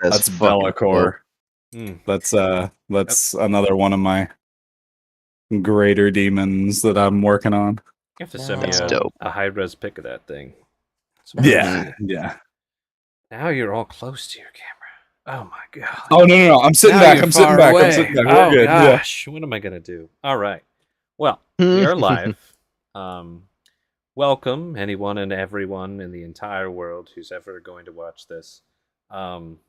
That's Bellacore. Mm. That's another one of my greater demons that I'm working on. You have to send me That's a dope. high-res pic of that thing. Yeah. Now you're all close to your camera. Oh my god. Oh no! I'm sitting Now back. you're I'm sitting far back. away. I'm sitting back. Oh We're good. gosh, what am I gonna do? All right. Well, we are live. Welcome anyone and everyone in the entire world who's ever going to watch this. I'm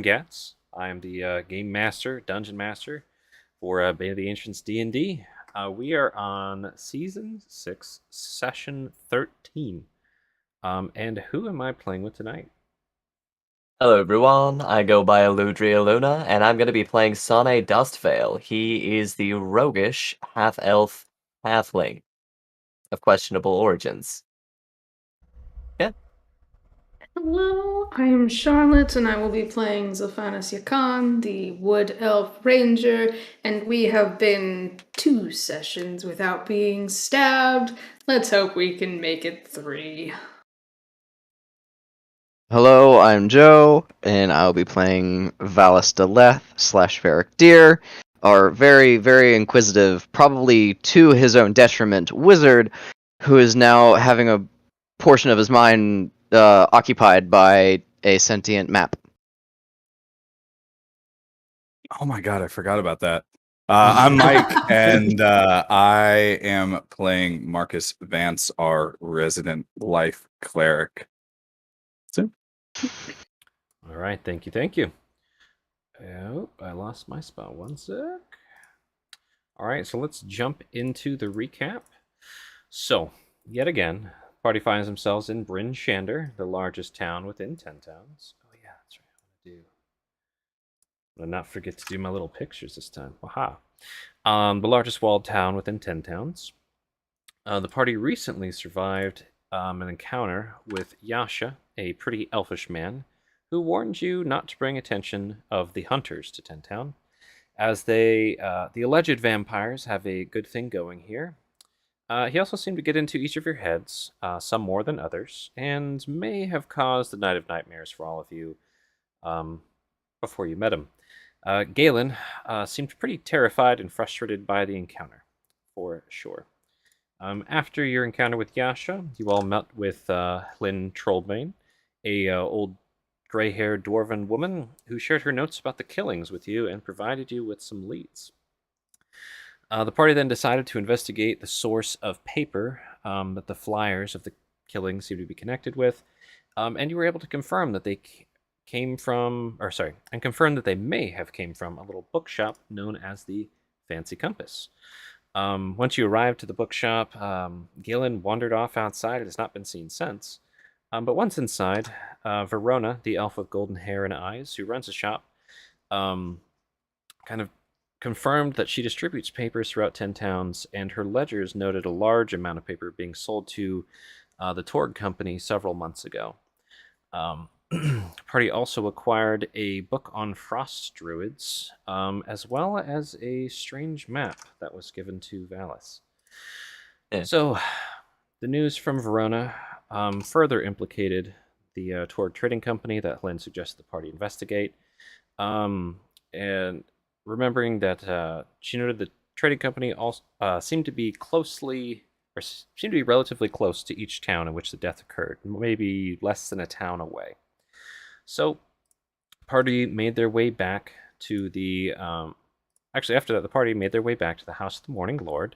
Gats. I am the game master, dungeon master for Bay of the Ancients D&D. We are on season 6, session 13. And who am I playing with tonight? Hello everyone, I go by Eludria Luna, and I'm going to be playing Sane Dustveil. He is the roguish half-elf halfling of questionable origins. Yeah. Hello, I am Charlotte, and I will be playing Zophanis Yakan, the Wood Elf Ranger, and we have been 2 sessions without being stabbed. Let's hope we can make it 3. Hello, I'm Joe, and I'll be playing Valis Deleth / Varric Deer, our very, very inquisitive, probably to his own detriment, wizard who is now having a portion of his mind occupied by a sentient map. Oh my god, I forgot about that. I'm Mike, and I am playing Marcus Vance, our resident life cleric. So, All right, thank you. Oh, I lost my spot. One sec. All right, so let's jump into the recap. So, yet again, the party finds themselves in Bryn Shander, the largest town within 10 towns. Oh yeah, that's right. I want to do. I'll not forget to do my little pictures this time. Aha. The largest walled town within 10 towns. The party recently survived an encounter with Yasha, a pretty elfish man, who warned you not to bring attention of the hunters to Ten Town, as the alleged vampires have a good thing going here. He also seemed to get into each of your heads, some more than others, and may have caused the night of nightmares for all of you before you met him. Galen seemed pretty terrified and frustrated by the encounter, for sure. After your encounter with Yasha, you all met with Lynn Trollbane, a old gray-haired dwarven woman who shared her notes about the killings with you and provided you with some leads. The party then decided to investigate the source of paper that the flyers of the killings seem to be connected with, and you were able to confirm that they confirm that they may have came from a little bookshop known as the Fancy Compass. Once you arrived to the bookshop, Galen wandered off outside and has not been seen since. But once inside, Verona, the elf with golden hair and eyes, who runs the shop, kind of confirmed that she distributes papers throughout 10 towns, and her ledgers noted a large amount of paper being sold to the Torg Company several months ago. Party also acquired a book on frost druids, as well as a strange map that was given to Valis. Yeah. So, the news from Verona further implicated the Torg Trading Company that Lynn suggested the party investigate. And remembering that she noted the trading company also seemed to be relatively close to each town in which the death occurred, maybe less than a town away. So, party made their way back to the. After that, the party made their way back to the House of the Morning Lord,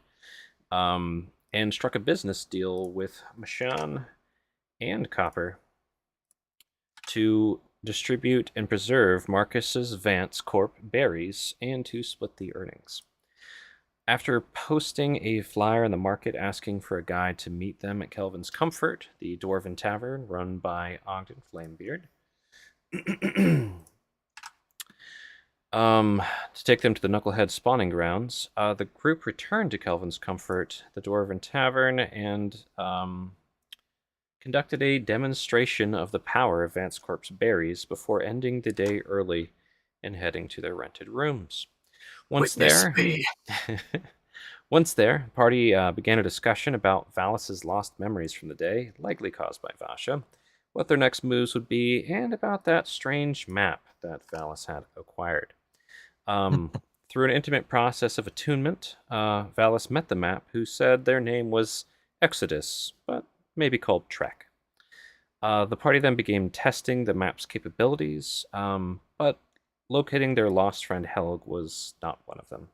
and struck a business deal with Mashan and Copper to distribute and preserve Marcus's Vance Corp berries and to split the earnings. After posting a flyer in the market asking for a guide to meet them at Kelvin's Comfort, the Dwarven Tavern run by Ogden Flamebeard, to take them to the Knucklehead spawning grounds, the group returned to Kelvin's Comfort, the Dwarven Tavern, and conducted a demonstration of the power of Vance Corp's berries before ending the day early and heading to their rented rooms. Once there, party began a discussion about Valis's lost memories from the day, likely caused by Vasha, what their next moves would be, and about that strange map that Valis had acquired. Through an intimate process of attunement, Valis met the map, who said their name was Exodus, but maybe called Trek. The party then began testing the map's capabilities, but locating their lost friend Helg was not one of them.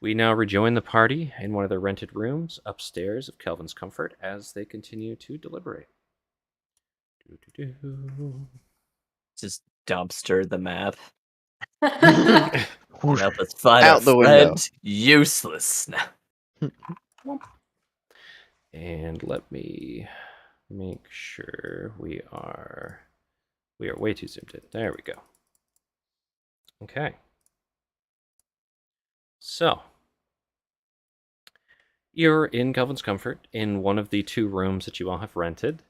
We now rejoin the party in one of their rented rooms upstairs of Kelvin's Comfort as they continue to deliberate. Just dumpster the map. Whoosh, Help us find out our the window. friend. Useless. And let me make sure we are way too zoomed in. There we go. Okay. So you're in Kelvin's Comfort in one of the 2 rooms that you all have rented.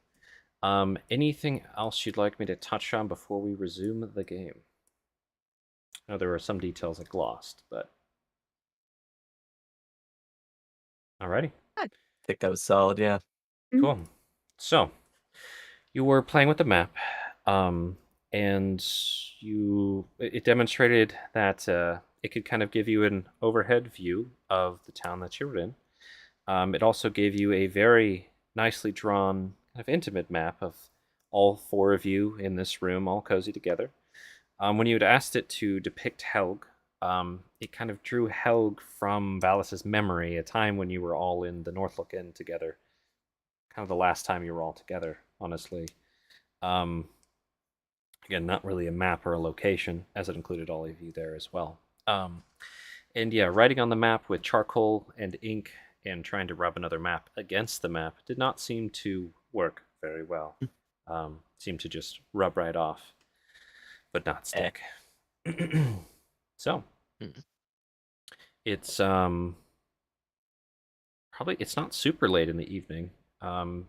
Anything else you'd like me to touch on before we resume the game? I know there were some details I glossed, but alrighty. I think that was solid, yeah. Cool. So, you were playing with the map, and it demonstrated that it could kind of give you an overhead view of the town that you were in. It also gave you a very nicely drawn, kind of intimate map of all 4 of you in this room, all cozy together. When you had asked it to depict Helg, it kind of drew Helg from Valis's memory, a time when you were all in the Northlook Inn together. Kind of the last time you were all together, honestly. Again, not really a map or a location, as it included all of you there as well. And yeah, writing on the map with charcoal and ink and trying to rub another map against the map did not seem to work very well. Seemed to just rub right off, but not stick. So, it's probably, it's not super late in the evening. After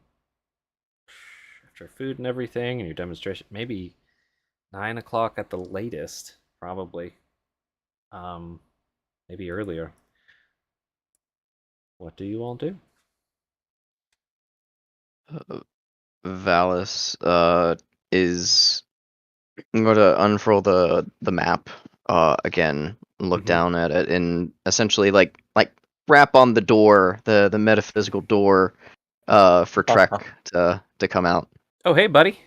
food and everything and your demonstration, maybe 9 o'clock at the latest, probably. Maybe earlier. What do you all do? Valis is going to unfurl the map again, look down at it, and essentially like rap on the door, the metaphysical door, for Trek to come out. Oh, hey, buddy.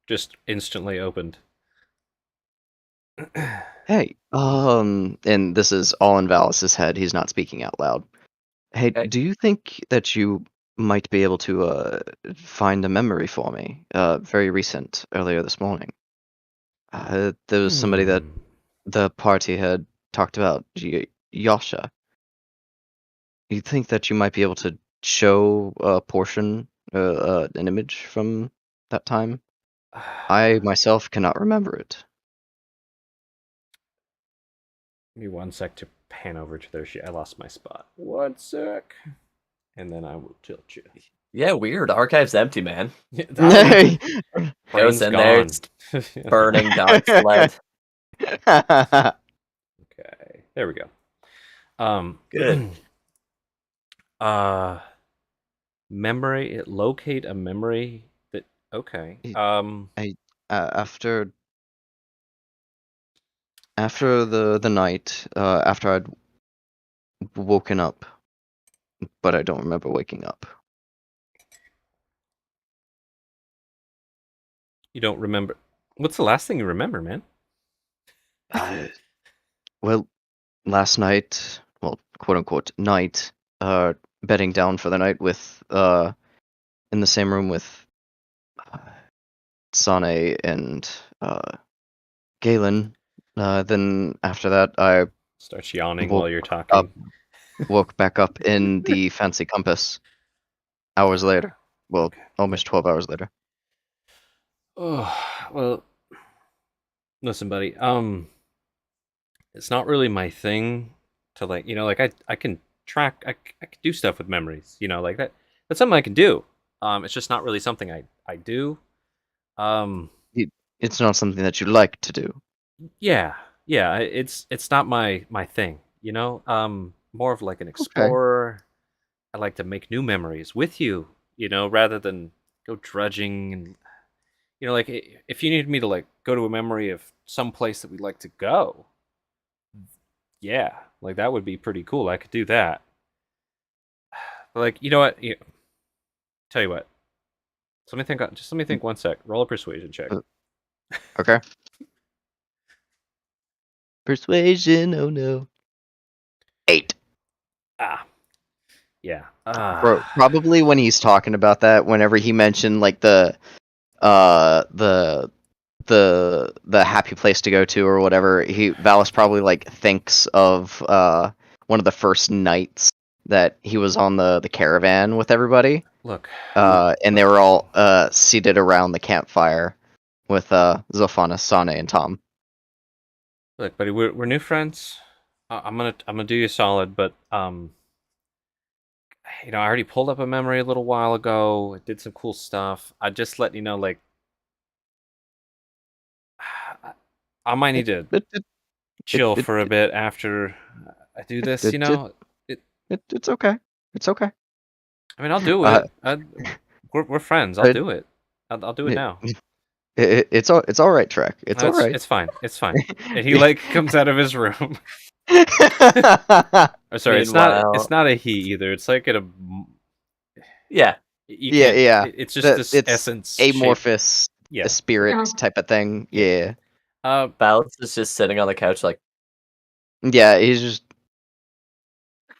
Just instantly opened. Hey, and this is all in Valis's head. He's not speaking out loud. Hey, Okay. do you think that you might be able to find a memory for me? Very recent, earlier this morning. There was somebody that the party had talked about, Yasha. You think that you might be able to show a portion, an image from that time? I myself cannot remember it. Give me 1 sec to pan over to their shit. I lost my spot. 1 sec. And then I will tilt you. Yeah, weird. Archive's empty, man. Hey! Goes in there, it's burning dark sled. Okay, there we go. Good. Memory. Locate a memory that. Okay. After the night, after I'd woken up, but I don't remember waking up. You don't remember. What's the last thing you remember, man? Well, last night, well, quote unquote night, bedding down for the night with in the same room with Sane and Galen. Then after that, I Starts yawning woke while you're talking. woke back up in the fancy compass. Hours later, well, Okay. almost 12 hours later. Oh, well, listen, buddy. It's not really my thing to like, I can track, I can do stuff with memories, like that. That's something I can do. It's just not really something I do. It's not something that you like to do. Yeah, it's not my thing, more of like an explorer. I like to make new memories with you, rather than go drudging and like if you needed me to like go to a memory of some place that we'd like to go, yeah, like that would be pretty cool. I could do that. But like, you know what? Tell you what. So let me think. Just let me think 1 sec. Roll a persuasion check. Okay. Persuasion. Oh no. 8. Ah, yeah. Probably when he's talking about that, whenever he mentioned like the happy place to go to or whatever, Valis probably like thinks of one of the first nights that he was on the caravan with everybody. Look, And they were all seated around the campfire with Zofana, Sane, and Tom. look, buddy. We're new friends. I'm gonna do you a solid, but I already pulled up a memory a little while ago. I did some cool stuff. I just let you know, like, I might need to chill it- for a bit after I do this. It's okay. It's okay. I mean, I'll do Uh, it. We're friends. I'll but- do it. I'll do it now. It's all right, Trek. It's all right. It's fine. It's fine. And he like comes out of his room. Oh, sorry, it's Meanwhile- not a he either. It's like Yeah. Yeah. It's just this it's essence. shape. amorphous, Yeah. a spirit Yeah. type of thing. Yeah. Balance is just sitting on the couch like, Yeah, he's just.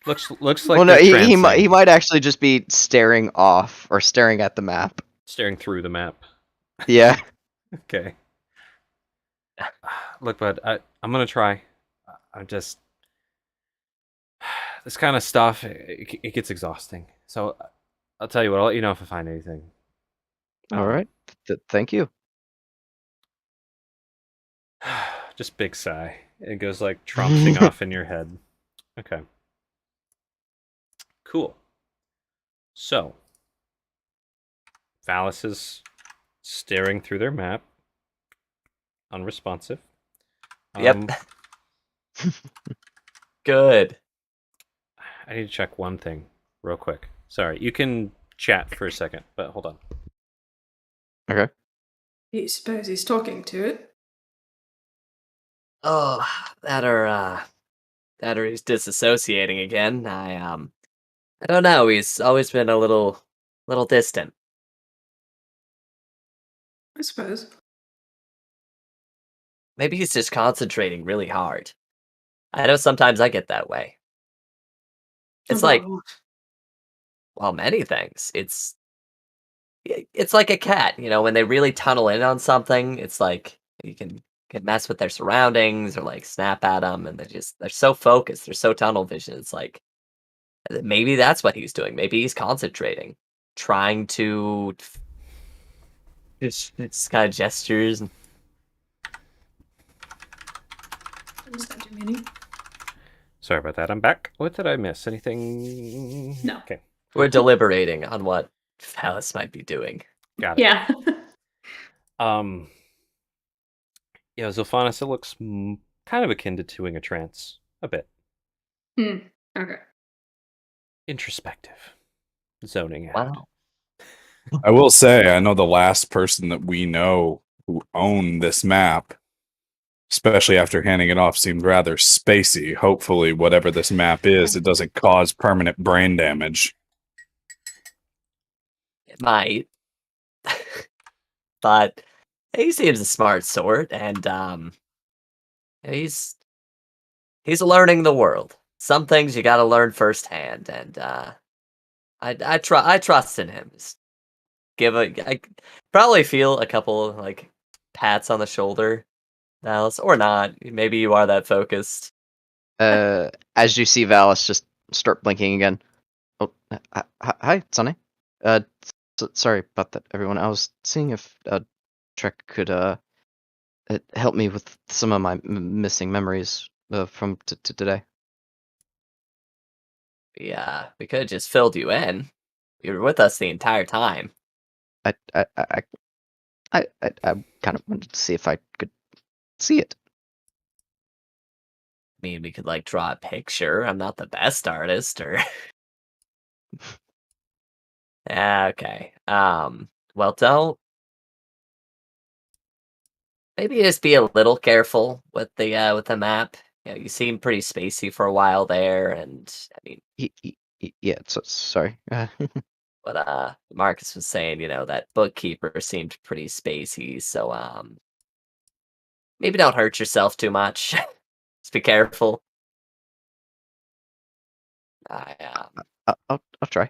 Looks like Well, no, they're he trancing, might actually just be staring off or staring at the map. staring through the map. Yeah. Okay. Look, bud, I'm gonna try. I'm just this kind of stuff. It gets exhausting. So I'll tell you what. I'll let you know if I find anything. All right. Thank you. Just big sigh. It goes like trouncing off in your head. Okay. Cool. So Valis is staring through their map, unresponsive. Yep. Good. I need to check one thing real quick. Sorry, you can chat for a second, but hold on. Okay. You suppose he's talking to it? Oh, that or he's disassociating again. I don't know. He's always been a little distant. I suppose. Maybe he's just concentrating really hard. I know sometimes I get that way. It's About like, what? well, many things. It's like a cat, when they really tunnel in on something, it's like you can mess with their surroundings or like snap at them, and they're so focused, they're so tunnel vision. It's like maybe that's what he's doing. Maybe he's concentrating, trying to just kind of gestures. What's that do, meaning? Sorry about that. I'm back. What did I miss? Anything? No. Okay. We're deliberating on what Phallus might be doing. Got it. Yeah. Yeah, Zophanis, it looks kind of akin to doing a trance. A bit. Okay. Introspective. Zoning out. Wow. I will say, I know the last person that we know who owned this map, especially after handing it off, seemed rather spacey. Hopefully, whatever this map is, it doesn't cause permanent brain damage. It might. But he seems a smart sort, and he's learning the world. Some things you got to learn firsthand, and I trust in him. Just I probably feel a couple of like pats on the shoulder, Alice, or not. Maybe you are that focused. As you see Valis just start blinking again. Oh, hi, Sonny. Sorry about that, everyone. I was seeing if Trek could help me with some of my missing memories from today. Yeah, we could have just filled you in. You were with us the entire time. I kind of wanted to see if I could see it. I mean, we could like draw a picture. I'm not the best artist, or yeah, okay. Well, maybe just be a little careful with the map. You seem pretty spacey for a while there, and I mean, Yeah. So sorry. what Marcus was saying, that bookkeeper seemed pretty spacey. So maybe don't hurt yourself too much. Just be careful. I I'll try.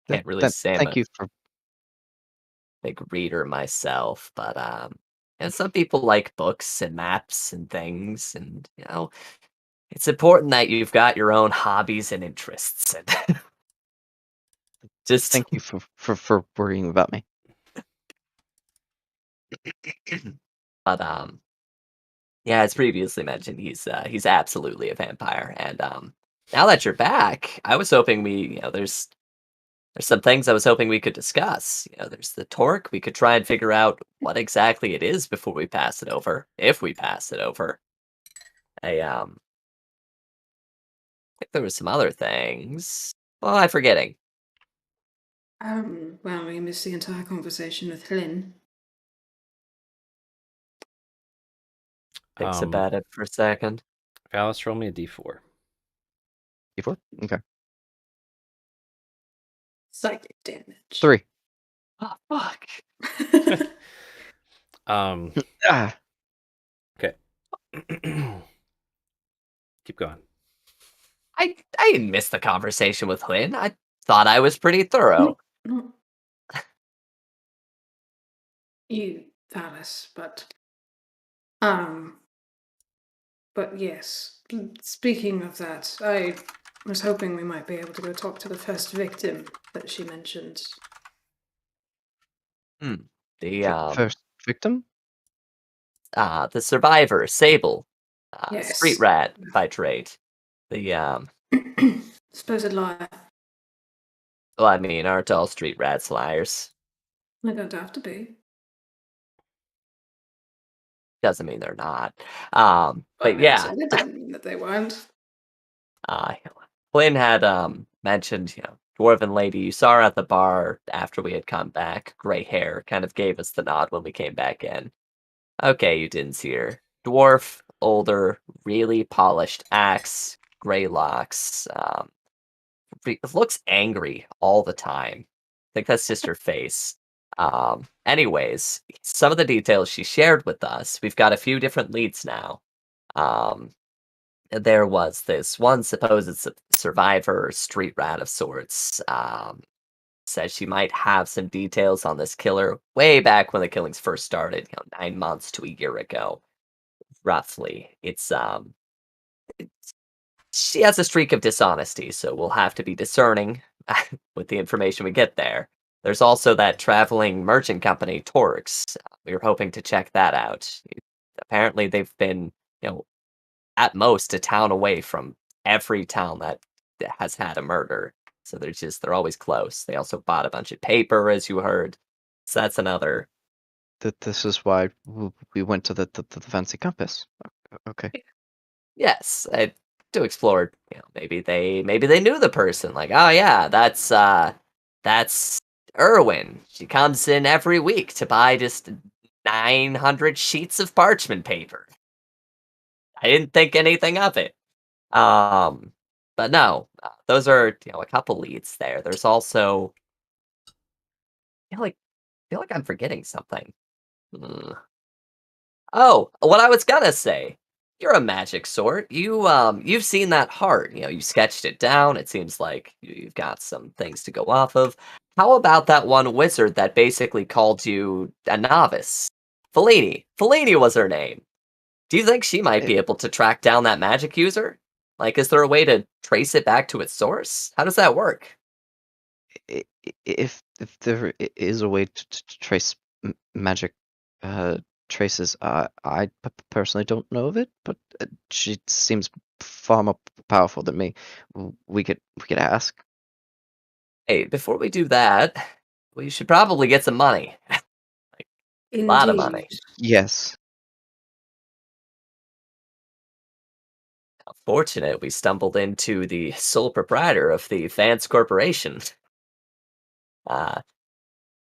can't really say I'm Thank a you for. big reader myself, but some people like books and maps and things, and it's important that you've got your own hobbies and interests, and just Thank you for worrying about me. but yeah, as previously mentioned, he's absolutely a vampire, and now that you're back, I was hoping there's some things I was hoping we could discuss. There's the torque. We could try and figure out what exactly it is before we pass it over, if we pass it over. I think there was some other things. Well, I'm forgetting. Well, we missed the entire conversation with Lynn. Thinks Um, about it for a second. Valis, roll me a d4. D4? Okay. Psychic damage. 3. Oh, fuck. Um, Ah. okay. Keep going. I didn't miss the conversation with Lynn. I thought I was pretty thorough. Not you, Alice, but yes. Speaking of that, I was hoping we might be able to go talk to the first victim that she mentioned. The First victim? the survivor, Sable, street Yes. rat by trade. The Supposed liar. well, I mean, aren't all street rats liars? They don't have to be. Doesn't mean they're not. I But never yeah, said it didn't mean that they weren't. uh, Flynn had mentioned, dwarven lady. You saw her at the bar after we had come back. Gray hair, kind of gave us the nod when we came back in. Okay, you didn't see her. Dwarf, older, really polished axe, gray locks. Looks angry all the time. I think that's just her face. Anyways, some of the details she shared with us, we've got a few different leads now. Um, there was this one supposed survivor, street rat of sorts. Says she might have some details on this killer way back when the killings first started, 9 months to a year ago, roughly. She has a streak of dishonesty, so we'll have to be discerning with the information we get there. There's also that traveling merchant company, Torx. We were hoping to check that out. Apparently, they've been, at most a town away from every town that has had a murder. So they're always close. They also bought a bunch of paper, as you heard. So that's another. This is why we went to the fancy compass. Okay. Yes, to explore. Maybe they knew the person. Like, oh yeah, that's Erwin. She comes in every week to buy just 900 sheets of parchment paper. I didn't think anything of it. But no, those are a couple leads there. There's also, I feel like I'm forgetting something. Mm. Oh, what I was gonna say. You're a magic sort. You've seen that heart. You sketched it down. It seems like you've got some things to go off of. How about that one wizard that basically called you a novice? Fellini. Fellini was her name. Do you think she might be able to track down that magic user? Like, is there a way to trace it back to its source? How does that work? If there is a way to trace magic traces, I personally don't know of it, but she seems far more powerful than me. We could ask. Hey, before we do that, we should probably get some money. A lot of money. Yes. Fortunate we stumbled into the sole proprietor of the Vance Corporation. Uh,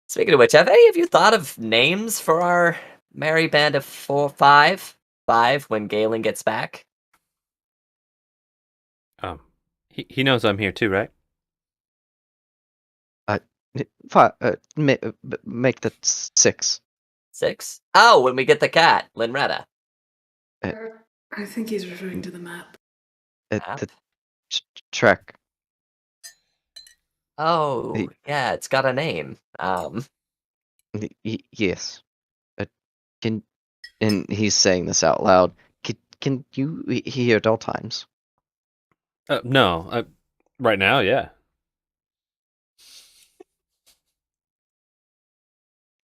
Speaking of which, have any of you thought of names for our merry band of 5 when Galen gets back. He knows I'm here too, right? Make that 6. 6? Oh, when we get the cat, Linretta. I think he's referring to the map. Map? The trek. Oh, yeah, it's got a name. Yes. And he's saying this out loud. Can you hear at all times? No. Right now, yeah.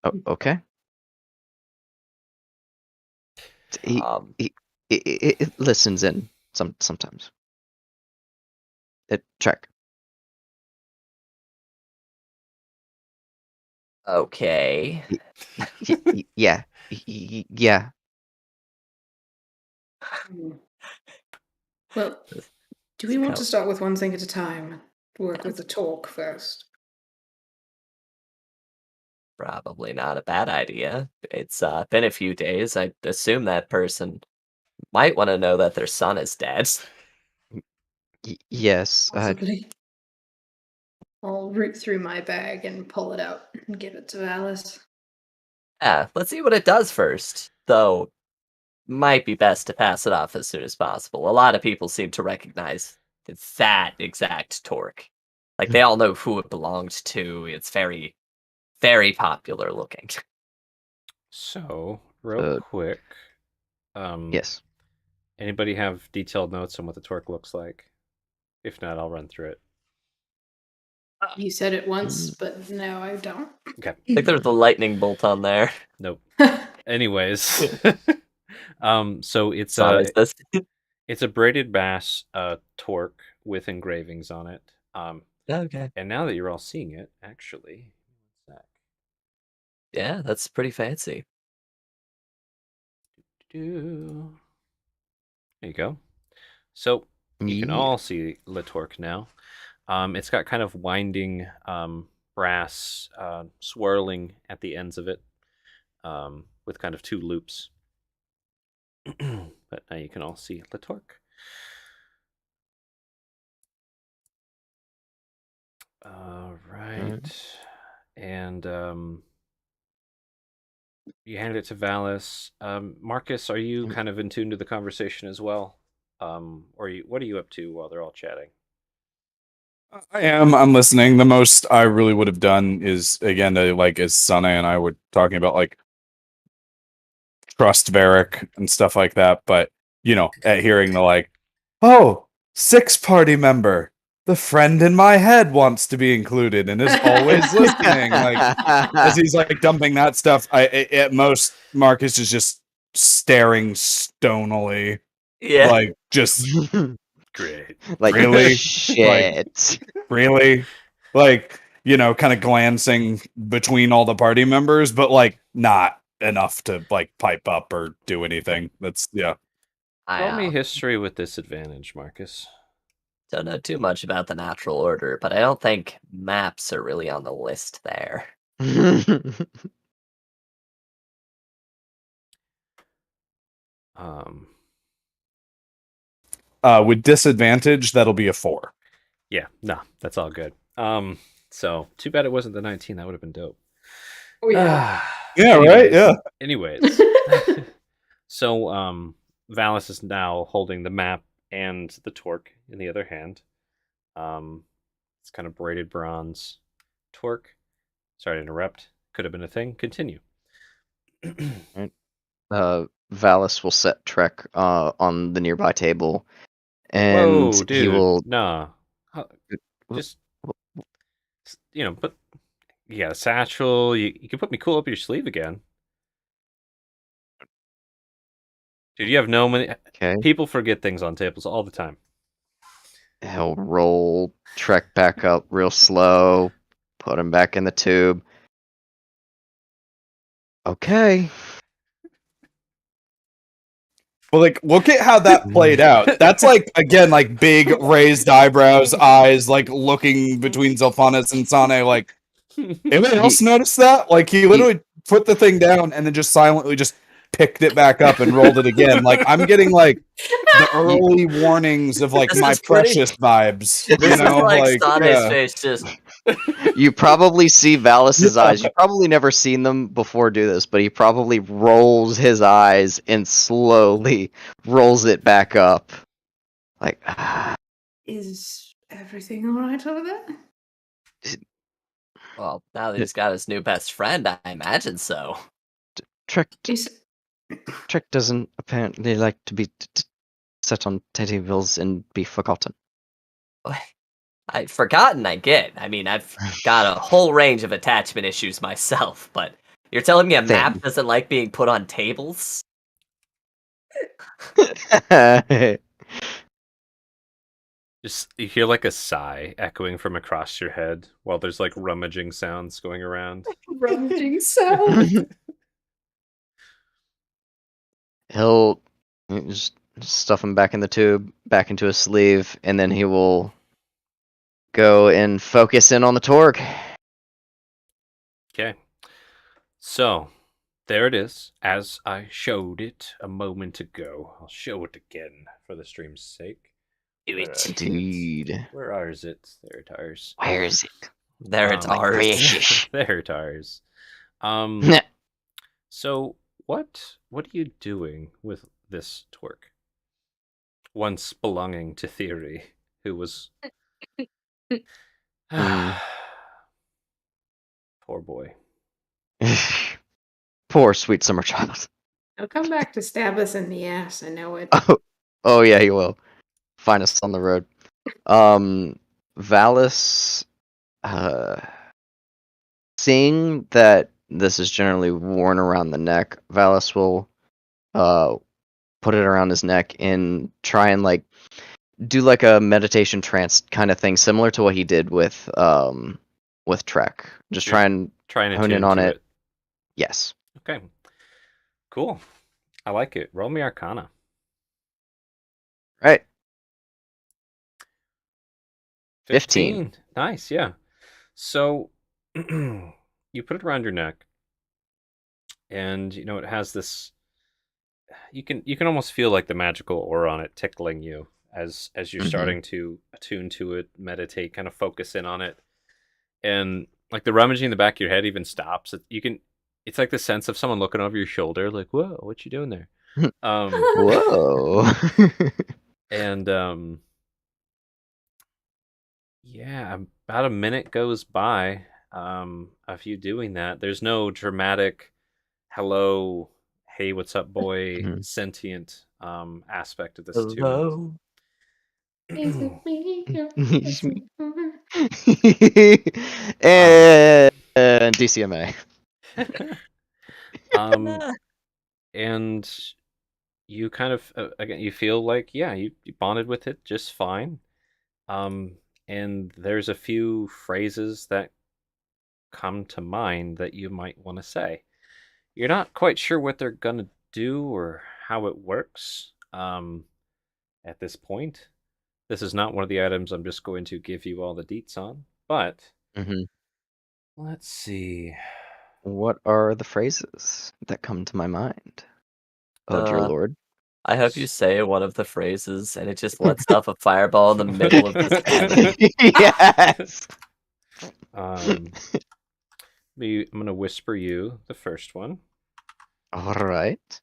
Oh, okay. It listens in sometimes. Trek. Okay. Yeah. Yeah. Well, do we want to start with one thing at a time? Work with the talk first. Probably not a bad idea. It's been a few days. I assume that person might want to know that their son is dead. Yes. Possibly. I'll root through my bag and pull it out and give it to Alice. Yeah, let's see what it does first. Though, might be best to pass it off as soon as possible. A lot of people seem to recognize that exact torque. Like, they all know who it belonged to. It's very, very popular looking. So, real quick. Yes. Anybody have detailed notes on what the torque looks like? If not, I'll run through it. You said it once, but no, I don't. Okay. I think there's a lightning bolt on there. Nope. Anyways, so it's it's a braided bass torque with engravings on it. Okay. And now that you're all seeing it, actually, yeah, that's pretty fancy. There you go. So you can all see the torque now. It's got kind of winding brass swirling at the ends of it, with kind of 2 loops. But now you can all see the torque. All right. And you hand it to Valis. Marcus, are you kind of in tune to the conversation as well? What are you up to while they're all chatting? I am. I'm listening. The most I really would have done is, again, as Sana and I were talking about, like, trust Varric and stuff like that. But, at hearing the, like, oh, 6-party member, the friend in my head wants to be included and is always listening. Like, as he's, like, dumping that stuff, at most, Marcus is just staring stonily. Yeah. Like, just... Great. Like, really? Shit. Really? Like, kind of glancing between all the party members, but, like, not enough to, like, pipe up or do anything. That's, yeah. Roll me history with disadvantage, Marcus. Don't know too much about the natural order, but I don't think maps are really on the list there. With disadvantage, that'll be a 4. Yeah, no, that's all good. So too bad it wasn't the 19. That would have been dope. Oh yeah. Yeah, right? Yeah. Anyways. So Valis is now holding the map and the torque in the other hand. It's kind of braided bronze torque. Sorry to interrupt. Could have been a thing. Continue. Valis will set Trek on the nearby table, and Whoa, dude. he will. Nah. Just put. You got a satchel. You can put me cool up your sleeve again. Dude, you have no money. Okay. People forget things on tables all the time. He'll roll Trek back up real slow, put him back in the tube. Okay. Well, like, look at how that played out. That's, like, again, like, big raised eyebrows, eyes, like, looking between Zelphanis and Sane, like, anybody else notice that? Like, he literally put the thing down and then just silently just picked it back up and rolled it again. Like I'm getting like the early warnings of like This my is pretty- precious vibes. This You know, is like like Sane's yeah. face just. You probably see Valus's Yeah. eyes. You've probably never seen them before do this, but he probably rolls his eyes and slowly rolls it back up. Like, Is everything alright over there? Well, now that he's got his new best friend, I imagine so. Trek Is doesn't apparently like to be set on tables and be forgotten. I've forgotten, I get. I mean, I've got a whole range of attachment issues myself, but you're telling me a map Same. doesn't like being put on tables? Just you hear like a sigh echoing from across your head while there's like rummaging sounds going around. rummaging sound? He'll just stuff him back in the tube, back into his sleeve, and then he will go and focus in on the torque. Okay. So, there it is, as I showed it a moment ago. I'll show it again for the stream's sake. Do Where it. are it? Indeed. Where is it? There it is. Where is it? There it's Um, ours. There it is. So what are you doing with this torque? Once belonging to Theory, who was poor boy. Poor sweet summer child. He'll come back to stab us in the ass, I know it. Oh yeah, he will. Find us on the road. Valus, seeing that this is generally worn around the neck, Valus will put it around his neck and try and like do like a meditation trance kind of thing, similar to what he did with Trek. Just You're try and trying to hone tune in on to it. Yes. Okay. Cool. I like it. Roll me Arcana. Right. 15. Nice, yeah. So you put it around your neck, and you know it has this. You can almost feel like the magical aura on it tickling you as you're Mhm. starting to attune to it, meditate, kind of focus in on it, and like the rummaging in the back of your head even stops. It's like the sense of someone looking over your shoulder, like, "Whoa, what you doing there?" Whoa. And yeah, about a minute goes by of you doing that. There's no dramatic hello, hey, what's up, boy, Mhm. sentient aspect of this attunement. Hello. Is it me you're It's me. missing for? and DCMA. And you kind of again you feel like you bonded with it just fine. And there's a few phrases that come to mind that you might want to say. You're not quite sure what they're gonna do or how it works at this point. This is not one of the items I'm just going to give you all the deets on, but Mhm. let's see. What are the phrases that come to my mind? Oh dear lord. I hope you say one of the phrases and it just lets off a fireball in the middle of this cabin. Yes. I'm gonna whisper you the first one. All right.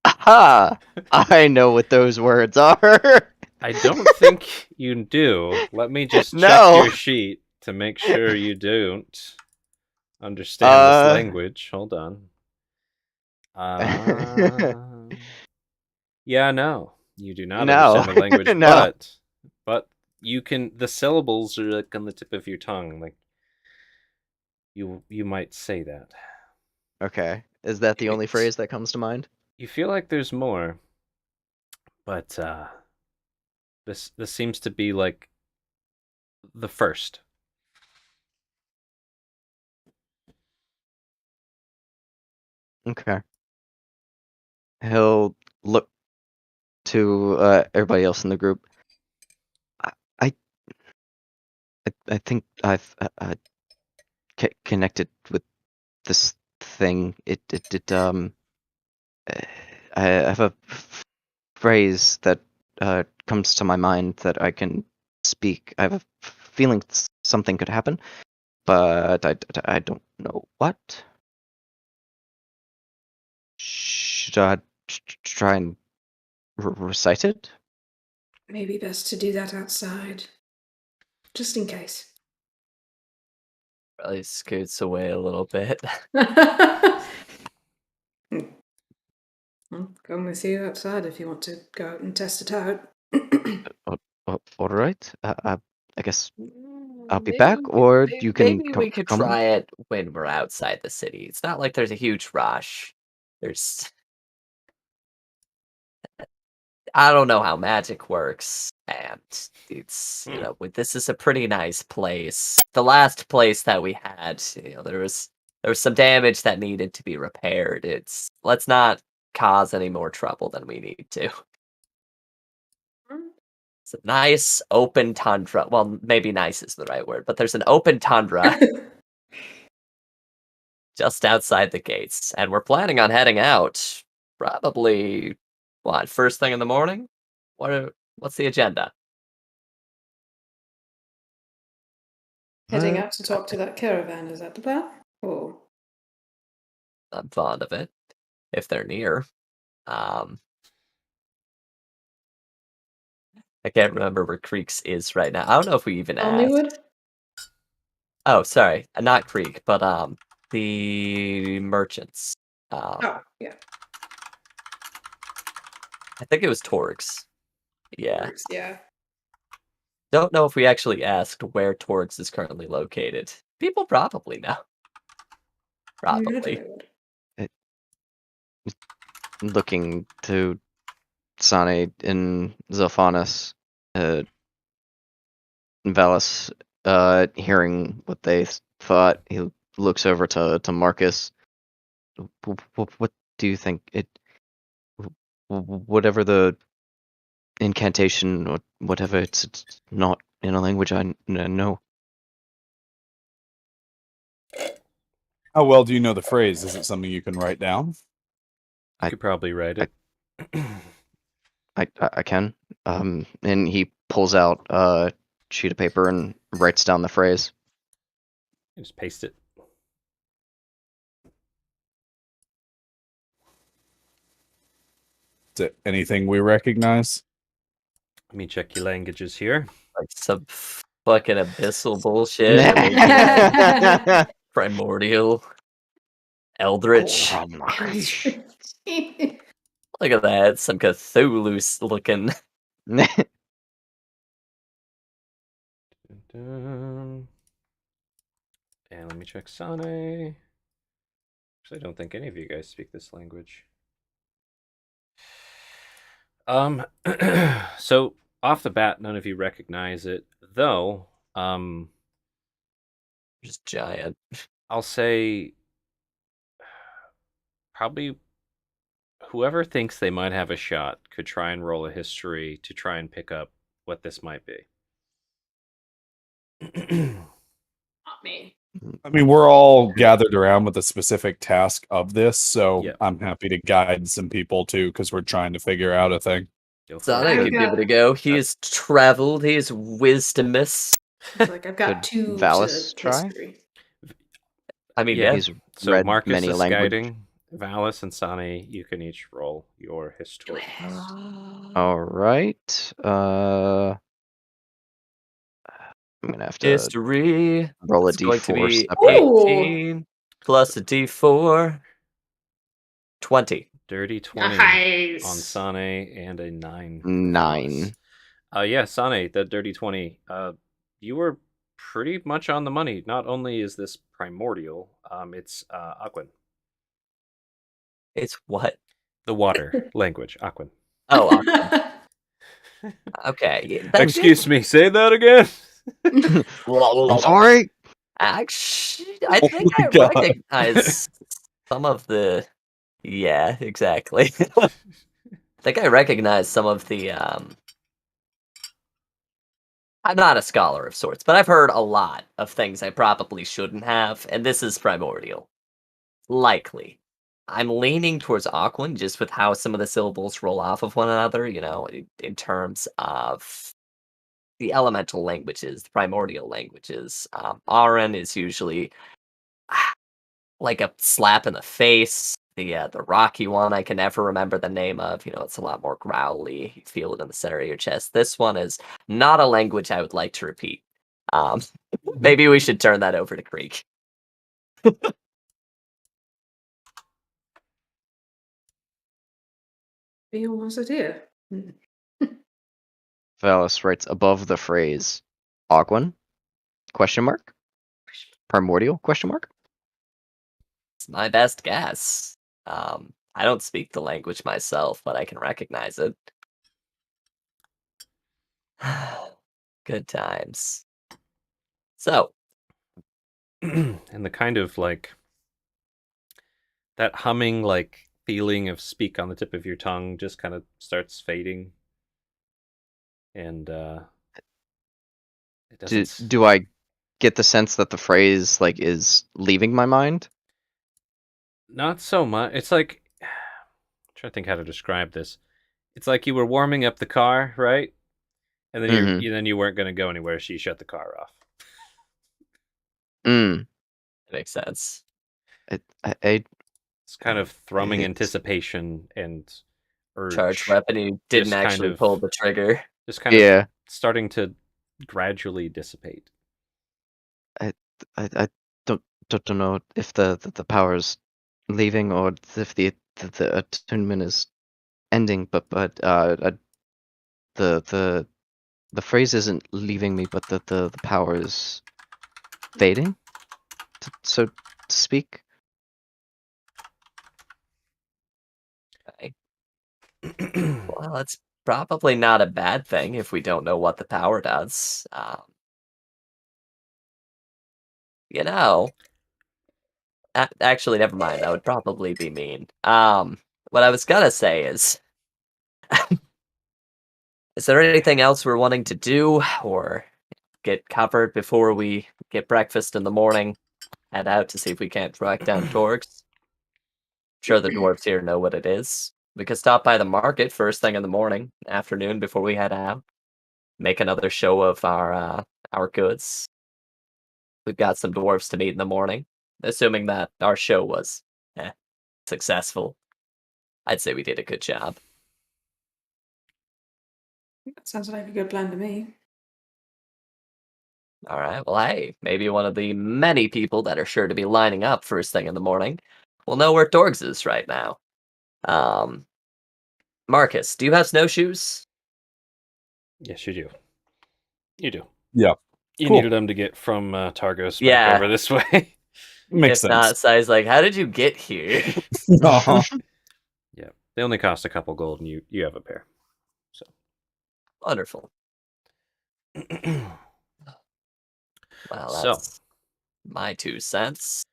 Aha! I know what those words are. I don't think you do. Let me just check No. your sheet to make sure you don't understand this language. Hold on. Yeah, no, you do not No. understand the language, No. but you can. The syllables are like on the tip of your tongue. Like you might say that. Okay. Is that the only phrase that comes to mind? You feel like there's more, but this seems to be like the first. Okay. He'll look to everybody else in the group. I I think I've connected with this thing. I have a phrase that comes to my mind that I can speak. I have a feeling something could happen, but I don't know what. Should I try and recite it? Maybe best to do that outside. Just in case. Probably scoots away a little bit. I'll come with you outside if you want to go out and test it out. All right. I guess I'll be back, or you can Maybe we could come. try it when we're outside the city. It's not like there's a huge rush. There's I don't know how magic works, and it's this is a pretty nice place. The last place that we had, there was some damage that needed to be repaired. Let's not cause any more trouble than we need to. It's a nice open tundra. Well, maybe nice isn't the right word, but there's an open tundra just outside the gates, and we're planning on heading out. Probably what, first thing in the morning? What's the agenda? Heading out to talk to that caravan, is that the plan? Or I'm fond of it if they're near. I can't remember where Creeks is right now. I don't know if we even asked. Hollywood? Oh, sorry, not Creek, but the merchants. Oh, yeah. I think it was Torgs. Yeah. Yeah. Don't know if we actually asked where Torgs is currently located. People probably know. Probably. Looking to Sane and Zophanis, Valis, hearing what they thought, he looks over to Marcus. What do you think? Whatever the incantation or whatever, it's not in a language I know. How well do you know the phrase? Is it something you can write down? You could probably write it. I can. And he pulls out a sheet of paper and writes down the phrase. Just paste it. Is it anything we recognize? Let me check your languages here. Like some fucking abyssal bullshit. Primordial. Eldritch. Look at that. Some Cthulhu looking. And let me check Sane. Actually, I don't think any of you guys speak this language. So off the bat, none of you recognize it, though. Just giant. I'll say probably whoever thinks they might have a shot could try and roll a history to try and pick up what this might be. Not me. I mean, we're all gathered around with a specific task of this, so Yep. I'm happy to guide some people too, because we're trying to figure out a thing. Sonic could give it a go. He has traveled. He is wisdomous. It's like I've got Could 2 Valis to try? history. I mean, Yeah. yeah. He's So read Marcus many is languages. guiding. Valis and Sane, you can each roll your history. All right. I'm gonna have to History. roll a It's going to d4 be separate. 18 plus a d4. 20. Dirty 20 Nice. on Sane and a 9. for 9. Valis. Yeah, Sane, the dirty 20. You were pretty much on the money. Not only is this primordial, it's Aquan. It's what? The water language, Aquan. Oh, okay. Excuse me, say that again. I'm sorry. Actually, I Oh think my I God. recognize some of the. Yeah, exactly. I think I recognize some of the I'm not a scholar of sorts, but I've heard a lot of things I probably shouldn't have, and this is primordial. Likely. I'm leaning towards Aquan just with how some of the syllables roll off of one another, in terms of the elemental languages, the primordial languages. Aran is usually like a slap in the face. The rocky one I can never remember the name of. It's a lot more growly. You feel it in the center of your chest. This one is not a language I would like to repeat. Maybe we should turn that over to Creek. Be almost a deer. Valis writes above the phrase Ogwen? Question mark? Primordial? Question mark? It's my best guess. I don't speak the language myself, but I can recognize it. Good times. So, And the kind of like that humming like feeling of speak on the tip of your tongue just kind of starts fading. And it doesn't Do I get the sense that the phrase is leaving my mind? not so much. It's like I'm trying to think how to describe this. It's like you were warming up the car, right? And then you weren't going to go anywhere, so you shut the car off. It makes sense. It's kind of thrumming anticipation and urge. Charged weapon, you didn't Just kind actually of- pull the trigger. Just kind of starting to gradually dissipate. I don't know if the power's leaving or if the attunement is ending, but the phrase isn't leaving me, but the power is fading, so to speak. Okay. Well, that's probably not a bad thing if we don't know what the power does. Actually, never mind. That would probably be mean. What I was gonna say is, is there anything else we're wanting to do or get covered before we get breakfast in the morning? Head out to see if we can't track down Torgs. Sure, the dwarves here know what it is. We could stop by the market first thing in the morning, afternoon before we head out. Make another show of our goods. We've got some dwarves to meet in the morning. Assuming that our show was successful, I'd say we did a good job. That sounds like a good plan to me. All right. Well, hey, maybe one of the many people that are sure to be lining up first thing in the morning will know where Dorgs is right now. Marcus, do you have snowshoes? Yes, you do. You do. Yeah. You Cool. needed them to get from Targos back Yeah. over this way. Makes If sense. not, Sai's like, how did you get here? Aw. Yeah, they only cost a couple gold, and you have a pair. So Wonderful. Well, So. that's my 2 cents.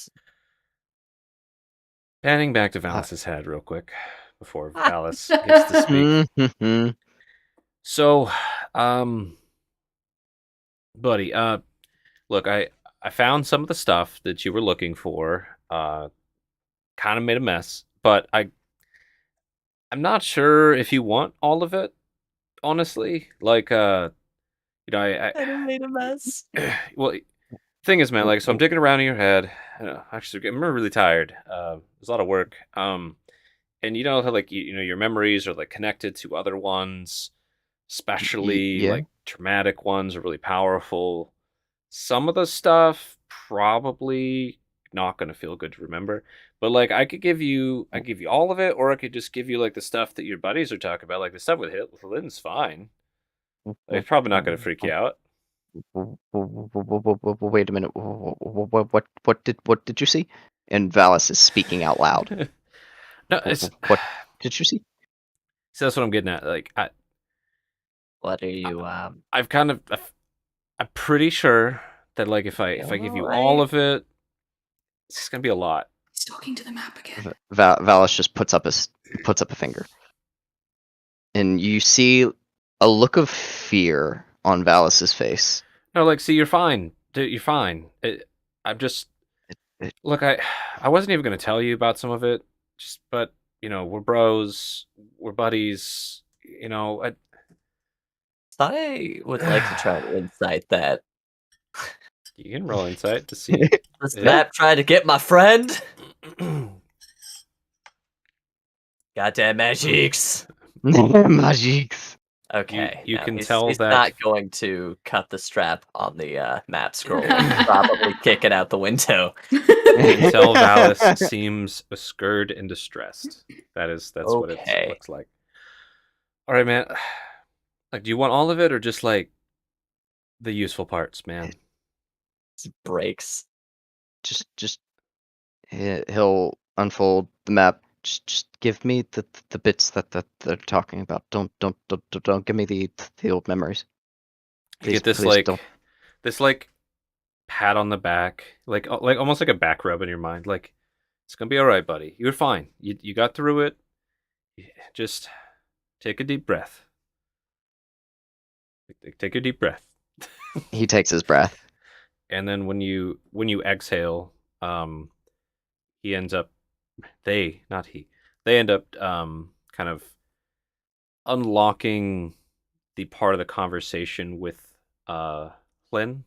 Panning back to Valis's head real quick before Valis gets to speak. Mhm. So, buddy, look, I found some of the stuff that you were looking for. Kind of made a mess, but I'm not sure if you want all of it. Honestly, like, I made a mess. well, thing is, man, like, so I'm digging around in your head. Actually, I'm really tired. There's a lot of work. And you know how like your memories are like connected to other ones, especially yeah. like traumatic ones are really powerful. Some of the stuff probably not going to feel good to remember, but like I give you all of it, or I could just give you like the stuff that your buddies are talking about, like the stuff with Lynn's fine. It's probably not going to freak you out. Wait a minute. What did you see? And Valis is speaking out loud. No, it's What did you see? so that's what I'm getting at. Like What are you, I'm pretty sure that like if I give you all of it, it's just gonna be a lot. He's talking to the map again. Valis just puts up a finger, and you see a look of fear on Valis's face. No, like, see, you're fine. Dude, you're fine. I'm just look. I wasn't even gonna tell you about some of it, but we're bros, we're buddies. I would like to try to incite that. You can roll insight to see. Does Map try to get my friend? Goddamn magics. Magics. Okay. You no, can he's, tell he's that- not going to cut the strap on the map scroll. He's probably kick it out the window. You can tell Valis seems scared and distressed. That's what it Okay. looks like. All right, man. Like, do you want all of it or just like the useful parts, man? Just breaks. Just he'll unfold the map. Just give me the bits that they're talking about. Don't give me the old memories. You get this please don't. this pat on the back, like almost like a back rub in your mind. Like, it's gonna be all right, buddy. You're fine. You got through it. Just take a deep breath. Take a deep breath. He takes his breath. And then when you exhale, he ends up they end up kind of unlocking the part of the conversation with Flynn,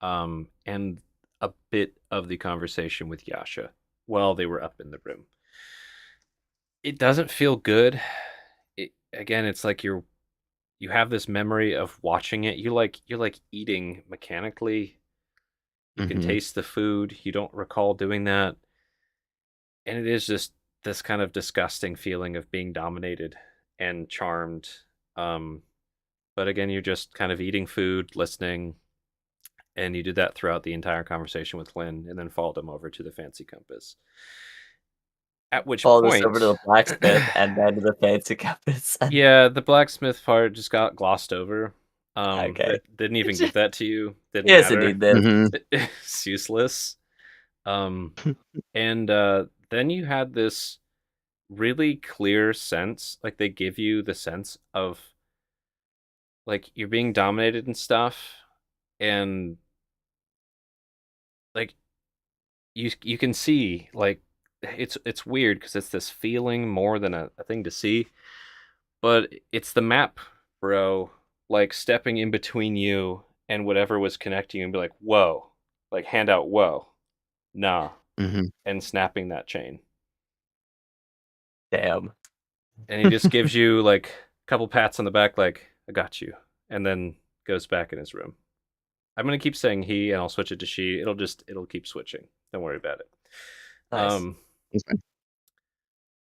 and a bit of the conversation with Yasha while they were up in the room. It doesn't feel good. It's like you have this memory of watching it. You're like eating mechanically. You can taste the food. You don't recall doing that. And it is just this kind of disgusting feeling of being dominated and charmed. But again, you're just kind of eating food, listening, and you did that throughout the entire conversation with Lynn, and then followed him over to the fancy compass. At which Follow point, this over to the blacksmith and then to the fancy compass. yeah, the blacksmith part just got glossed over. Okay. Didn't even give that to you. Didn't He doesn't matter. need this. Mhm. It's useless. And then you had this really clear sense, like they give you the sense of like you're being dominated and stuff, and like you can see like it's weird because it's this feeling more than a thing to see, but it's the map, bro, like stepping in between you and whatever was connecting you and be like, whoa, like hand out, whoa, nah, and snapping that chain. Damn. And he just gives you like a couple pats on the back, like, I got you, and then goes back in his room. I'm gonna keep saying he, and I'll switch it to she. It'll keep switching. Don't worry about it. Nice.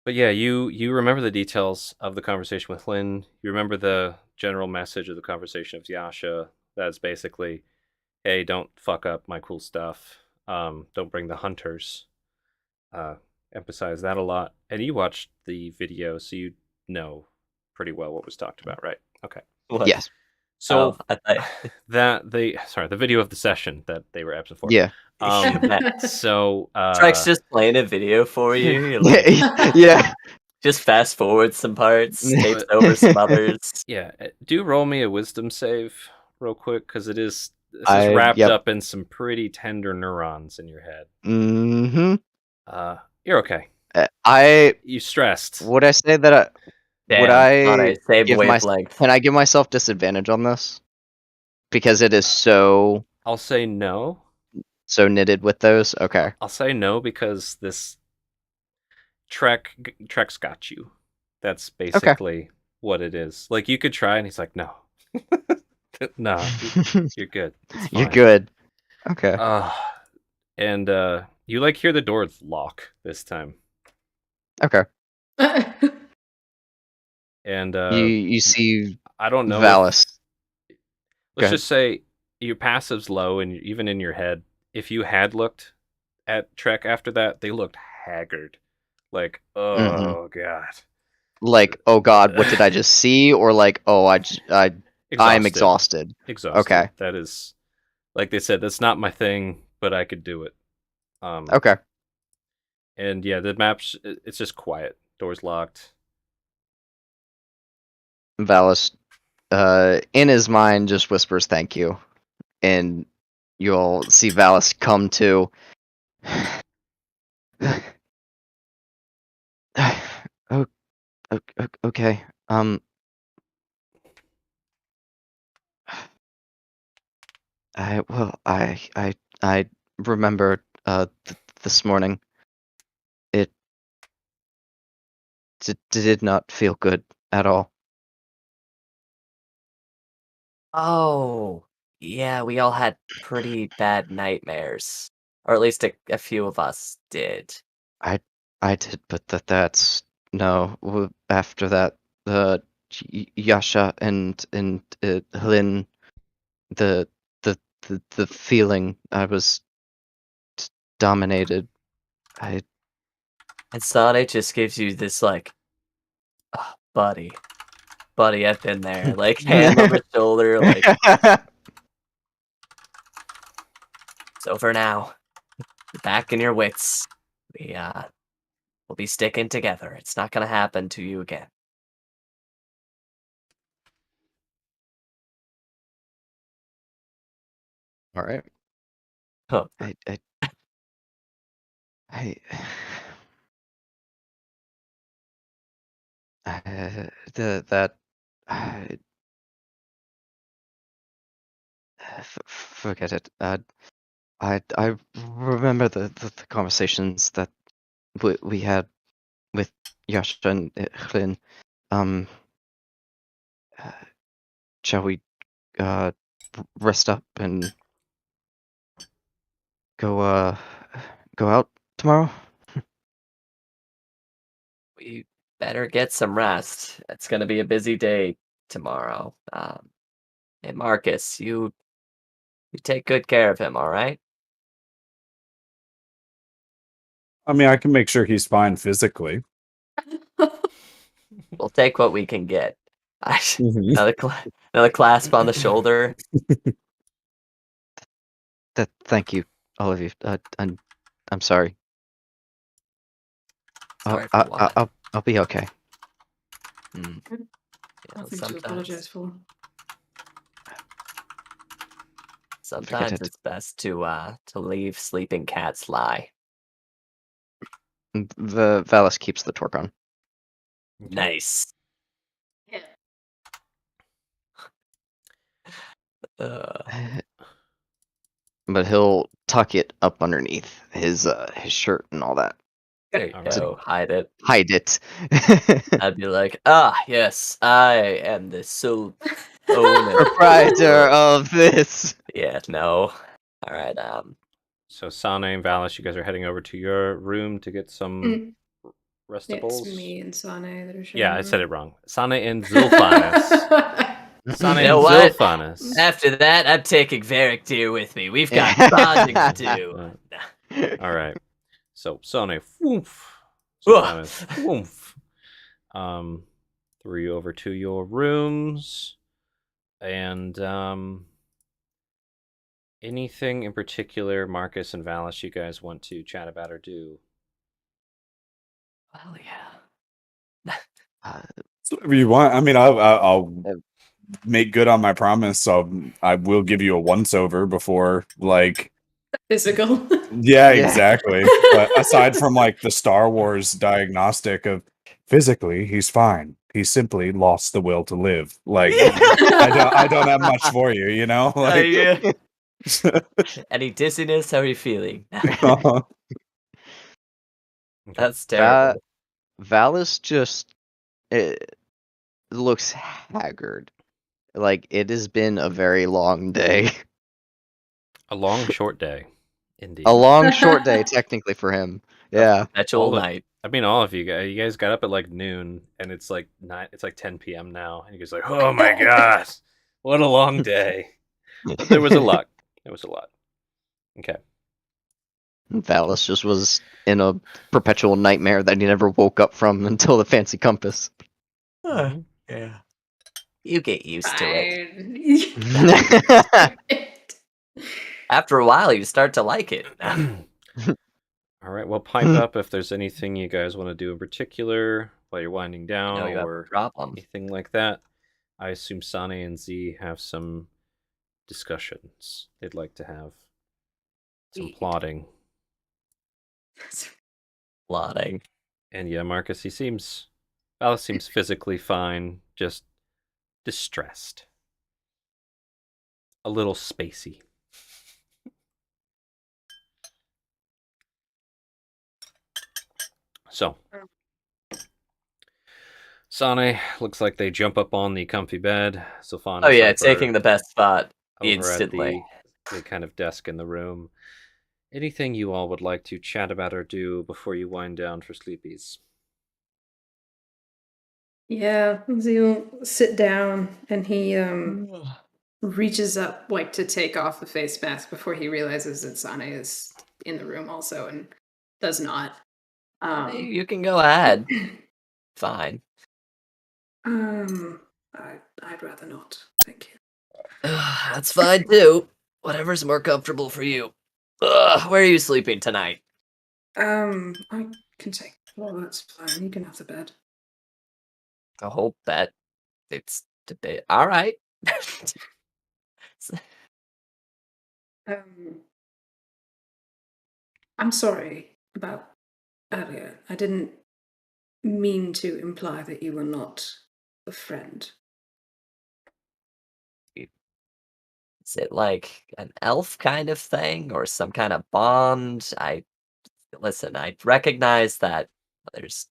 But yeah, you remember the details of the conversation with Lynn. You remember the general message of the conversation of Yasha. That's basically, hey, don't fuck up my cool stuff. Don't bring the hunters. Emphasize that a lot. And you watched the video, so you know pretty well what was talked about, right? Okay. What? Yes. So I thought the video of the session that they were absent for. Yeah. So Trek's just playing a video for you. You're like, Yeah. just fast forward some parts, tapes over some others. yeah, do roll me a wisdom save real quick because this is I- wrapped yep. up in some pretty tender neurons in your head. Mm-hmm. You're okay. You stressed. Would I say that Damn, would I on a same give wavelength. can I give myself disadvantage on this? Because it is so I'll say no. knitted with those. Okay. I'll say no because this Trek's got you. That's basically what it is. Like you could try, and he's like, no, no, you're good. It's You're fine." good. Okay. And you like hear the door lock this time, Okay. and You see I don't know. Valis. Let's ahead. just say your passive's low, and even in your head, if you had looked at Trek after that, they looked haggard. Like, oh god. Like, oh god, what did I just see? Or like, oh, I'm exhausted. Exhausted. Okay. That is, like they said, that's not my thing, but I could do it. Okay. And yeah, the maps, it's just quiet. Doors locked. Valis in his mind, just whispers thank you, and you'll see Valis come to. Oh, okay. I remember this morning. It did not feel good at all. Oh, yeah, we all had pretty bad nightmares. Or at least a few of us did. I did, but that's no. After that, Yasha and Lin, the the feeling I was dominated. I And Sonic just gives you this, like, "Oh, buddy. Buddy, I've been there." Like, hand on the shoulder, like, "It's over now. You're back in your wits. We'll be sticking together. It's not gonna happen to you again." All right. Huh. I that forget it. I remember the conversations that we had with Yasha and Hlin. Um, uh, shall we uh rest up and go out tomorrow? We better get some rest. It's gonna be a busy day tomorrow. Hey, Marcus, you take good care of him, all right? I mean, I can make sure he's fine physically. We'll take what we can get. Mhm. Another clasp on the shoulder. Thank you, all of you. I'm sorry. Sorry for what? I'll be okay. Mm. You know, Nothing to apologize for. sometimes it. it's best to leave sleeping cats lie. The Valis keeps the torque on. Nice. Yeah. Uh, But he'll tuck it up underneath his shirt and all that. there you All go. right. Hide it. Hide it. I'd be like, yes, I am the sole owner. Proprietor of this. Yeah, no. All right. So Sane and Valis, you guys are heading over to your room to get some Mm. restables. It's me and Sane that are sharing. Yeah, I said it wrong. Sane and Zulfanis. Sane You know and what? Zulfanis. After that, I'm taking Varric Deer with me. We've got bonding to do. All right. So Sane, woof. Zulfanis, woof. Threw you over to your rooms, and anything in particular, Marcus and Valis, you guys want to chat about or do? Well, yeah. So whatever you want. I mean, I'll make good on my promise. So I will give you a once over before, like, Physical. yeah, Yeah. exactly. But aside from like the Star Wars diagnostic of physically, he's fine. He simply lost the will to live. Like, I don't have much for you, you know. Like, Yeah. Any dizziness? How are you feeling? That's terrible. Valis just looks haggard. Like it has been a very long day. A long, short day, indeed. A long, short day, technically for him. Yeah. Perpetual night. I mean, all of you guys. You guys got up at like noon, and it's like 9. It's like 10 p.m. now, and you guys are like, oh my gosh, what a long day. But there was a lot. There was a lot. Okay. Valis just was in a perpetual nightmare that he never woke up from until the fancy compass. Mhm. Yeah. You get used to it. it. After a while, you start to like it. All right. Well, pipe up if there's anything you guys want to do in particular while you're winding I know down you have a or problem. anything like that. I assume Sane and Z have some discussions they'd like to have. Some plotting. Plotting. And yeah, Marcus, Alice seems physically fine, just distressed. A little spacey. So, Sane looks like they jump up on the comfy bed. Sylphanis Oh yeah, over, taking the best spot over instantly. at the kind of desk in the room. Anything you all would like to chat about or do before you wind down for sleepies? Yeah, he'll sit down and he reaches up like to take off the face mask before he realizes that Sane is in the room also and does not. You can go ahead. Fine. I'd rather not. Thank you. That's fine too. Whatever's more comfortable for you. Where are you sleeping tonight? I can take. Well, that's fine. You can have the bed. I hope that it's debate. All right. I'm sorry about earlier. I didn't mean to imply that you were not a friend. Is it like an elf kind of thing or some kind of bond? Listen, I recognize that there's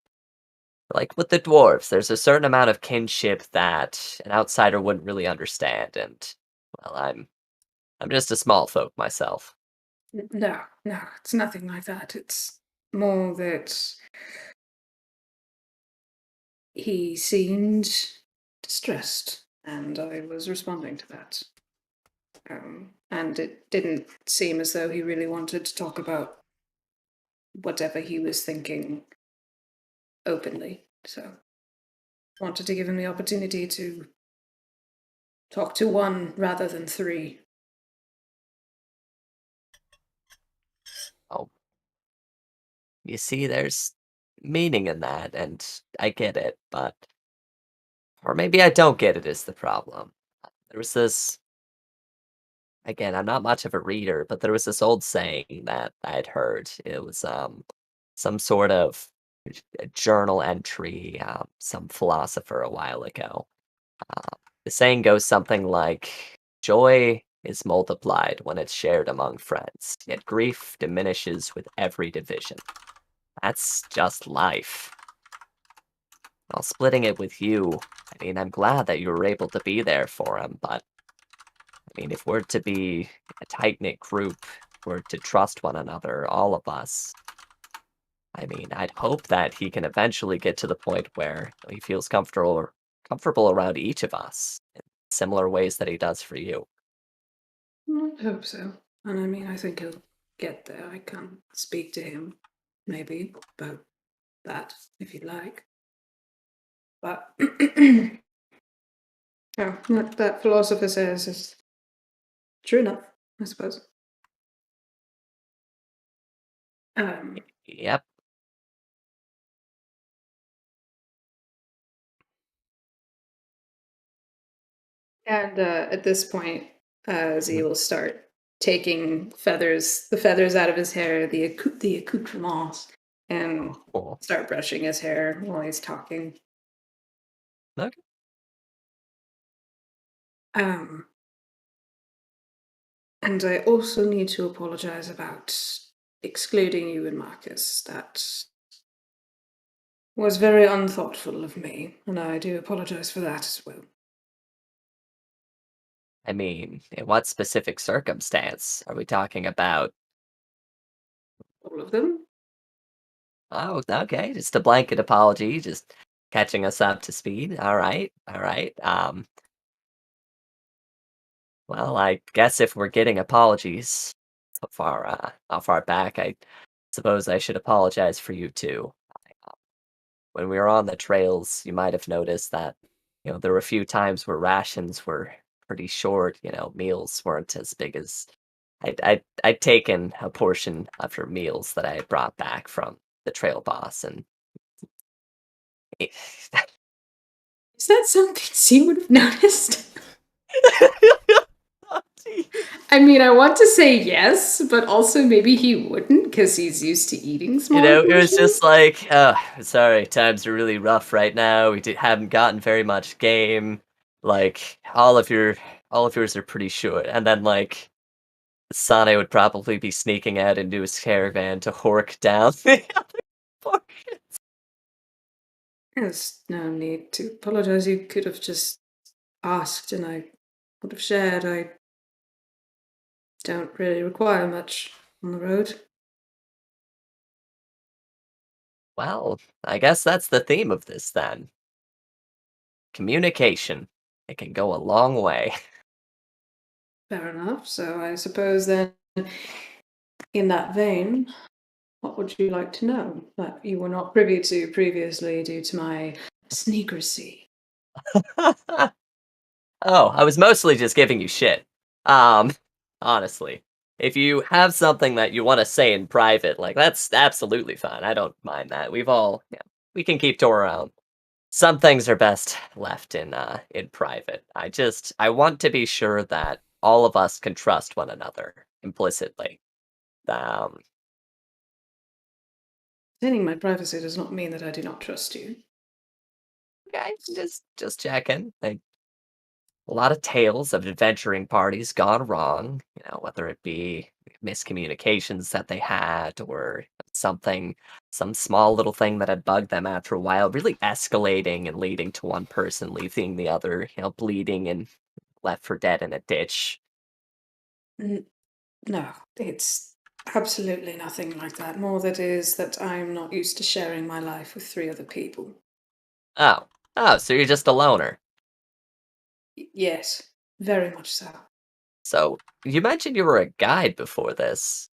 like with the dwarves, there's a certain amount of kinship that an outsider wouldn't really understand, and well, I'm just a small folk myself. No, it's nothing like that. It's more that he seemed distressed, and I was responding to that. And it didn't seem as though he really wanted to talk about whatever he was thinking openly. So, wanted to give him the opportunity to talk to one rather than three. Oh, you see, there's meaning in that, and I get it, but or maybe I don't get it is the problem. There was this again, I'm not much of a reader, but there was this old saying that I had heard. It was some sort of journal entry, some philosopher a while ago. The saying goes something like, "Joy is multiplied when it's shared among friends, yet grief diminishes with every division." That's just life. While splitting it with you, I mean, I'm glad that you were able to be there for him, but I mean, if we're to be a tight knit group, we're to trust one another, all of us. I mean, I'd hope that he can eventually get to the point where he feels comfortable around each of us in similar ways that he does for you. I hope so. And I mean, I think he'll get there. I can speak to him, maybe, about that, if you'd like. But yeah, what that philosopher says is true enough, I suppose. Yep. And at this point, Z will start taking the feathers out of his hair, the accoutrements, and Cool. start brushing his hair while he's talking. Okay. And I also need to apologize about excluding you and Marcus. That was very unthoughtful of me, and I do apologize for that as well. I mean, in what specific circumstance are we talking about? All of them? Oh, okay. Just a blanket apology, just catching us up to speed. All right. All right. Well, I guess if we're getting apologies how far back, I suppose I should apologize for you too. When we were on the trails, you might have noticed that, there were a few times where rations were pretty short, meals weren't as big as I'd taken a portion of your meals that I had brought back from the trail boss, and You Is that something C would have noticed? I mean, I want to say yes, but also maybe he wouldn't because he's used to eating small It was portions. just like, oh, sorry, times are really rough right now. Haven't gotten very much game. Like all of yours are pretty short. And then like Sane would probably be sneaking out into his caravan to hork down the other portion. There's no need to apologize. You could have just asked and I would have shared. I don't really require much on the road. Well, I guess that's the theme of this then. Communication. It can go a long way. Fair enough. So I suppose then, in that vein, what would you like to know that you were not privy to previously due to my secrecy? Oh, I was mostly just giving you shit. Um, honestly. If you have something that you want to say in private, like that's absolutely fine. I don't mind that. We can keep to our own. Some things are best left in private. I want to be sure that all of us can trust one another implicitly. Um, Maintaining my privacy does not mean that I do not trust you. okay, just checking. Like a lot of tales of adventuring parties gone wrong, whether it be miscommunications that they had or some small little thing that had bugged them after a while, really escalating and leading to one person leaving the other, bleeding and left for dead in a ditch. No, it's absolutely nothing like that. More that is that I'm not used to sharing my life with 3 other people. Oh. Oh, so you're just a loner. Yes, very much so. So you mentioned you were a guide before this.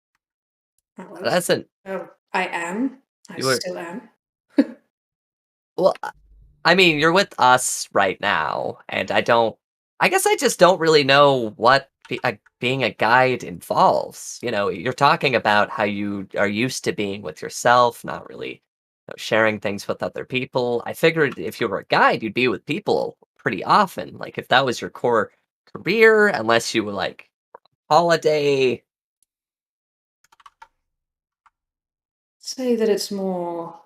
I That was. hasn't Oh, I am. I you were still am. well, I mean, you're with us right now, and I guess I just don't really know what being a guide involves. You're talking about how you are used to being with yourself, not really sharing things with other people. I figured if you were a guide, you'd be with people pretty often. Like if that was your core career, unless you were like holiday. Say that it's more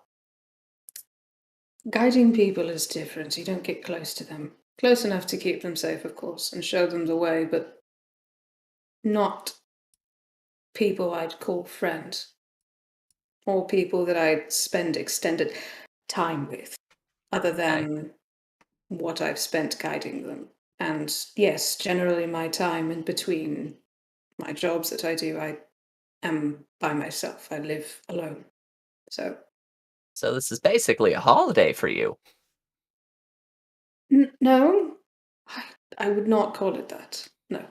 guiding people is different. You don't get close to them. Close enough to keep them safe, of course, and show them the way, but not people I'd call friends or people that I'd spend extended time with, other Okay. than what I've spent guiding them. And yes, generally my time in between my jobs that I do, I am by myself. I live alone. So, So this is basically a holiday for you. no, I would not call it that. No,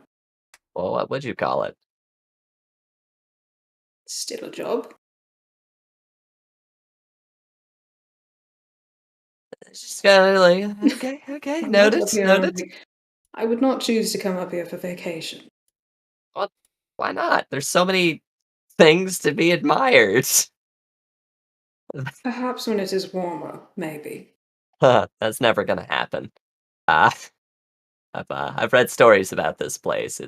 Well, what would you call it? still a job. It's just kind of like, okay, I'm not up noted, here on noted. I would not choose to come up here for vacation. Well, why not? There's so many things to be admired. Perhaps when it is warmer, maybe. That's never gonna happen. Uh, I've read stories about this place.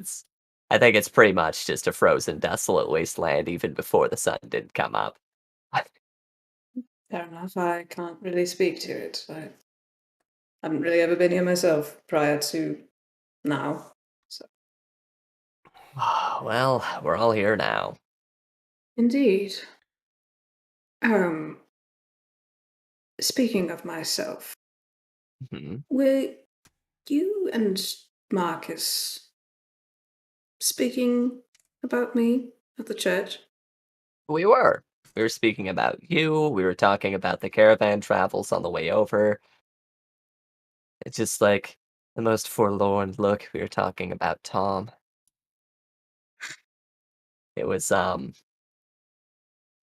I think it's pretty much just a frozen, desolate wasteland even before the sun didn't come up. Fair enough. I can't really speak to it. I haven't really ever been here myself prior to now. So, Well, we're all here now. indeed. Um, speaking of myself, Mhm. were you and Marcus speaking about me at the church? We were. We were speaking about you. We were talking about the caravan travels on the way over. It's just like the most forlorn look. We were talking about Tom. It was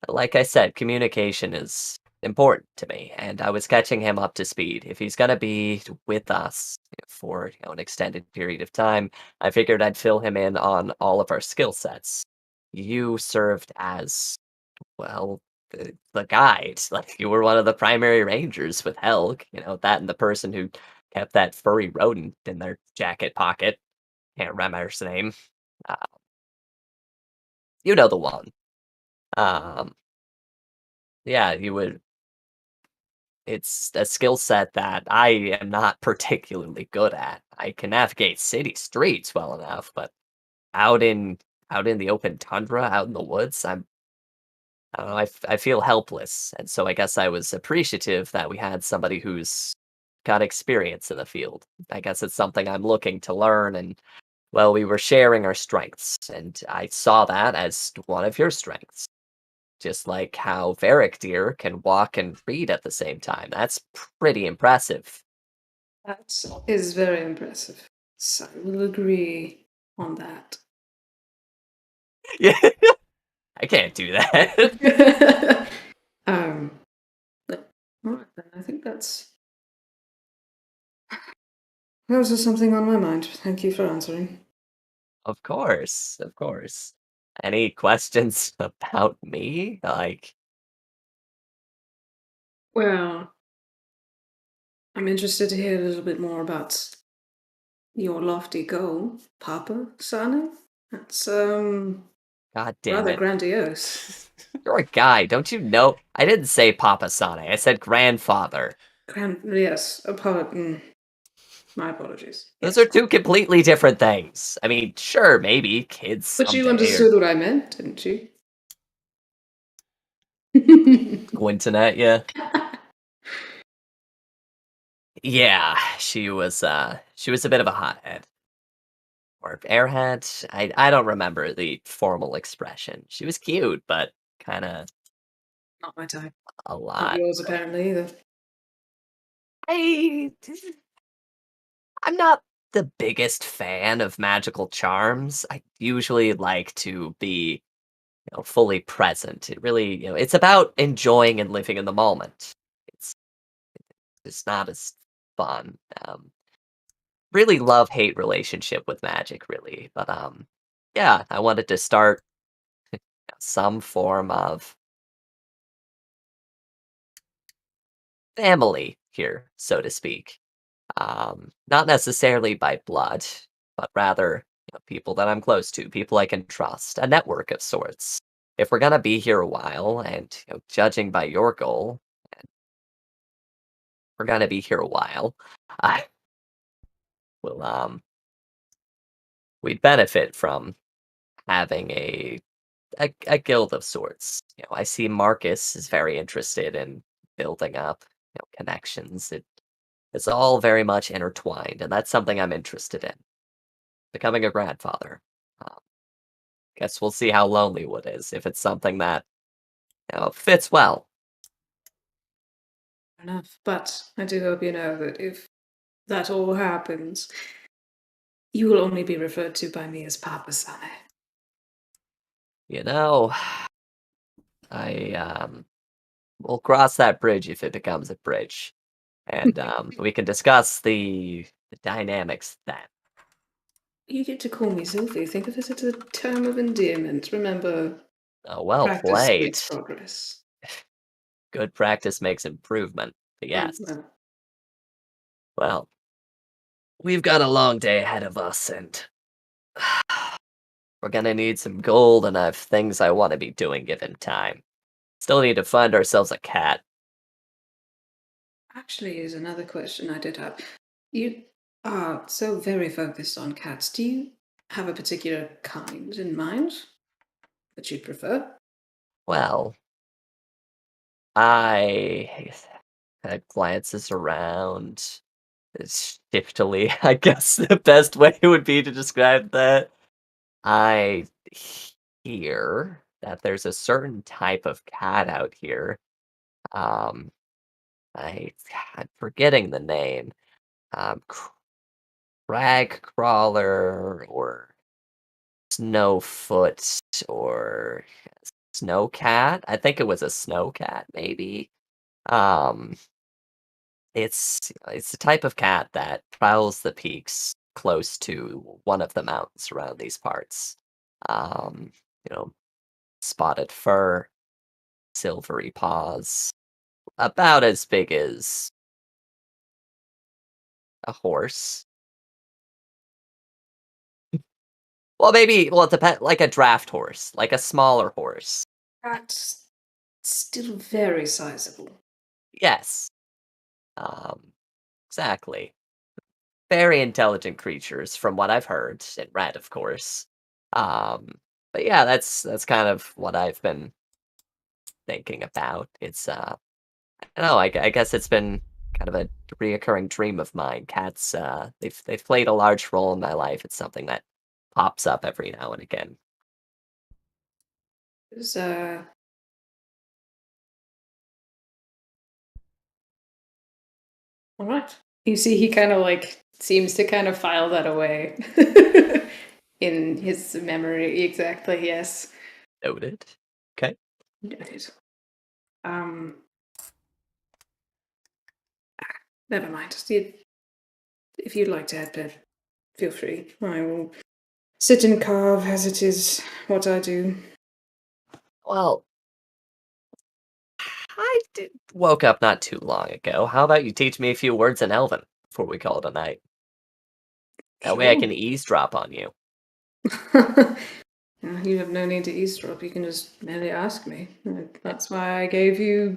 like I said, communication is important to me, and I was catching him up to speed. If he's gonna be with us for an extended period of time, I figured I'd fill him in on all of our skill sets. You served as well the guide. Like you were one of the primary rangers with Helg. That and the person who kept that furry rodent in their jacket pocket. Can't remember his name. Uh, you know the one. Um, yeah, you would. It's a skill set that I am not particularly good at. I can navigate city streets well enough, but out in out in the open tundra, out in the woods, I don't know. I feel helpless, and so I guess I was appreciative that we had somebody who's got experience in the field. I guess it's something I'm looking to learn, and well, we were sharing our strengths, and I saw that as one of your strengths. Just like how Varric deer can walk and read at the same time. That's pretty impressive. That is very impressive. So I will agree on that. Yeah, I can't do that. But, all right then. I think that was just something on my mind. Thank you for answering. Of course, of course. Any questions about me? Like, Well, I'm interested to hear a little bit more about your lofty goal, Papa Sane. That's God damn rather it. grandiose. You're a guy, don't you know? I didn't say Papa Sane, I said grandfather. Yes, my apologies. Those Yes. are two completely different things. I mean, sure, maybe kids But you someday understood what I meant, didn't you? squinting at you. Yeah, she was a bit of a hothead. Or airhead. I don't remember the formal expression. She was cute, but kinda Not my type. a Not lot. yours, apparently, either. I I'm not the biggest fan of magical charms. I usually like to be, fully present. It really, it's about enjoying and living in the moment. It's it's not as fun. Really love-hate relationship with magic, really. But yeah, I wanted to start some form of family here, so to speak. Not necessarily by blood, but rather people that I'm close to, people I can trust, a network of sorts. If we're gonna be here a while, and judging by your goal, we're gonna be here a while. I will we'd benefit from having a guild of sorts. I see Marcus is very interested in building up connections. It's all very much intertwined, and that's something I'm interested in. Becoming a grandfather. Um, guess we'll see how Lonelywood is, if it's something that, fits well. Fair enough. But I do hope you know that if that all happens, you will only be referred to by me as Papa Sane. You know, I we'll cross that bridge if it becomes a bridge, and we can discuss the dynamics then. You get to call me Sylvie. Think of it as a term of endearment. Remember, Oh, well practice played. makes progress. Good practice makes improvement. But yes. Well, Well, we've got a long day ahead of us, and we're gonna need some gold, and I have things I want to be doing given time. Still need to find ourselves a cat. actually, is another question I did have. You are so very focused on cats. Do you have a particular kind in mind that you'd prefer? Well, I glances around shiftily. I guess the best way would be to describe that. I hear that there's a certain type of cat out here. Um, I I'm forgetting the name. Crag crawler or snowfoot or snowcat. I think it was a snowcat, maybe. Um, it's the type of cat that prowls the peaks close to one of the mountains around these parts. Um, you know, spotted fur, silvery paws, about as big as A horse. Well, maybe. Well, it depends. Like a draft horse, like a smaller horse. That's still very sizable. Yes. Exactly. Very intelligent creatures, from what I've heard and read, of course. But yeah, that's kind of what I've been thinking about. It's I don't know. I guess it's been kind of a reoccurring dream of mine. Cats, they've played a large role in my life. It's something that pops up every now and again. Is all right. You see, he kind of like seems to kind of file that away in his memory. Exactly. Yes. Noted. Okay. Noted. Um. Never mind. If you'd like to head bed, feel free. I will sit and carve as it is what I do. Well, woke up not too long ago. How about you teach me a few words in Elven before we call it a night? That way I can eavesdrop on you. You have no need to eavesdrop. You can just merely ask me. That's why I gave you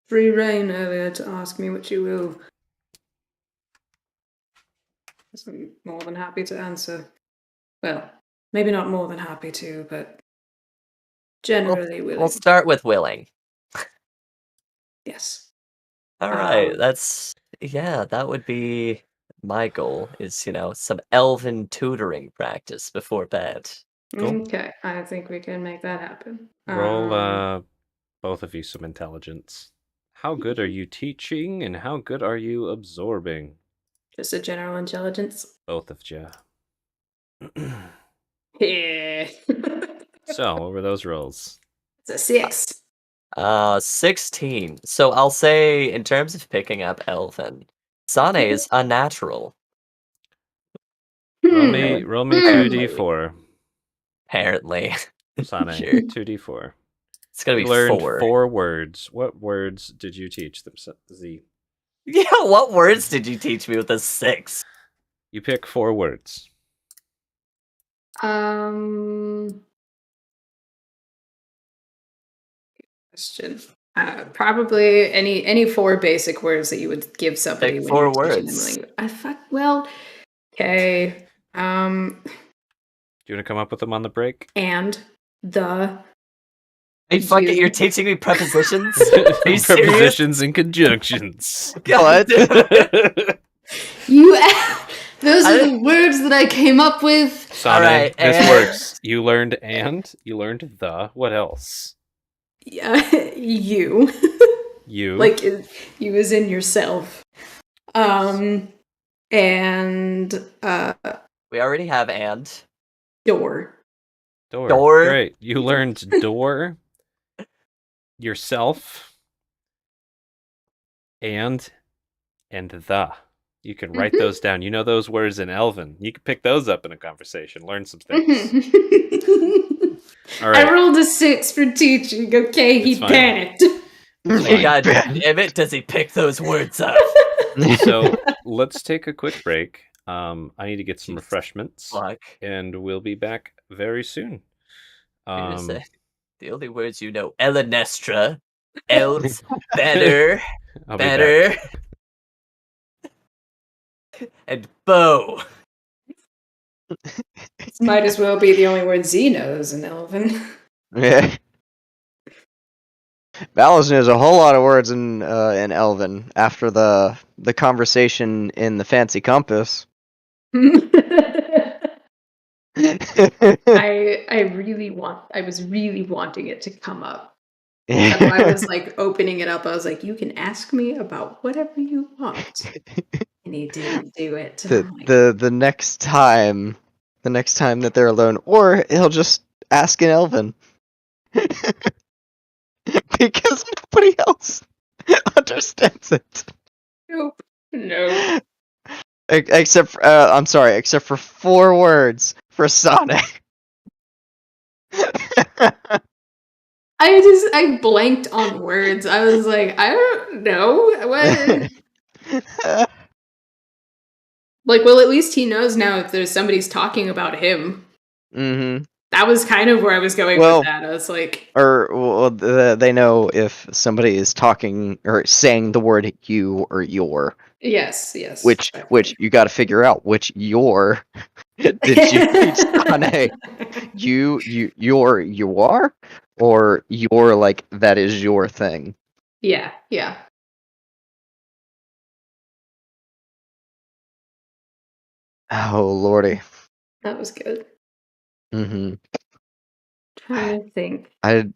free reign earlier to ask me what you will. I'm more than happy to answer. Well, maybe not more than happy to, but generally willing. We'll start with willing. Yes. All right, that would be my goal. Is some Elven tutoring practice before bed. Cool. Okay, I think we can make that happen. Roll both of you some intelligence. How good are you teaching, and how good are you absorbing? Just a general intelligence. Both of you. Yeah. So, what were those rolls? It's a 6. 16. So I'll say, in terms of picking up Elven, Sane is unnatural. Roll me 2d4. Apparently. Sane, Sure. 2d4. It's gonna be You learned 4. 4 words. What words did you teach them, Z? Yeah, what words did you teach me with a 6? You pick 4 words. Question. Probably any 4 basic words that you would give somebody Pick when you're 4 teaching words. them language. Well, okay. Do you want to come up with them on the break? And the. Hey, fuck it, you're teaching me prepositions? Are you serious? Prepositions and conjunctions. God. Those are the words that I came up with. Sane, Alright, this works. You learned and, you learned the. What else? Yeah, you. You. Like, you as in yourself. And, We already have and. door. Door. Great. You learned door, yourself, and the. You can write those down. You know those words in Elven. You can pick those up in a conversation. Learn some things. All right. I rolled a 6 for teaching. Okay, he panicked. God damn it, does he pick those words up? So let's take a quick break. I need to get some refreshments. Fuck. And we'll be back very soon. The only words you know: Elanestra, else, better, better, and bow. Might as well be the only word Z knows in Elven. Yeah. Valis knows a whole lot of words in Elven after the conversation in the fancy compass. I was really wanting it to come up. And I was like opening it up. I was like, you can ask me about whatever you want. And he didn't do it. The next time that they're alone, or he'll just ask in Elven. Because nobody else understands it. Nope. No. Except for 4 words for Sonic. I blanked on words. I was like, I don't know. What? Like, well, at least he knows now if there's somebody's talking about him. Mm-hmm. That was kind of where I was going Well, with that. I was like, they know if somebody is talking or saying the word "you" or "your," yes. which you got to figure out which "your" did you teach Sane? You are, or you're like that is your thing. Yeah. Oh lordy. That was good. Mm-hmm. Trying to think. I'm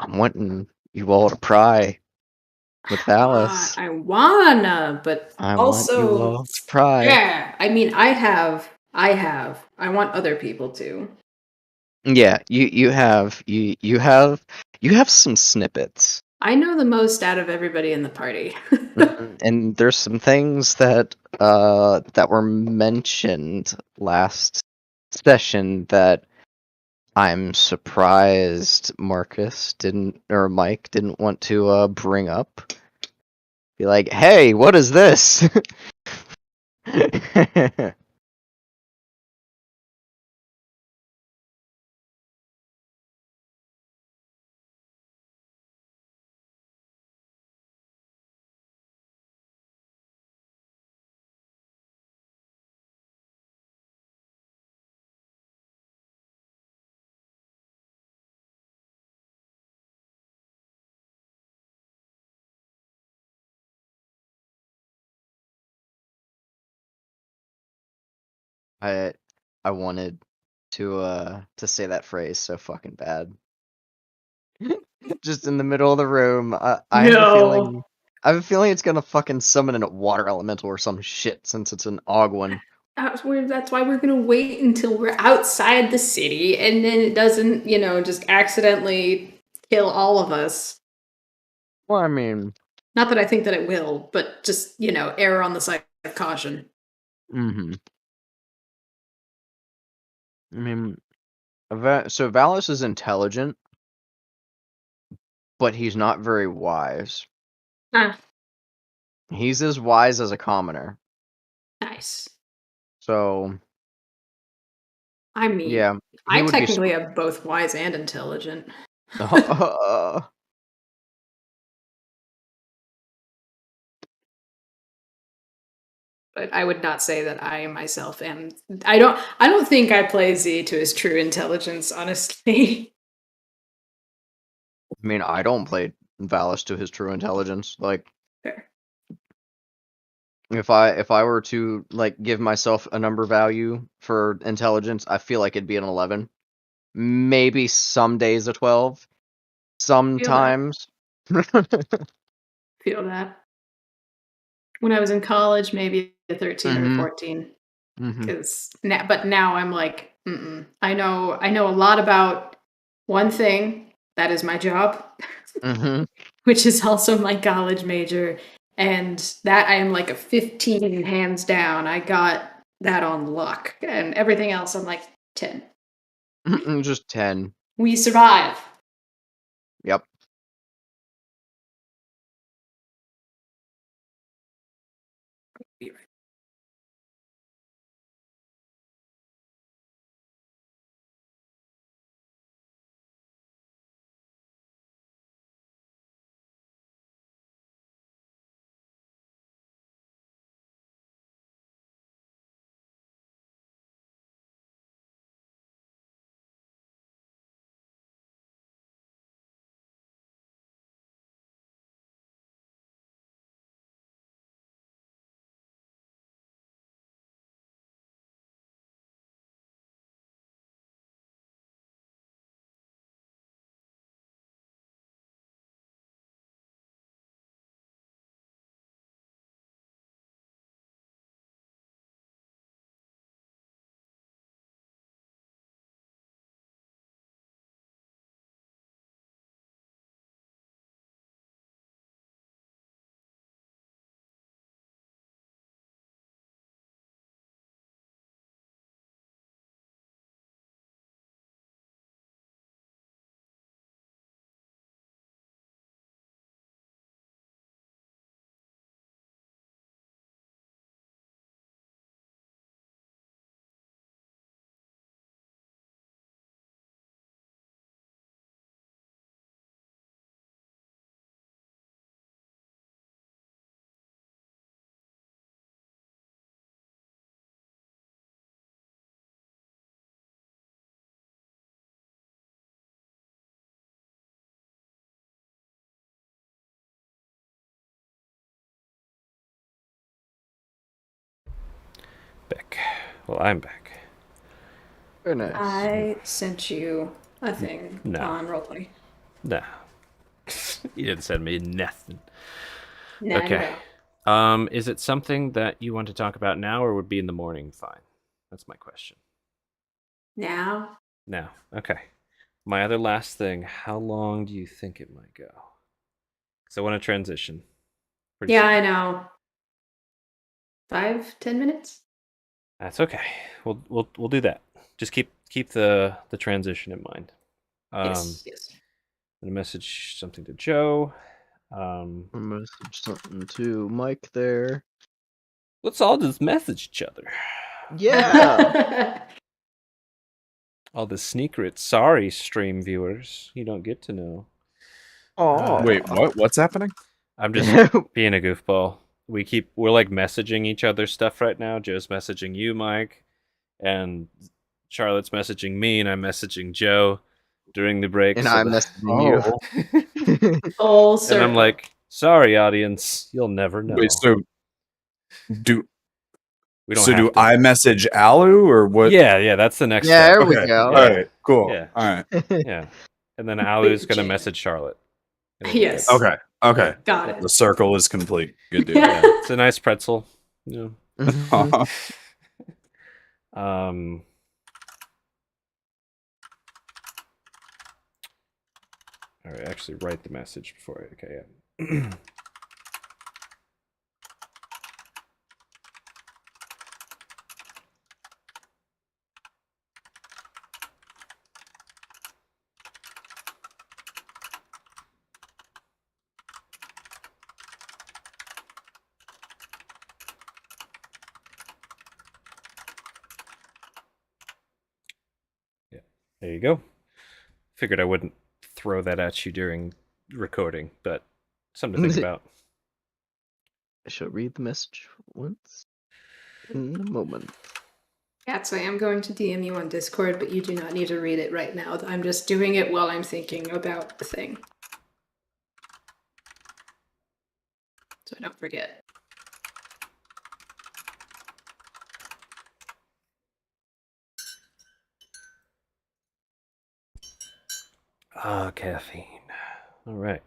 wanting you all to pry with Alice. I wanna, but I want you also, all to pry. yeah. I mean, I want other people to. Yeah, you have some snippets. I know the most out of everybody in the party. And there's some things that were mentioned last session that I'm surprised Marcus didn't or Mike didn't want to bring up. Be like, "Hey, what is this?" I wanted to say that phrase so fucking bad. Just in the middle of the room. I have a feeling. No. I have a feeling it's gonna fucking summon a water elemental or some shit since it's an Ogwin. That's why we're gonna wait until we're outside the city, and then it doesn't, just accidentally kill all of us. Well, I mean, Not that I think that it will, but just, err on the side of caution. mm-hmm. I mean, so Valis is intelligent, but he's not very wise. Ah, He's as wise as a commoner. nice. So I mean, yeah, he I would be. technically am both wise and intelligent. But I would not say that I myself am. I don't think I play Z to his true intelligence, honestly. I mean, I don't play Valis to his true intelligence. Like, Fair. if I were to like give myself a number value for intelligence, I feel like it'd be an 11. Maybe some days a 12. Feel that. Sometimes. Feel that. When I was in college, maybe a 13 or Mm-hmm. 14. Mm-hmm. But now I'm like, I know a lot about one thing. That is my job, Mm-hmm. which is also my college major. And that I am like a 15 hands down. I got that on luck. And everything else, I'm like 10. Just 10. We survive. Yep. Back. Well, I'm back. Very nice. I sent you a thing No. on roleplay. Nah. You didn't send me nothing. Nah, Okay. no. Is it something that you want to talk about now, or would be in the morning fine? That's my question. Now? Now. Okay. My other last thing, how long do you think it might go? Because I want to transition. Pretty Yeah, soon. I know. 5-10 minutes? That's okay. We'll do that. Just keep the transition in mind. Yes. I'm gonna message something to Joe. I'll message something to Mike there. Let's all just message each other. Yeah. All the secrets. Sorry, stream viewers. You don't get to know. Oh. Wait, what? What's happening? I'm just being a goofball. We're like messaging each other stuff right now. Joe's messaging you, Mike, and Charlotte's messaging me, and I'm messaging Joe during the break. And so I'm messaging you. Full and circle. I'm like, sorry, audience, you'll never know. Wait, so do we don't so have do to. I message Alu or what? Yeah, that's the next Yeah, step. there we Okay. go. All right. Cool. Yeah. All right. Yeah, and then Alu's gonna Jam. message Charlotte. It'll be Yes. good. Okay. Okay. Got it. The circle is complete. Good deal. Yeah, it's a nice pretzel. Yeah. Mhm. Um. All right, actually write the message before I. Okay, yeah. Yeah, there you go. Figured I wouldn't throw that at you during recording, but something to think about. I shall read the message once in a moment. Cats, I am going to DM you on Discord, but you do not need to read it right now. I'm just doing it while I'm thinking about the thing. So I don't forget. Ah, caffeine. All right.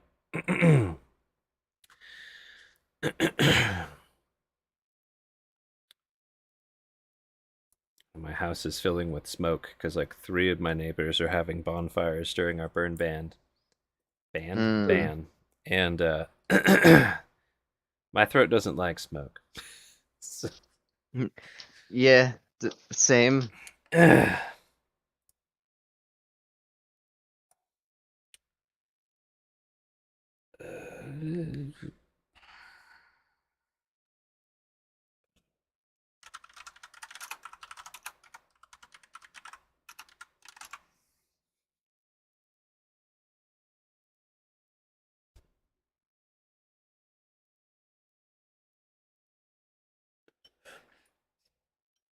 My house is filling with smoke because like 3 of my neighbors are having bonfires during our burn ban. And my throat doesn't like smoke. So, Yeah, same.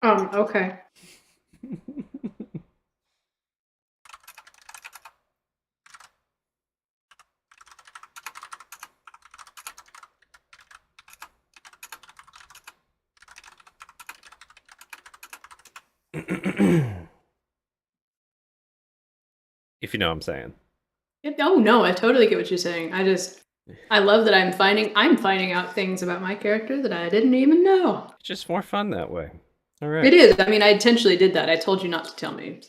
Okay. if you know what I'm saying. Oh no, I totally get what you're saying. I love that I'm finding out things about my character that I didn't even know. It's just more fun that way. All right. It is. I mean, I intentionally did that. I told you not to tell me.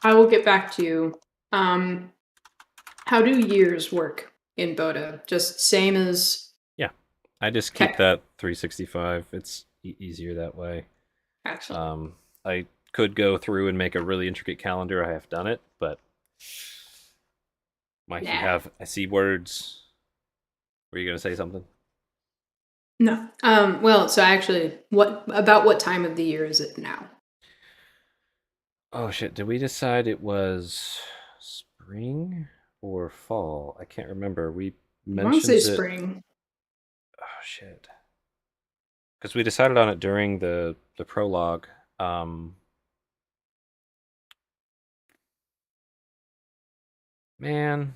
I will get back to you. How do years work in Boda? Just same as I just keep Okay. that 365. It's easier that way. actually. I could go through and make a really intricate calendar. I have done it, but Mike, you Nah. have I see words. Were you gonna say something? No. Well, so actually, what time of the year is it now? Oh shit! Did we decide it was spring or fall? I can't remember. We I want to say mentioned it. spring. Oh shit! Because we decided on it during the prologue. Man,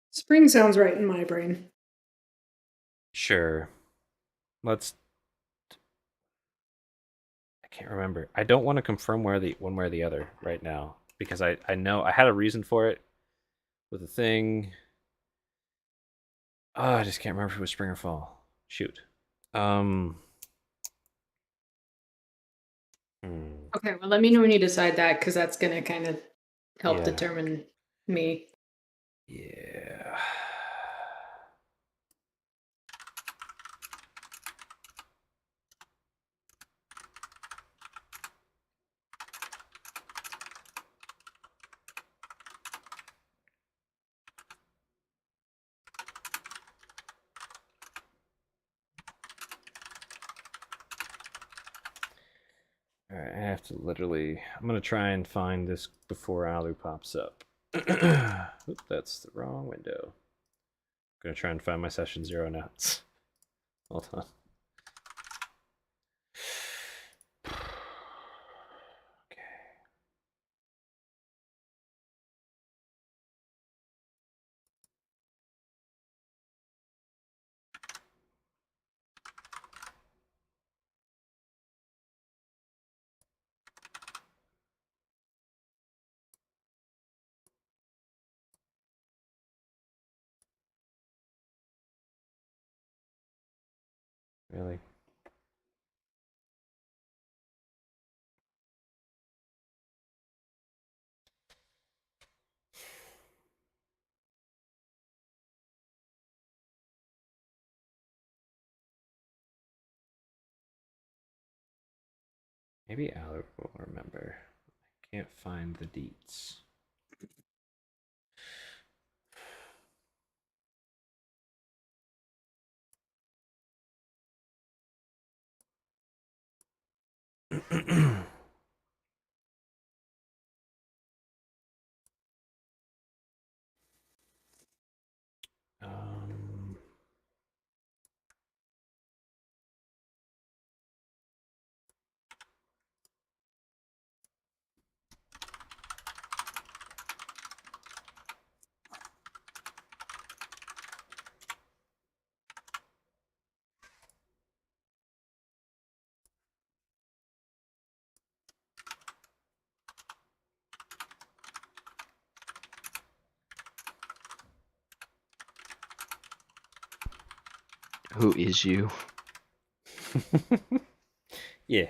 Spring sounds right in my brain. Sure. Let's. I can't remember. I don't want to confirm one way or the other right now because I know I had a reason for it with the thing. Oh, I just can't remember if it was spring or fall. Shoot. Hmm. Okay, well, let me know when you decide that, because that's gonna kind of help Yeah. determine me. Yeah. All right, I have to literally. I'm gonna try and find this before Alu pops up. Oop, that's the wrong window. I'm gonna try and find my session 0 notes. Hold on. Okay. Really? Maybe Alu will remember. I can't find the deets. um, Who is you? yeah.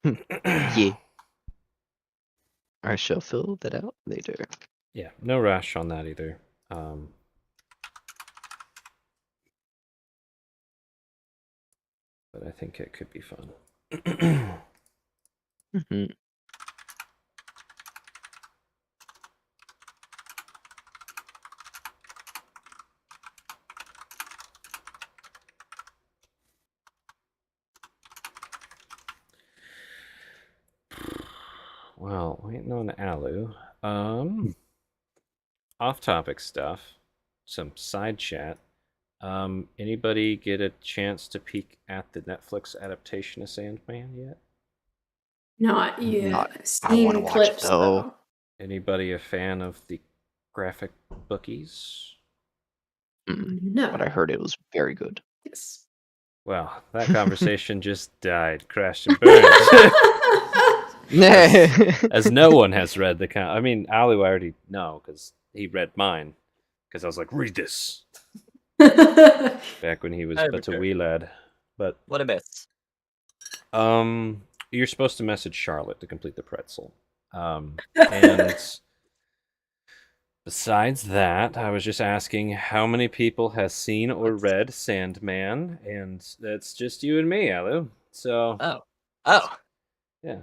Yeah. I shall fill that out later. Yeah, no rush on that either. Um, but I think it could be fun. Mhm. Well, waiting on Alu. Off-topic stuff. Some side chat. Anybody get a chance to peek at the Netflix adaptation of Sandman yet? Not Not. yet. I've I want to seen watch it clips though. though. Anybody a fan of the graphic bookies? No. But I heard it was very good. Yes. Well, that conversation just died, crashed and burned. As no one has read the I mean, Alu, I already know because he read mine. Because I was like, read this. Back when he was but a wee lad. But What a miss. you're supposed to message Charlotte to complete the pretzel. And besides that, I was just asking how many people has seen or read Sandman, and that's just you and me, Alu. So Oh. yeah,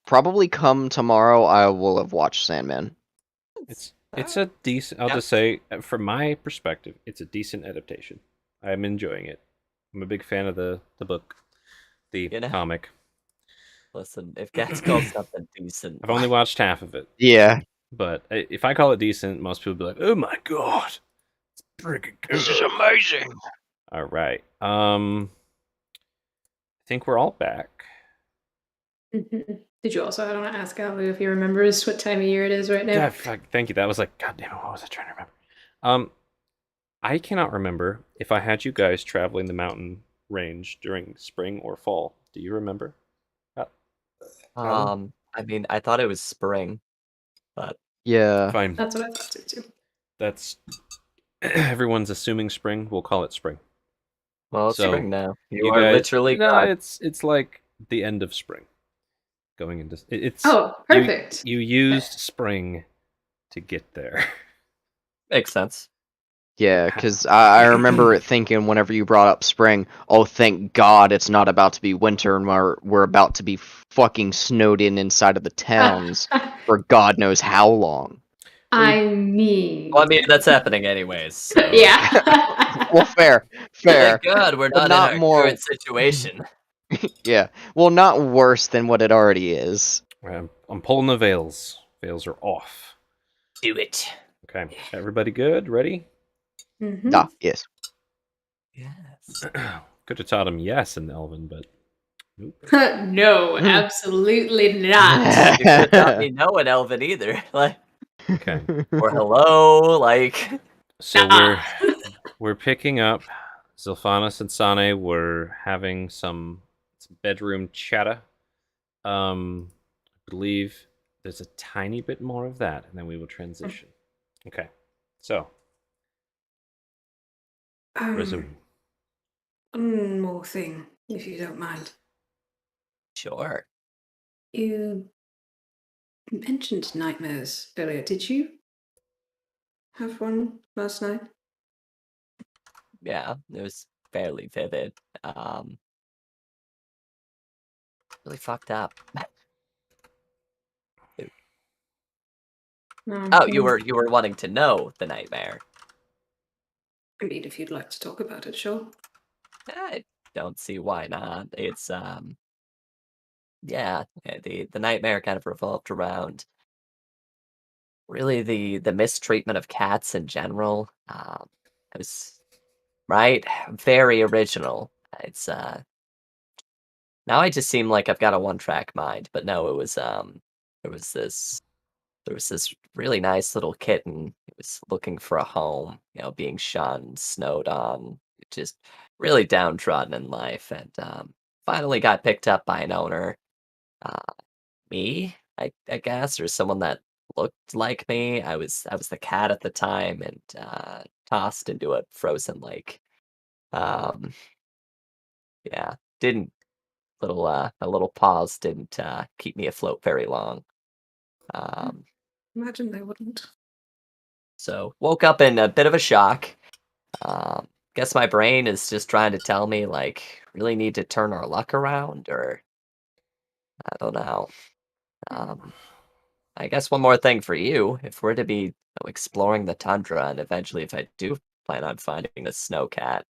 Probably come tomorrow. I will have watched Sandman. it's a decent. I'll just say, from my perspective, it's a decent adaptation. I'm enjoying it. I'm a big fan of the book, the comic. Listen, if Gats calls something decent, I've only watched half of it. Yeah. But if I call it decent, most people will be like, "Oh my god, it's freaking good! This is amazing." All right. I think we're all back. Did you also? I want to ask Alu if he remembers what time of year it is right now. God, fuck, thank you. That was like, God damn it, what was I trying to remember? I cannot remember if I had you guys traveling the mountain range during spring or fall. Do you remember? Alan? I mean, I thought it was spring, but Yeah. Fine. That's what I thought too. That's everyone's assuming spring. We'll call it spring. well, it's So, spring now. You You are guys, literally no, God. it's like the end of spring, going into it's. Oh, perfect. You used spring to get there. Makes sense. Yeah, because I remember thinking whenever you brought up spring, oh, thank God it's not about to be winter and we're about to be fucking snowed in inside of the towns for God knows how long. I mean, Well, I mean, that's happening anyways. So. yeah. Well, fair. Thank God we're But not in not our more- current situation. Yeah, well, not worse than what it already is. I'm pulling the veils. Veils are off. Do it. Okay, everybody good? Ready? Mhm. Ah, yes. Yes. Could have taught him yes in Elven, but nope. No, absolutely not. You could have taught me no in Elven either. Like, Okay, or hello, like. so Nah. we're picking up. Zilphanas and Sane were having some bedroom chatter. I believe there's a tiny bit more of that, and then we will transition. Okay, so resume. One more thing, if you don't mind. Sure. You mentioned nightmares earlier. Did you have one last night? Yeah, it was fairly vivid. Really fucked up. No. Oh, you were wanting to know the nightmare. I mean, if you'd like to talk about it, sure. I don't see why not. It's yeah, the nightmare kind of revolved around really the mistreatment of cats in general. It was right, very original. It's now I just seem like I've got a one-track mind, but no, there was this there was this really nice little kitten. It was looking for a home, being shunned, snowed on, just really downtrodden in life, and finally got picked up by an owner. Uh, me, I guess, or someone that looked like me. I was the cat at the time, and tossed into a frozen lake. Um, yeah, didn't a little pause didn't keep me afloat very long. Um, Imagine they wouldn't. so woke up in a bit of a shock. Guess my brain is just trying to tell me like really need to turn our luck around, or I don't know. Um, I guess one more thing for you, if we're to be exploring the tundra, and eventually if I do plan on finding the snow cat,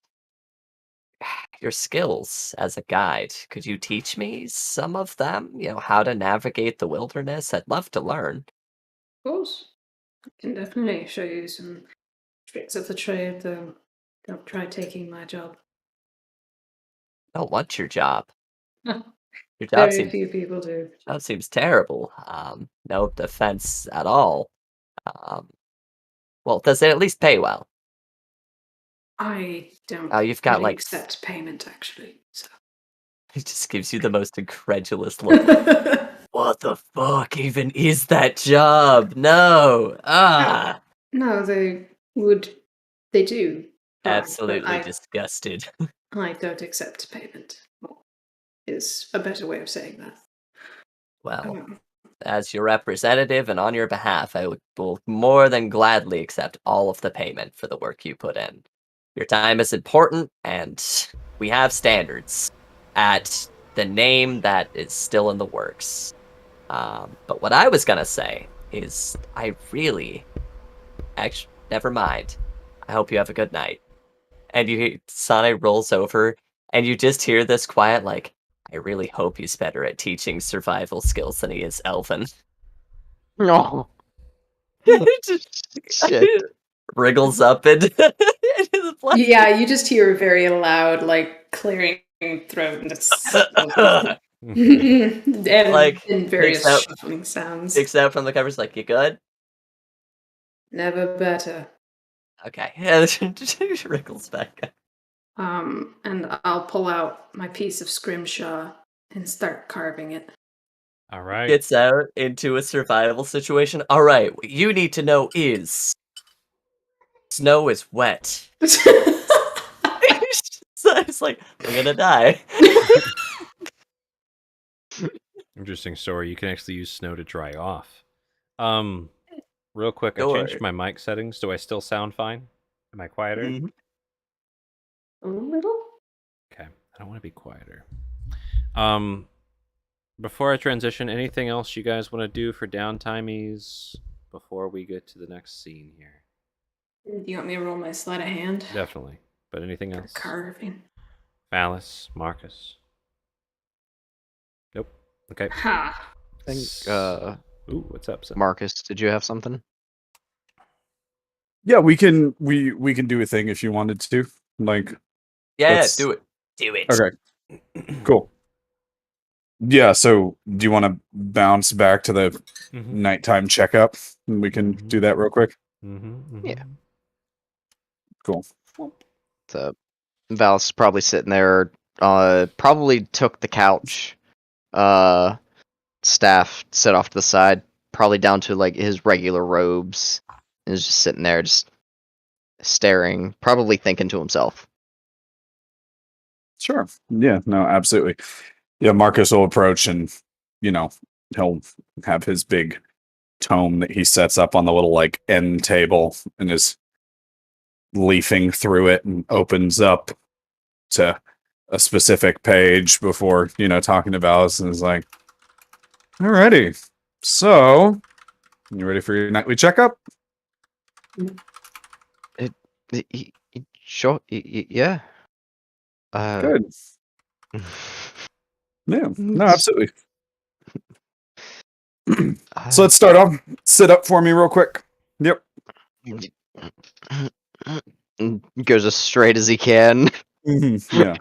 your skills as a guide, could you teach me some of them? How to navigate the wilderness? I'd love to learn. Of course. I can definitely show you some tricks of the trade, though. Don't try taking my job. I don't want your job. Your Very few people do. job seems terrible. No defense at all. Um, well, does it at least pay well? I don't Oh, you've got really like accept payment, actually. So. it just gives you the most incredulous look. What the fuck even is that job? No. No, they would. They do. Fine, but Absolutely disgusted. I don't accept payment. Is a better way of saying that. Well, as your representative and on your behalf, I will more than gladly accept all of the payment for the work you put in. Your time is important, and we have standards at the name that is still in the works. But what I was gonna say is, actually, never mind. I hope you have a good night. And Sane rolls over, and you just hear this quiet, like, I really hope he's better at teaching survival skills than he is Elven. No. Just Shit. wriggles up into the blanket. Yeah, you just hear a very loud, like, clearing throat and, Like, and various takes out- shuffling sounds. Sticks out from the covers like, you good? Never better. Okay. Yeah, wrinkles back. And I'll pull out my piece of scrimshaw and start carving it. All right. Gets out into a survival situation. All right, what you need to know is snow is wet. So it's like, we're gonna die. Interesting story. You can actually use snow to dry off. Real quick, I Sure. changed my mic settings. Do I still sound fine? Am I quieter? Mhm. A little? Okay. I don't want to be quieter. Before I transition, anything else you guys want to do for downtimies before we get to the next scene here? Do you want me to roll my sleight of hand? Definitely. But anything For else? carving. Phallus, Marcus. Nope. Okay. Ha! I think, Ooh, what's up, son? Marcus, did you have something? Yeah, we can do a thing if you wanted to. Like, Yeah, let's- do it. Do it. okay, cool. Yeah, so do you want to bounce back to the Mm-hmm. nighttime checkup? We can do that real quick. Mm-hmm. Yeah. Cool. So Val's probably sitting there, probably took the couch, staff set off to the side, probably down to like his regular robes, and is just sitting there, just staring, probably thinking to himself. Sure. Yeah, no, absolutely. Yeah, Marcus will approach and, he'll have his big tome that he sets up on the little like end table and is leafing through it and opens up to a specific page before, talking to Valis and is like, alrighty. So, you ready for your nightly checkup? Sure, yeah. Good. Yeah, no, absolutely. So let's start off. Sit up for me real quick. Yep. Goes as straight as he can. Yeah,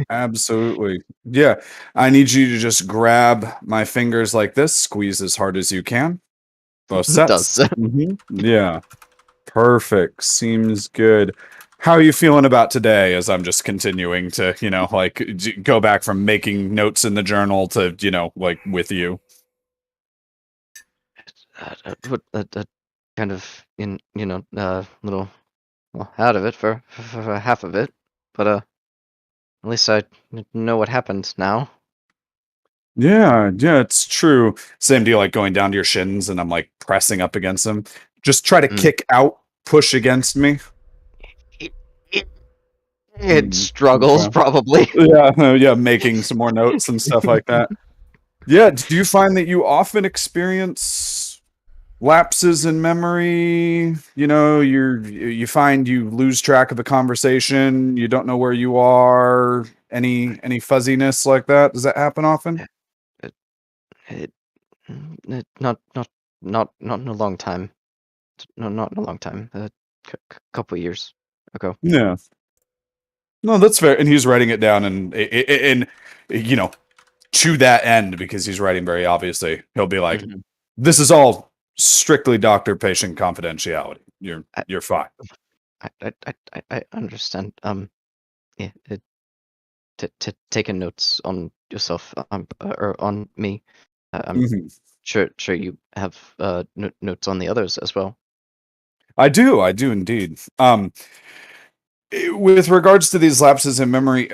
absolutely. Yeah, I need you to just grab my fingers like this, squeeze as hard as you can. Both sets. Does. Yeah, perfect. Seems good. How are you feeling about today? As I'm just continuing to, go back from making notes in the journal to, with you. Kind of little out of it for half of it, but at least I know what happened now. Yeah, it's true. Same deal, like going down to your shins and I'm like pressing up against them. Just try to kick out, push against me. It struggles, Okay. probably. Yeah, making some more notes and stuff like that. Yeah, do you find that you often experience lapses in memory? You find you lose track of the conversation, you don't know where you are, any fuzziness like that? Does that happen often? It, not in a long time. No, not in a long time. Couple years ago. Yeah. No, that's fair. And he's writing it down and to that end, because he's writing very obviously, he'll be like, this is all strictly doctor-patient confidentiality. You're fine. I understand. Yeah. Taking notes on yourself, or on me. I'm sure you have notes on the others as well. I do indeed. With regards to these lapses in memory,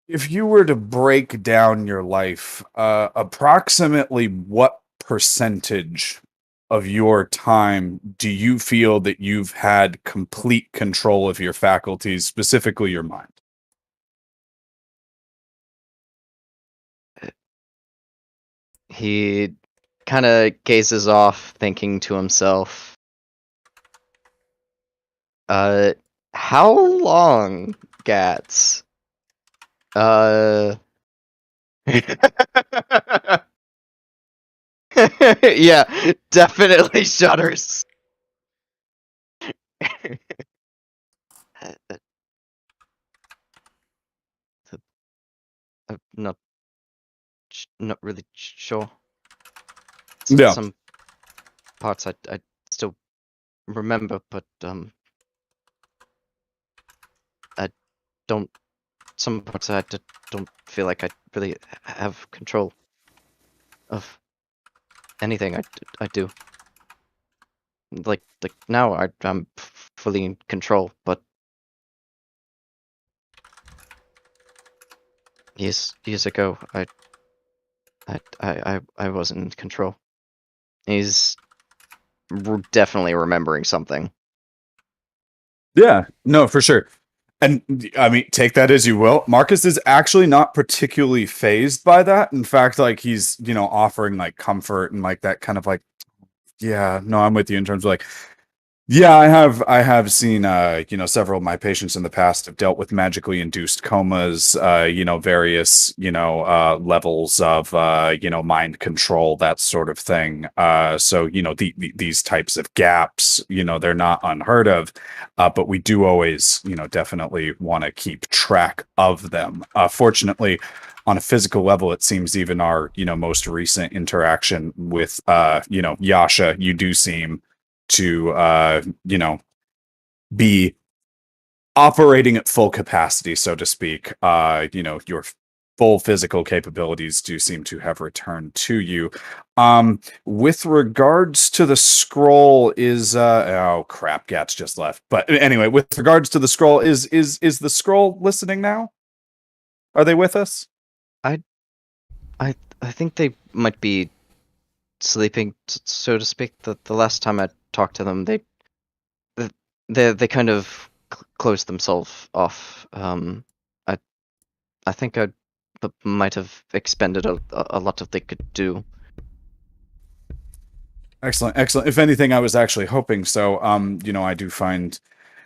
if you were to break down your life, approximately what percentage of your time do you feel that you've had complete control of your faculties, specifically your mind? He kind of gazes off, thinking to himself, how long, Gats? Yeah, definitely shudders. I'm not really sure. Yeah. Some parts I still remember, but don't. Some parts I don't feel like I really have control of anything I do. Like now I'm fully in control, but years ago I wasn't in control. He's definitely remembering something. Yeah, no, for sure. And I mean, take that as you will. Marcus is actually not particularly phased by that. In fact, like he's, offering like comfort and like that kind of like, yeah, no, I'm with you in terms of like, yeah, I have seen several of my patients in the past have dealt with magically induced comas, various, levels of mind control, that sort of thing. So, these types of gaps, they're not unheard of, but we do always, definitely want to keep track of them. Fortunately, on a physical level, it seems even our, most recent interaction with Yasha, you do seem to be operating at full capacity, so to speak. Your full physical capabilities do seem to have returned to you. With regards to the scroll, is oh crap, Gats just left. But anyway, with regards to the scroll, is the scroll listening now? Are they with us? I think they might be sleeping, so to speak. The last time I talked to them, they kind of closed themselves off. I think I might have expended a lot of they could do. Excellent, excellent. If anything, I was actually hoping so. I do find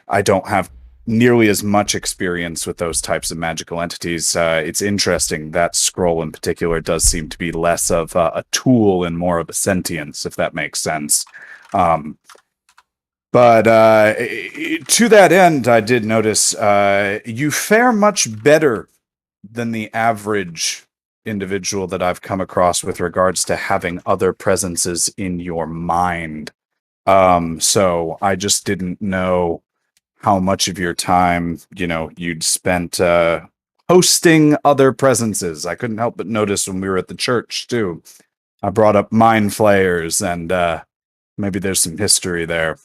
I don't have nearly as much experience with those types of magical entities. It's interesting that scroll in particular does seem to be less of a tool and more of a sentience, if that makes sense. But to that end, I did notice you fare much better than the average individual that I've come across with regards to having other presences in your mind. So I just didn't know how much of your time, you'd spent hosting other presences. I couldn't help but notice when we were at the church too. I brought up mind flayers, and maybe there's some history there.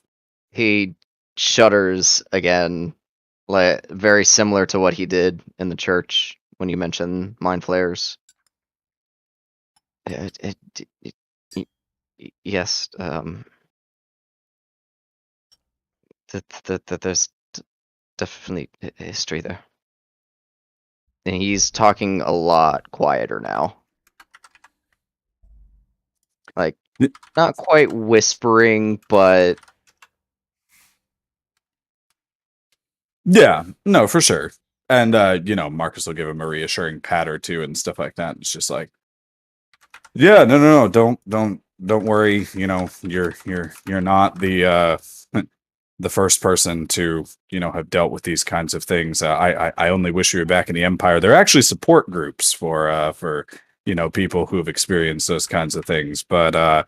He shudders again, like very similar to what he did in the church when you mentioned mind flayers. Yes, there's definitely history there. And he's talking a lot quieter now. Like, not quite whispering, but Yeah, no, for sure. And Marcus will give him a reassuring pat or two and stuff like that. It's just like, yeah, no, don't worry. You're not the the first person to have dealt with these kinds of things. I only wish we were back in the Empire. There are actually support groups for people who have experienced those kinds of things, but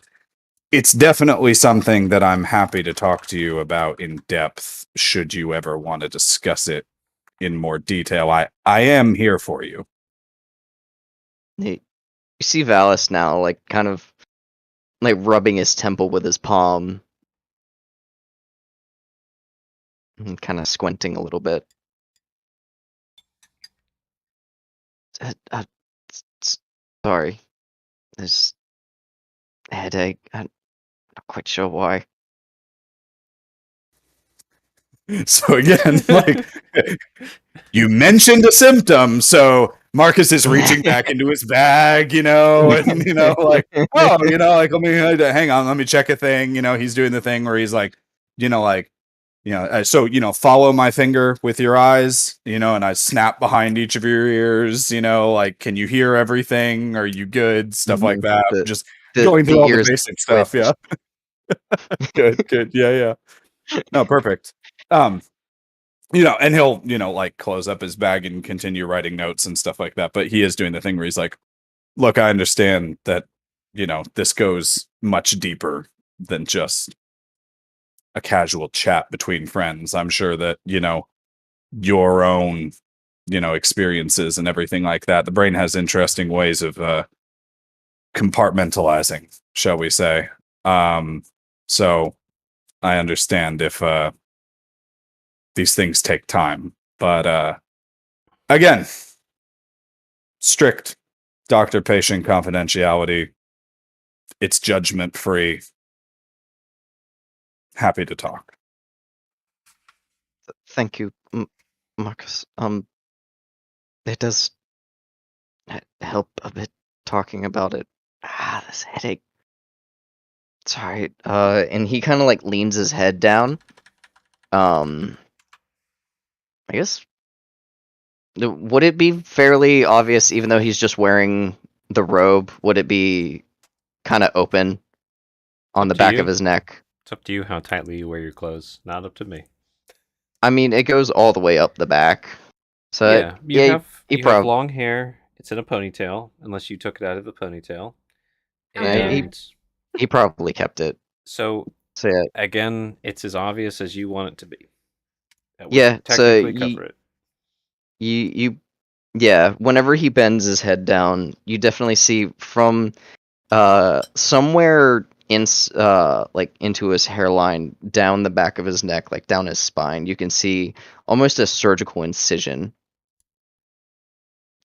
it's definitely something that I'm happy to talk to you about in depth should you ever want to discuss it in more detail. I am here for you. you see Valis now, like, kind of, like, rubbing his temple with his palm. And kind of squinting a little bit. Sorry. There's a headache. I'm not quite sure why. So again, like you mentioned a symptom, so Marcus is reaching back into his bag, and like, oh, like let me hang on, let me check a thing. He's doing the thing where he's like, so follow my finger with your eyes, and I snap behind each of your ears, like, can you hear everything? Are you good? Stuff like that. Just going through all the basic stuff. Yeah. Good. Yeah. No, perfect. And he'll, like close up his bag and continue writing notes and stuff like that. But he is doing the thing where he's like, look, I understand that, this goes much deeper than just a casual chat between friends. I'm sure that, your own experiences and everything like that. The brain has interesting ways of compartmentalizing, shall we say. So I understand if these things take time, but again, strict doctor-patient confidentiality. It's judgment-free. Happy to talk. Thank you, Marcus. It does help a bit talking about it. This headache. Sorry. And he kind of like leans his head down. I guess. Would it be fairly obvious, even though he's just wearing the robe, would it be kind of open on the to back you. of his neck? It's up to you how tightly you wear your clothes. Not up to me. I mean, it goes all the way up the back. So Yeah, you he have prob- long hair. It's in a ponytail, unless you took it out of the ponytail. Yeah, And he probably kept it. so So yeah, again, it's as obvious as you want it to be. That would Yeah, so technically you- cover it. yeah, whenever he bends his head down, you definitely see from somewhere like into his hairline, down the back of his neck, like down his spine, you can see almost a surgical incision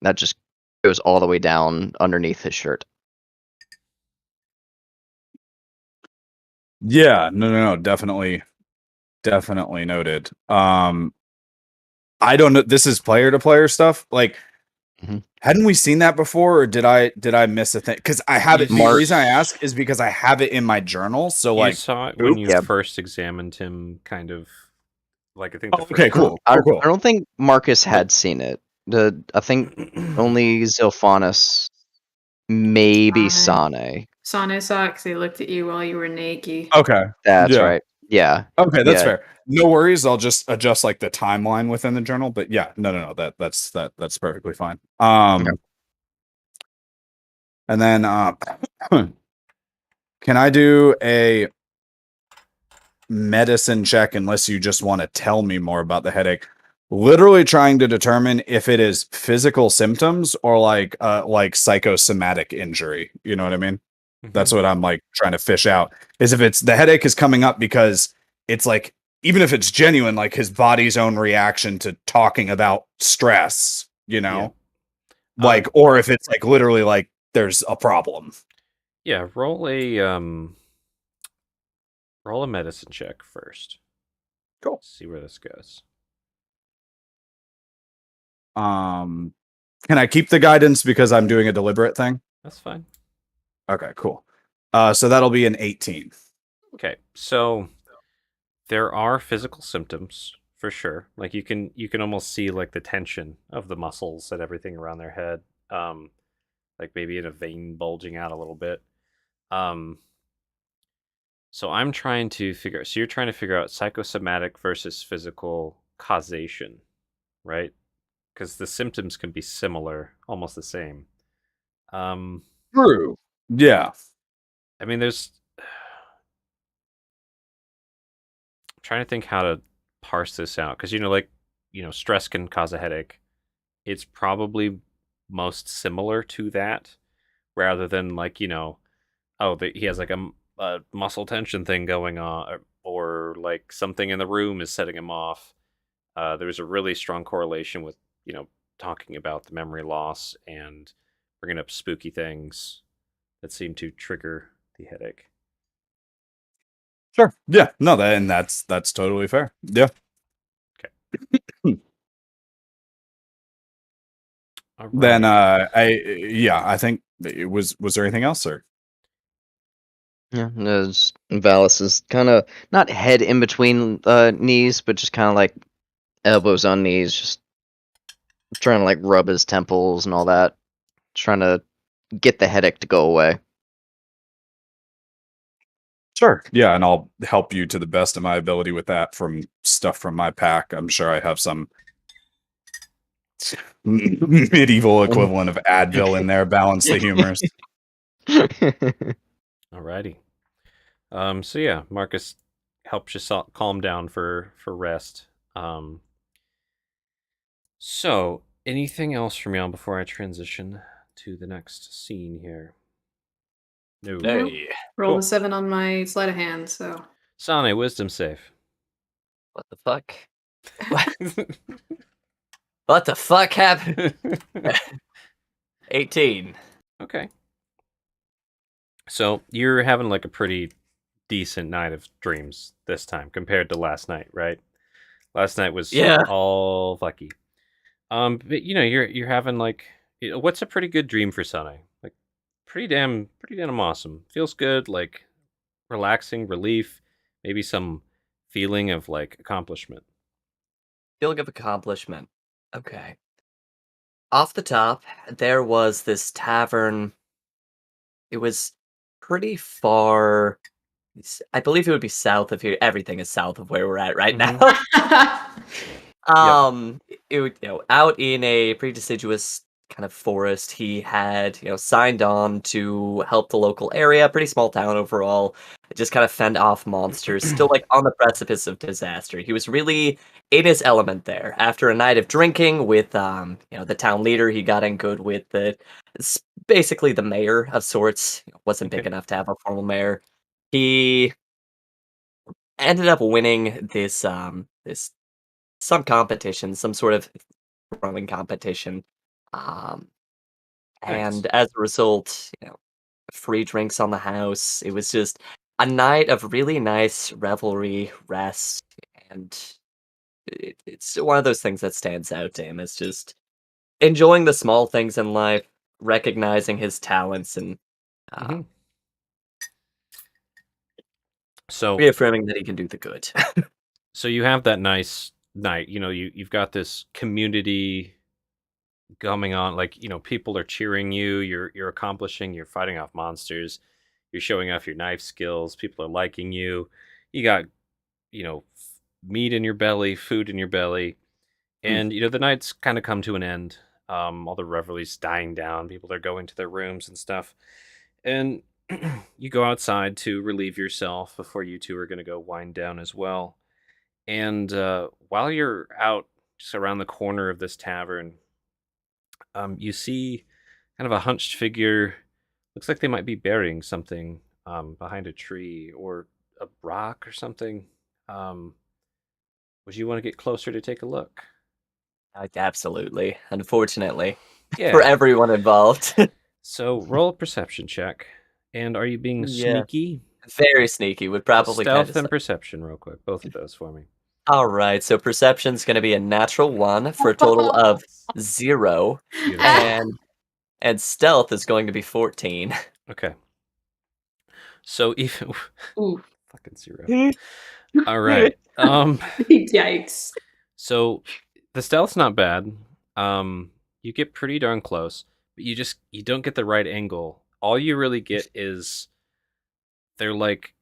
that just goes all the way down underneath his shirt. Yeah, no, definitely noted. I don't know. This is player to player stuff. Like, hadn't we seen that before, or did I miss a thing? Because I have it. The reason I ask is because I have it in my journal. So You like, saw it when you Yeah. first examined him, kind of like I think. The okay, first cool. I Cool. don't think Marcus had seen it. I think only Zilphanis, maybe Sane. Sane saw it 'cause he looked at you while you were naked. Okay, That's yeah. right. Yeah. Okay, that's Yeah. fair. No worries. I'll just adjust like the timeline within the journal. But yeah, no. That's perfectly fine. Okay. And then can I do a medicine check unless you just want to tell me more about the headache? Literally trying to determine if it is physical symptoms or like psychosomatic injury. You know what I mean? That's what I'm like trying to fish out. Is if it's the headache is coming up because it's like, even if it's genuine, like his body's own reaction to talking about stress, like, or if it's like literally like there's a problem. Yeah, roll a medicine check first. Cool. See where this goes. Can I keep the guidance because I'm doing a deliberate thing? That's fine. Okay, cool. So that'll be an 18. Okay, so there are physical symptoms for sure. Like you can almost see like the tension of the muscles and everything around their head. Like maybe in a vein bulging out a little bit. So I'm trying to figure. So you're trying to figure out psychosomatic versus physical causation, right? Because the symptoms can be similar, almost the same. True. Yeah. I mean, I'm trying to think how to parse this out because stress can cause a headache. It's probably most similar to that, rather than like he has like a muscle tension thing going on, or like something in the room is setting him off. There's a really strong correlation with talking about the memory loss and bringing up spooky things that seem to trigger the headache. Sure. Yeah. No, that's totally fair. Yeah. Okay. All Then right. I think was there anything else, sir? Yeah, Valis is kind of not head in between knees, but just kind of like elbows on knees, just trying to like rub his temples and all that, trying to get the headache to go away. Sure. Yeah, and I'll help you to the best of my ability with that from stuff from my pack. I'm sure I have some medieval equivalent of Advil in there, balance the humors. Alrighty. So yeah, Marcus helps you calm down for rest. So Anything else from y'all before I transition to the next scene here? No. Hey, Roll Cool. a 7 on my sleight of hand, so. Sane, wisdom save. what the fuck? What the fuck happened? 18. Okay. So you're having like a pretty decent night of dreams this time compared to last night, right? Last night was Yeah. all fucky. But you're having like, what's a pretty good dream for Sane? Like, pretty damn awesome. Feels good, like relaxing, relief, maybe some feeling of like accomplishment. Feeling of accomplishment. Okay. Off the top, there was this tavern. It was pretty far. I believe it would be south of here. Everything is south of where we're at right now. It would, out in a pretty deciduous kind of forest. He had, signed on to help the local area. Pretty small town overall. Just kind of fend off monsters. Still like on the precipice of disaster. He was really in his element there. After a night of drinking with, the town leader, he got in good with basically the mayor of sorts. Wasn't big Okay. enough to have a formal mayor. He ended up winning this some competition, some sort of throwing competition. Um, Nice. and as a result, free drinks on the house. It was just a night of really nice revelry, rest, and it's one of those things that stands out to him as just enjoying the small things in life, recognizing his talents, and Mhm. So reaffirming that he can do the good. so you have that nice night. You've got this community coming on, like, people are cheering you, you're accomplishing, you're fighting off monsters, you're showing off your knife skills, people are liking you. You got, meat in your belly, food in your belly, Mm. and the night's kind of come to an end. All the revelry's dying down, people are going to their rooms and stuff. And you go outside to relieve yourself before you two are going to go wind down as well. And while you're out just around the corner of this tavern, you see kind of a hunched figure. Looks like they might be burying something behind a tree or a rock or something. Um, would you want to get closer to take a look? Absolutely. Unfortunately, for Yeah. everyone involved. So roll a perception check. And are you being Yeah. sneaky? Very sneaky. Would probably kind Stealth of. and perception, real quick. Both of those for me. All right, so perception's going to be a natural 1 for a total of 0, Beautiful. and stealth is going to be 14. Okay. So even Ooh. fucking 0. All right. Yikes. So the stealth's not bad. You get pretty darn close, but you don't get the right angle. All you really get is they're like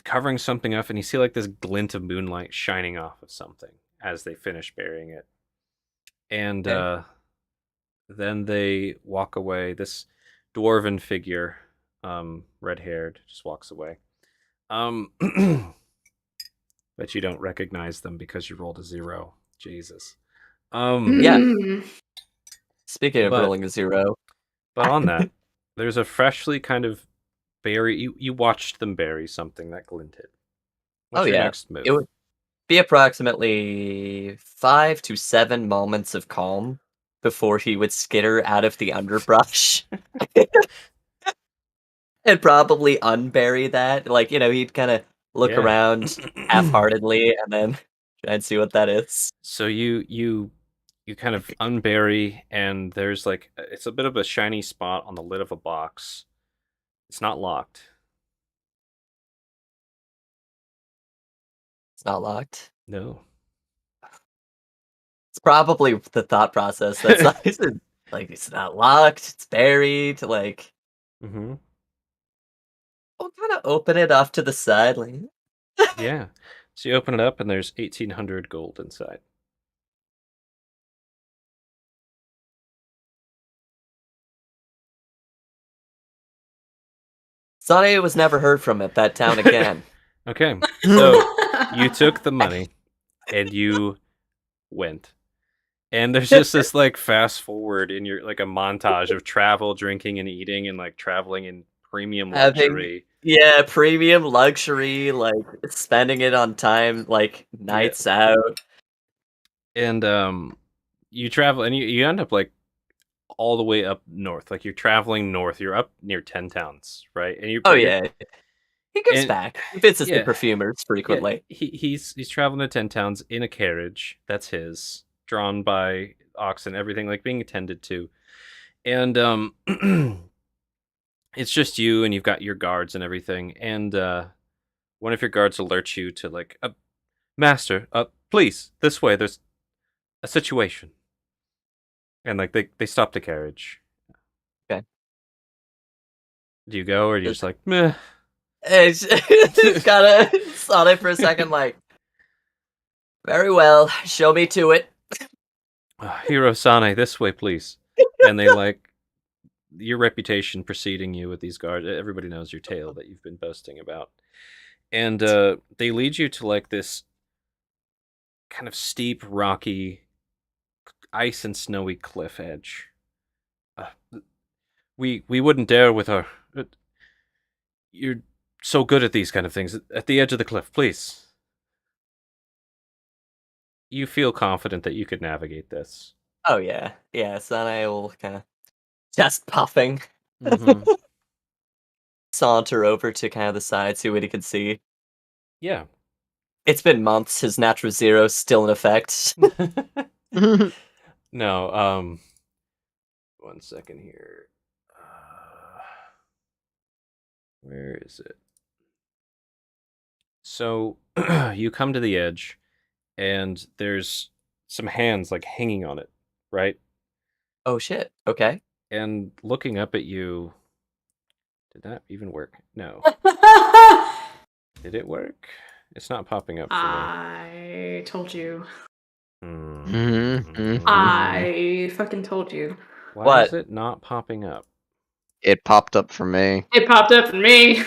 covering something up, and you see like this glint of moonlight shining off of something as they finish burying it. And Okay. then they walk away. This dwarven figure, red-haired, just walks away. But you don't recognize them because you rolled a 0. Jesus. Yeah. Speaking of But- rolling a 0. But on that, there's a freshly kind of bury. You watched them bury something that glinted. What's your yeah. next move? It would be approximately 5 to 7 moments of calm before he would skitter out of the underbrush. And probably unbury that. Like, he'd kind of look Yeah. around half-heartedly and then try and see what that is. So you kind of unbury, and there's like it's a bit of a shiny spot on the lid of a box. It's not locked. It's not locked. No. It's probably the thought process that's like it's not locked, it's buried, like Mm-hmm. we'll kind of open it off to the side, like Yeah. So you open it up, and there's 1,800 gold inside. Sonny was never heard from at that town again. Okay. So you took the money and you went. And there's just this like fast forward in your like a montage of travel, drinking, and eating, and like traveling in premium luxury. Premium luxury, like spending it on time, like nights out. And you travel and you end up like all the way up north. Like you're traveling north. You're up near 10 towns, right? And Oh yeah, he goes and- back. He visits the yeah. perfumers frequently. He's traveling to 10 towns in a carriage. That's his, drawn by oxen, everything like being attended to. And it's just you, and you've got your guards and everything. And one of your guards alerts you to like, master, please, this way. There's a situation. And like they stop the carriage. Okay. Do you go, or do you just like, meh? It's kind of saw it for a second, like, very well, show me to it. Hiro Sane, this way, please. And they like your reputation preceding you with these guards. Everybody knows your tale that you've been boasting about. And they lead you to like this kind of steep, rocky, ice and snowy cliff edge. We wouldn't dare with our... You're so good at these kind of things. At the edge of the cliff, please. You feel confident that you could navigate this. Oh yeah, Sane will kind of chest puffing, saunter over to kind of the side, see what he can see. Yeah. It's been months. His natural zero's still in effect. No, one second here. Where is it? So you come to the edge, and there's some hands like hanging on it, right? Oh shit. Okay. And looking up at you. Did that even work? No. Did it work? It's not popping up for me. I told you. Mm. I fucking told you. Why What? is it not popping up? It popped up for me. It popped up for me.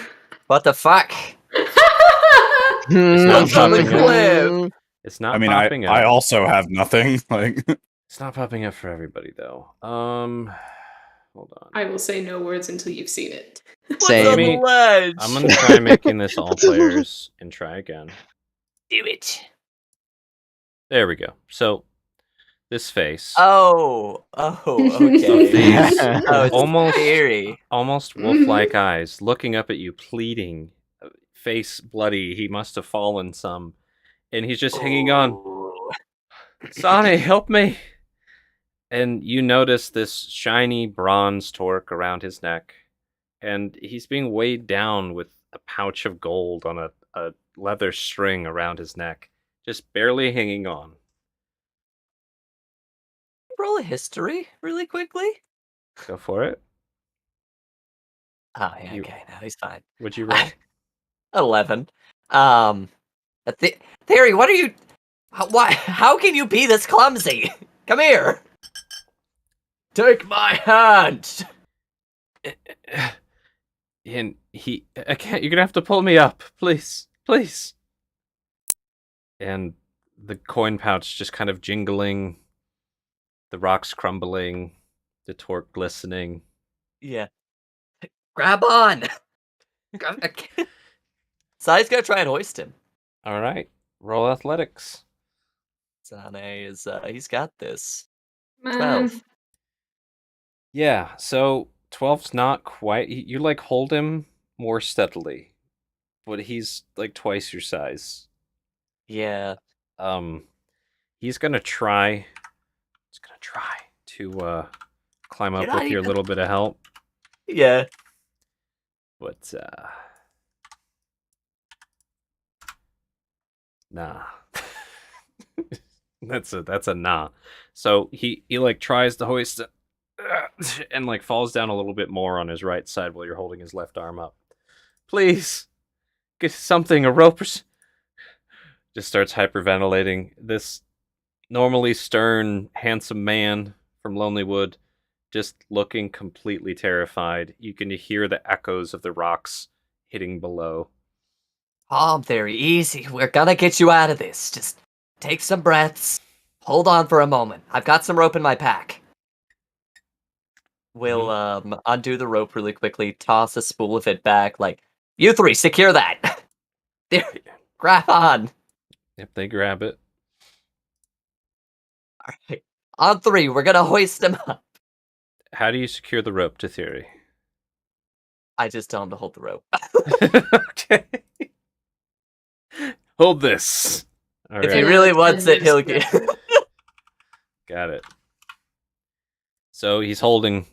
What the fuck? It's not What's on the popping up. cliff? It's not I mean, popping up. I also have nothing. Like, It's not popping up for everybody though. Hold on. I will say no words until you've seen it. What's Same. on the ledge? I'm gonna try making this all players and try again. do it. There we go. So this face, Oh, okay. These Oh, it's almost- theory. almost wolf-like eyes, looking up at you, pleading, face bloody. He must have fallen some, and he's just hanging on. Ooh. Sane, help me! And you notice this shiny bronze torque around his neck, and he's being weighed down with a pouch of gold on a leather string around his neck, just barely hanging on. Roll a history really quickly. Go for it. Oh yeah, You- okay, now he's fine. Would you roll? 11. Theory, what are you? How can you be this clumsy? Come here. Take my hand. And I can't. You're gonna have to pull me up, please, please. And the coin pouch just kind of jingling, the rocks crumbling, the torque glistening. Yeah. Grab on. Sai's gonna try and hoist him. All right, roll athletics. Sane is he's got this. Man. 12. Yeah, so 12's not quite. You like hold him more steadily, but he's like twice your size. Yeah. He's gonna try. He's gonna try to climb up You're not with your even- little bit of help, Yeah. but nah. That's a nah. So he like tries to hoist and like falls down a little bit more on his right side while you're holding his left arm up. Please get something, a rope or just starts hyperventilating. This normally stern, handsome man from Lonelywood just looking completely terrified. You can hear the echoes of the rocks hitting below. Calm, Theory, easy. We're gonna get you out of this. Just take some breaths. hold on for a moment. I've got some rope in my pack. We'll undo the rope really quickly, toss a spool of it back, like, you three, secure that. There, grab on. If they grab it. All right. On three, we're gonna hoist him up. How do you secure the rope to Theory? I just tell him to hold the rope. Okay. Hold this. All If he right. really wants it, he'll get. Got it. So he's holding.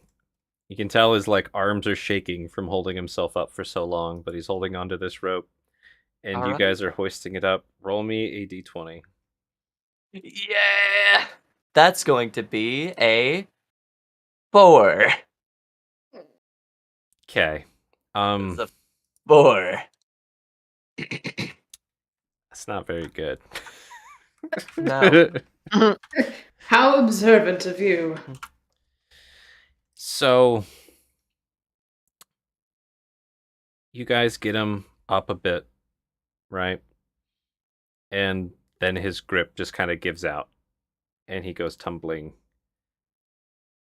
You can tell his like arms are shaking from holding himself up for so long, but he's holding onto this rope, and All you right. guys are hoisting it up. Roll me a d20. Yeah, that's going to be a 4. Okay. It's a 4. That's not very good. No. How observant of you. So you guys get him up a bit, right? And then his grip just kind of gives out, and he goes tumbling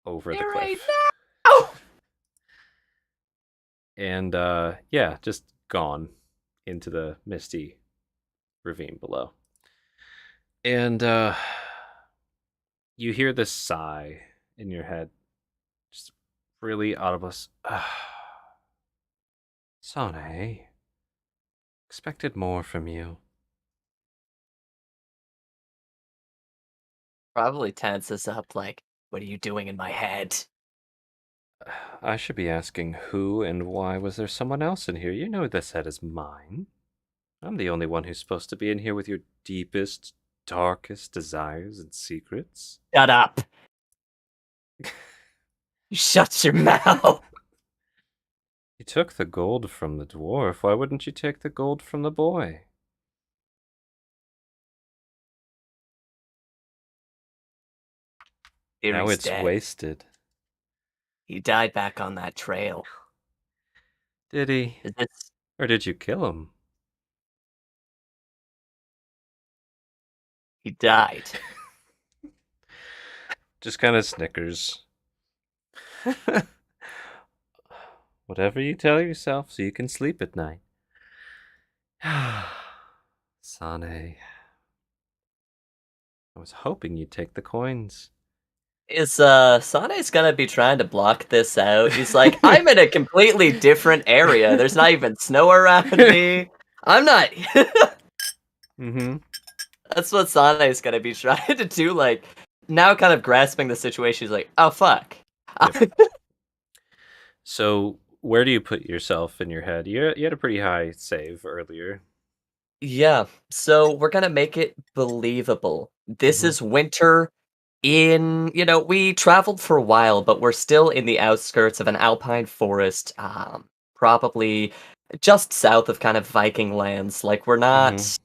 over the cliff. Oh! And yeah, just gone into the misty ravine below. And you hear this sigh in your head, just really audible. Sane, expected more from you. Probably tenses up like, what are you doing in my head? I should be asking who and why was there someone else in here? You know this head is mine. I'm the only one who's supposed to be in here with your deepest, darkest desires and secrets. Shut up. Shut your mouth. You took the gold from the dwarf. Why wouldn't you take the gold from the boy? Now Theory's it's dead. wasted. He died back on that trail. Did he? Is this... Or did you kill him? He died. Just kind of snickers. Whatever you tell yourself so you can sleep at night. Sane. I was hoping you'd take the coins. Is Sane's gonna be trying to block this out? He's like, I'm in a completely different area. There's not even snow around me. I'm not. Mm-hmm. That's what Sane's gonna be trying to do. Like, now kind of grasping the situation. He's like, oh fuck. Yep. So, where do you put yourself in your head? You had a pretty high save earlier. Yeah, so we're gonna make it believable. This Mhm. is winter in, we traveled for a while, but we're still in the outskirts of an alpine forest, probably just south of kind of Viking lands. Like, we're not Mhm.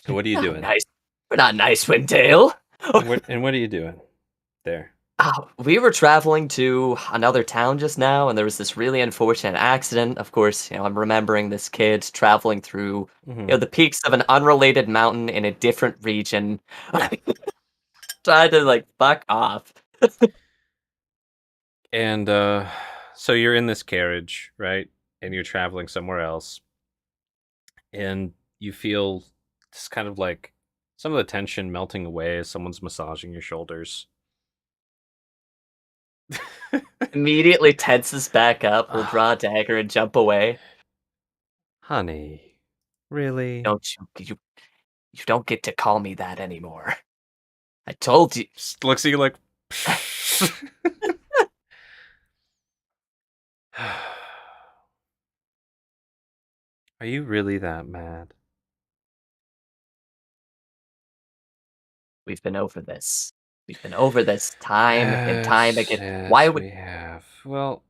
So what are you not doing? nice. We're not Icewind Dale. And what are you doing there? We were traveling to another town just now, and there was this really unfortunate accident. Of course, I'm remembering this kid traveling through, Mhm. the peaks of an unrelated mountain in a different region. Trying to, like, fuck off. And so you're in this carriage, right? And you're traveling somewhere else. And you feel this kind of like some of the tension melting away as someone's massaging your shoulders. Immediately tenses back up, will draw a dagger and jump away. Honey, really? Don't you don't get to call me that anymore. I told you. Just looks at you like. Are you really that mad? We've been over this. We've been over this time and time again. Why would we have? Well,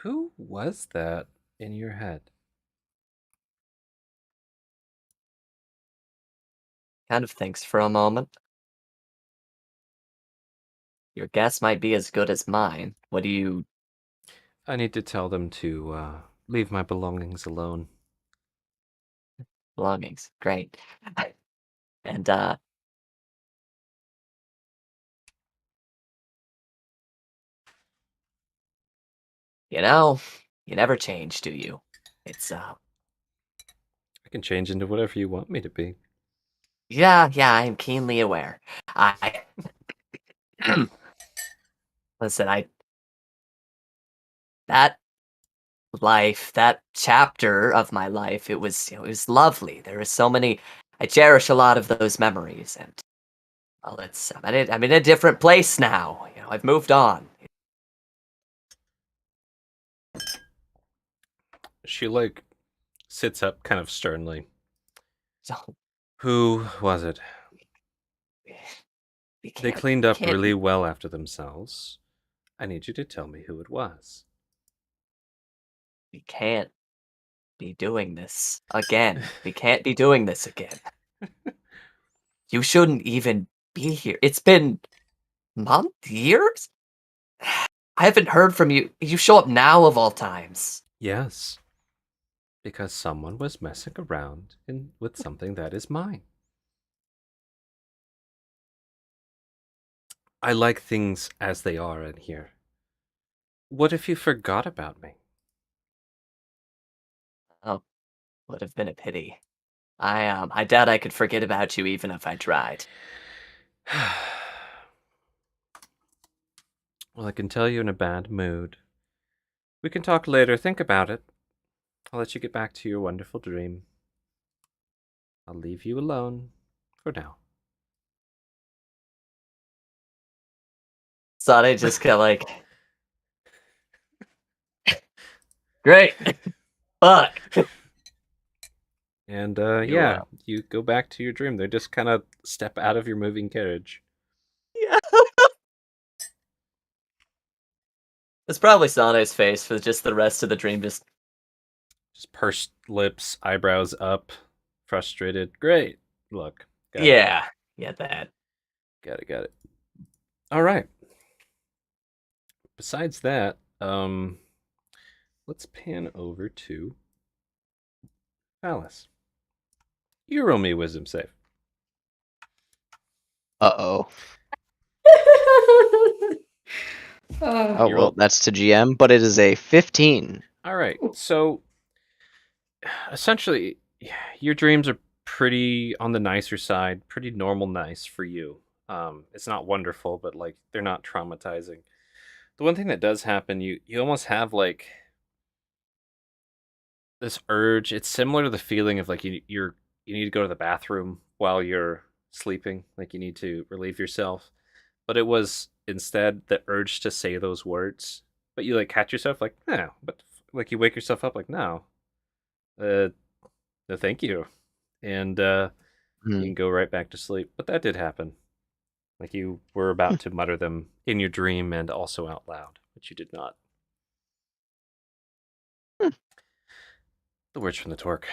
who was that in your head? kind of thinks for a moment? Your guess might be as good as mine. What do you I need to tell them to leave my belongings alone. belongings? Great. And You know, you never change, do you? It's I can change into whatever you want me to be. yeah, I am keenly aware. I listen, that life, that chapter of my life, it was lovely. There was so many. I cherish a lot of those memories, and well, I'm in a different place now. You know, I've moved on. She like sits up kind of sternly. So Who was it? we They can't, cleaned we up can't, really well after themselves. I need you to tell me who it was. we can't be doing this again. We can't be doing this again. You shouldn't even be here. It's been months, years. I haven't heard from you. You show up now of all times. Yes, because someone was messing around with something that is mine. I like things as they are in here. What if you forgot about me? Oh, would have been a pity. I doubt I could forget about you even if I tried. Well, I can tell you're in a bad mood. We can talk later. Think about it. I'll let you get back to your wonderful dream. I'll leave you alone for now. Sade just got like, great, fuck. And You, yeah, you go back to your dream. They just kind of step out of your moving carriage. Yeah. It's probably Sade's face for just the rest of the dream. Just pursed lips, eyebrows up, frustrated. Great. Look. Got it. yeah, that. Got it. All right. Besides that, let's pan over to Alice. You roll me a wisdom save. Uh-oh. Oh, You're well, old. that's to GM, but it is a 15. All right. So essentially, your dreams are pretty on the nicer side, pretty normal nice for you. It's not wonderful, but like they're not traumatizing. The one thing that does happen, you almost have like this urge. It's similar to the feeling of like you need to go to the bathroom while you're sleeping, like you need to relieve yourself. But it was instead the urge to say those words. But you like catch yourself like, no, but like you wake yourself up like, no, uh, no, thank you, and you can go right back to sleep. But that did happen. Like you were about to mutter them in your dream and also out loud, but you did not. The words from the Torque.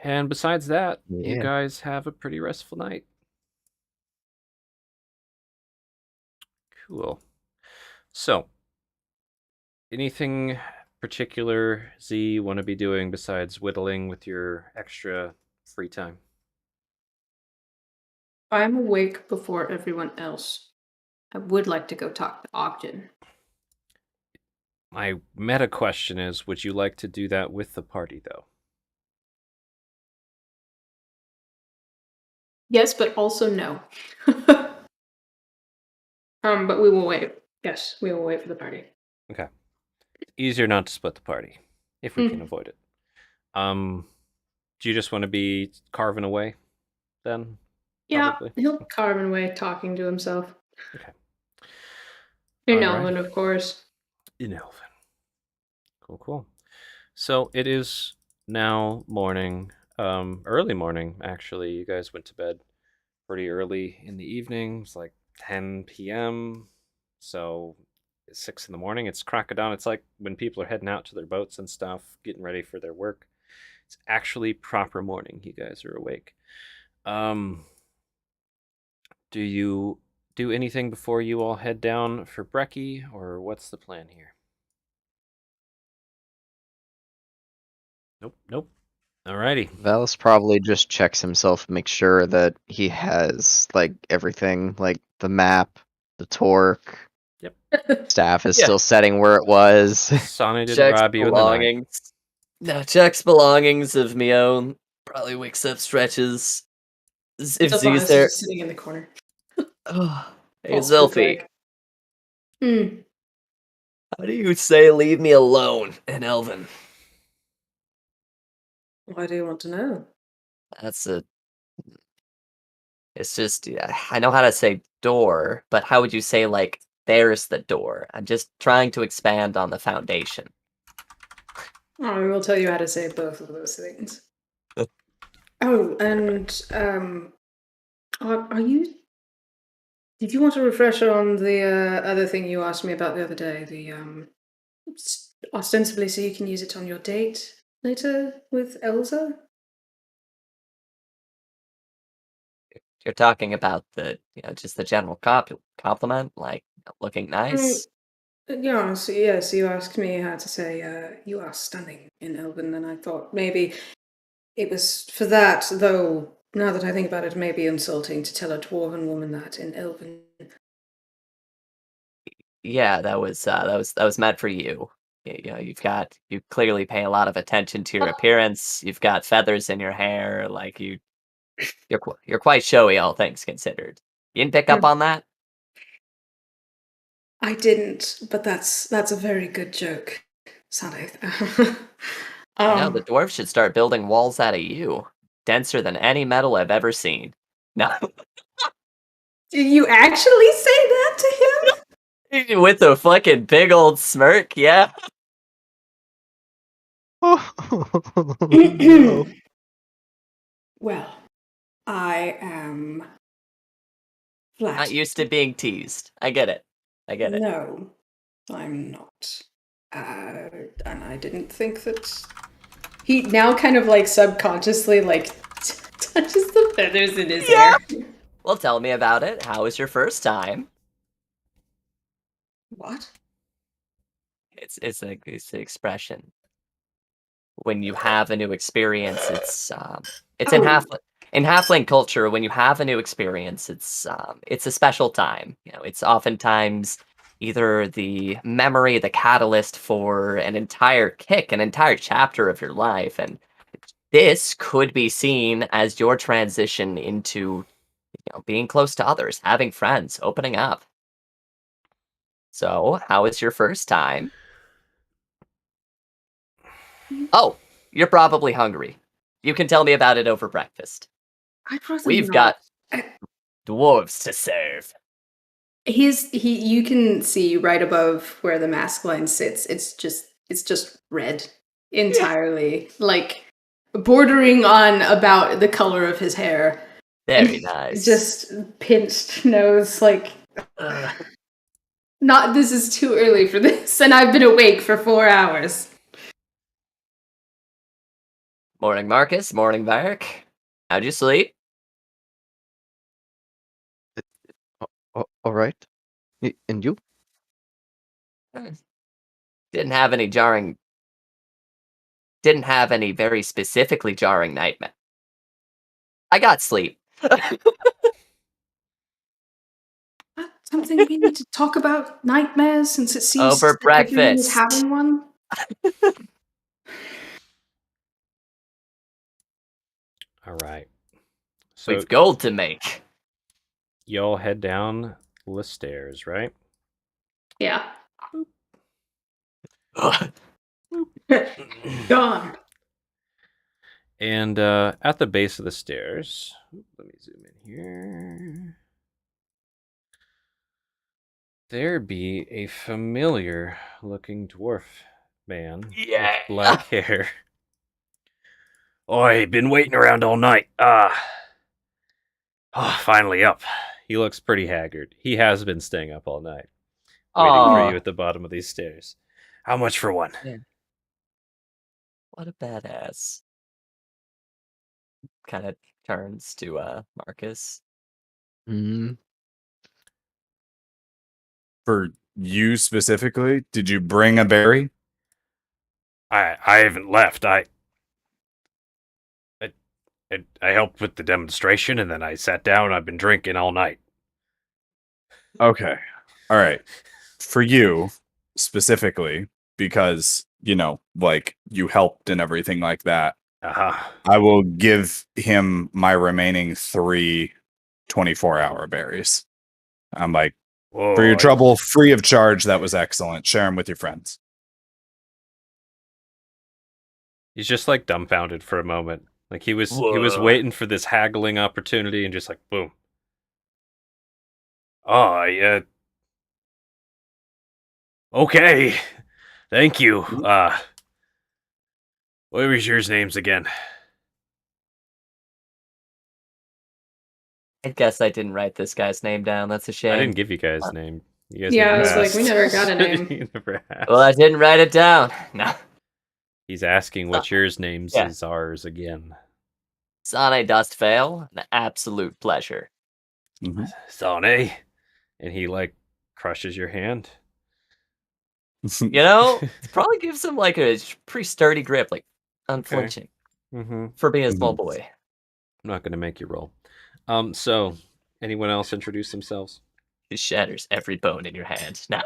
And besides that, you Yeah. guys have a pretty restful night. Cool. So, anything particular Z you want to be doing besides whittling with your extra free time? I'm awake before everyone else. I would like to go talk to Ogden. My meta question is, would you like to do that with the party, though? Yes, but also no. But we will wait. Yes, we will wait for the party. Okay. Easier not to split the party, if we can Mhm. avoid it. Do you just want to be carving away, then? Yeah, Probably? he'll carve away talking to himself. Okay. In Alrighty. Elven, of course. In Elven. Cool. So it is now morning, early morning, actually. You guys went to bed pretty early in the evening. It's like 10 p.m. So it's 6 in the morning. It's crack of dawn. It's like when people are heading out to their boats and stuff, getting ready for their work. It's actually proper morning. You guys are awake. Do you do anything before you all head down for brekkie, or what's the plan here? Nope. Alrighty. Valus probably just checks himself, make sure that he has like everything, like the map, the torque, Yep. Staff is Yeah. still setting where it was. Sonny didn't Checks rob you in the night. belongings. No, checks belongings of me own. Probably wakes up, stretches. If Sylvanas Z's is there. just sitting in the corner. Oh, hey, False Zilphy. proof How do you say leave me alone in Elven? Why do you want to know? It's just, yeah, I know how to say door, but how would you say, like, there's the door? I'm just trying to expand on the foundation. I will tell you how to say both of those things. Oh, and are you? Did you want a refresher on the other thing you asked me about the other day? The ostensibly so you can use it on your date later with Elsa. You're talking about the, just the general compliment, like looking nice. Yeah, so yes, you asked me how to say you are stunning in Elven, and I thought maybe it was for that, though now that I think about it, it may be insulting to tell a dwarven woman that in Elven. Yeah, that was meant for you. You clearly pay a lot of attention to your appearance. You've got feathers in your hair, like you're quite showy, all things considered. You didn't pick up on that? I didn't, but that's a very good joke, Sade. You know, the dwarves should start building walls out of you. Denser than any metal I've ever seen. No, Did you actually say that to him? with a fucking big old smirk, yeah. No. Well, I am Not flattered. used to being teased. I get it. No, I'm not. And I didn't think that he now kind of like subconsciously like touches the feathers in his hair. Well, tell me about it. How was your first time? What? It's an expression. When you have a new experience, it's in Oh. halfling culture. When you have a new experience, it's a special time. It's oftentimes either the memory, the catalyst for an entire kick, an entire chapter of your life, and this could be seen as your transition into being close to others, having friends, opening up. So, how was your first time? Oh, you're probably hungry. You can tell me about it over breakfast. I'd rather We've not. got dwarves to serve. You can see right above where the mask line sits. It's just red entirely, like bordering on about the color of his hair. Very nice. Just pinched nose, like not. This is too early for this, and I've been awake for 4 hours. Morning, Marcus. Morning, Varric. How'd you sleep? All right. And you? Didn't have any very specifically jarring nightmare. I got sleep. Something we need to talk about nightmares, since it seems Over that everyone is breakfast. having one. All right. So We've gold to make. y'all head down the stairs, right? Yeah. Gone. And at the base of the stairs, let me zoom in here. There be a familiar looking dwarf man Yeah. with black hair. Oi, been waiting around all night. Finally up. He looks pretty haggard. He has been staying up all night, waiting for Aw. you at the bottom of these stairs. How much for one? What a badass. Kind of turns to Marcus. Mm. For you specifically, did you bring a berry? I haven't left. I helped with the demonstration, and then I sat down. I've been drinking all night. Okay. All right. for you specifically, because, like, you helped and everything like that, I will give him my remaining 3 24-hour berries. I'm like, for your Whoa, trouble, free of charge. That was excellent. Share them with your friends. he's just like dumbfounded for a moment. Like he was Whoa. waiting for this haggling opportunity and just like boom. Oh, yeah. Okay. Thank you. What was yours names again? I guess I didn't write this guy's name down. That's a shame. I didn't give you guys name. You guys Yeah, never I was like, asked. we never got a name. You never asked. Well, I didn't write it down. No. He's asking what yours names Yeah. is ours again. Sane Dustveil, an absolute pleasure. Mhm. Sane. And he like crushes your hand. You know, it probably gives him like a pretty sturdy grip, like unflinching Mm-hmm. for being a small Mhm. boy. I'm not gonna make you roll. So anyone else introduce themselves? It shatters every bone in your hand. Now,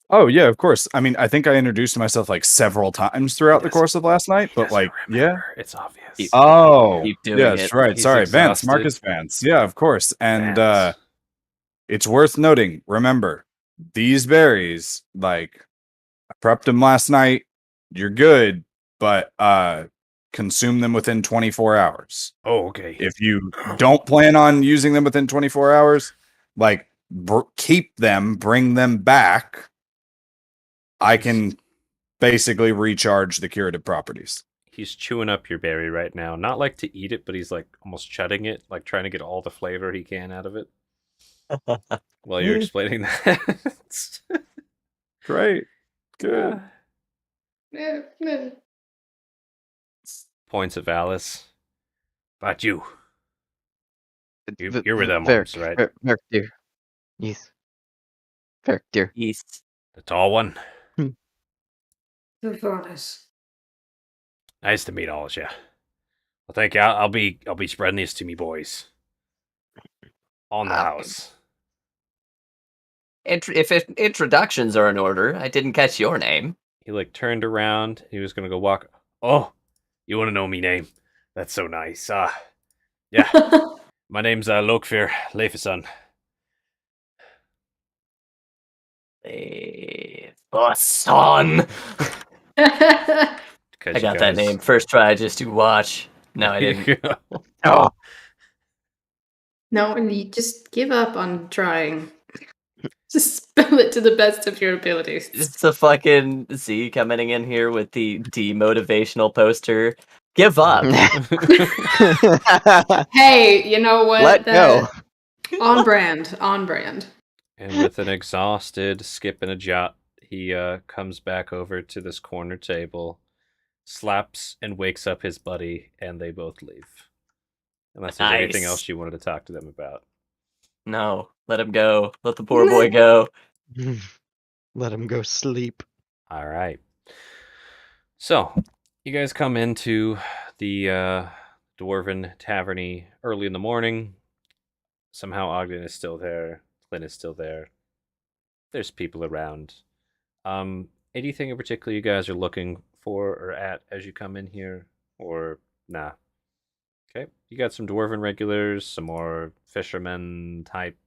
Oh yeah, of course. I mean, I think I introduced myself like several times throughout the Yes. course of last night, He but doesn't like, yeah. remember. It's obvious. Oh, keep doing yes, it. right. He's Sorry, Vance, exhausted. Marcus Vance. Yeah, of course. And Vance. it's worth noting. Remember, these berries, like, I prepped them last night. You're good, but consume them within 24 hours. Oh, okay. If you don't plan on using them within 24 hours, like, keep them, bring them back. I can basically recharge the curative properties. He's chewing up your berry right now. Not like to eat it, but he's like almost chugging it, like trying to get all the flavor he can out of it. While you're explaining that. Great. Good. Points of Alice. But you. V- You're with them Varric, ones, right? Varric, dear. Yes. Varric, dear. East. The tall one. The furnace. Nice to meet all of you. Well, thank you. I'll be spreading these to me boys. On the house. If introductions are in order, I didn't catch your name. He like turned around. He was gonna go walk. Oh, you want to know me name? That's so nice. Yeah. My name's Lokfir Leifison. Son. I I got that name first try just to watch. No, I didn't. Oh, No, and you just give up on trying. Just spell it to the best of your abilities. It's a fucking Z coming in here with the demotivational poster. Give up. Hey, you know what? let go. On brand. On brand. And with an exhausted skip and a jot, he comes back over to this corner table, slaps and wakes up his buddy, and they both leave. Unless there's anything Nice. else you wanted to talk to them about. No, let him go. Let the poor boy go. Let him go sleep. All right. So, you guys come into the Dwarven Taverny early in the morning. Somehow Ogden is still there. Flynn is still there. There's people around. Anything in particular you guys are looking for or at as you come in here? Or nah? Okay. You got some Dwarven regulars, some more fishermen type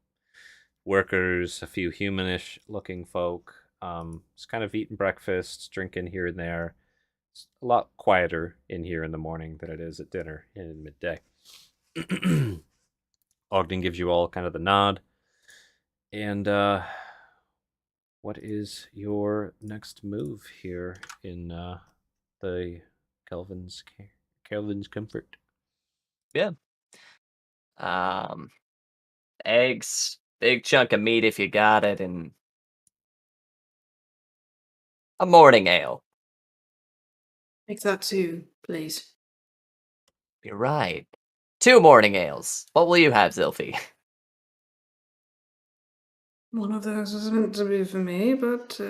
workers, a few humanish looking folk. Just kind of eating breakfast, drinking here and there. It's a lot quieter in here in the morning than it is at dinner in midday. Ogden gives you all kind of the nod. And what is your next move here in the Kelvin's comfort? Eggs, big chunk of meat if you got it, and a morning ale. Make that 2, please. You're right. 2 morning ales. What will you have, Zilphy? One of those is meant to be for me, but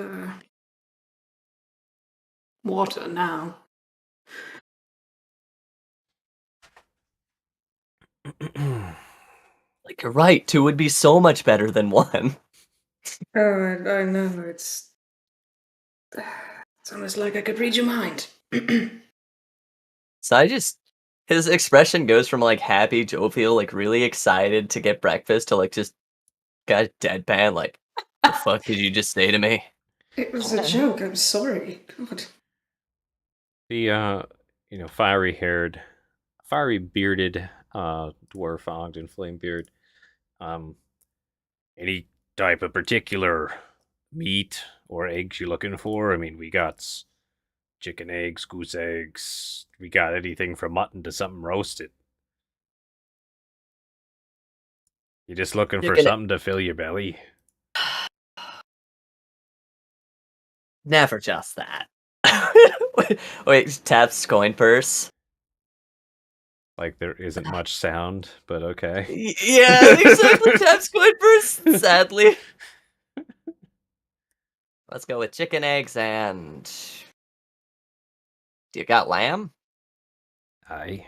water now. Like, you're right. 2 would be so much better than 1. Oh, I know, it's almost like I could read your mind. So his expression goes from like happy, jovial, like really excited to get breakfast to like just got deadpan, like, the fuck did you just say to me? It was a joke, I'm sorry. God. The fiery bearded dwarf Ogden Flamebeard. Any type of particular meat or eggs you're looking for? I mean, we got chicken eggs, goose eggs. We got anything from mutton to something roasted. You just looking for Chicken- something to fill your belly? Never just that. Wait, taps coin purse. Like there isn't much sound, but okay. Yeah, exactly. Taps coin purse. Sadly. Let's go with chicken eggs and. Do you got lamb? Aye.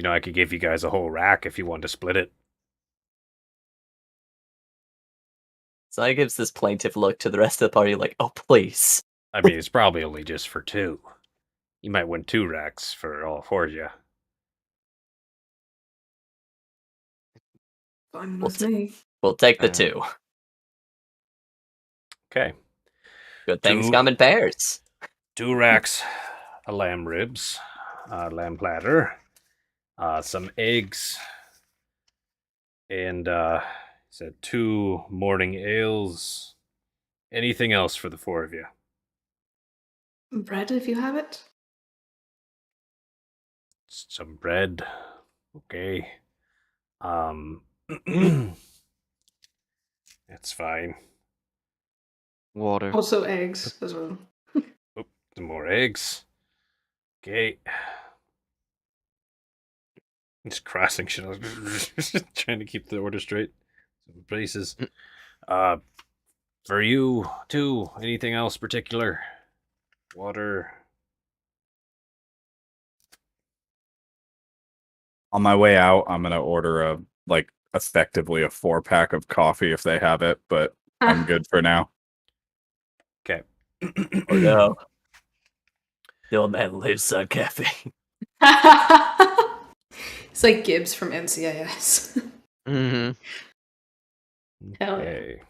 I could give you guys a whole rack if you want to split it. So he gives this plaintive look to the rest of the party, like, "Oh, please." I mean, it's probably only just for two. You might win 2 racks for all 4 of you. Fine We'll, with me. we'll take the 2. Okay. Good things Two- come in pairs. 2 racks of lamb ribs, lamb platter, some eggs, and said 2 morning ales. Anything else for the 4 of you? Bread, if you have it. Some bread. Okay. That's fine. Water. Also eggs as well. Some more eggs. Okay. Just crossing shit out. Trying to keep the order straight. Some places. For you too, anything else particular? Water. On my way out, I'm gonna order effectively a 4-pack of coffee if they have it, but I'm good for now. Okay. Oh no. The old man lives on caffeine. It's like Gibbs from NCIS. Mm-hmm. Hell yeah. Okay.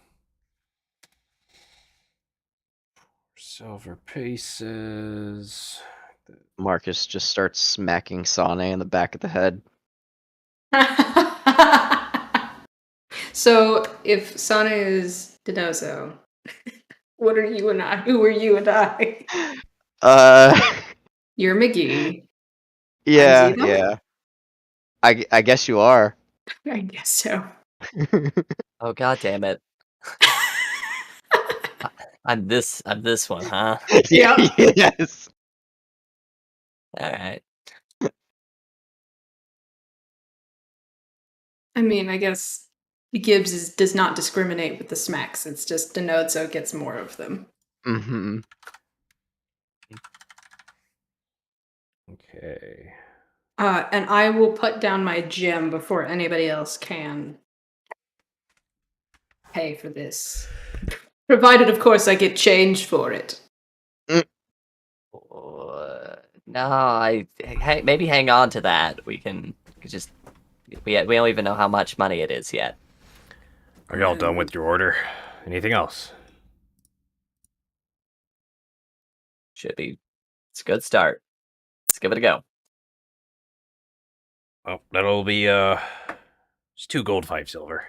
Silver pieces. Marcus just starts smacking Sane in the back of the head. So, if Sana is Denozo, what are you and I? Who are you and I? You're McGee. Yeah, Zeno? yeah. I guess you are. I guess so. Oh god damn it. I'm this one, huh? Yep. Yes. Alright. I mean, I guess Gibbs does not discriminate with the smacks. It's just Denozo gets more of them. Mm-hmm. Okay. And I will put down my gem before anybody else can pay for this. Provided, of course, I get change for it. No, hey, maybe hang on to that. We just we don't even know how much money it is yet. Are y'all done with your order? Anything else? Should be. It's a good start. Let's give it a go. Well, that'll be just 2 gold, 5 silver.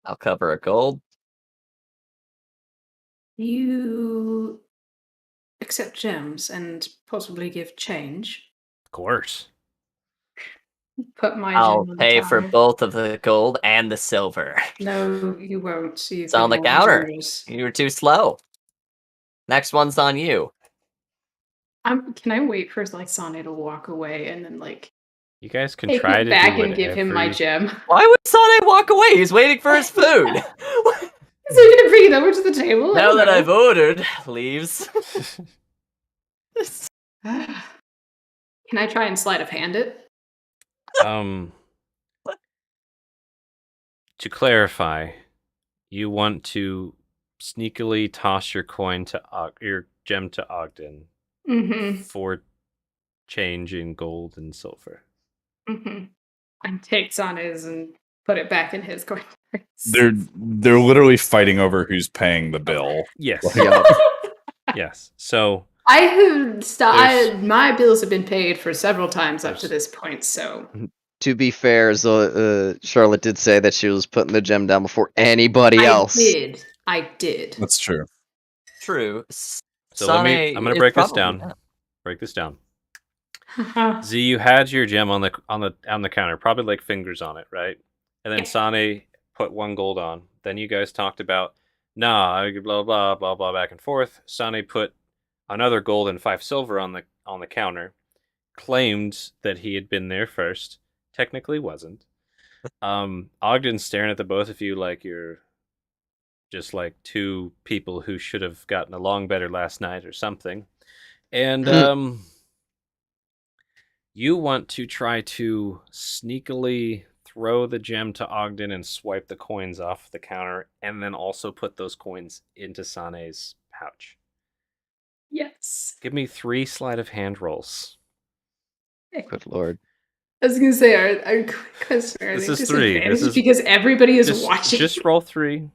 I'll cover a gold. You accept gems and possibly give change. Of course. Put my I'll gem on pay the for counter. both of the gold and the silver. No, you won't. So It's on the counter. You were too slow. Next one's on you. Can I wait for Sane to walk away and then You guys can take try it to back do and give him my gem? Why would Sane walk away? He's waiting for his food. Is he gonna bring it over to the table? Now that I've ordered, leaves. Can I try and sleight of hand it? to clarify, you want to sneakily toss your your gem to Ogden for change in gold and silver. And takes on his and put it back in his coin purse. They're literally fighting over who's paying the bill. Yes. Yup. Yes. So I have There's- my bills have been paid for several times up to There's- this point, so To be fair, Charlotte did say that she was putting the gem down before anybody else. I did. That's true. True. So I'm gonna break this down. Not. Break this down. Z, you had your gem on the counter, probably like fingers on it, right? And then Yeah. Sane put 1 gold on. Then you guys talked about blah blah blah blah back and forth. Sane put another gold and 5 silver on the counter. Claimed that he had been there first. Technically wasn't. Ogden's staring at the both of you like you're just like 2 people who should have gotten along better last night or something. And you want to try to sneakily throw the gem to Ogden and swipe the coins off the counter, and then also put those coins into Sane's pouch. Yes. Give me 3 sleight of hand rolls. Good lord. I was gonna say, our quests are This they is 3. disadvantaged This is- because everybody is watching. Just roll 3.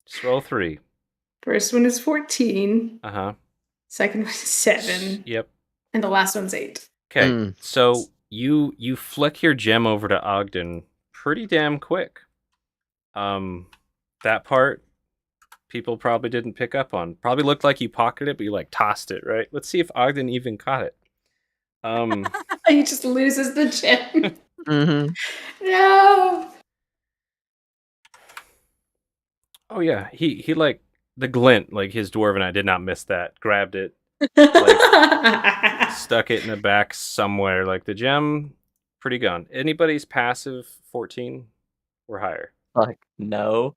Just roll 3. First one is 14. Uh-huh. Second one is 7. Yep. And the last one's 8. Okay, so you flick your gem over to Ogden pretty damn quick. That part people probably didn't pick up on. Probably looked like you pocketed it, but you like tossed it, right? Let's see if Ogden even caught it. He just loses the gem. Mm-hmm. No. Oh yeah, he like the glint, like his dwarven eye did not miss that. Grabbed it, stuck it in the back somewhere. Like the gem, pretty gone. Anybody's passive 14 or higher? Like, no.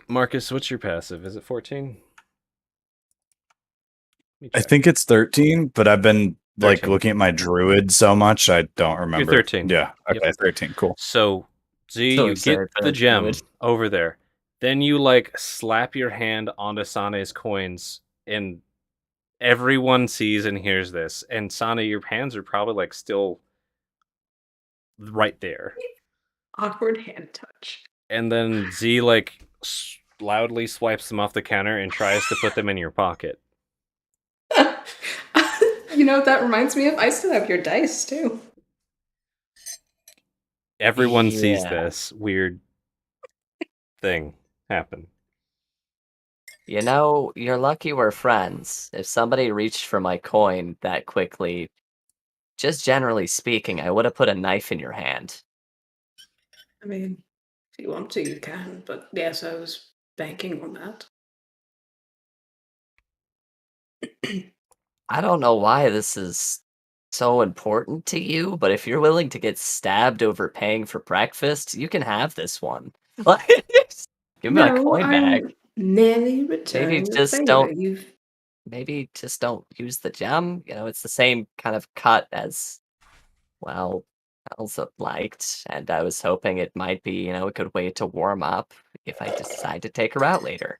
Marcus, what's your passive? Is it 14? I think it's 13, but I've been like 13. looking at my druid so much I don't remember. 13. Yeah. Okay, Yep. 13. Cool. So, Z, So you excited get for the that gem druid. over there. Then you like slap your hand onto Sane's coins, and everyone sees and hears this. And Sane, your hands are probably like still right there. Awkward hand touch. And then Z like loudly swipes them off the counter and tries to put them in your pocket. You know what that reminds me of? I still have your dice too. Everyone sees Yeah. this weird thing happen. You know, you're lucky we're friends. If somebody reached for my coin that quickly, just generally speaking, I would have put a knife in your hand. I mean, if you want to, you can. But yes, I was banking on that. I don't know why this is so important to you, but if you're willing to get stabbed over paying for breakfast, you can have this one. Like, give me my coin back. I'm merely returning the just favor. don't- You've Maybe just don't use the gem. You know, it's the same kind of cut as, well, Elsa liked, and I was hoping it might be, you know, a good way to warm up if I decide to take her out later.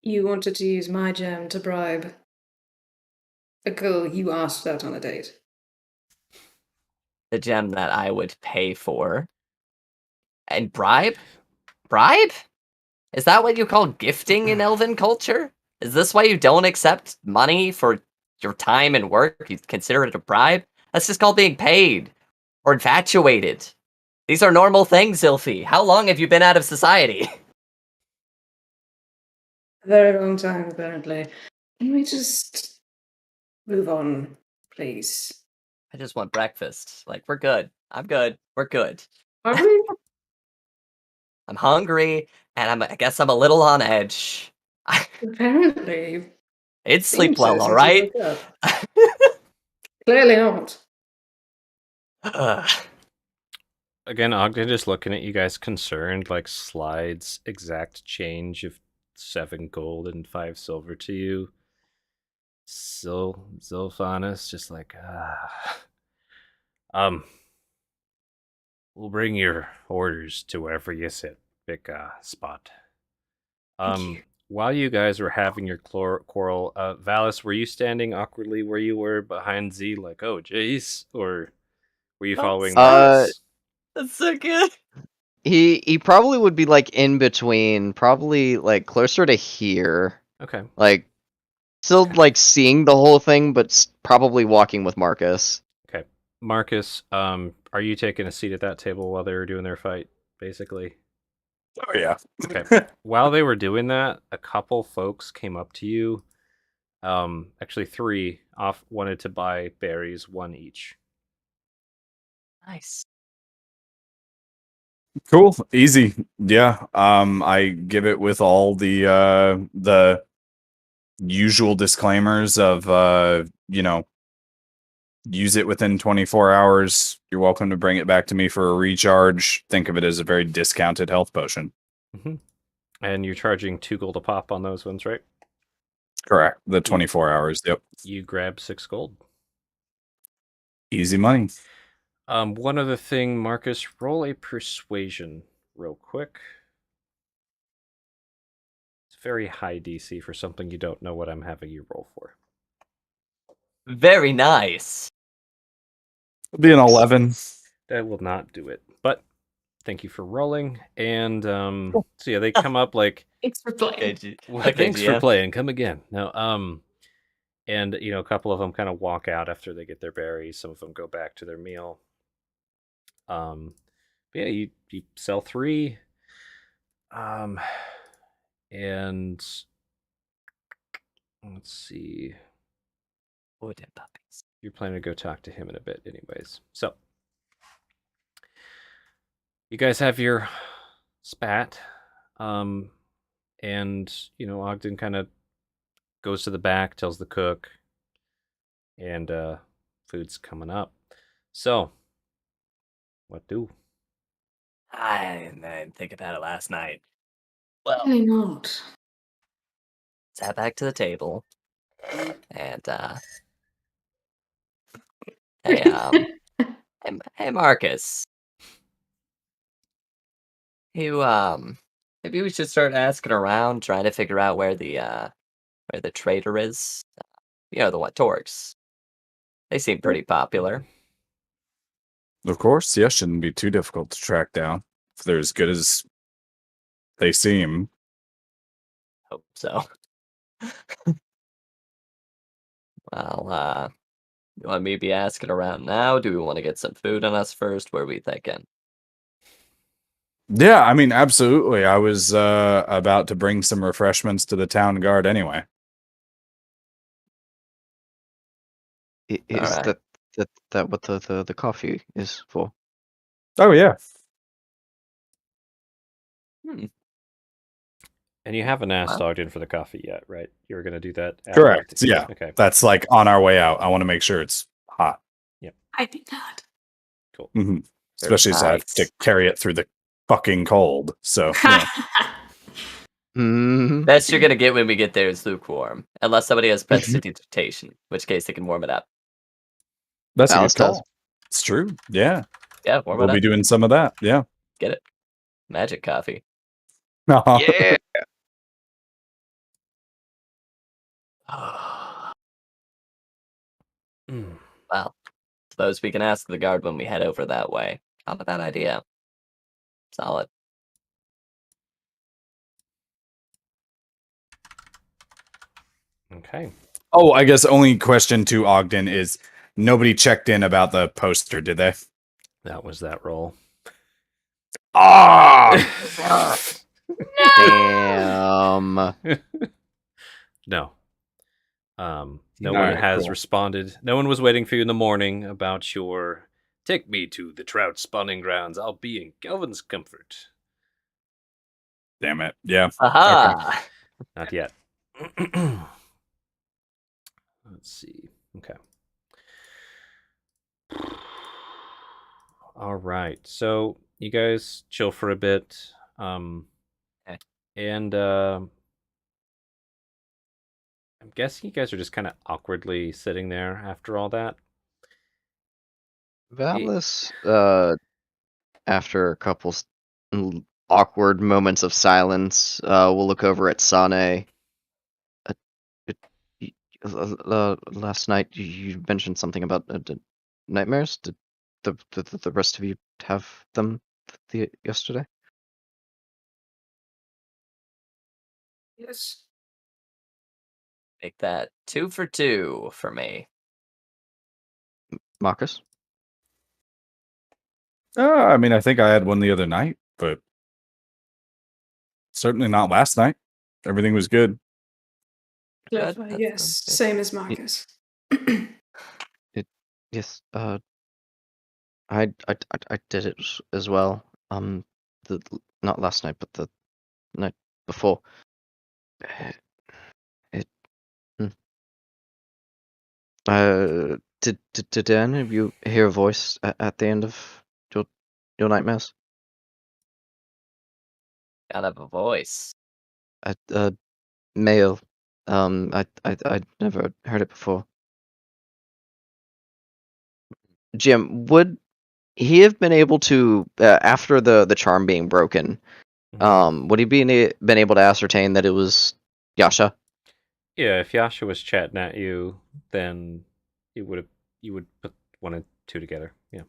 you wanted to use my gem to bribe a girl you asked out on a date. The gem that I would pay for. And bribe? Bribe? Is that what you call gifting in elven culture? Is this why you don't accept money for your time and work? You consider it a bribe? That's just called being paid. Or infatuated. These are normal things, Ilfi. How long have you been out of society? A very long time, apparently. Can we just move on, please? I just want breakfast. Like, we're good. I'm good. We're good. Are we? I'm hungry, and I guess I'm a little on edge. Apparently. I'd sleep Seems so well, since you alright? woke up. Clearly not. Again, Ogden is looking at you guys concerned, like slides exact change of 7 gold and 5 silver to you. Zilphanus just like, We'll bring your orders to wherever you sit. Pick a spot. you. While you guys were having your quarrel, Valis, were you standing awkwardly where you were behind Z, like, oh, jeez? Or were you following Marcus? That's so good. He probably would be like in between, probably like closer to here, Okay. like still Okay. like seeing the whole thing, but probably walking with Marcus. Okay. Marcus, are you taking a seat at that table while they were doing their fight, basically? Oh yeah. Okay. While they were doing that, a couple folks came up to you. Actually, three wanted to buy berries, one each. Nice. Cool. Easy. Yeah. I give it with all the usual disclaimers of use it within 24 hours. You're welcome to bring it back to me for a recharge. Think of it as a very discounted health potion. Mm-hmm. And you're charging 2 gold a pop on those ones, right? Correct. The 24 hours. Yep. You grab 6 gold. Easy money. One other thing, Marcus, roll a persuasion real quick. It's very high DC for something you don't know what I'm having you roll for. Very nice. It'll be an 11. That will not do it. But thank you for rolling. And so yeah, they come up like, Thanks for playing. well, thanks for playing. Come again. No, and a couple of them kind of walk out after they get their berries. Some of them go back to their meal. But yeah, you sell 3. And let's see. Wooden puppies. You're planning to go talk to him in a bit, anyways. So you guys have your spat. And Ogden kind of goes to the back, tells the cook, and food's coming up. So what do? I didn't think about it last night. Well, Really not. sat back to the table, and hey, hey, Marcus, you maybe we should start asking around, trying to figure out where the trader is. The one Torx. They seem pretty popular. Of course. Yeah, shouldn't be too difficult to track down if they're as good as they seem. Hope so. Well, you want me to be asking around now? Do we want to get some food on us first? What are we thinking? Yeah, I mean, absolutely. I was about to bring some refreshments to the town guard anyway. Is Alright. that what the coffee is for? Oh yeah. And you haven't asked Wow. Ogden for the coffee yet, right? You were going to do that Correct. Yeah. Okay. That's like on our way out. I want to make sure it's hot. I think not. Cool. Mm-hmm. Especially as I have to carry it through the fucking cold. So Mm-hmm. Best you're gonna get when we get there is lukewarm. Unless somebody has prestidigitation, in which case they can warm it up. that's a Alice good call. does. It's true. Yeah. Yeah, warm We'll it be up. doing some of that. Yeah. Get it. Magic coffee. Yeah. Mm. Well, suppose we can ask the guard when we head over that way. Not a bad idea. Solid. Okay. Oh, I guess only question to Ogden is nobody checked in about the poster, did they? That was that roll. Ah! Damn. No. No All one right, has cool. responded. No one was waiting for you in the morning about your take me to the trout spawning grounds. I'll be in Kelvin's comfort. Damn it. Yeah. Aha! Not yet. Let's see. Okay. All right. So you guys chill for a bit. Okay. And I'm guessing you guys are just kind of awkwardly sitting there after all that. Valis after a couple awkward moments of silence, we'll look over at Sane. Last night you mentioned something about nightmares. Did the rest of you have them yesterday? Yes. Make that 2 for 2 for me. Marcus? I mean, I think I had one the other night, but certainly not last night. Everything was good. Good. Clarify, That yes. sounds good. Same as Marcus. Yes. I did it as well. Not last night, but the night before. It. Did any of you hear a voice at the end of your nightmares? Gotta have a voice. Male. I'd never heard it before. Jim, would he have been able to after the charm being broken? Would he been able to ascertain that it was Yasha? Yeah, if Yasha was chatting at you, then you would put 1 and 2 together. Yeah.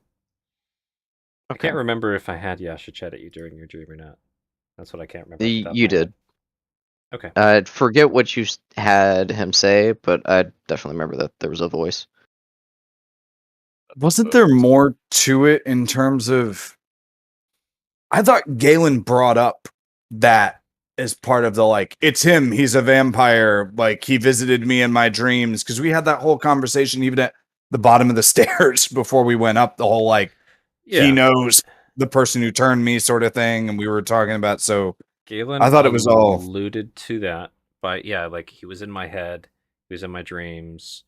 I Okay. can't remember if I had Yasha chat at you during your dream or not. That's what I can't remember. Off the top of You my head. did. Okay. I'd forget what you had him say, but I definitely remember that there was a voice. Wasn't there more to it in terms of? I thought Galen brought up that as part of the like, it's him, he's a vampire, like he visited me in my dreams, because we had that whole conversation even at the bottom of the stairs before we went up, the whole like he knows the person who turned me sort of thing, and we were talking about, so Galen I thought it was all alluded to that, but yeah, like he was in my head, he was in my dreams,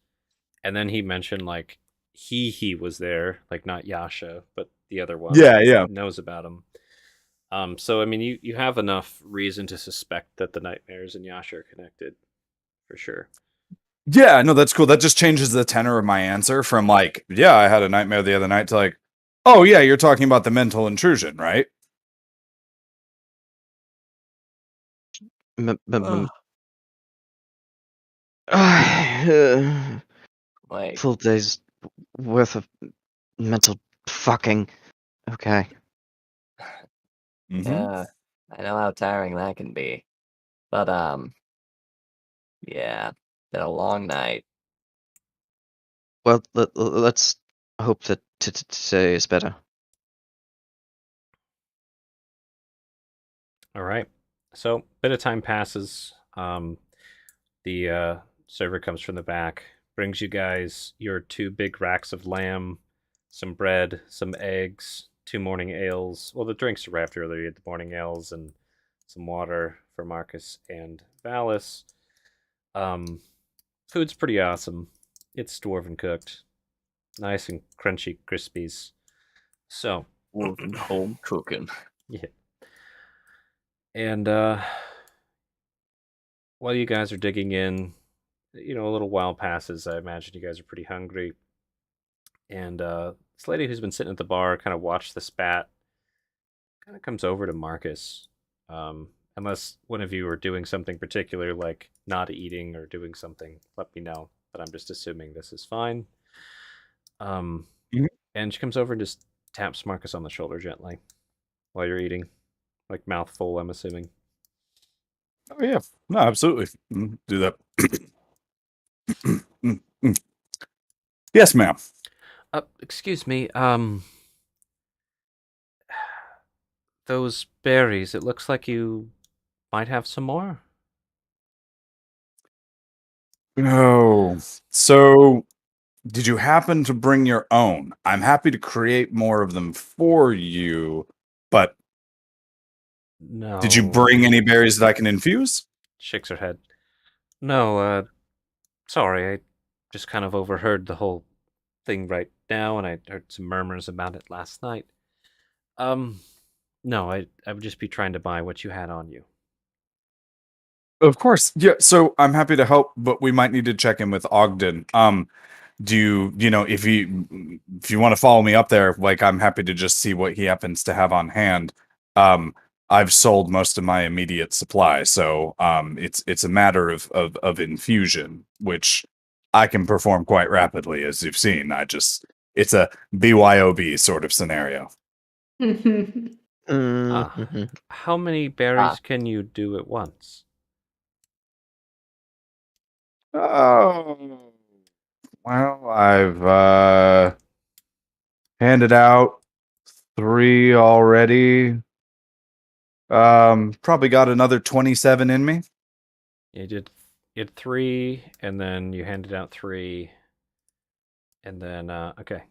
and then he mentioned like he was there, like not Yasha, but the other one. yeah. Knows about him. So I mean, you have enough reason to suspect that the nightmares and Yasha are connected, for sure. Yeah, no, that's cool. That just changes the tenor of my answer from like, yeah, I had a nightmare the other night to like, oh yeah, you're talking about the mental intrusion, right? Like, Full days worth of mental fucking. Okay. Mm-hmm. yeah, I know how tiring that can be. But, yeah, been a long night. Well, let's hope that today is better. All right. So, bit of time passes. The server comes from the back, brings you guys your 2 big racks of lamb, some bread, some eggs, 2 morning ales. Well, the drinks arrived earlier. You had the morning ales and some water for Marcus and Valis. Food's pretty awesome. It's dwarven cooked, nice and crunchy crispies. So, Home cooking. yeah. And while you guys are digging in, a little while passes. I imagine you guys are pretty hungry. And this lady who's been sitting at the bar kind of watched the spat, kind of comes over to Marcus. Unless one of you are doing something particular, like not eating or doing something, let me know. But I'm just assuming this is fine. Mhm. And she comes over and just taps Marcus on the shoulder gently while you're eating, like mouth full, I'm assuming. Oh yeah, no, absolutely. Do that. Yes, ma'am. Excuse me, those berries, it looks like you might have some more. Oh, so did you happen to bring your own? I'm happy to create more of them for you, but did you No. bring any berries that I can infuse? Shakes her head. No, sorry, I just kind of overheard the whole thing right now, and I heard some murmurs about it last night. No, I would just be trying to buy what you had on you. Of course. Yeah, so I'm happy to help, but we might need to check in with Ogden. do you know if you want to follow me up there, like I'm happy to just see what he happens to have on hand. I've sold most of my immediate supply, so it's a matter of infusion, which I can perform quite rapidly, as you've seen. It's a BYOB sort of scenario. Mhm. How many berries can you do at once? Oh, well, I've handed out 3 already. Probably got another 27 in me. You did 3, and then you handed out 3, and then okay,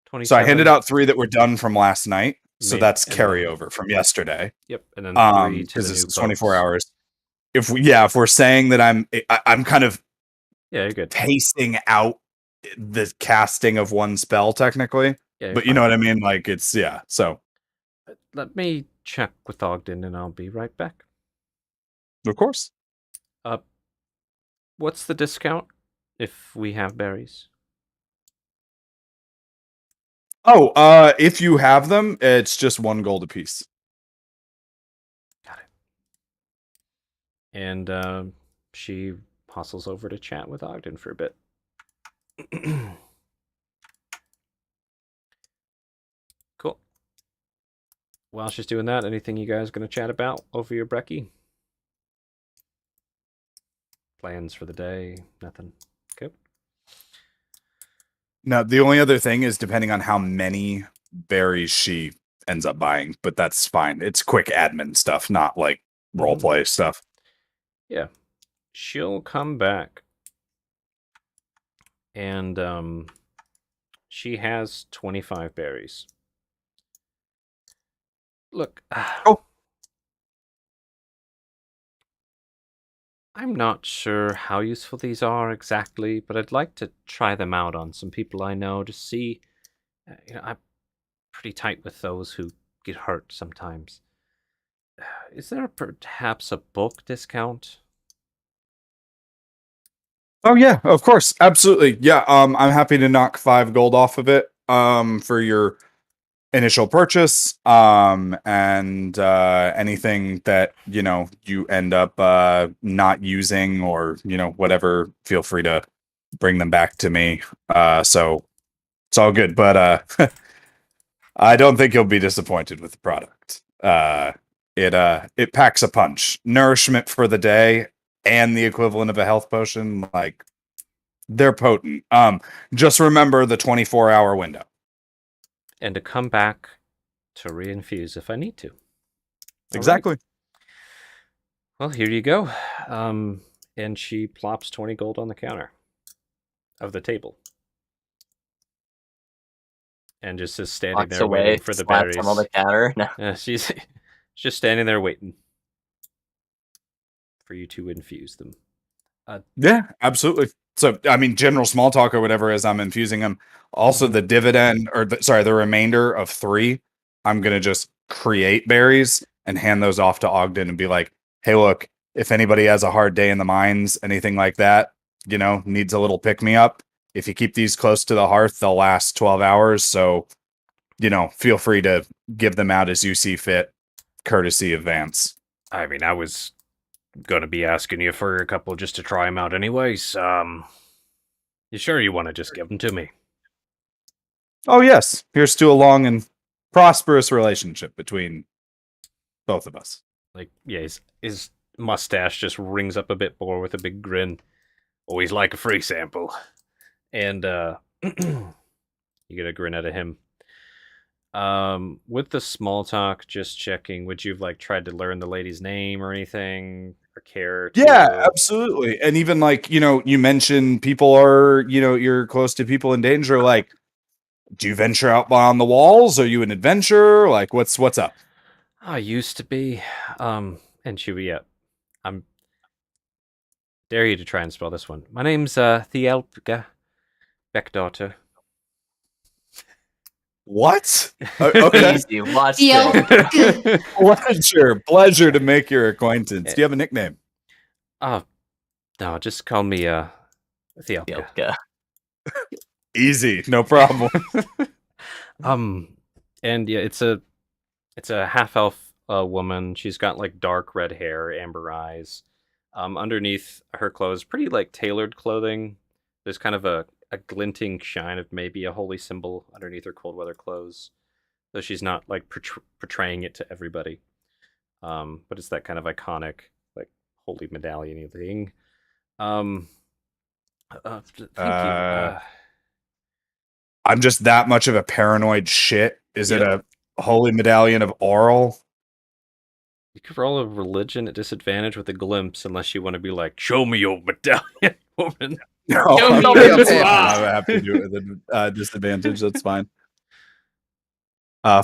27. So I handed out 3 that were done from last night. So Made- that's and then- carryover from yesterday. Yep, and then 3 to Because the it's new 24 folks. hours. If we're saying that I'm kind of Yeah, you're good. pacing out the casting of one spell technically, Yeah, but you know what I mean. Like it's So let me check with Ogden, and I'll be right back. of course. What's the discount if we have berries? Oh, if you have them, it's just 1 gold apiece. Got it. And she hustles over to chat with Ogden for a bit. Cool. While she's doing that, anything you guys going to chat about over your brekkie? Plans for the day? Nothing. Okay. Now, the only other thing is depending on how many berries she ends up buying, but that's fine. It's quick admin stuff, not like roleplay stuff. Yeah. She'll come back. And she has 25 berries. Look. Oh. I'm not sure how useful these are exactly, but I'd like to try them out on some people I know to see. I'm pretty tight with those who get hurt sometimes. Is there perhaps a bulk discount? Oh yeah, of course. Absolutely. Yeah, I'm happy to knock 5 gold off of it for your initial purchase, and anything that you end up not using, or whatever, feel free to bring them back to me. So it's all good, but I don't think you'll be disappointed with the product. It packs a punch. Nourishment for the day and the equivalent of a health potion, like they're potent. Just remember the 24-hour window. And to come back to reinfuse if I need to. Exactly. Right. Well, here you go. And she plops 20 gold on the counter of the table. And just is standing Walks there away, waiting for the slaps berries. him on the counter. No. Yeah, she's just standing there waiting for you to infuse them. Yeah, absolutely. So, I mean, general small talk or whatever as I'm infusing them. Also, the dividend, or the remainder of 3, I'm going to just create berries and hand those off to Ogden and be like, hey, look, if anybody has a hard day in the mines, anything like that, needs a little pick me up. If you keep these close to the hearth, they'll last 12 hours. So, feel free to give them out as you see fit, courtesy of Vance. I mean, I was going to be asking you for a couple just to try them out anyways. You sure you want to just give them to me? Oh, yes. Here's to a long and prosperous relationship between both of us. Like, yeah, his mustache just rings up a bit more with a big grin. Always like a free sample. And you get a grin out of him. With the small talk, just checking, would you have tried to learn the lady's name or anything, or care to? Yeah, absolutely. And even you mentioned people are, you're close to people in danger. Like, do you venture out beyond the walls? Are you an adventurer? Like, what's up? I used to be. And Chewie, I'm dare you to try and spell this one. My name's Thielpga Beckdaughter. What? Okay. Easy, watch Yelp. this. Pleasure to make your acquaintance. Do you have a nickname? No, just call me Thielpga. Yelpka. Easy, no problem. And yeah, it's a half elf woman. She's got like dark red hair, amber eyes. Underneath her clothes, pretty like tailored clothing. There's kind of a glinting shine of maybe a holy symbol underneath her cold weather clothes, though she's not like portraying it to everybody. But it's that kind of iconic like holy medallion thing. Thank you. I'm just that much of a paranoid shit. Is it Yep. a holy medallion of oral? You could roll a religion at disadvantage with a glimpse, unless you want to be like, "Show me your medallion, woman." No, Show me your that's paper. fine. I have to do it with a disadvantage. That's fine.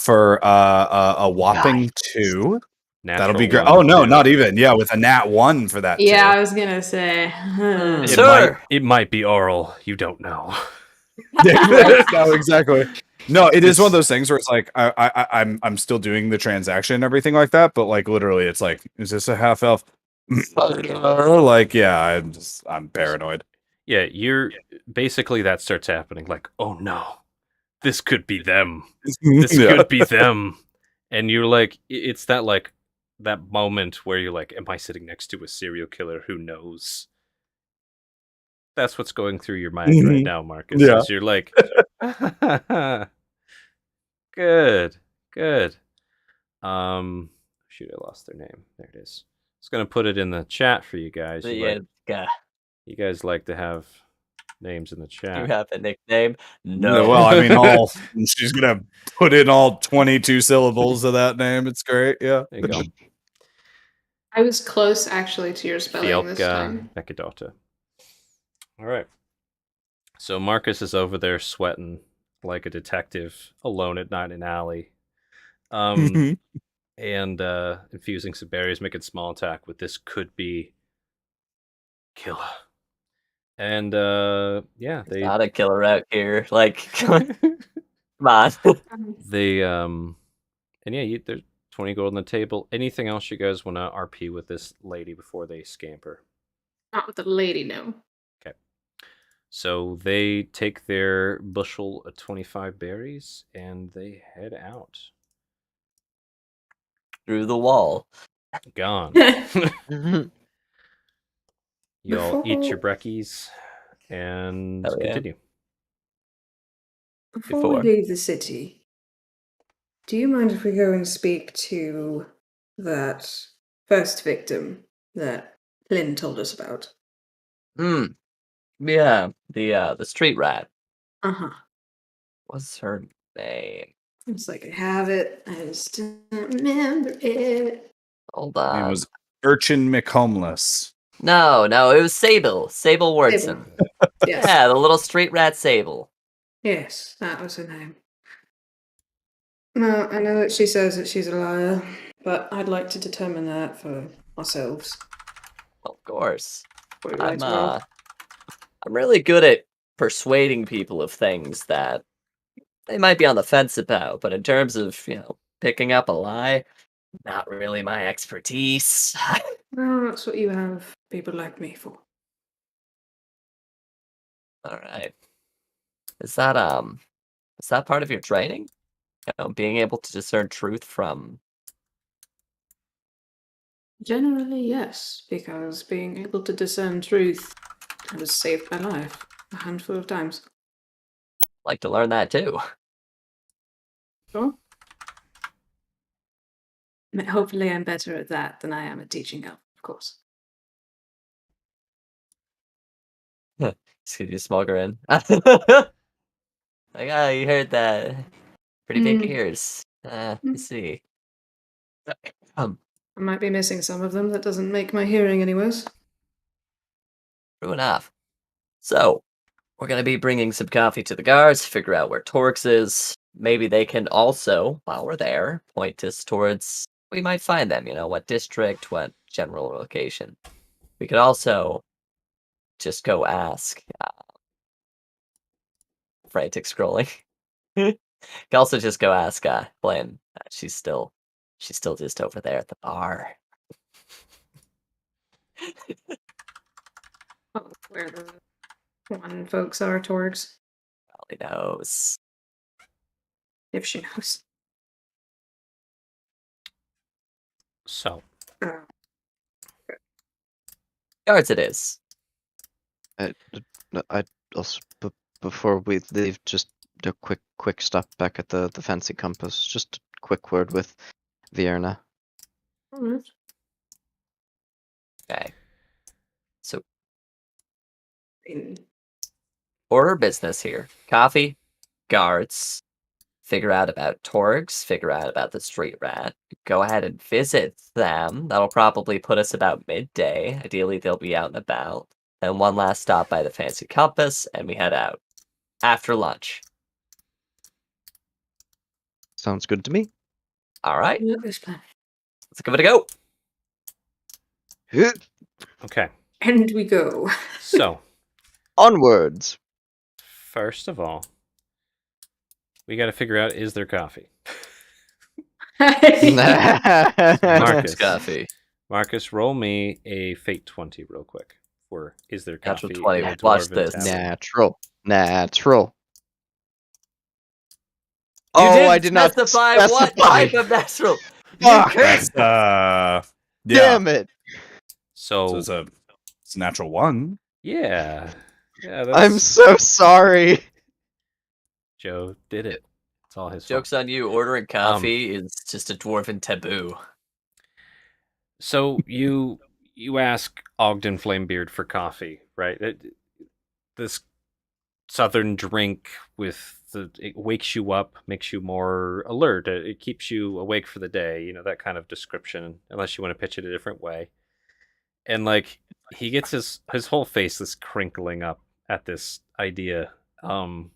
For a whopping 2. That'll be great. Natural Oh one, no, too. not even. Yeah, with a nat 1 for that. Yeah, I too. was gonna say. Sir! It might be oral. You don't know. No, exactly. No, it is one of those things where it's like I'm still doing the transaction and everything like that, but like literally, it's like, is this a half elf? Like, yeah, I'm paranoid. Yeah, you're basically that starts happening. Like, oh no, this could be them. This Yeah. could be them. And you're like, it's that like that moment where you're like, am I sitting next to a serial killer? Who knows? That's what's going through your mind right Mhm. now, Marcus. Yeah. Is you're like, good. Shoot, I lost their name. There it is. I was gonna put it in the chat for you guys. You guys like to have names in the chat. You have a nickname? Yeah, No. well, I mean, she's gonna put in all 22 syllables of that name. It's great. Yeah. There you go. I was close actually to your spelling this Fielka time. Bekadota. All right. So Marcus is over there sweating like a detective alone at night in an alley. And infusing some berries, making small attack with this could be killer. And yeah, they Not a killer out here. Like, come on. they and yeah, there's 20 gold on the table. Anything else you guys want to RP with this lady before they scamper? Not with the lady, no. Okay. So they take their bushel of 25 berries and they head out. Through the wall. Gone. Mhm. You all eat your Before- breckies and Hell yeah. continue. Before we leave the city, do you mind if we go and speak to that first victim that Lynn told us about? Yeah, the street rat. Uh-huh. What's her name? It's like I have it. I just don't remember it. Hold It on. was Urchin McHomeless. No, it was Sable. Sable Wordson. Yes. Yeah, the little street rat Sable. Yes, that was her name. No, I know that she says that she's a liar, but I'd like to determine that for ourselves. Of course. Before we write tomorrow. I'm really good at persuading people of things that they might be on the fence about, but in terms of, picking up a lie, not really my expertise. Well, that's what you have people like me for. All right. Is that part of your training? Being able to discern truth from. Generally, yes, because being able to discern truth has saved my life a handful of times. Like to learn that too. Sure. Hopefully, I'm better at that than I am at teaching elf, of course. Just give you a small grin. Like, you heard that. Pretty big ears. Let's see. I might be missing some of them. That doesn't make my hearing any worse. True enough. So, we're going to be bringing some coffee to the guards, figure out where Torx is. Maybe they can also, while we're there, point us towards we might find them, what district, what general location. We could also just go ask. Frantic scrolling. Could also just go ask Blaine. She's still just over there at the bar. Oh, where the One folks are Torgs, Probably knows. if she knows. So, Oh. Guards it is. I also before we leave, just a quick stop back at the fancy compass. Just a quick word with Vierna. Alright. Okay. So, Mm. order business here. Coffee, guards, figure out about Torgs, figure out about the street rat. Go ahead and visit them. That'll probably put us about midday. Ideally, they'll be out and about. Then one last stop by the fancy compass, and we head out. After lunch. Sounds good to me. All right, Yeah, this plan. let's give it a go. okay. And we go. So, Onwards. first of all, we got to figure out, is there coffee? Marcus. Coffee. Marcus, roll me a Fate 20 real quick. For is there Natural coffee 20. in a Watch dwarven this. tavern? Natural. You Oh, didn't I did not specify what specify. type of natural. You Fuck. cursed. That's yeah. Damn it! So So, it's a natural one. yeah. Yeah, I'm that's so sorry. Joe did it. It's all his Joke's fault. on you. Ordering coffee is just a dwarven taboo. So you ask Ogden Flamebeard for coffee, right? This southern drink it wakes you up, makes you more alert. It keeps you awake for the day. You know, that kind of description. Unless you want to pitch it a different way. And like he gets his whole face this crinkling up at this idea. The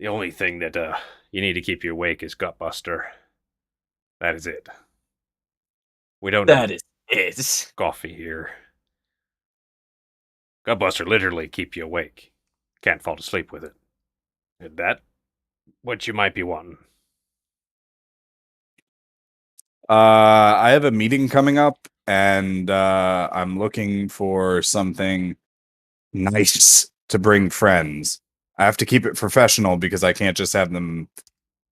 only thing that you need to keep you awake is Gutbuster. That is it. We don't That have is it. coffee here. Gutbuster literally keep you awake. Can't fall to sleep with it. Is that what you might be wanting? I have a meeting coming up, and I'm looking for something nice to bring friends. I have to keep it professional because I can't just have them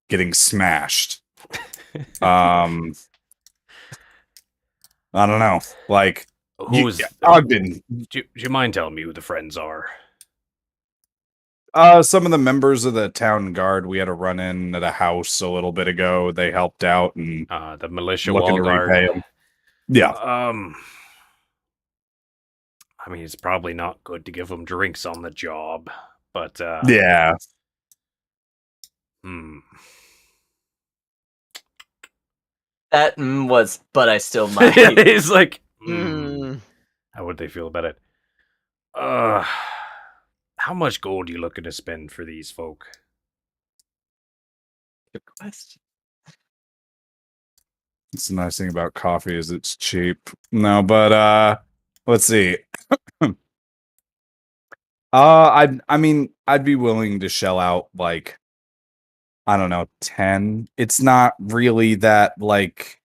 getting smashed. I don't know. Like, Who's Ogden. do you mind telling me who the friends are? Some of the members of the town guard. We had a run in at a house a little bit ago. They helped out and The militia looking wall to guard. repay them. Yeah. I mean, it's probably not good to give them drinks on the job, but Yeah. That was, but I still might. He's like, Mm. how would they feel about it? How much gold are you looking to spend for these folk? Good question. It's the nice thing about coffee is it's cheap. No, but let's see. I mean, I'd be willing to shell out like, I don't know, 10. It's not really that like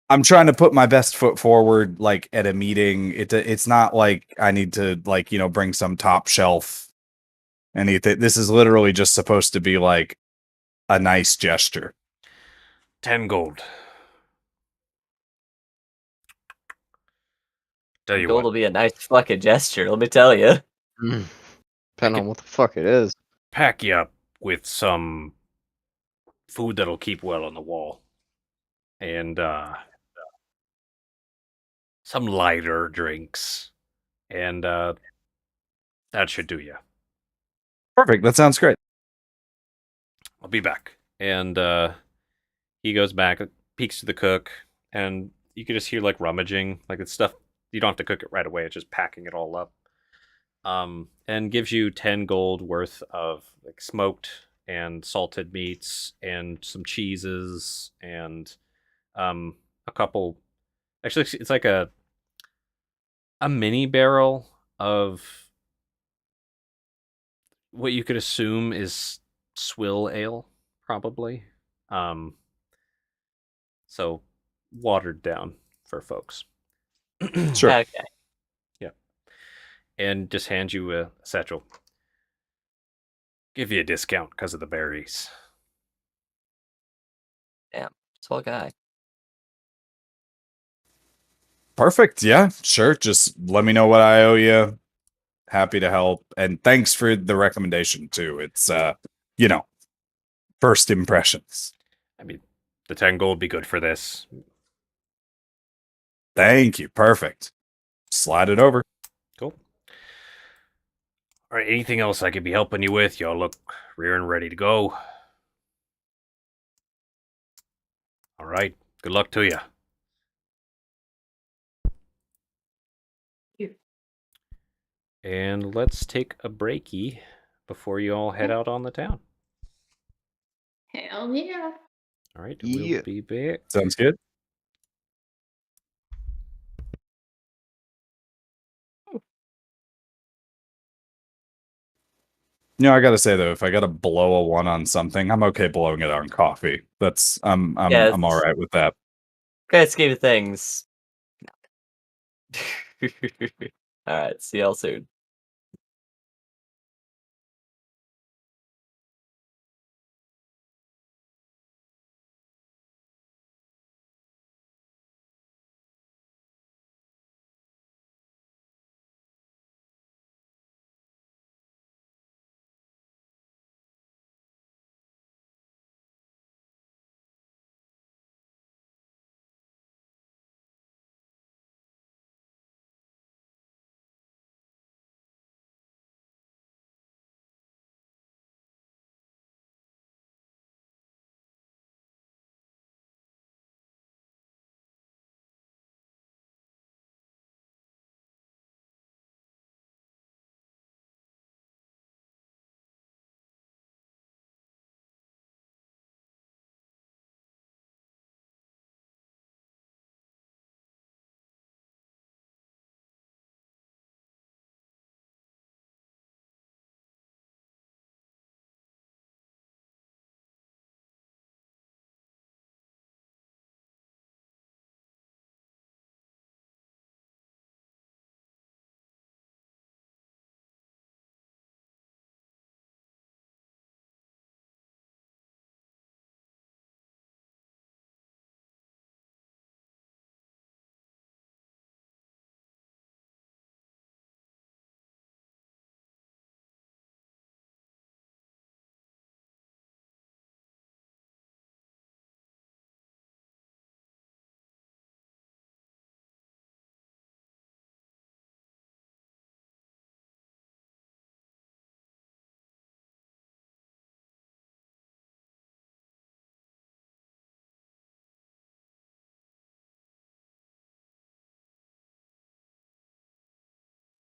I'm trying to put my best foot forward like at a meeting. It's not like I need to like, bring some top shelf anything. This is literally just supposed to be like a nice gesture. 10 gold. Tell you Gold what, will be a nice fucking gesture, let me tell you. Depending on what the fuck it is. pack you up with some food that'll keep well on the wall. And some lighter drinks. And that should do you. Perfect. That sounds great. I'll be back. And he goes back, peeks to the cook, and you can just hear like rummaging, like it's stuff you don't have to cook it right away. It's just packing it all up. And gives you 10 gold worth of like smoked and salted meats and some cheeses and a couple. Actually, it's like a mini barrel of what you could assume is swill ale, probably. So watered down for folks. Sure. Okay. Yeah. and just hand you a satchel. Give you a discount because of the berries. Swell guy. Perfect. Yeah, sure. Just let me know what I owe you. Happy to help. And thanks for the recommendation too. It's you know, first impressions. I mean, the 10 gold would be good for this. Thank you. Perfect. Slide it over. Cool. All right, anything else I could be helping you with? Y'all look rearing ready to go. All right, good luck to you. And let's take a breaky before you all head out on the town. Hell yeah. All right, Yeah. we'll be back. Sounds good. You know, I gotta say though, if I gotta blow a 1 on something, I'm okay blowing it on coffee. That's I'm Yeah, I'm all right with that. Great scheme of things. Alright, see y'all soon.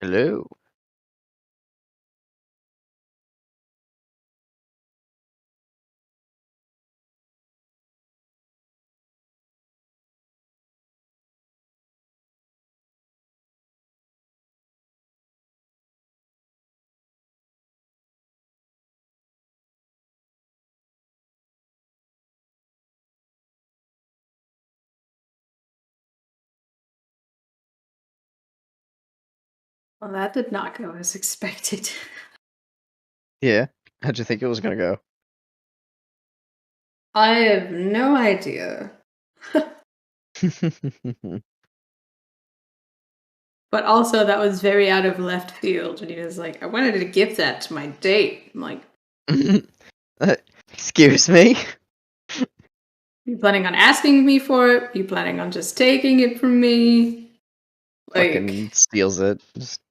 Hello. Well, that did not go as expected. Yeah. How'd you think it was gonna go? I have no idea. But also, that was very out of left field when he was like, I wanted to give that to my date. I'm like, Excuse me? you planning on asking me for it? You planning on just taking it from me? Like, Fucking steals it. Just,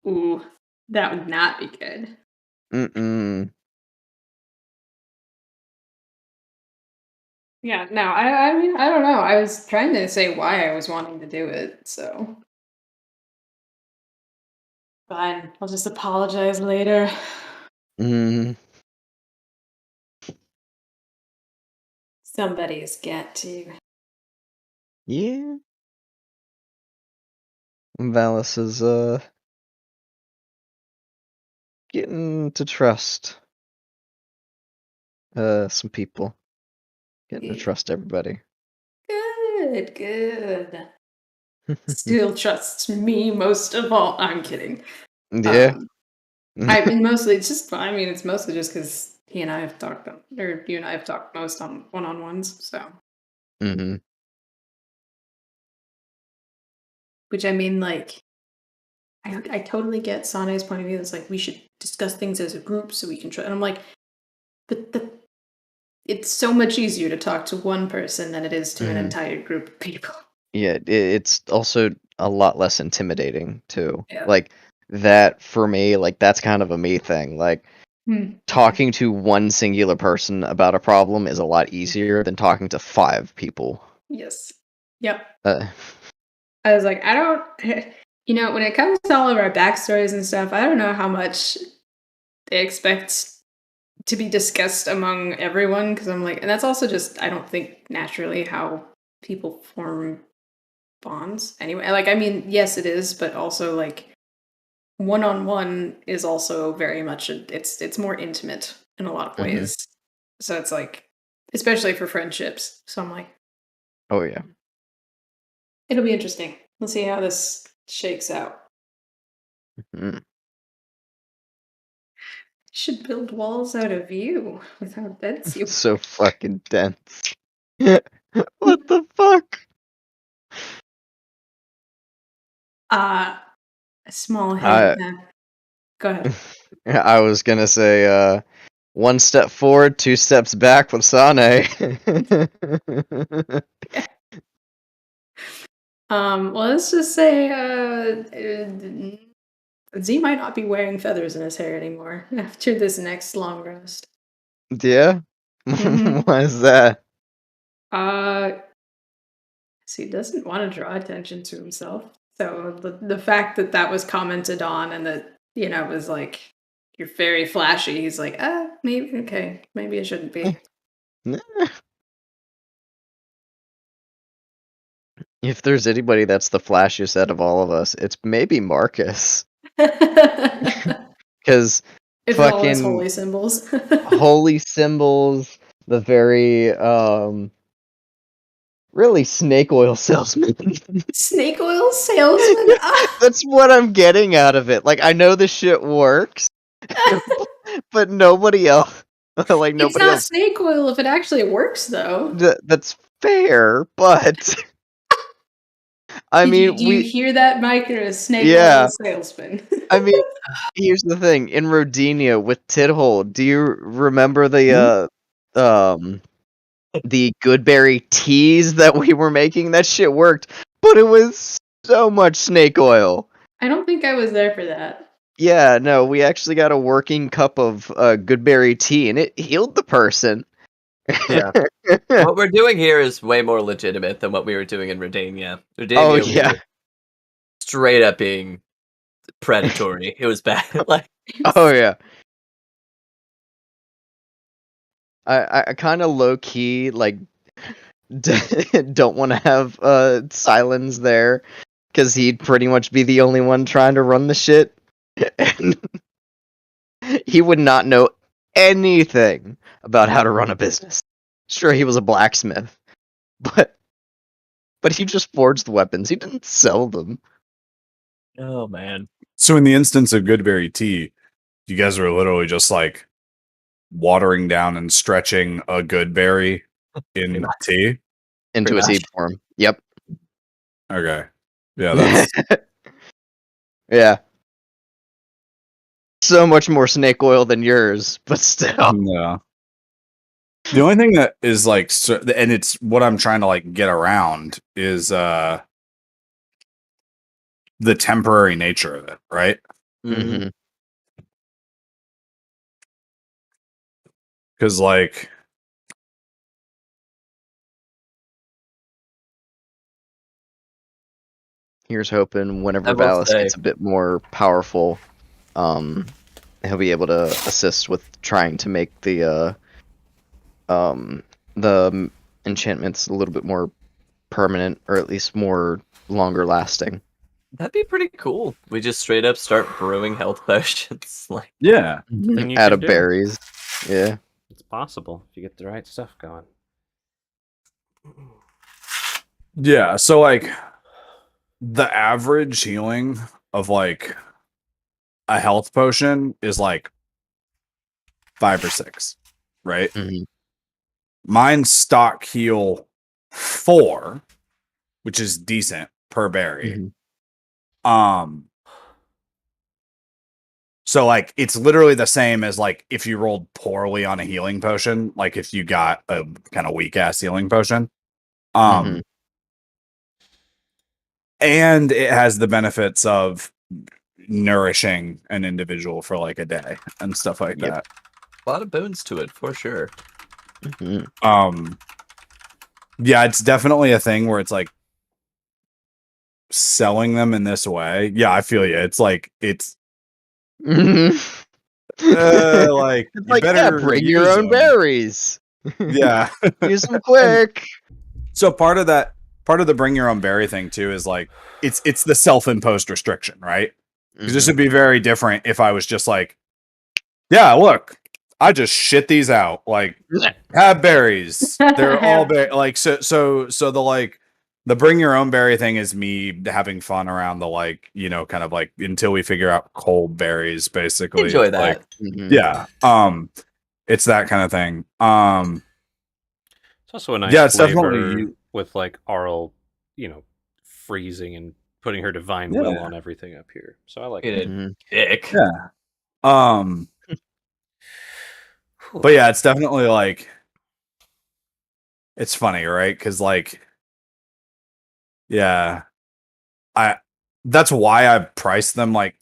ooh, that would not be good. mm-mm. Yeah, no, I mean, I don't know. I was trying to say why I was wanting to do it, so. Fine, I'll just apologize later. Mm. Somebody's got to. Yeah. Valis is getting to trust some people. Getting to Yeah. trust everybody. Good, good. still trusts me most of all. I'm kidding. Yeah. I mean, mostly it's just. I mean, it's mostly just because he and I have talked, or you and I have talked most on one-on-ones. So, Hmm. which I mean, like, I totally get Sane's point of view. It's like we should discuss things as a group so we can try. And I'm like, but it's so much easier to talk to one person than it is to an Mhm. entire group of people. Yeah, it's also a lot less intimidating too. Yeah. Like that for me, like that's kind of a me thing. Like talking to one singular person about a problem is a lot easier than talking to 5 people. Yes. Yep. Uh, I was like, I don't. When it comes to all of our backstories and stuff, I don't know how much they expect to be discussed among everyone because I'm like, and that's also just, I don't think naturally how people form bonds anyway. Like, I mean, yes, it is, but also like one on one is also very much, it's more intimate in a lot of Mhm. ways. So it's like, especially for friendships. So I'm like, oh yeah. it'll be interesting. Let's see how this shakes out. Mm. Should build walls out of you without beds. You So fucking dense. What the fuck? a small I head. Go ahead. I was gonna say 1 step forward, 2 steps back with Sane. Well, let's just say Z might not be wearing feathers in his hair anymore after this next long rest. Yeah? Mhm. Why is that? Uh, so he doesn't want to draw attention to himself. So the fact that that was commented on and that it was like you're very flashy. He's like, maybe okay, maybe it shouldn't be. If there's anybody that's the flashiest out of all of us, it's maybe Marcus. Because It's all his fucking holy symbols. holy symbols, the very really snake oil salesman. Snake oil salesman. That's what I'm getting out of it. Like I know the shit works, but nobody else like It's nobody not else snake oil if it actually works, though. that's fair, but I Do mean you we hear that, Mike? You're a snake oil yeah, salesman. I mean here's the thing, in Rodinia with Tidhole, do you remember the Goodberry teas that we were making? That shit worked, but it was so much snake oil. I don't think I was there for that. Yeah, no, we actually got a working cup of Goodberry tea, and it healed the person. Yeah. What we're doing here is way more legitimate than what we were doing in Redania. Oh Redania, we yeah, were straight up being predatory. It was bad. Like, oh yeah. I kind of low key like don't want to have Silence there because he'd pretty much be the only one trying to run the shit, and he would not know anything about how to run a business. Sure, he was a blacksmith, but he just forged weapons. He didn't sell them. oh man. So in the instance of Goodberry tea, you guys were literally just like watering down and stretching a good berry Pretty in much. tea. Into a Pretty seed much. form. Yep. Okay. Yeah, that's Yeah. So much more snake oil than yours, but still. yeah. The only thing that is like, and it's what I'm trying to like get around is the temporary nature of it, right? Mhm. Hmm. Because like, Here's hoping whenever I will Valis say, gets a bit more powerful, he'll be able to assist with trying to make the enchantments a little bit more permanent, or at least more longer lasting. that'd be pretty cool. We just straight up start brewing health potions. Like, yeah, Thing you Out can of do. berries. Yeah. It's possible if you get the right stuff going. yeah. So like, the average healing of like a health potion is like 5 or 6, right? Mhm. Mine stock heal 4, which is decent per berry. Mhm. So like it's literally the same as like if you rolled poorly on a healing potion, like if you got a kind of weak ass healing potion. Mhm. And it has the benefits of nourishing an individual for like a day and stuff like Yep. that. A lot of boons to it, for sure. Mhm. Yeah, it's definitely a thing where it's like selling them in this way. Yeah, I feel you. It's like it's Mhm. like It's you like, yeah, better bring your use own them. berries. Yeah. Use them And quick. so part of the bring your own berry thing too is like it's the self-imposed restriction, right? Because this Mhm. would be very different if I was just like, yeah, look, I just shit these out. Like, have berries. They're all like so the like the bring your own berry thing is me having fun around the like, you know, kind of like until we figure out cold berries, basically. Enjoy It's like, that. Mhm. yeah. It's that kind of thing. It's also a nice Yeah, it's definitely flavor you. with like Arl, freezing and putting her divine will Yeah. on everything up here. So I like Get it. a Mhm. dick. Yeah. Um, Whew. but yeah, it's definitely like it's funny, right? Because like, yeah, I that's why I priced them like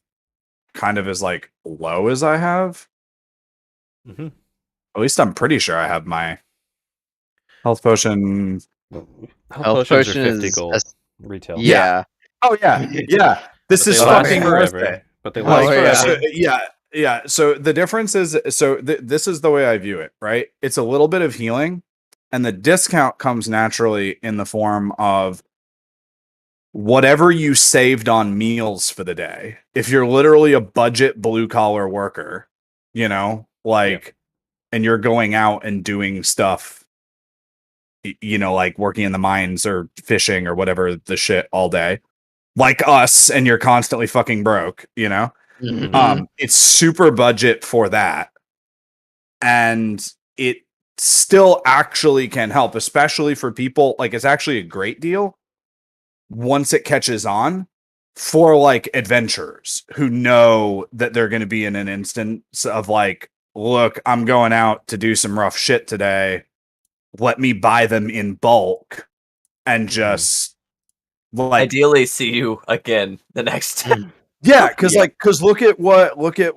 kind of as like low as I have. Mm-hmm. At least I'm pretty sure I have my health potion. Health Health potions are potion 50 is gold retail. Yeah. yeah. Oh yeah, yeah. This But they is last fucking worth forever. it. But they Like, last Oh, yeah. so, forever. yeah. So the difference is, this is the way I view it. Right? It's a little bit of healing, and the discount comes naturally in the form of whatever you saved on meals for the day. If you're literally a budget blue collar worker, you know, like, and you're going out and doing stuff, you know, like working in the mines or fishing or whatever the shit all day, like us, and you're constantly fucking broke, you know, Mhm. it's super budget for that. And it still actually can help, especially for people like it's actually a great deal once it catches on for like adventurers who know that they're going to be in an instance of like, look, I'm going out to do some rough shit today. Let me buy them in bulk and just like, Ideally, see you again the next time. yeah, because Yep. like, look at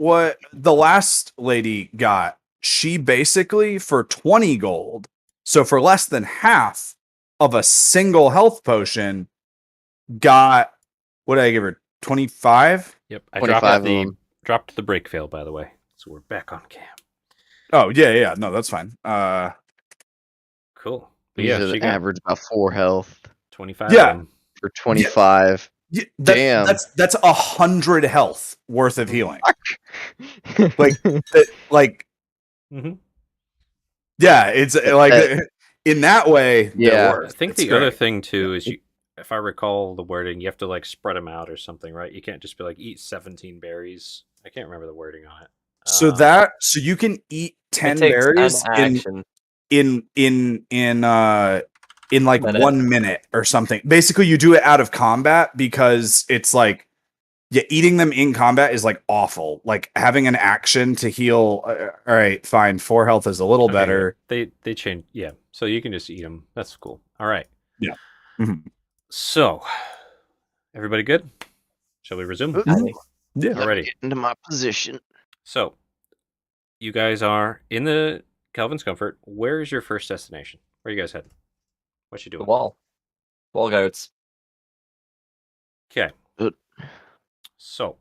what the last lady got. She basically for 20 gold, so for less than half of a single health potion, got, what did I give her? 25? Yep. I 25 of them. dropped the break fail, by the way. So we're back on cam. Oh, yeah. No, that's fine. Cool. But You yeah, said she got average about 4 health 25 of Yeah. them. for 25. Damn. That's 100 health worth of healing. Like, like, Mm-hmm. yeah, it's like in that way, they're Yeah. I worth. think It's the other great. thing too is if I recall the wording, you have to like spread them out or something, right? You can't just be like eat 17 berries. I can't remember the wording on it. So you can eat It 10 takes an berries action. in like Minute. 1 minute or something. Basically, you do it out of combat because it's like, yeah, eating them in combat is like awful. Like having an action to heal. All right, fine. 4 health is a little Okay, better. yeah. They change, yeah. So you can just eat them. That's cool. All right. Yeah. Mhm. So everybody good? Shall we resume? Oops. I- Yeah. Let me Alrighty. get into my position. So you guys are in the Kelvin's Comfort. Where is your first destination? Where are you guys heading? What you The doing? wall. Wall goats. Okay. Good. So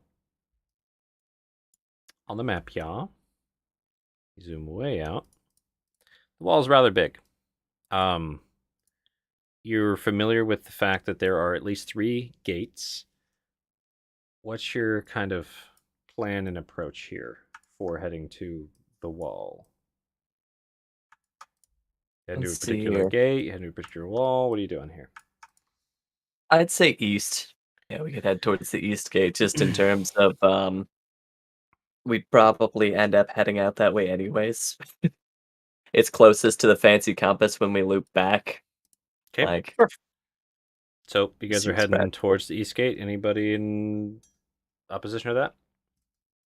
on the map, y'all. Zoom way out. The wall is rather big. You're familiar with the fact that there are at least 3 gates. What's your kind of plan and approach here for heading to the wall? Head to a Let's see particular here. gate, head to a particular wall. What are you doing here? I'd say east. Yeah, we could head towards the east gate just in terms of we'd probably end up heading out that way anyways. It's closest to the fancy compass when we loop back. Okay. Like So you guys are seems heading practical. towards the east gate. Anybody in opposition to that?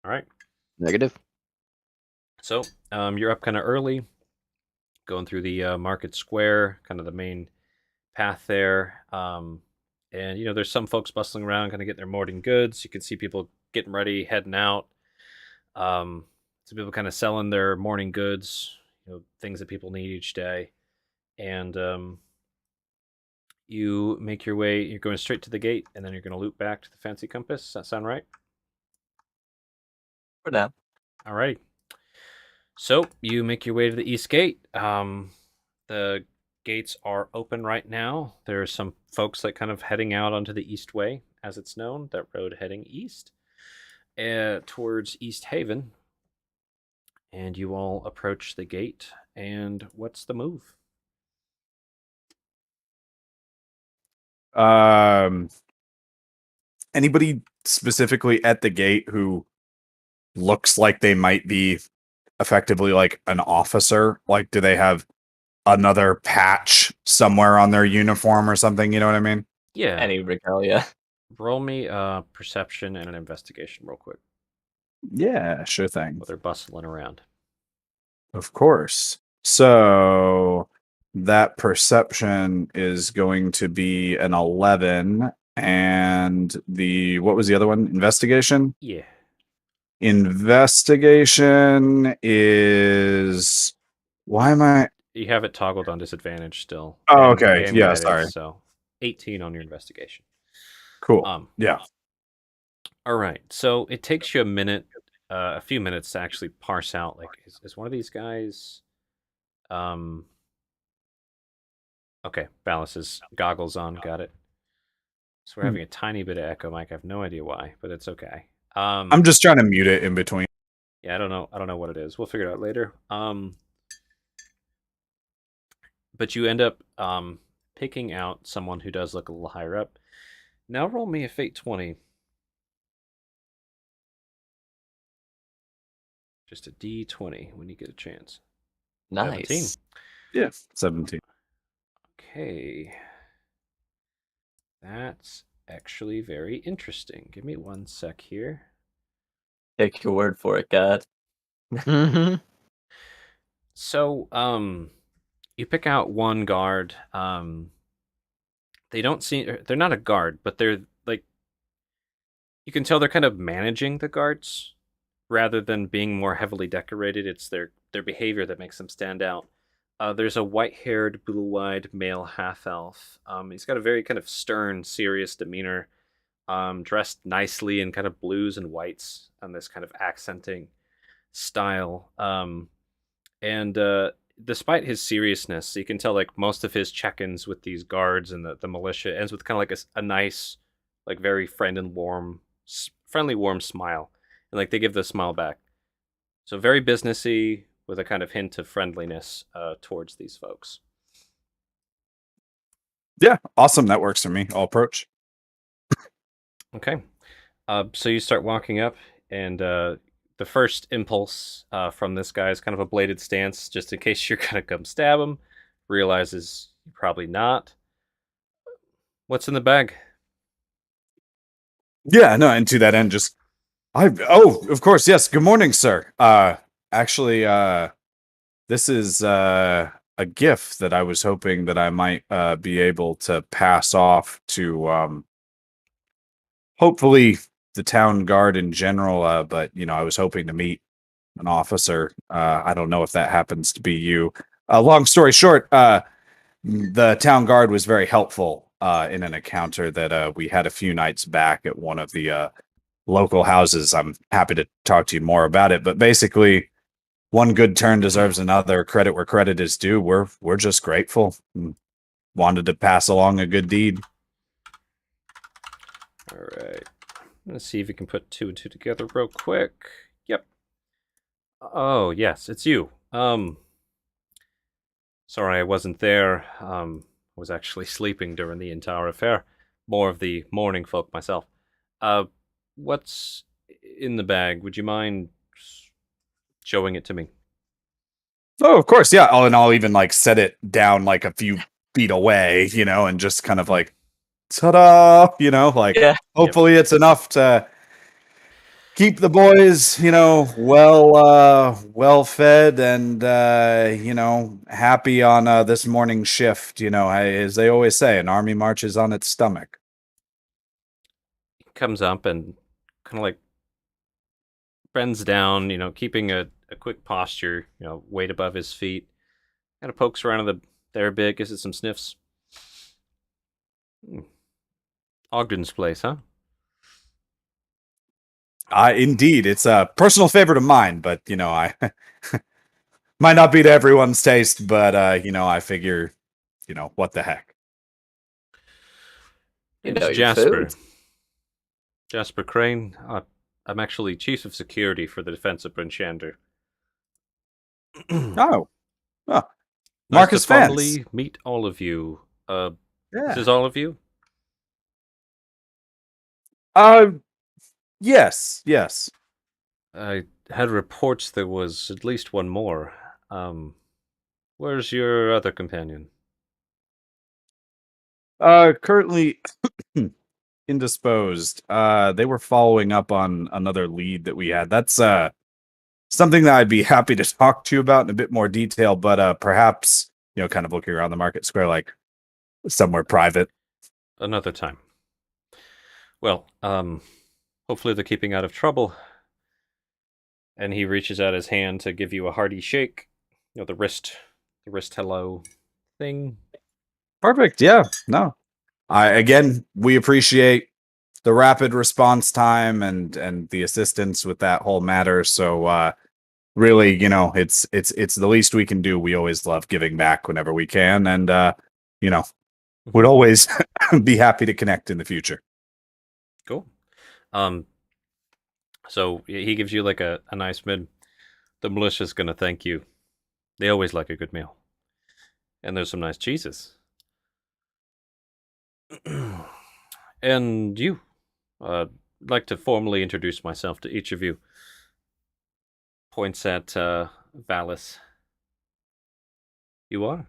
All right. Negative. So you're up kind of early, going through the market square, kind of the main path there. And there's some folks bustling around, kind of getting their morning goods. You can see people getting ready, heading out. Some people kind of selling their morning goods, things that people need each day. And you make your way. You're going straight to the gate, and then you're going to loop back to the fancy compass. Does that sound right? For now. All right. So you make your way to the east gate. The gates are open right now. There are some folks that kind of heading out onto the East Way, as it's known, that road heading east towards East Haven. And you all approach the gate. And what's the move? Anybody specifically at the gate who looks like they might be effectively like an officer? Like, do they have another patch somewhere on their uniform or something? You know what I mean? Yeah. Any regalia. Roll me a perception and an investigation real quick. Yeah, sure thing. While they're bustling around. Of course. So that perception is going to be an 11, and what was the other one? Investigation? Yeah. Investigation is, why am I? You have it toggled on disadvantage still. Oh, And the okay. game Yeah, guide sorry. is, so 18 on your investigation. Cool. Yeah. All right. So it takes you a few minutes to actually parse out, like, is one of these guys okay, Ballas's goggles on, got it. So we're having a tiny bit of echo, Mike. I have no idea why, but it's okay. I'm just trying to mute it in between. Yeah, I don't know what it is. We'll figure it out later. But you end up picking out someone who does look a little higher up. Now roll me a fate 20. Just a D20 when you get a chance. Nice. 17. Yeah, 17. Okay. That's actually very interesting. Give me 1 sec here. Take your word for it, God. Mm-hmm. So, you pick out one guard. They don't seem, they're not a guard, but they're like, you can tell they're kind of managing the guards rather than being more heavily decorated. It's their behavior that makes them stand out. There's a white-haired, blue-eyed male half-elf. He's got a very kind of stern, serious demeanor, dressed nicely in kind of blues and whites on this kind of accenting style. And despite his seriousness, you can tell like most of his check-ins with these guards and the militia ends with kind of like a nice, like very friendly, warm smile, and like they give the smile back. So very businessy with a kind of hint of friendliness towards these folks. Yeah, awesome. That works for me. I'll approach. Okay. So you start walking up, and the first impulse from this guy is kind of a bladed stance, just in case you're going to come stab him. Realizes you're probably not. What's in the bag? Yeah, no, and to that end, of course, yes. Good morning, sir. Actually, this is a gift that I was hoping that I might be able to pass off to hopefully the town guard in general. But I was hoping to meet an officer. I don't know if that happens to be you. Long story short, the town guard was very helpful in an encounter that we had a few nights back at one of the local houses. I'm happy to talk to you more about it, but basically, one good turn deserves another. Credit where credit is due. We're just grateful. Wanted to pass along a good deed. All right. Let's see if we can put 2 and 2 together real quick. Yep. Oh, yes, it's you. Sorry I wasn't there. I was actually sleeping during the entire affair. more of the morning folk myself. What's in the bag? Would you mind showing it to me? Oh, of course, yeah. And I'll even like set it down like a few feet away, and just kind of like, ta-da, like Yeah. hopefully it's enough to keep the boys, well fed and happy on this morning shift. As they always say, an army marches on its stomach. He comes up and kind of like bends down, keeping a quick posture, weight above his feet. Kind of pokes around in there a bit, gives it some sniffs. Ogden's place, huh? Indeed, it's a personal favorite of mine, but I might not be to everyone's taste, but I figure, what the heck. You It's know your Jasper. foods. Jasper Crane. I'm actually chief of security for the defense of Brinshander. Oh, Nice Marcus to Vance. formally meet all of you. This Yeah. is all of you? Yes. I had reports there was at least one more. Where's your other companion? Currently indisposed. They were following up on another lead that we had. That's something that I'd be happy to talk to you about in a bit more detail, but perhaps, kind of looking around the market square like somewhere private. Another time. Well, hopefully they're keeping out of trouble. And he reaches out his hand to give you a hearty shake. The wrist hello thing. Perfect. Yeah. No. We appreciate the rapid response time and the assistance with that whole matter. So really, it's the least we can do. We always love giving back whenever we can, and would always be happy to connect in the future. Cool. So he gives you like a nice mid. The militia's gonna thank you. They always like a good meal. And there's some nice cheeses. And you. I'd like to formally introduce myself to each of you. Points at Valis. You are?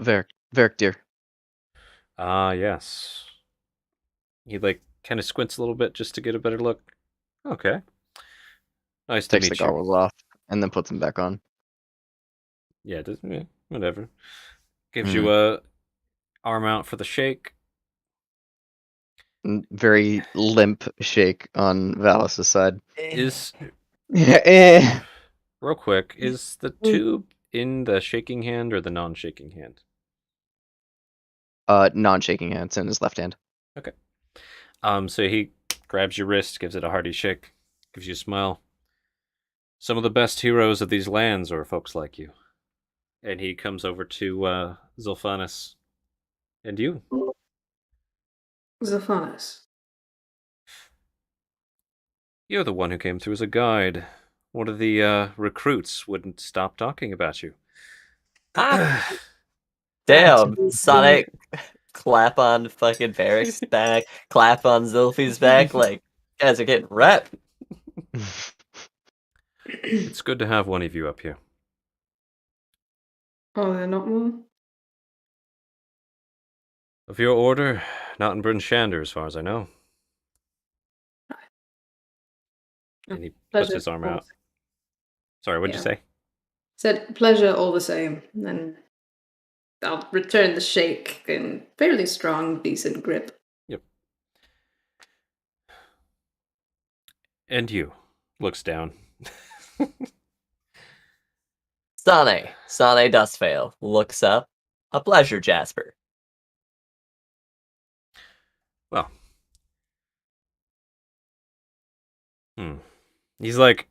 Varric dear. Ah, yes. He like kind of squints a little bit just to get a better look. Okay. Nice to Takes the meet you. goggles off and then puts them back on. Yeah, whatever. Gives you a arm out for the shake. Very limp shake on Valis' side. Is Eh. real quick, is the tube in the shaking hand or the non-shaking hand? Non-shaking hand. It's in his left hand. Okay. So he grabs your wrist, gives it a hearty shake, gives you a smile. Some of the best heroes of these lands are folks like you. And he comes over to Zolphanus. And you? Zephanus. You're the one who came through as a guide. One of the recruits wouldn't stop talking about you. Damn, Sonic, clap on fucking Varric's back, clap on Zilfi's back, like, guys are getting rep. It's good to have one of you up here. Oh, they're not more? Of your order, not in Brinshander, as far as I know. And he puts Pleasure. his arm out. Sorry, what'd you say? Said pleasure all the same. Then I'll return the shake in fairly strong, decent grip. Yep. And you. Looks down. Sane Dustveil looks up. A pleasure, Jasper. Well. He's like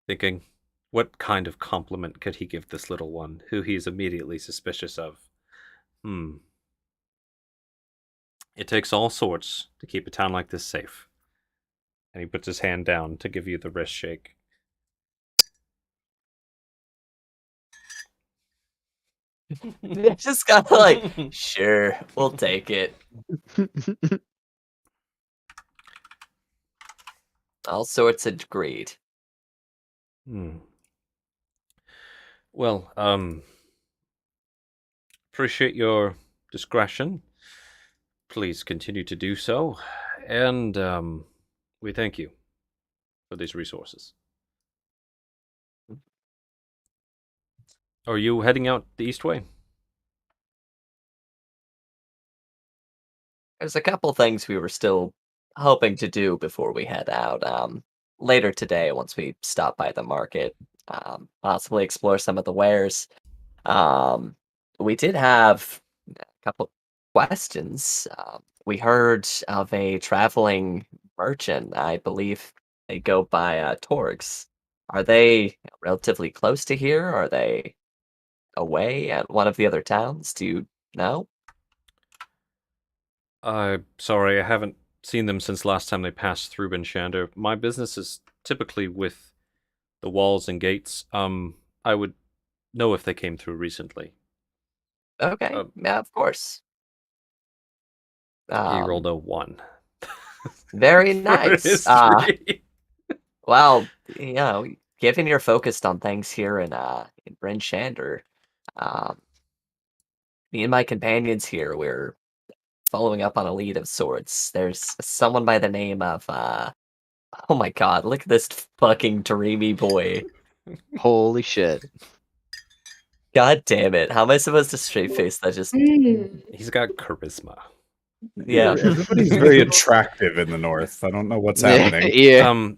thinking, what kind of compliment could he give this little one, who he's immediately suspicious of? It takes all sorts to keep a town like this safe. And he puts his hand down to give you the wrist shake. They're just kind of like, sure, we'll take it. All sorts of greed. Hmm. Well, appreciate your discretion. Please continue to do so, and we thank you for these resources. Are you heading out the east way? There's a couple things we were still hoping to do before we head out. Later today, once we stop by the market, possibly explore some of the wares. Um, we did have a couple questions. We heard of a traveling merchant. I believe they go by Torgs. Are they relatively close to here? Are they away at one of the other towns? Do you know? Sorry, I haven't seen them since last time they passed through Benshander. My business is typically with the walls and gates. I would know if they came through recently. Okay, yeah, of course. He rolled Um, a 1. very For nice. history. Well, given you're focused on things here in Bryn Shander, um, me and my companions here, we're following up on a lead of sorts. There's someone by the name of oh my god, look at this fucking dreamy boy. Holy shit. God damn it. How am I supposed to straight face that just He's got charisma. yeah. Everybody's very attractive in the north. I don't know what's happening. Yeah.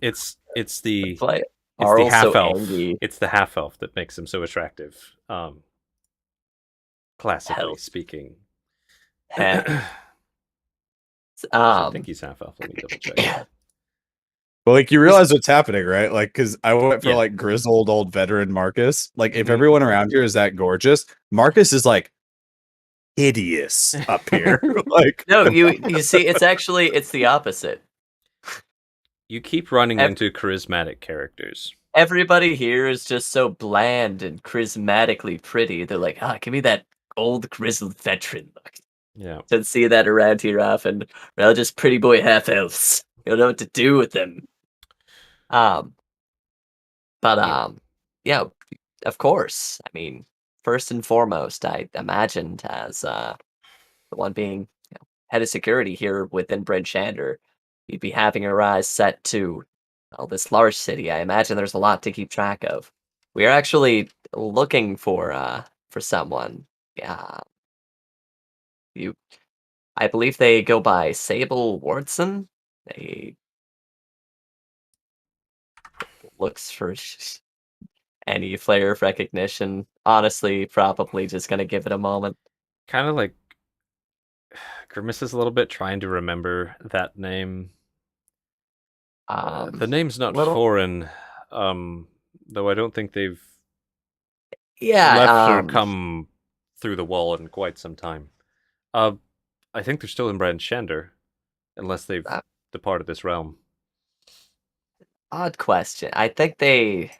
It's the Like, it's are the also half elf. angry. It's the half elf that makes him so attractive. Classically Hell. speaking. Heh. I think he's half elf. Let me double check. Well, like you realize what's happening, right? Like, because I went for Yeah. like grizzled old veteran Marcus. Like, if Mhm. everyone around here is that gorgeous, Marcus is like hideous up here. Like, No, you see, it's the opposite. You keep running Ev- into charismatic characters. Everybody here is just so bland and charismatically pretty. They're like, give me that old grizzled veteran look. Yeah. Don't see that around here often. They're just pretty boy half elves. You don't know what to do with them. Um, but yeah, of course. I mean, first and foremost, I imagined as the one being head of security here within Bryn Shander, you'd be having your eyes set to this large city. I imagine there's a lot to keep track of. We are actually looking for someone. Yeah, you. I believe they go by Sable Wardson. They looks for any flare of recognition. Honestly, probably just gonna give it a moment. Kind of like grimaces a little bit trying to remember that name. The name's not Little, foreign, though I don't think they've yeah, left or come through the wall in quite some time. I think they're still in Brandshander, unless they've departed this realm. odd question. I think they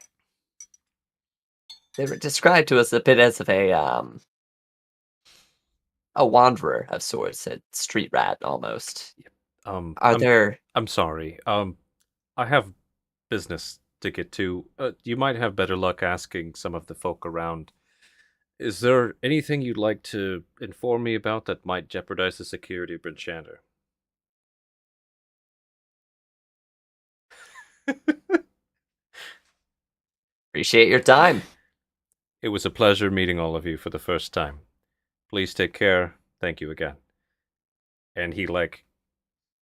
were described to us a bit as of a wanderer of sorts, a street rat almost. Um, Are I'm there? I'm sorry. I have business to get to. You might have better luck asking some of the folk around. Is there anything you'd like to inform me about that might jeopardize the security of Brandshander? Appreciate your time. It was a pleasure meeting all of you for the first time. Please take care. Thank you again. And he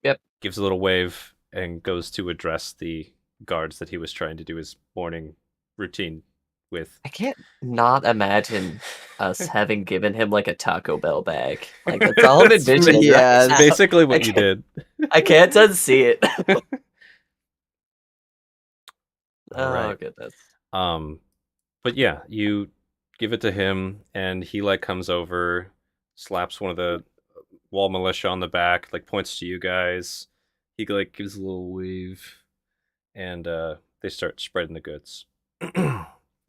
Yep. gives a little wave and goes to address the guards that he was trying to do his morning routine with. I can't not imagine us having given him like a Taco Bell bag. Like that's all I'm That's envisioning. yeah, right That's now. basically what I you can't- did. I can't unsee it. All Oh right. goodness. But yeah, you give it to him, and he comes over, slaps one of the wall militia on the back, points to you guys. He gives a little wave, and they start spreading the goods.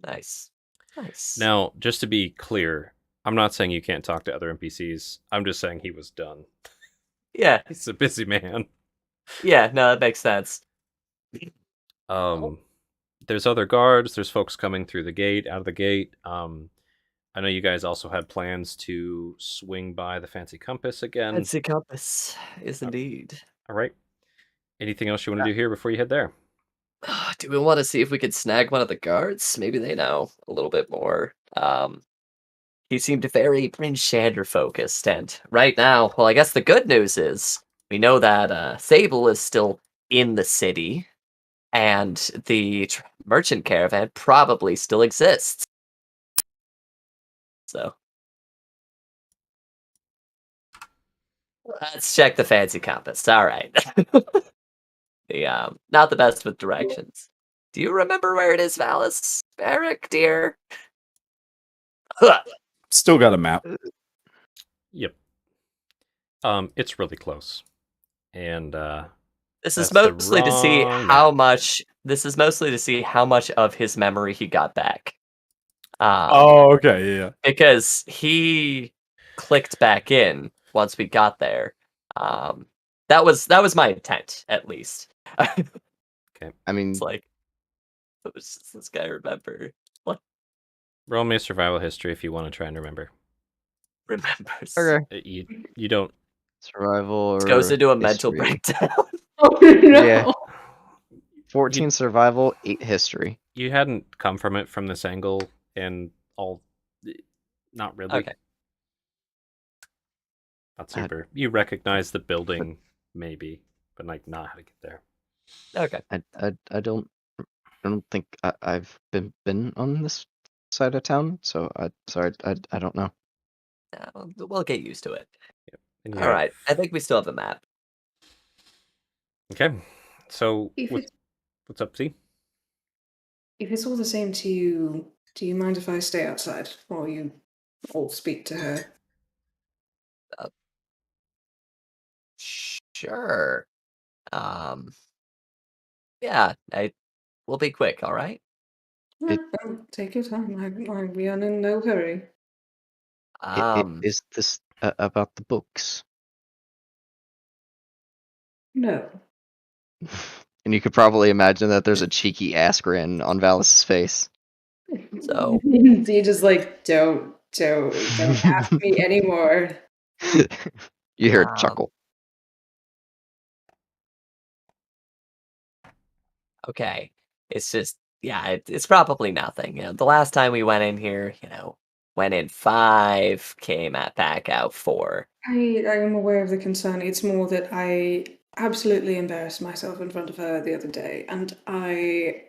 Nice. Nice. Now, just to be clear, I'm not saying you can't talk to other NPCs. I'm just saying he was done. Yeah, He's a busy man. yeah, no, that makes sense. There's other guards. There's folks coming through the gate, out of the gate. I know you guys also had plans to swing by the fancy compass again. Fancy compass is indeed. All right. Anything else you want to do here before you head there? Do we want to see if we could snag one of the guards? Maybe they know a little bit more. He seemed very Prince Shander focused, and right now, well, I guess the good news is we know that Sable is still in the city, and the merchant caravan probably still exists. So let's check the fancy compass. All right. Not the best with directions. Do you remember where it is, Valis? Eric, dear? Still got a map. Yep. It's really close. And This is that's the mostly to see wrong how map. much. This is mostly to see how much of his memory he got back. Oh, okay, yeah. Because he clicked back in once we got there. That was my intent, at least. I mean, It's like, what does this guy remember? What Roll me a survival history if you want to try and remember. remembers? okay, You don't. survival This goes or into a mental history. breakdown. Oh no. Yeah. 14 survival, 8 history. You hadn't come from it from this angle and all. Not really. Okay. Not super. You recognize the building, maybe, but like not how to get there. Okay. I don't think I've been on this side of town, so I don't know. We'll get used to it. And you All have- right. I think we still have a map. Okay. So If what's up, Z? If it's all the same to you, do you mind if I stay outside while you all speak to her? Sure. Yeah, we'll be quick, all right? Take your time. We are in no hurry. Is this about the books? No. And you could probably imagine that there's a cheeky ass grin on Valis's face. So- you just like don't ask me anymore. You hear a Um, chuckle. Okay. It's just, yeah, it's probably nothing. The last time we went in here, went in 5, came back out 4. I am aware of the concern. It's more that I absolutely embarrassed myself in front of her the other day, and I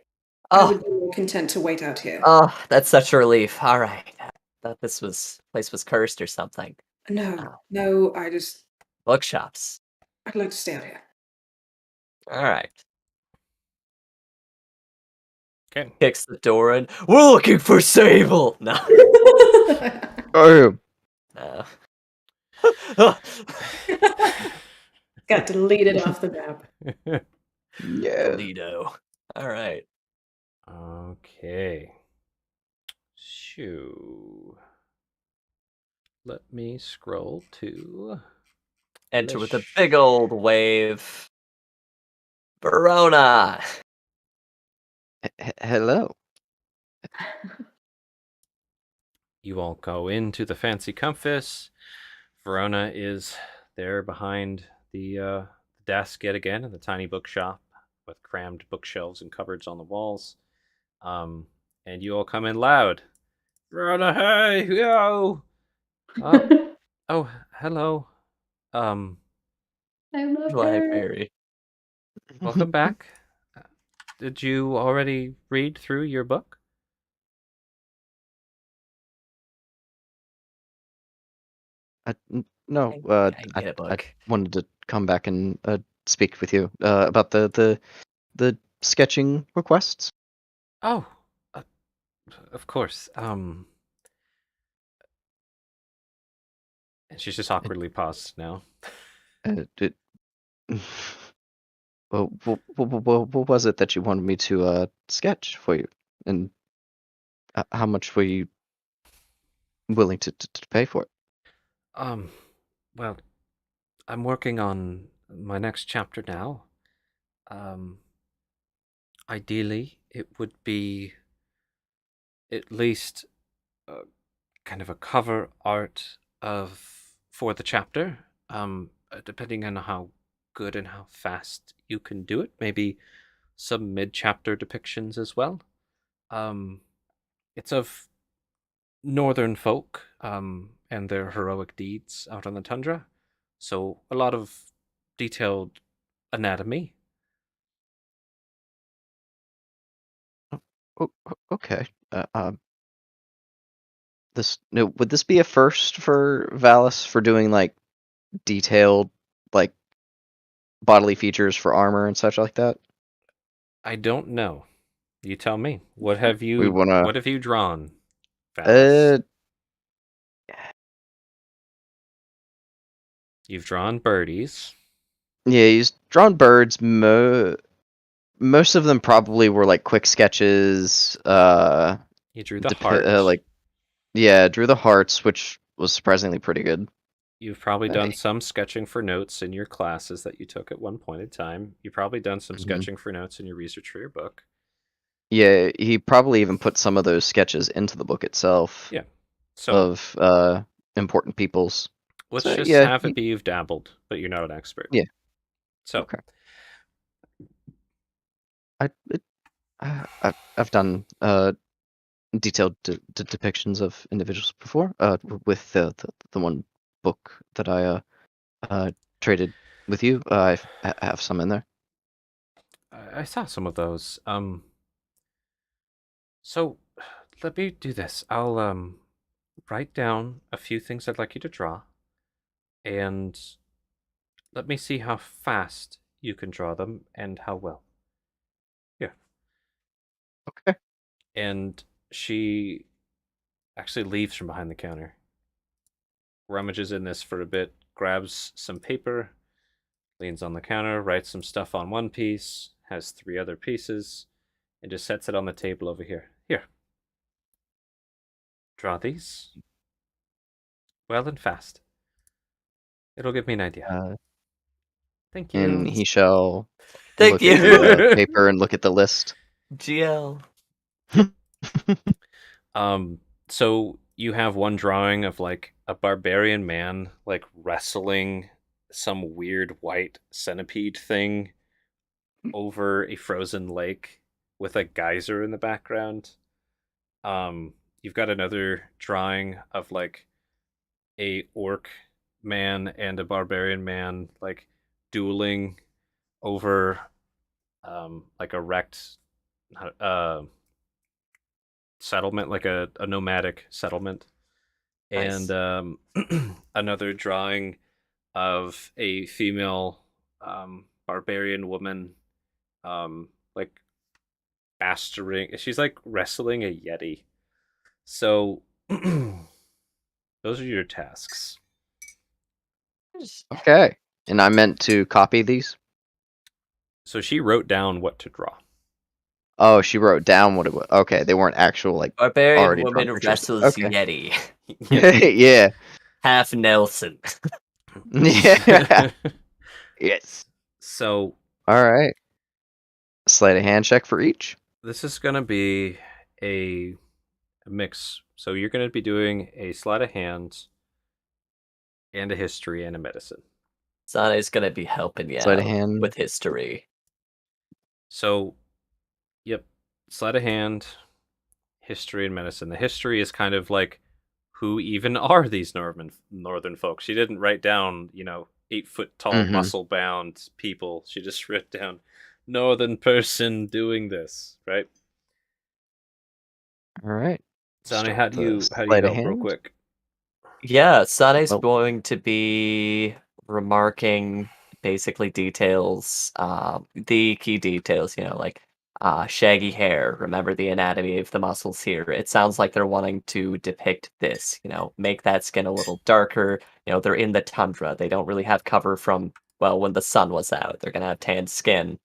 would be more content to wait out here. Oh, that's such a relief. All right. I thought this place was cursed or something. No, Bookshops. I'd like to stay out here. All right. Okay. Kicks the door in. We're looking for Sable. No. Oh, No. Got deleted off the map. yeah. Lido. All right. Okay. Shoo. Let me scroll to. Enter with a big old wave. Verona. Hello. You all go into the fancy compass. Verona is there behind the desk yet again in the tiny bookshop with crammed bookshelves and cupboards on the walls. And you all come in loud. Verona, hey, yo! Oh, hello. I love her. Library. Welcome back. Did you already read through your book? No, I get a I book. wanted to come back and speak with you about the sketching requests. Oh, of course. And she's just awkwardly paused now. Well, what was it that you wanted me to sketch for you, and how much were you willing to pay for it. Well, I'm working on my next chapter now. Ideally, it would be at least kind of a cover art for the chapter. Depending on how good and how fast you can do it, maybe some mid-chapter depictions as well. It's of northern folk and their heroic deeds out on the tundra, so a lot of detailed anatomy. Okay. Would this be a first for Valis for doing like detailed like bodily features for armor and such like that? I don't know. You tell me. What have We you wanna. What have you drawn, Valis? You've drawn birdies. Yeah, he's drawn birds. Most of them probably were like quick sketches. You drew the heart. Drew the hearts, which was surprisingly pretty good. You've probably done some sketching for notes in your classes that you took at one point in time. You've probably done some sketching for notes in your research for your book. Yeah, he probably even put some of those sketches into the book itself. Yeah. So of important peoples. Let's just have it be you've dabbled, but you're not an expert. Yeah. So. Okay. I've done detailed depictions of individuals before. With the one book that I traded with you. I have some in there. I saw some of those. So let me do this. I'll write down a few things I'd like you to draw, and let me see how fast you can draw them and how well. Yeah. Okay. And she actually leaves from behind the counter, rummages in this for a bit, grabs some paper, leans on the counter, writes some stuff on one piece, has 3 other pieces, and just sets it on the table over here. Here. Draw these. Well and fast. It'll give me an idea. Thank you. And he shall Thank you. At the paper and look at the list. GL. So you have one drawing of like a barbarian man like wrestling some weird white centipede thing over a frozen lake with a geyser in the background. You've got another drawing of like a orc man and a barbarian man like dueling over like a wrecked settlement, like a nomadic settlement. Nice. And another drawing of a female barbarian woman like bastering, she's like wrestling a yeti. So those are your tasks. Okay. And I meant to copy these? So she wrote down what to draw. Oh, she wrote down what it was. Okay, they weren't actual like Barbarian already woman drawn pictures. wrestles Okay. Yeti. Yeah. Half Nelson. Yeah. Yes. So all right. Sleight of hand check for each. This is gonna be a mix. So you're gonna be doing a sleight of hand and a history and a medicine. Sane's gonna be helping you Sleight of out hand. with history. So, yep, sleight of hand, history, and medicine. The history is kind of like, who even are these northern folks? She didn't write down, 8-foot tall, muscle-bound people. She just wrote down northern person doing this, right? All right. Sane, how do you help real quick? Yeah, Sane's going to be remarking basically details, the key details, like shaggy hair. Remember the anatomy of the muscles here. It sounds like they're wanting to depict this, make that skin a little darker. They're in the tundra. They don't really have cover from, well, when the sun was out. They're going to have tanned skin.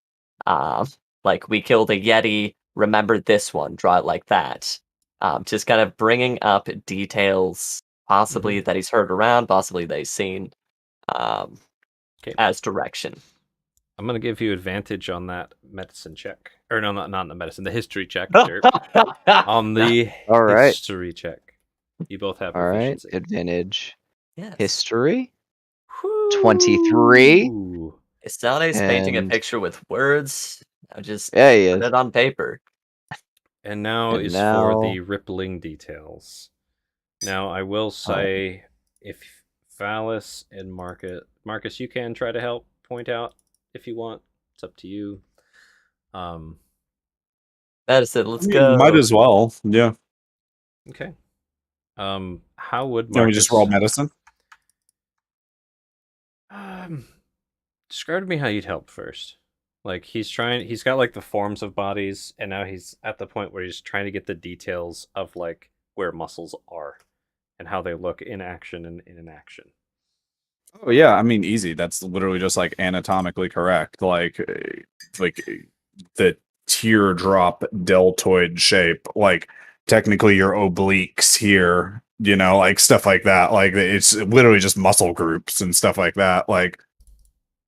Like, we killed a Yeti. Remember this one. Draw it like that. just kind of bringing up details, possibly that he's heard around, possibly that he's seen, Okay. as direction. I'm gonna give you advantage on that medicine check, or no, not the medicine, the history check. Derp. On the All right. history check, you both have All right. proficiency. Advantage. Yes. History. 23. Woo! Sane's painting a And- picture with words. Now just Yeah, he put is. it on paper. And now And is now- for the rippling details. Now I will say, if Phallus and Marcus, you can try to help point out if you want. It's up to you. Medicine, let's I mean, go. might as well. Yeah. Okay. How would Can we Marcus just roll medicine? describe to me how you'd help first. Like he's got like the forms of bodies, and now he's at the point where he's trying to get the details of like where muscles are and how they look in action and in inaction. Oh yeah, I mean easy. That's literally just like anatomically correct. Like the teardrop deltoid shape. Like technically your obliques here, like stuff like that. Like it's literally just muscle groups and stuff like that. Like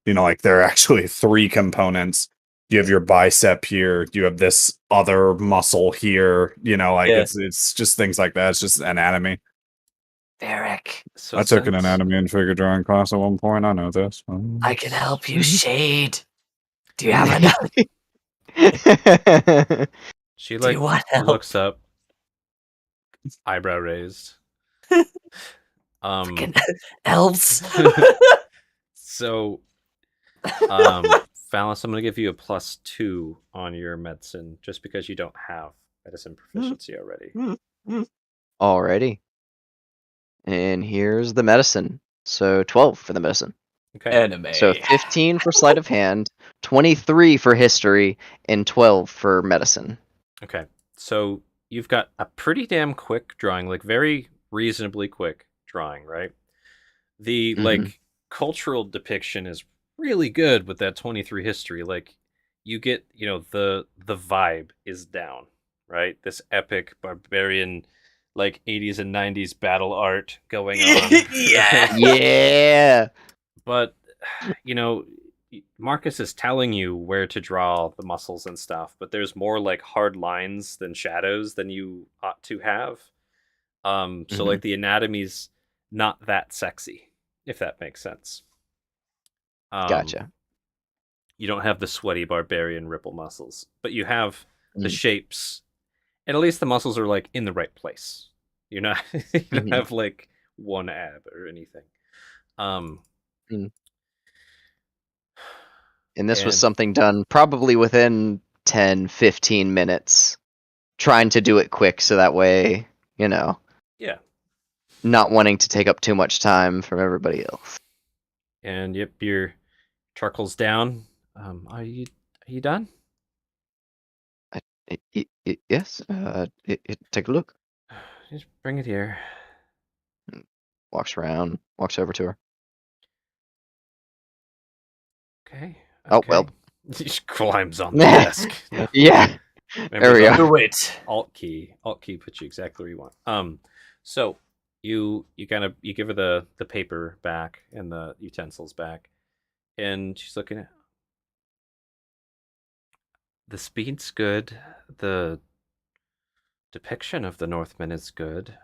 like there are actually 3 components. You have your bicep here, you have this other muscle here, Yeah. it's just things like that. It's just anatomy. Varric, So I took an since- anatomy and figure drawing class at one point. I know this. I can help you shade. Do you have enough? She Do you like want help? looks up, eyebrow raised. Fucking elves. So, Phallus, I'm going to give you a +2 on your medicine just because you don't have medicine proficiency already. Alrighty. And here's the medicine. So 12 for the medicine. Okay. Anime. So 15 for sleight of hand, 23 for history, and 12 for medicine. Okay. So you've got a pretty damn quick drawing, like very reasonably quick drawing, right? The like cultural depiction is really good with that 23 history. Like you get, the vibe is down, right? This epic barbarian like 80s and 90s battle art going on. Yeah. Yeah. But Marcus is telling you where to draw the muscles and stuff, but there's more like hard lines than shadows than you ought to have. So like the anatomy's not that sexy, if that makes sense. Gotcha. You don't have the sweaty barbarian ripple muscles, but you have the shapes, and at least the muscles are like in the right place. You're not you don't have like one ab or anything. And this was something done probably within 10, 15 minutes. Trying to do it quick so that way, Yeah. not wanting to take up too much time from everybody else. And yep, your charcoal's down. Are you done? Yes. Take a look. Just bring it here. Walks around, walks over to her. Okay. Oh, well. He just climbs on the desk. No. Yeah. Remember There we the go. Do it. Alt key puts you exactly where you want. So you give her the paper back and the utensils back, and she's looking at the speed's good, the depiction of the Northmen is good.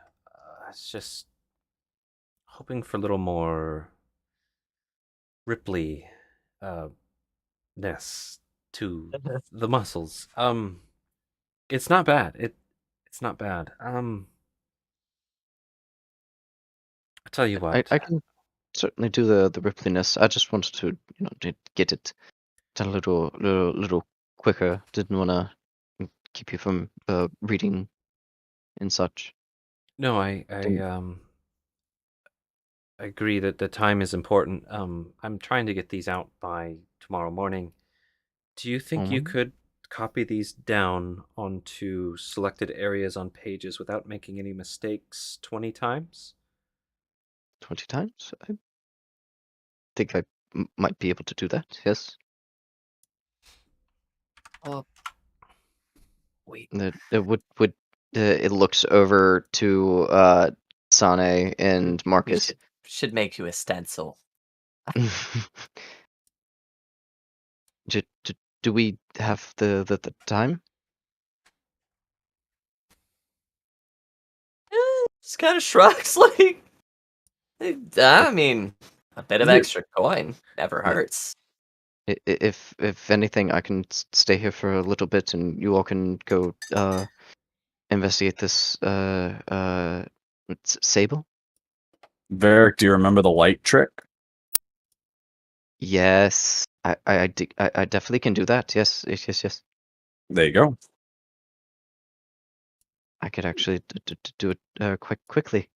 It's just hoping for a little more Ripley ness to the muscles. It's not bad. It's not bad. I'll tell you what. I can certainly do the Ripliness. I just wanted to, to get it done a little quicker. Didn't want to keep you from reading and such. No, I agree that the time is important. I'm trying to get these out by tomorrow morning. Do you think you could copy these down onto selected areas on pages without making any mistakes 20 times? 20 times? I think I might be able to do that, yes. Wait. It would It looks over to Sane and We Marcus. should make you a stencil. Do we have the time? Just kind of shrugs like, I mean, a bit of Yeah. extra coin never hurts. If anything, I can stay here for a little bit, and you all can go investigate this Sable. Varric, do you remember the light trick? Yes, I definitely can do that. Yes, yes. There you go. I could actually do it quickly.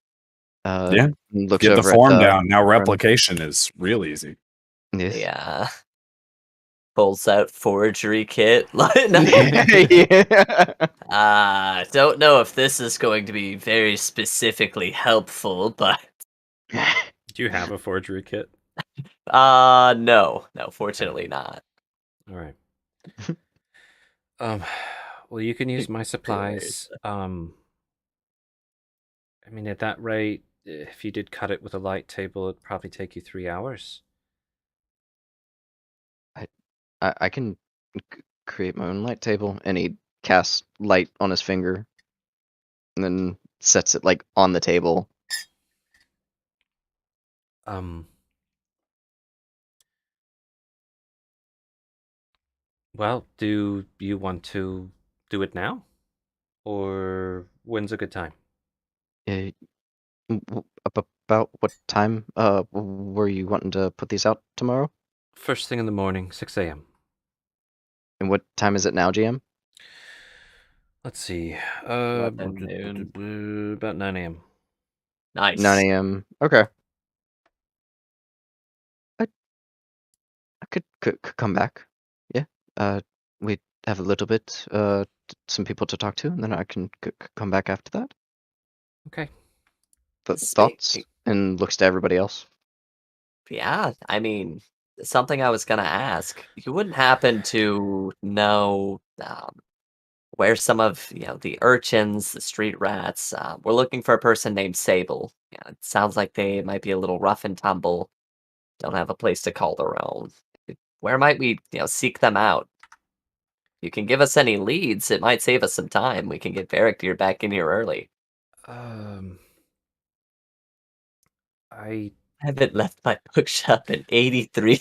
Yeah. Looks Get the over form at down. Now friend. replication is real easy. Yes. Yeah. Pulls out forgery kit. Like, no. Yeah. Don't know if this is going to be very specifically helpful, but Do you have a forgery kit? no, fortunately not. All right. Well, you can use my supplies. I mean, at that rate, if you did cut it with a light table, it'd probably take you 3 hours. I can create my own light table, and he casts light on his finger, and then sets it like on the table. Well, do you want to do it now? Or when's a good time? About what time were you wanting to put these out tomorrow? First thing in the morning, 6 a.m. And what time is it now, GM? Let's see. 11 noon. About 9 a.m. Nice. 9 a.m. Okay. I could come back. Yeah. We have a little bit, some people to talk to, and then I can come back after that. Okay. Thoughts? And looks to everybody else. Yeah, I mean, something I was gonna ask. You wouldn't happen to know where some of the urchins, the street rats? We're looking for a person named Sable. Yeah, it sounds like they might be a little rough and tumble. Don't have a place to call their own. Where might we, seek them out? You can give us any leads. It might save us some time. We can get Varric back in here early. I I haven't left my bookshop in 83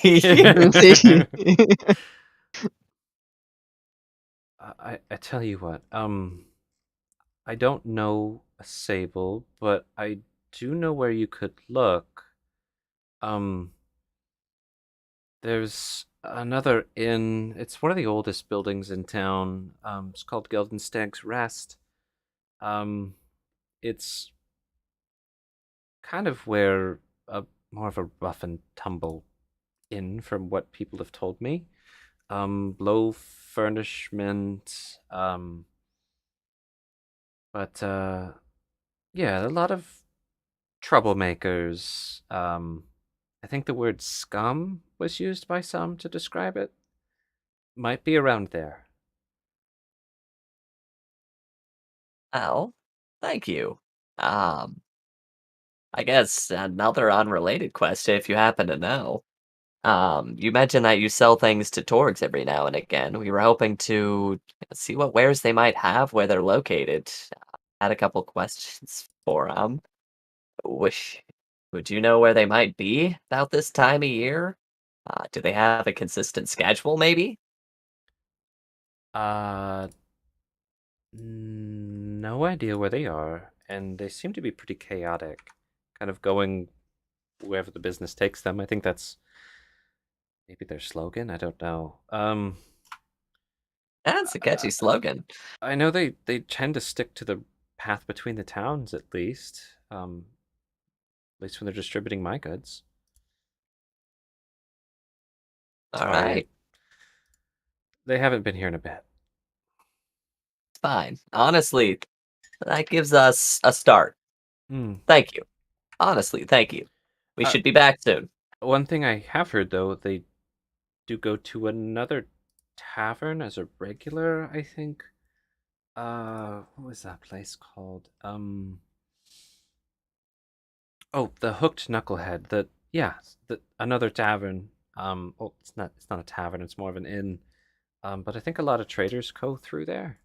I tell you what, I don't know a Sable, but I do know where you could look. There's another inn. It's one of the oldest buildings in town. It's called Geldenstag's Rest. It's kind of where more of a rough and tumble inn, from what people have told me. Low furnishment. But yeah, a lot of troublemakers. I think the word scum was used by some to describe it. Might be around there. Well, thank you. I guess another unrelated question, if you happen to know. You mentioned that you sell things to Torgs every now and again. We were hoping to see what wares they might have, where they're located. Had a couple questions for them. Wish, would you know where they might be about this time of year? Do they have a consistent schedule, maybe? Uh, no idea where they are, and they seem to be pretty chaotic, kind of going wherever the business takes them. I think that's maybe their slogan. I don't know. That's a catchy slogan. I know they tend to stick to the path between the towns, at least. At least when they're distributing my goods. All right, They haven't been here in a bit. fine. Honestly, that gives us a start. Thank you. Honestly, thank you. We should be back soon. One thing I have heard, though, they do go to another tavern as a regular, I think. What was that place called? Oh, the Hooked Knucklehead. Another tavern. Oh, it's not a tavern. It's more of an inn. But I think a lot of traders go through there.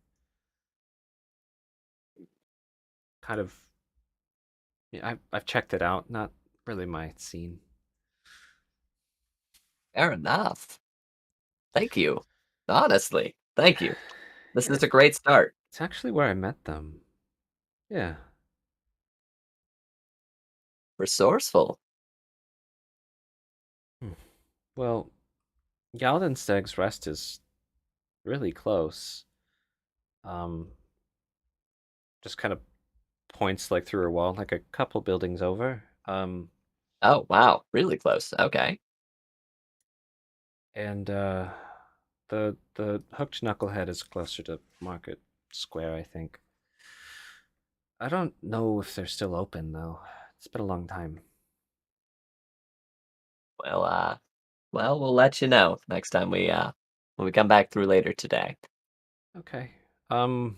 Kind of. Yeah, I've checked it out. Not really my scene. Fair enough. Thank you. Honestly, thank you. This is a great start. It's actually where I met them. Yeah. Resourceful. Well, Galdenstag's Rest is really close. Um, just kind of points like through a wall, like a couple buildings over. Oh, wow. Really close. Okay. And the Hooked Knucklehead is closer to Market Square, I think. I don't know if they're still open though. It's been a long time. Well, we'll let you know next time when we come back through later today. Okay. Not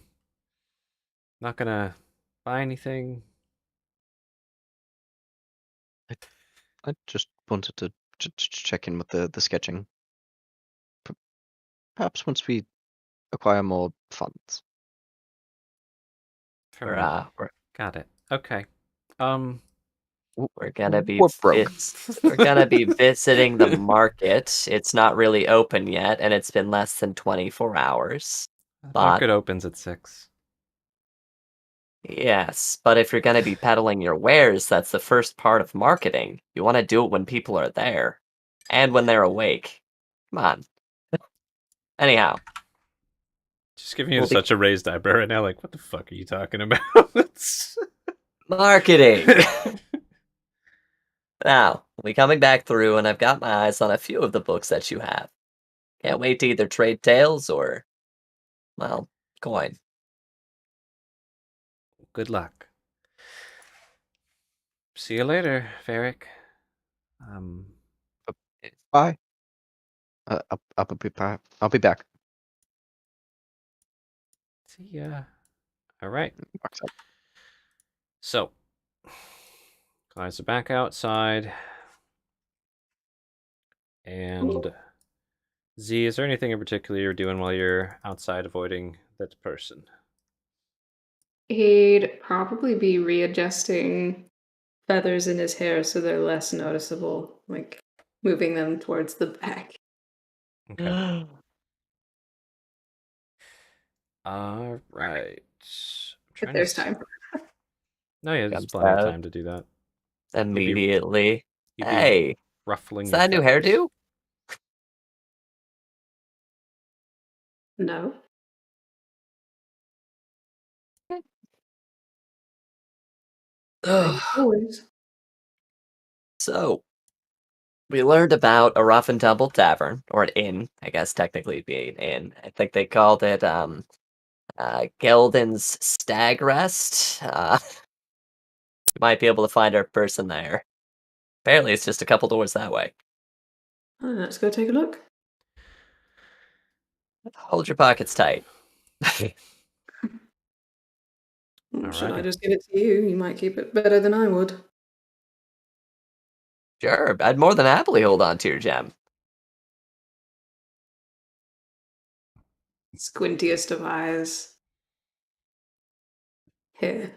gonna buy anything. I just wanted to check in with the sketching. Perhaps once we acquire more funds. Fair enough. We're Got it. Okay. we're gonna be We're broke. we're gonna be visiting the market. It's not really open yet, and it's been less than 24 hours. But Market opens at 6. yes, but if you're gonna be peddling your wares, that's the first part of marketing. You want to do it when people are there, and when they're awake. Come on. Anyhow, Just giving you we'll be such a raised eyebrow right now. Like, what the fuck are you talking about? marketing. Now, we'll be coming back through, and I've got my eyes on a few of the books that you have. Can't wait to either trade tales or, well, coin. Good luck. See you later, Varric. Bye. I'll be back. See ya. All right. Walks out. So, guys are back outside. And Z, is there anything in particular you're doing while you're outside avoiding that person? He'd probably be readjusting feathers in his hair so they're less noticeable, like moving them towards the back. Okay. All right. If there's time. No, yeah, there's Comes plenty of out time to do that. immediately. You'd be Hey, ruffling is your that a new feathers. hairdo? No. Always. So, we learned about a rough and tumble tavern, or an inn, I guess technically it'd be an inn. I think they called it, Gelden's Stag Rest. You might be able to find our person there. Apparently, it's just a couple doors that way. Let's go take a look. Hold your pockets tight. Should I Alrighty. just give it to you? You might keep it better than I would. Sure, I'd more than happily hold on to your gem. Squintiest of eyes. Here.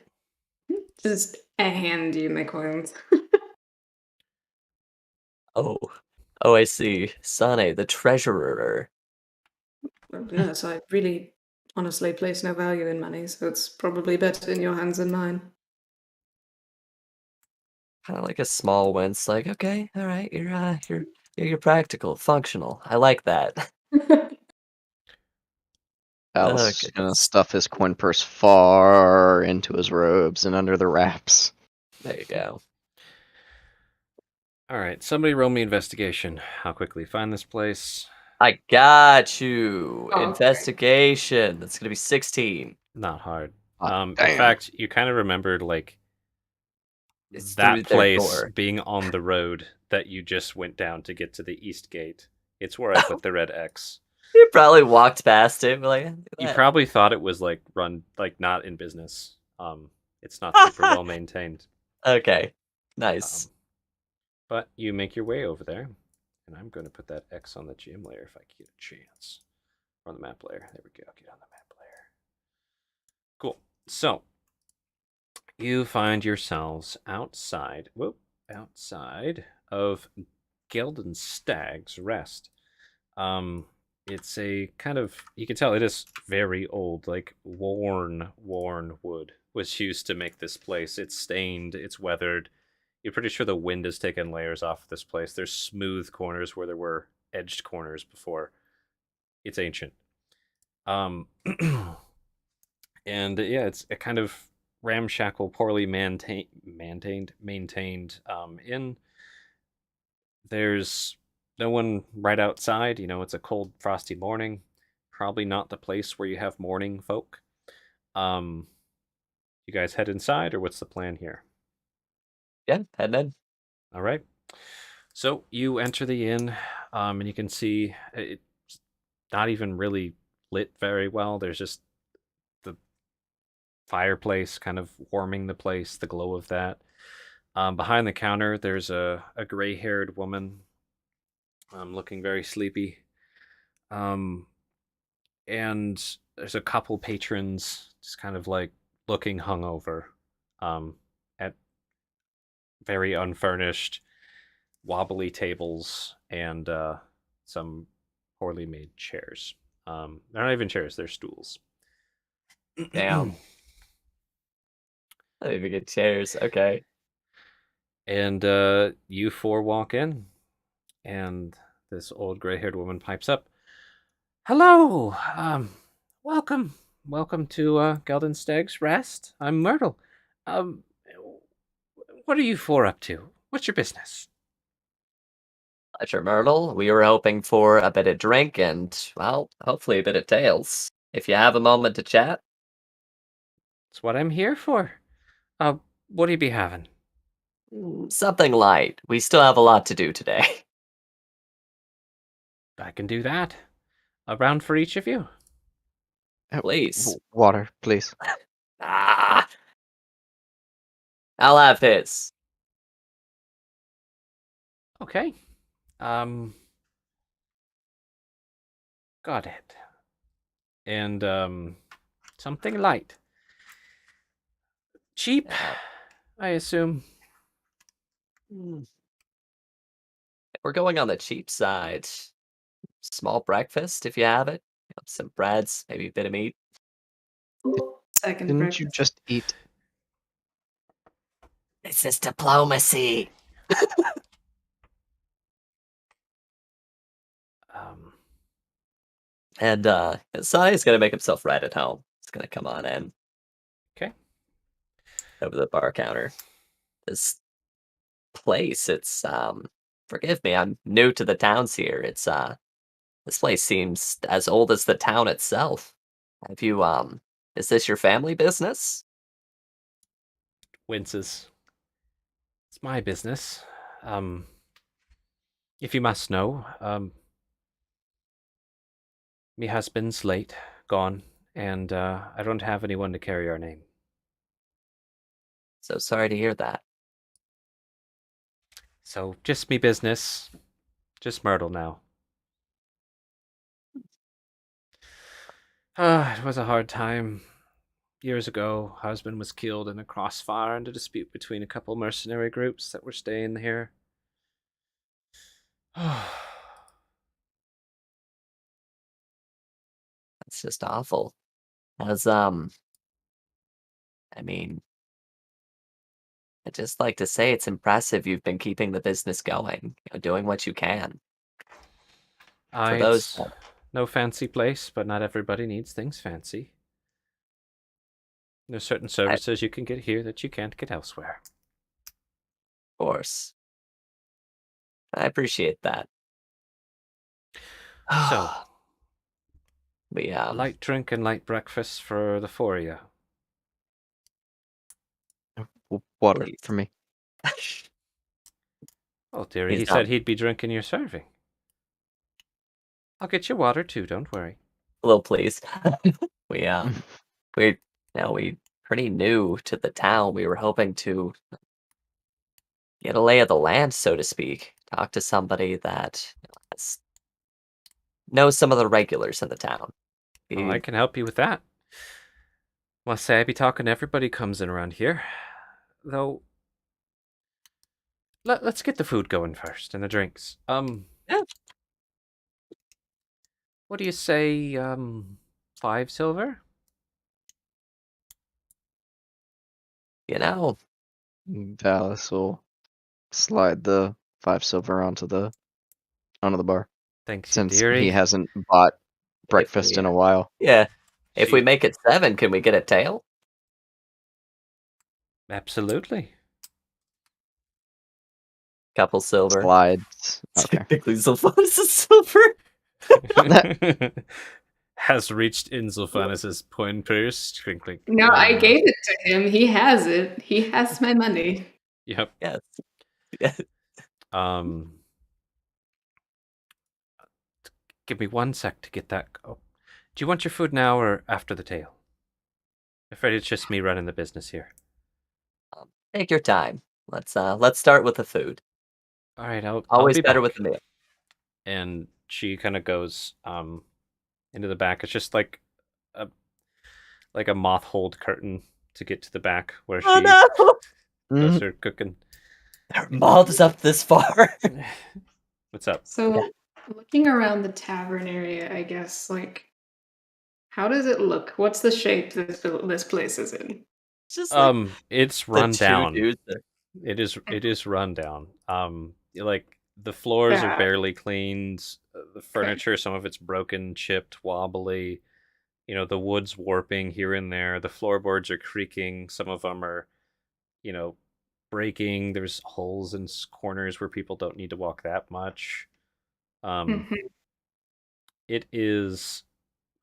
Just hand you my coins. Oh, I see. Sane, the treasurer. Yes, I really honestly place no value in money, so it's probably better in your hands than mine. Kind of like a small wince, like, okay, all right, you're practical, functional. I like that. Alice is gonna goodness. stuff his coin purse far into his robes and under the wraps. There you go. All right, somebody roll me investigation. How quickly find this place? I got you. Oh, okay. Investigation. That's gonna be 16. Not hard. Oh, In damn. fact, you kind of remembered like It's that through their place door. being on the road that you just went down to get to the east gate. It's where I put the red X. You probably walked past it, like, "Look at You that." probably thought it was like run like not in business. It's not super well maintained. Okay, nice. But you make your way over there, and I'm going to put that X on the GM layer if I get a chance. Or on the map layer. There we go. Get on the map layer. Cool. So you find yourselves outside. Outside of Geldon Stag's Rest. It's a kind of, you can tell it is very old, like worn wood was used to make this place. It's stained, it's weathered. You're pretty sure the wind has taken layers off of this place. There's smooth corners where there were edged corners before. It's ancient. And yeah, it's a kind of ramshackle, poorly maintained inn. There's no one right outside. It's a cold, frosty morning. Probably not the place where you have morning folk. You guys head inside, or what's the plan here? Yeah, heading in. All right. So you enter the inn, and you can see it's not even really lit very well. There's just the fireplace kind of warming the place, the glow of that. Behind the counter, there's a gray-haired woman looking very sleepy. And there's a couple patrons just kind of like looking hungover at very unfurnished, wobbly tables and some poorly made chairs. They're not even chairs, they're stools. Damn. I didn't even get chairs. Okay. And you four walk in, and this old gray-haired woman pipes up, "Hello, welcome to Geldon Stag's Rest. I'm Myrtle. Um, what are you four up to? What's your business?" Pleasure, Myrtle. We were hoping for a bit of drink and, well, hopefully a bit of tales. If you have a moment to chat. It's what I'm here for. What do you be having? Something light. We still have a lot to do today. I can do that. A round for each of you. Please. Water, please. Ah! I'll have his. Okay. Got it. And something light. Cheap, I assume. We're going on the cheap side. Small breakfast, if you have it. Some breads, maybe a bit of meat. Second Didn't breakfast. you just eat? This is diplomacy. And Sai's gonna make himself right at home. He's gonna come on in. Okay. Over the bar counter. This place, it's forgive me, I'm new to the towns here. It's this place seems as old as the town itself. Have you is this your family business? Winces. It's my business. If you must know, me husband's late, gone, and I don't have anyone to carry our name. So sorry to hear that. So just me business. Just Myrtle now. It was a hard time. Years ago, husband was killed in a crossfire and a dispute between a couple mercenary groups that were staying here. That's just awful. As I mean, I'd just like to say it's impressive you've been keeping the business going, doing what you can. For those It's no fancy place, but not everybody needs things fancy. There's certain services you can get here that you can't get elsewhere. of course. I appreciate that. So, we light drink and light breakfast for the four of you. Water Please. for me. Oh, dearie, He's he not- said he'd be drinking your serving. I'll get you water too, don't worry. A little please. we we we pretty new to the town. We were hoping to get a lay of the land, so to speak. Talk to somebody that has- knows some of the regulars in the town. Well, I We- can help you with that. Must say I be talking to everybody comes in around here. Though let's get the food going first and the drinks. Yeah. What do you say, 5 silver? you know, Dallas will slide the 5 silver onto the bar Thanks, you since dearie. he hasn't bought breakfast we- in a while. yeah. If we She- make it 7, can we get a tail? Absolutely. Couple silver. Slides. Okay. Typically, Sylvanas is silver. Has reached Insulfanus's point purse. Crinkling. No, I gave it to him. He has it. He has my money. Yep. Yes. Yeah. Give me 1 sec to get that. Oh. Do you want your food now or after the tale? I'm afraid it's just me running the business here. Take your time. Let's start with the food. All right, I'll Always be better back. with the meal. And she kind of goes into the back. It's just like a moth-holed curtain to get to the back where Oh she no! does Mhm. her cooking. There are moths up this far. What's up? So, looking around the tavern area, I guess, like, how does it look? What's the shape this place is in? Just like It's the run two down. dudes there. It is run down. Like the floors are Bad. barely cleaned. The furniture, some of it's broken, chipped, wobbly. You know, the wood's warping here and there. The floorboards are creaking. Some of them are, breaking. There's holes in corners where people don't need to walk that much. Mhm. It is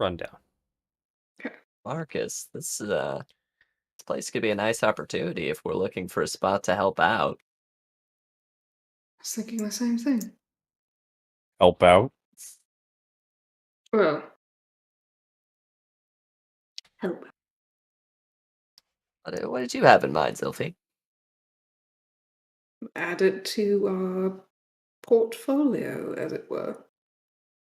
run down. Marcus, this place could be a nice opportunity if we're looking for a spot to help out. I was thinking the same thing. Help out. Well, help. What did you have in mind, Sylphie? Add it to our portfolio, as it were.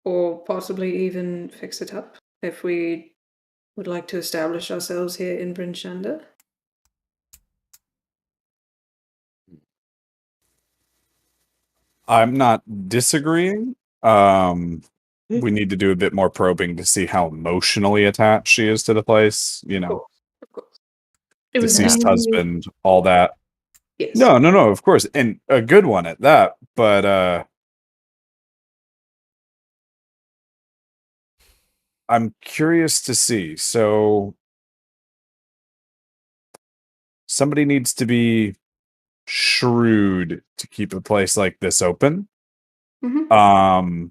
Or possibly even fix it up if we would like to establish ourselves here in Brinchanda. I'm not disagreeing. We need to do a bit more probing to see how emotionally attached she is to the place. Of course. It was Deceased mainly- husband, all that. Yes. No, of course, and a good one at that. But I'm curious to see. So somebody needs to be shrewd to keep a place like this open. Mhm.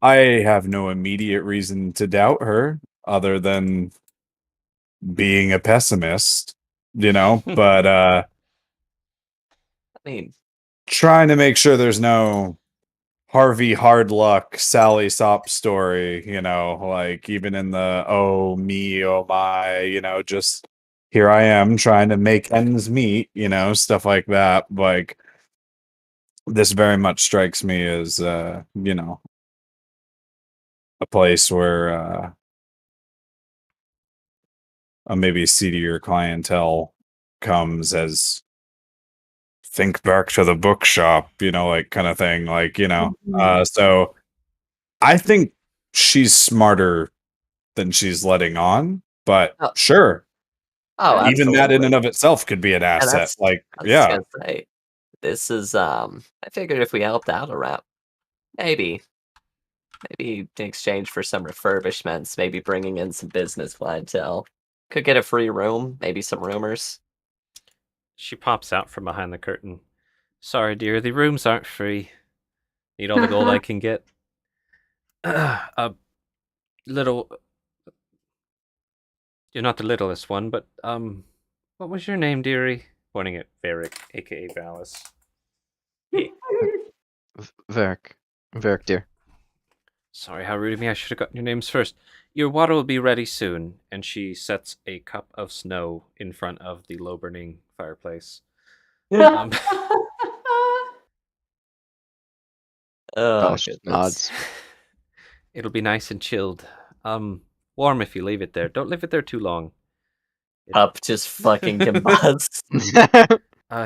I have no immediate reason to doubt her other than being a pessimist, but I mean, trying to make sure there's no Harvey hard luck Sally Sop story, like even in the oh me, oh my, just here I am trying to make ends meet, stuff like that. Like this very much strikes me as a place where a maybe seedier clientele comes as think back to the bookshop, like kind of thing. Like, so I think she's smarter than she's letting on, but Oh. sure. oh, Even that in absolutely. and of itself could be an And asset. that's- Like, I was yeah. gonna say, this is I figured if we helped out around, maybe in exchange for some refurbishments, maybe bringing in some business clientele, could get a free room, maybe some roomers. She pops out from behind the curtain. Sorry, dear, the rooms aren't free. Need all the gold I can get. A little. You're not the littlest one, but what was your name, dearie? Pointing at Varric, aka Valis. Varric, dear. Sorry, how rude of me. I should have gotten your names first. Your water will be ready soon. And she sets a cup of snow in front of the low burning fireplace. Um, Oh, Valis goodness. nods. it'll be nice and chilled. Warm if you leave it there. Don't leave it there too long. Cup just fucking combusts.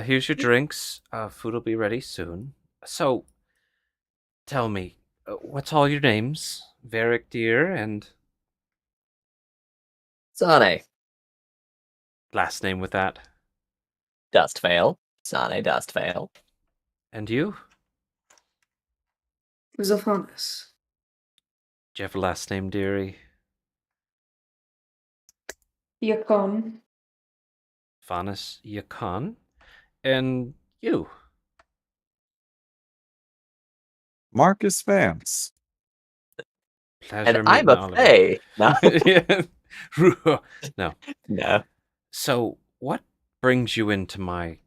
Here's your drinks. Food will be ready soon. So, tell me, what's all your names? Varric, dear, and Sane, last name with that. Dustveil. Sane, Dustveil. And you? Zophanis. Do you have a last name, dearie? Yakon. Fanis Yakan. And you? Marcus Vance. Pleasure And I'm meeting a all of Fae. No, you. No. no. So, what brings you into my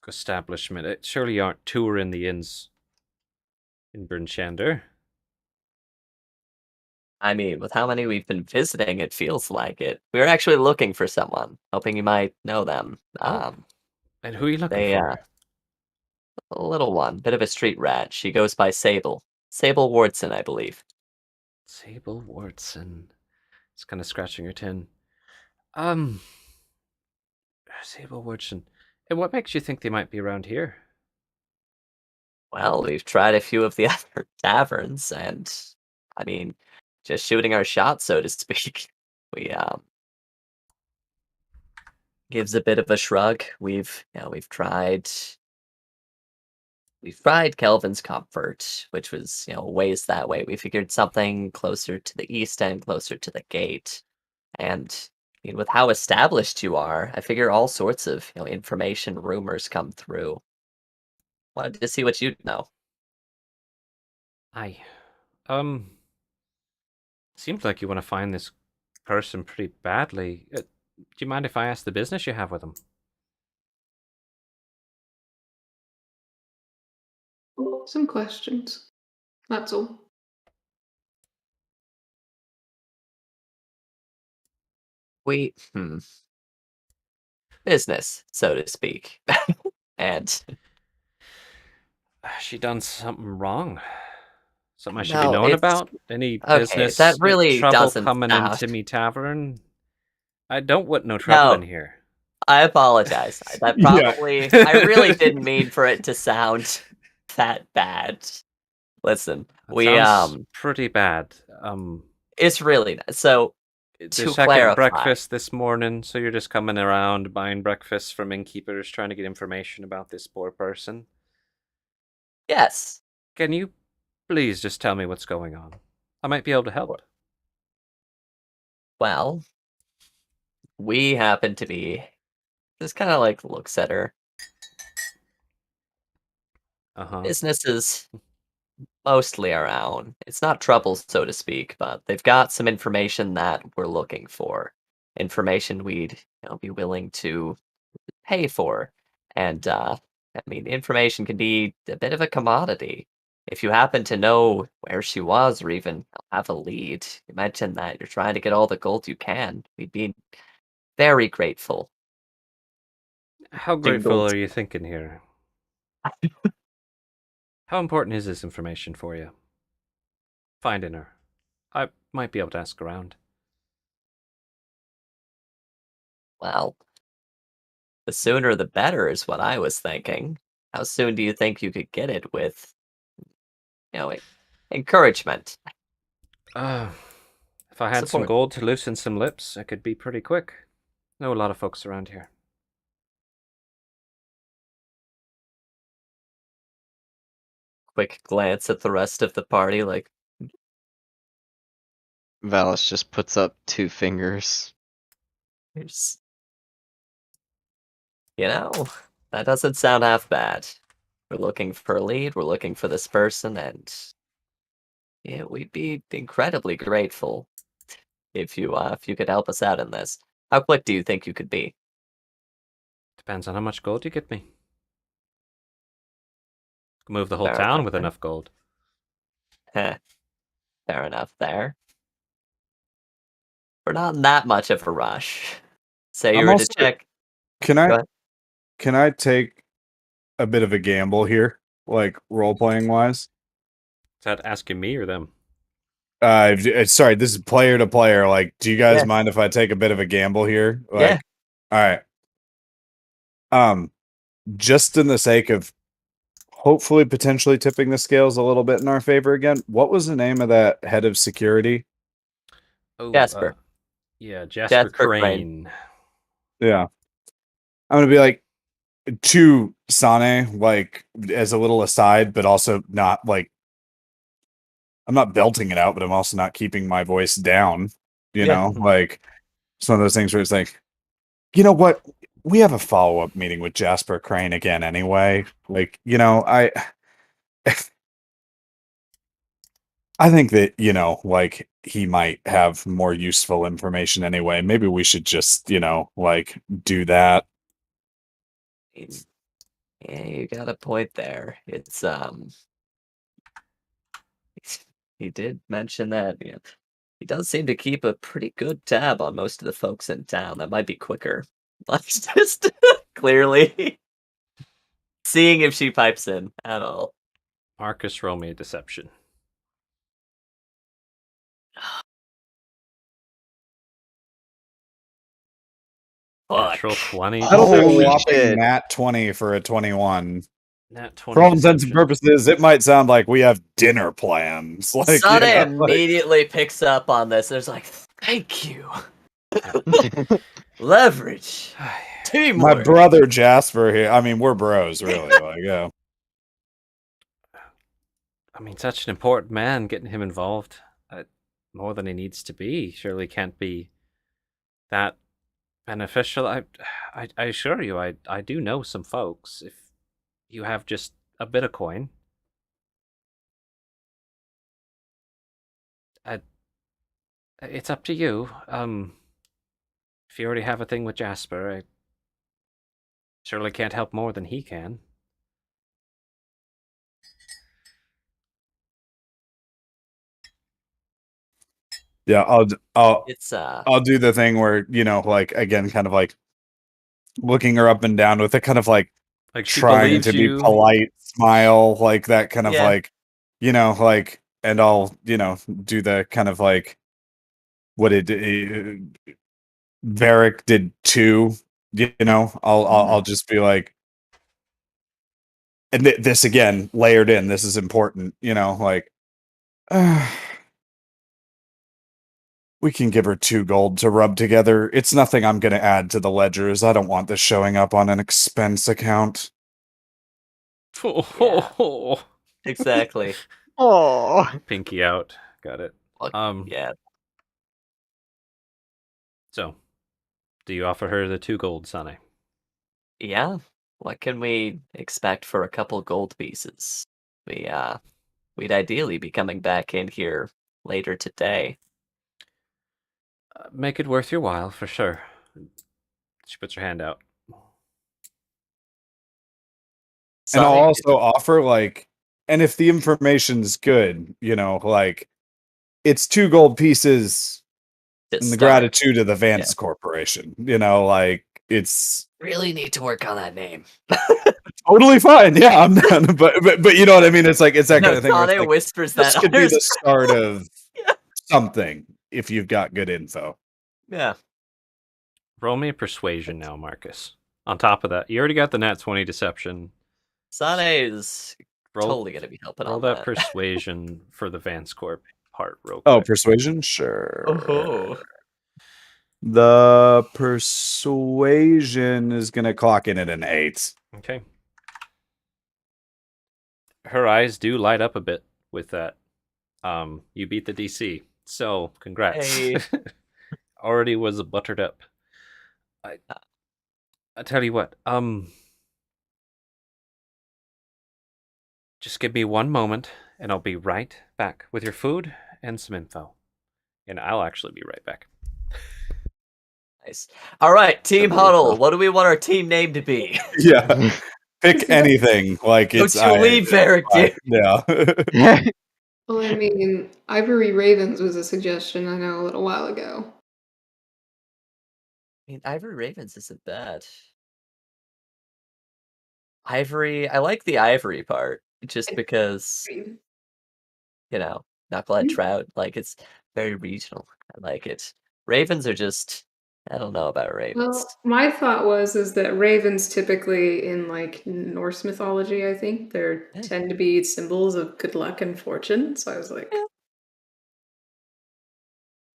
establishment? Surely you aren't touring the inns in Brinchander. I mean, with how many we've been visiting, it feels like it. We were actually looking for someone, hoping you might know them. And who are you looking They, for? a little one, bit of a street rat. She goes by Sable. Sable Wardson, I believe. Sable Wardson. It's kind of scratching your tin. Sable Wardson. And what makes you think they might be around here? Well, we've tried a few of the other taverns, and I mean, just shooting our shot, so to speak. We gives a bit of a shrug. We've tried Kelvin's Comfort, which was ways that way. We figured something closer to the east end, closer to the gate, and I mean, with how established you are, I figure all sorts of information, rumors come through. Wanted to see what you'd know. Aye. Seems like you want to find this person pretty badly. Do you mind if I ask the business you have with him? Some questions. That's all. Business, so to speak. And Has she done something wrong? Something I should be no, knowing it's about? Any okay. That business really trouble doesn't coming sound. into me tavern? I don't want no trouble No, in here. I apologize. That Yeah. probably I really didn't mean for it to sound that bad. Listen, That we sounds pretty bad. it's really not. So The to second clarify, breakfast this morning, so you're just coming around buying breakfast from innkeepers, trying to get information about this poor person. yes. Can you please just tell me what's going on? I might be able to help. Well, we happen to be just kind of like looks at her. Uh-huh. Business is mostly our own. It's not trouble, so to speak, but they've got some information that we're looking for. Information we'd be willing to pay for. And I mean, information can be a bit of a commodity. If you happen to know where she was or even have a lead, you mentioned that you're trying to get all the gold you can. We'd be very grateful. How grateful are you thinking here? How important is this information for you? Finding her. I might be able to ask around. Well, the sooner the better is what I was thinking. How soon do you think you could get it with, encouragement? If I had some Support. gold to loosen some lips, I could be pretty quick. Know a lot of folks around here. Quick glance at the rest of the party, like, Valis just puts up 2 fingers. there's, that doesn't sound half bad. We're looking for a lead, we're looking for this person, and yeah, we'd be incredibly grateful if you could help us out in this. How quick do you think you could be? Depends on how much gold you get me. Move the whole Fair town enough with there. enough gold. Heh. Fair enough there. We're not in that much of a rush. Say you I'm were to also check. can Go I ahead. can I take a bit of a gamble here, like role playing wise? Is that asking me or them? Sorry, this is player to player. Like, do you guys Yeah. mind if I take a bit of a gamble here? Yeah. Like, all right. Just in the sake of hopefully potentially tipping the scales a little bit in our favor again. What was the name of that head of security? Oh, Jasper. Yeah, Jasper Jasper Crane. Crane. Yeah. I'm gonna be like to Sane, like as a little aside, but also not like I'm not belting it out, but I'm also not keeping my voice down. You Yeah. know, like it's one of those things where it's like, you know what? We have a follow-up meeting with Jasper Crane again anyway. Like, you know, I think that, you know, like he might have more useful information anyway. Maybe we should just, you know, like do that. Yeah, you got a point there. It's he did mention that, you know, he does seem to keep a pretty good tab on most of the folks in town. That might be quicker. Let's just clearly seeing if she pipes in at all. Marcus, roll me a deception. Natural Fuck. 20. That'll be a Holy whopping shit. nat 20 for a 21. Nat 20 For all intents and deception. purposes, it might sound like we have dinner plans. Like, you Sade know, like- immediately picks up on this. There's like, thank you. Leverage. my Teamwork. brother Jasper here. I mean, we're bros, really. Like, yeah. I mean, such an important man, getting him involved more than he needs to be surely can't be that beneficial. I assure you, I do know some folks. If you have just a bit of coin, it's up to you. If you already have a thing with Jasper, I surely can't help more than he can. Yeah, It's I'll do the thing where, you know, like again, kind of like looking her up and down with a kind of like Like she trying believes to be you. polite smile, like that kind of Yeah. like, you know, like, and I'll, you know, do the kind of like what it Varric did too, you know. I'll just be like, and this again layered in. This is important, you know, like. We can give her 2 gold to rub together. It's nothing I'm going to add to the ledgers. I don't want this showing up on an expense account. Oh, exactly. Oh. pinky out. Got it. Fuck, yeah. So, do you offer her the 2 gold, Sane? Yeah. What can we expect for a couple gold pieces? We'd ideally be coming back in here later today. Make it worth your while, for sure. She puts her hand out. And I'll Sane, also offer like, and if the information's good, you know, like it's 2 gold pieces to in the start. gratitude of the Vance Corporation. You know, like it's Really need to work on that name. totally fine. Yeah, I'm done. But you know what I mean? It's like it's that No, kind of thing. Where it's Sane like, whispers this that could be under the start of Yeah. something if you've got good info. Yeah. Roll me a persuasion now, Marcus. On top of that, you already got the nat 20 deception. Sane is Roll, totally going to be helping roll on that that. persuasion for the Vance Corp part real Oh, quick. persuasion? Sure. Oh. The persuasion is going to clock in at an 8. Okay. Her eyes do light up a bit with that. You beat the DC. So, congrats. Hey. Already was buttered up. I tell you what, just give me one moment and I'll be right back with your food and some info. And I'll actually be right back. Nice. All right, Team That'd be Huddle. tough. What do we want our team name to be? Yeah. Pick anything. Like Don't it's you leave, Varric, dear. yeah. Well, I mean, Ivory Ravens was a suggestion I know a little while ago. I mean, Ivory Ravens isn't bad. Ivory, I like the ivory part, just because, you know, Knucklehead Trout, like, it's very regional. I like it. Ravens are just, I don't know about ravens. Well, my thought is that ravens typically in like Norse mythology, I think, there Yeah. tend to be symbols of good luck and fortune. So I was like, Yeah.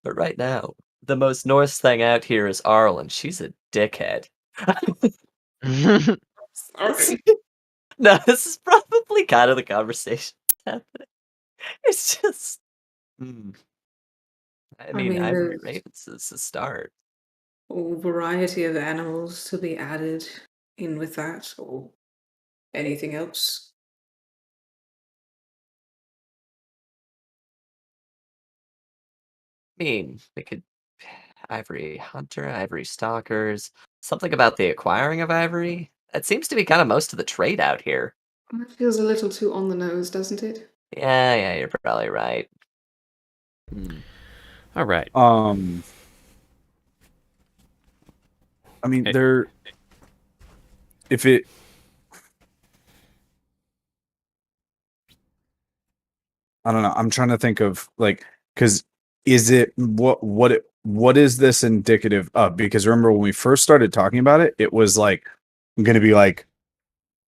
But right now, the most Norse thing out here is Arlen. She's a dickhead. sorry. No, this is probably kind of the conversation happening. It's just, I mean, mean, Ivory there's Ravens is a start. a variety of animals to be added in with that, or anything else. I mean, we could Ivory Hunter, Ivory Stalkers, something about the acquiring of ivory. That seems to be kind of most of the trade out here. That feels a little too on the nose, doesn't it? Yeah, you're probably right. All right. I mean, Hey. if it, I don't know. I'm trying to think of like, because what is this indicative of? Because remember when we first started talking about it, it was like going to be like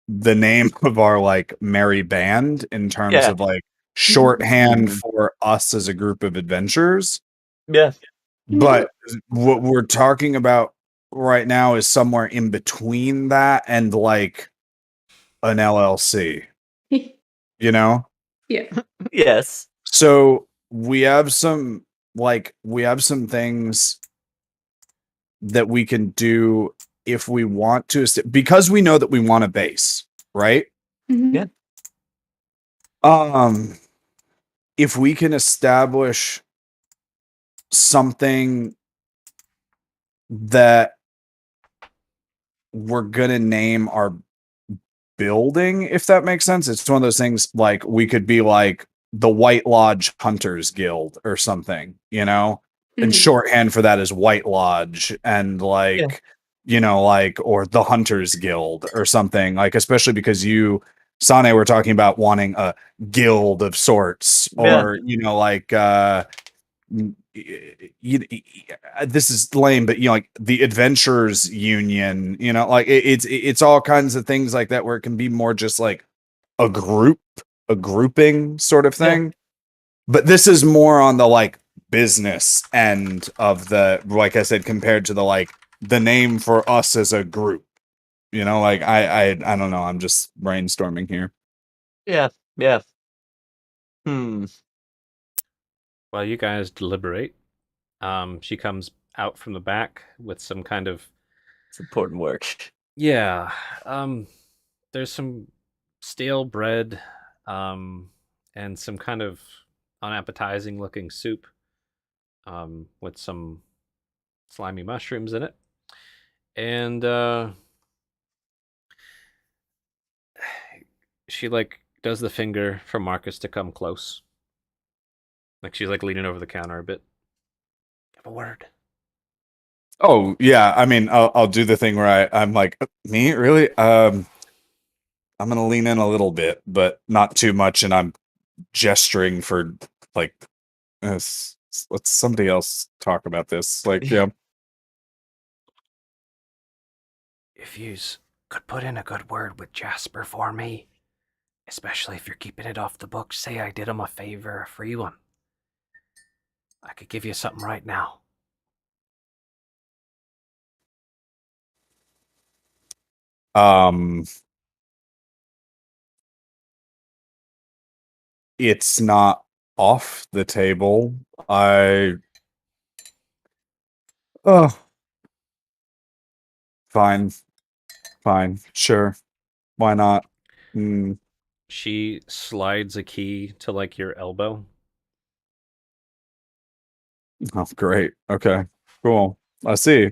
the name of our like merry band in terms Yeah. of like shorthand Mhm. for us as a group of adventurers. Yeah. But what we're talking about right now is somewhere in between that and like an LLC, you know? Yeah. Yes. So we have some things that we can do if we want to, because we know that we want a base, right? Mhm. Yeah. If we can establish something that we're gonna name our building, if that makes sense. It's one of those things like we could be like the White Lodge Hunters Guild or something, you know? And Mhm. shorthand for that is White Lodge and like, Yeah. you know, like, or the Hunters Guild or something, like, especially because you, Sane, were talking about wanting a guild of sorts, Yeah. or, you know, like, this is lame, but you know, like the Adventurers Union, you know, like it's all kinds of things like that where it can be more just like a grouping sort of Yeah. thing. But this is more on the like business end of the, like I said, compared to the like the name for us as a group. You know, like I don't know. I'm just brainstorming here. Yeah. Yeah. While you guys deliberate, she comes out from the back with some kind of It's important work. yeah. There's some stale bread, and some kind of unappetizing looking soup, with some slimy mushrooms in it, and she like does the finger for Marcus to come close. Like she's like leaning over the counter a bit. Give a word. Oh yeah, I mean, I'll do the thing where I'm like, me really? I'm gonna lean in a little bit, but not too much, and I'm gesturing for like, let's somebody else talk about this. Like, yeah, If yous could put in a good word with Jasper for me, especially if you're keeping it off the books, say I did him a favor, a free one. I could give you something right now. um, it's not off the table. Oh, fine, sure, why not? Mm, She slides a key to like your elbow. oh, great. Okay, cool. I see.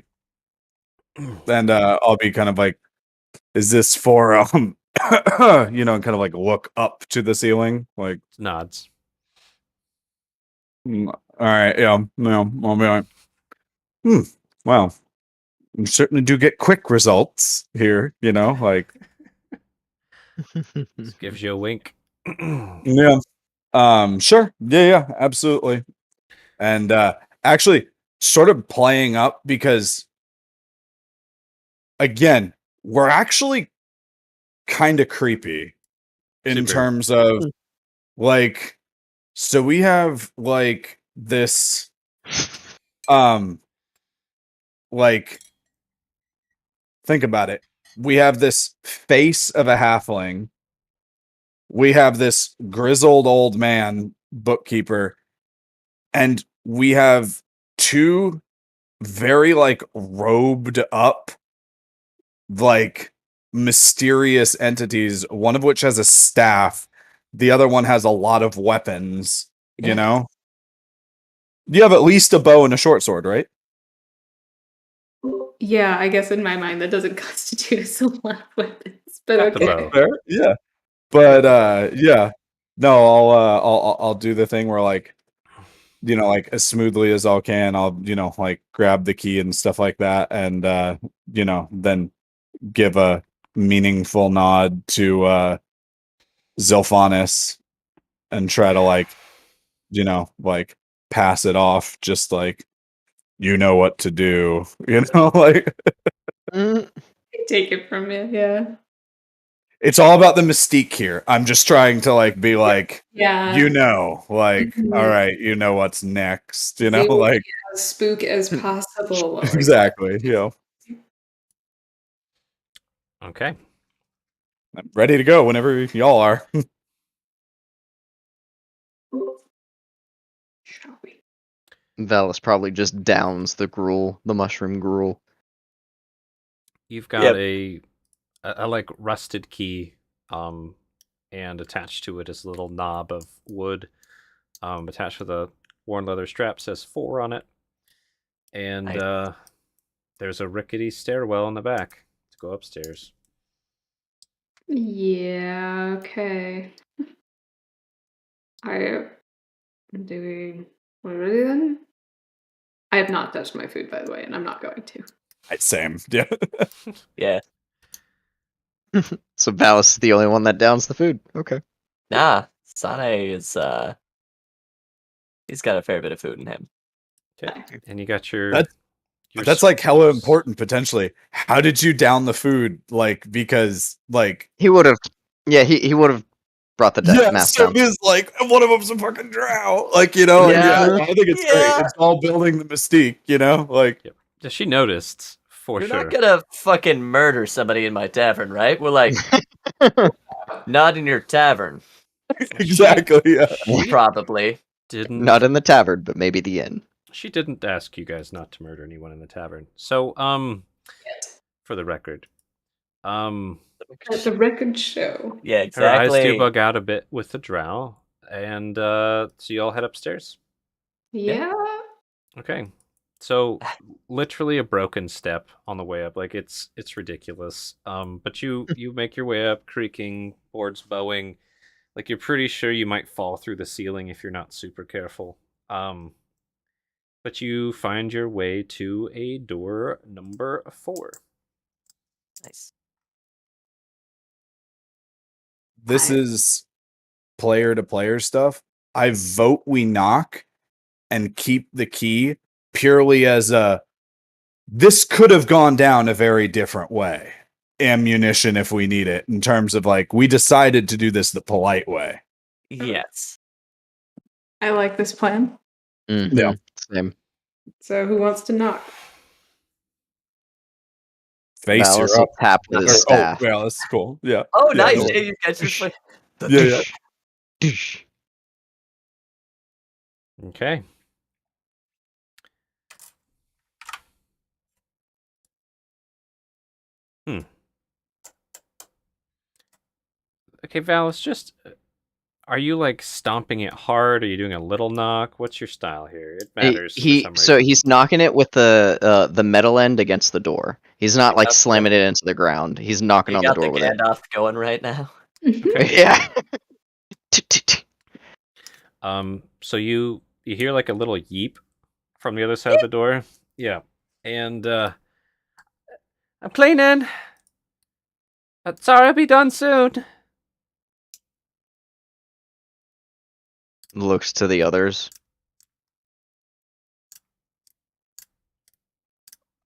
And I'll be kind of like, is this for you know, and kind of like look up to the ceiling, like, Nods. all right, yeah, I'll be like, well, you certainly do get quick results here, you know, like, Just gives you a wink. yeah, sure, yeah, absolutely, and actually, sort of playing up because, again, we're actually kind of creepy in Super. terms of like, so we have like this, um, like, think about it. We have this face of a halfling. We have this grizzled old man bookkeeper, and we have two very like robed up, like mysterious entities, one of which has a staff, the other one has a lot of weapons, you know? You have at least a bow and a short sword, right? Yeah, I guess in my mind that doesn't constitute as a lot of weapons, but Got the okay. bow. Fair? Yeah. But yeah. No, I'll do the thing where like, you know, like as smoothly as I can, I'll, you know, like grab the key and stuff like that and you know, then give a meaningful nod to Zilphonis and try to like, you know, like pass it off just like you know what to do, you know, like Take it from you, yeah. it's all about the mystique here. I'm just trying to like be like, Yeah. you know, like, all Mhm. right, you know what's next, you know, They will like be as spook as possible while I exactly, you know. Okay. I'm ready to go whenever y'all are. Shall we? Valis probably just downs the gruel, the mushroom gruel. You've got Yep. a like rusted key, and attached to it is a little knob of wood, attached with a worn leather strap. Says 4 on it, and Nice. there's a rickety stairwell in the back to go upstairs. Yeah, okay. I do we we're ready then? I have not touched my food, by the way, and I'm not going to. Same. Yeah. Yeah. So Valis is the only one that downs the food. Okay. Nah, Sane is he's got a fair bit of food in him. Okay, and you got your That that's like hella important potentially. How did you down the food? Like because like He would have, yeah, he would have brought the yeah, mask so down. it is like one of them's a fucking drow. Like, you know, and yeah, Yeah. I think it's great. Yeah. It's all building the mystique, you know? Like Yep. She noticed for You're sure. not gonna fucking murder somebody in my tavern, right? We're like, not in your tavern, exactly, yeah. She probably. didn't. Not in the tavern, but maybe the inn. She didn't ask you guys not to murder anyone in the tavern. So, for the record, Let the record show. Yeah, her eyes do exactly. bug out a bit with the drow, and so you all head upstairs. Yeah. Okay, so literally a broken step on the way up, like it's ridiculous. But you make your way up, creaking, boards bowing, like you're pretty sure you might fall through the ceiling if you're not super careful. But you find your way to a door number 4. Nice. This I- is player to player stuff. I vote we knock and keep the key purely as a this could have gone down a very different way. Ammunition if we need it, in terms of like we decided to do this the polite way. Yes. I like this plan. Mhm. Yeah. Same. So who wants to knock? Face, Valis you're will up. tap with Or- his staff. Oh, well, that's cool. Yeah. Oh, Yeah, nice. no Yeah, you guys just like Yeah, yeah. Okay. Okay, Valis, just Are you like stomping it hard? Are you doing a little knock? What's your style here? It matters for some So reason. he's knocking it with the metal end against the door. He's not like That's slamming it into the ground. He's knocking You on the got the door with it. Gandalf going right now. Okay. Yeah. So you hear like a little yeep from the other side of the door. Yeah. And I'm cleaning. Sorry, I'll be done soon. Looks to the others.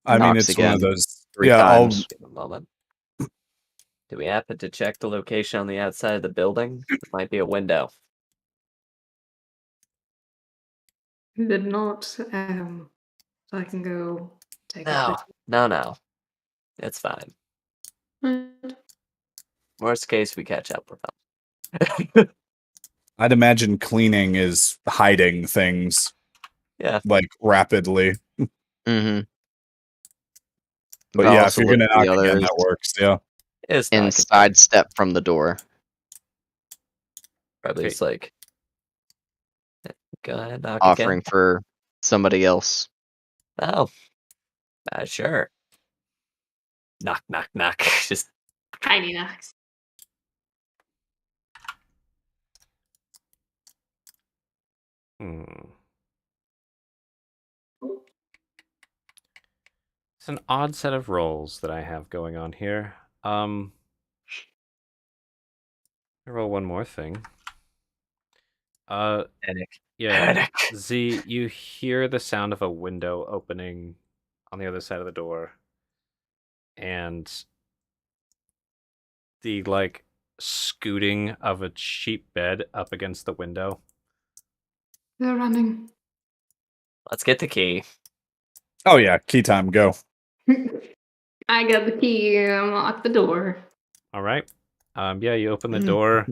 I mean, Knocks it's one of again those. 3 Yeah, times. Give a moment. Do we happen to check the location on the outside of the building? It might be a window. Did not. So I can go take a No, quick. no. It's fine. Right. Worst case, we catch up with them. I'd imagine cleaning is hiding things Yeah. like rapidly. Mm-hmm. But yeah, if you're gonna knock the again, others that works. Yeah. It's and not sidestep from the door. probably Okay. just like go ahead, knock Offering again. for somebody else. Oh, sure. Knock. Just Tiny knocks. It's an odd set of roles that I have going on here. I roll one more thing. panic. Yeah, Panic. Z, you hear the sound of a window opening on the other side of the door, and the like scooting of a cheap bed up against the window. They're running. Let's get the key. Oh yeah, key time. Go. I got the key. Unlock the door. All right. Yeah, you open the door,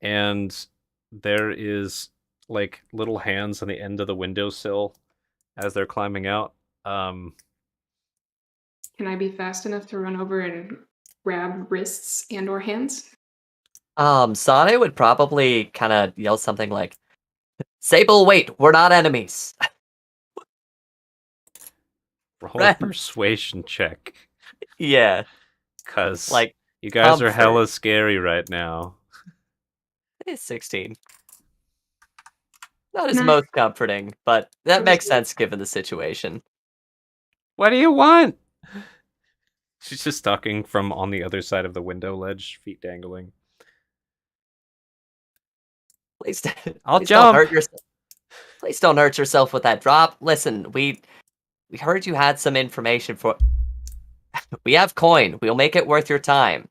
and there is like little hands on the end of the windowsill as they're climbing out. Can I be fast enough to run over and grab wrists and or hands? Sane would probably kind of yell something like, "Sable, wait, we're not enemies." Roll Right. a persuasion check, Yeah, cause like you guys are comfort. hella scary right now. It's 16. Not as Nice. most comforting, but that makes sense given the situation. What do you want? She's just talking from on the other side of the window ledge, feet dangling. Please, I'll please jump. Don't hurt yourself. Please don't hurt yourself with that drop. Listen, we heard you had some information for. We have coin. We'll make it worth your time.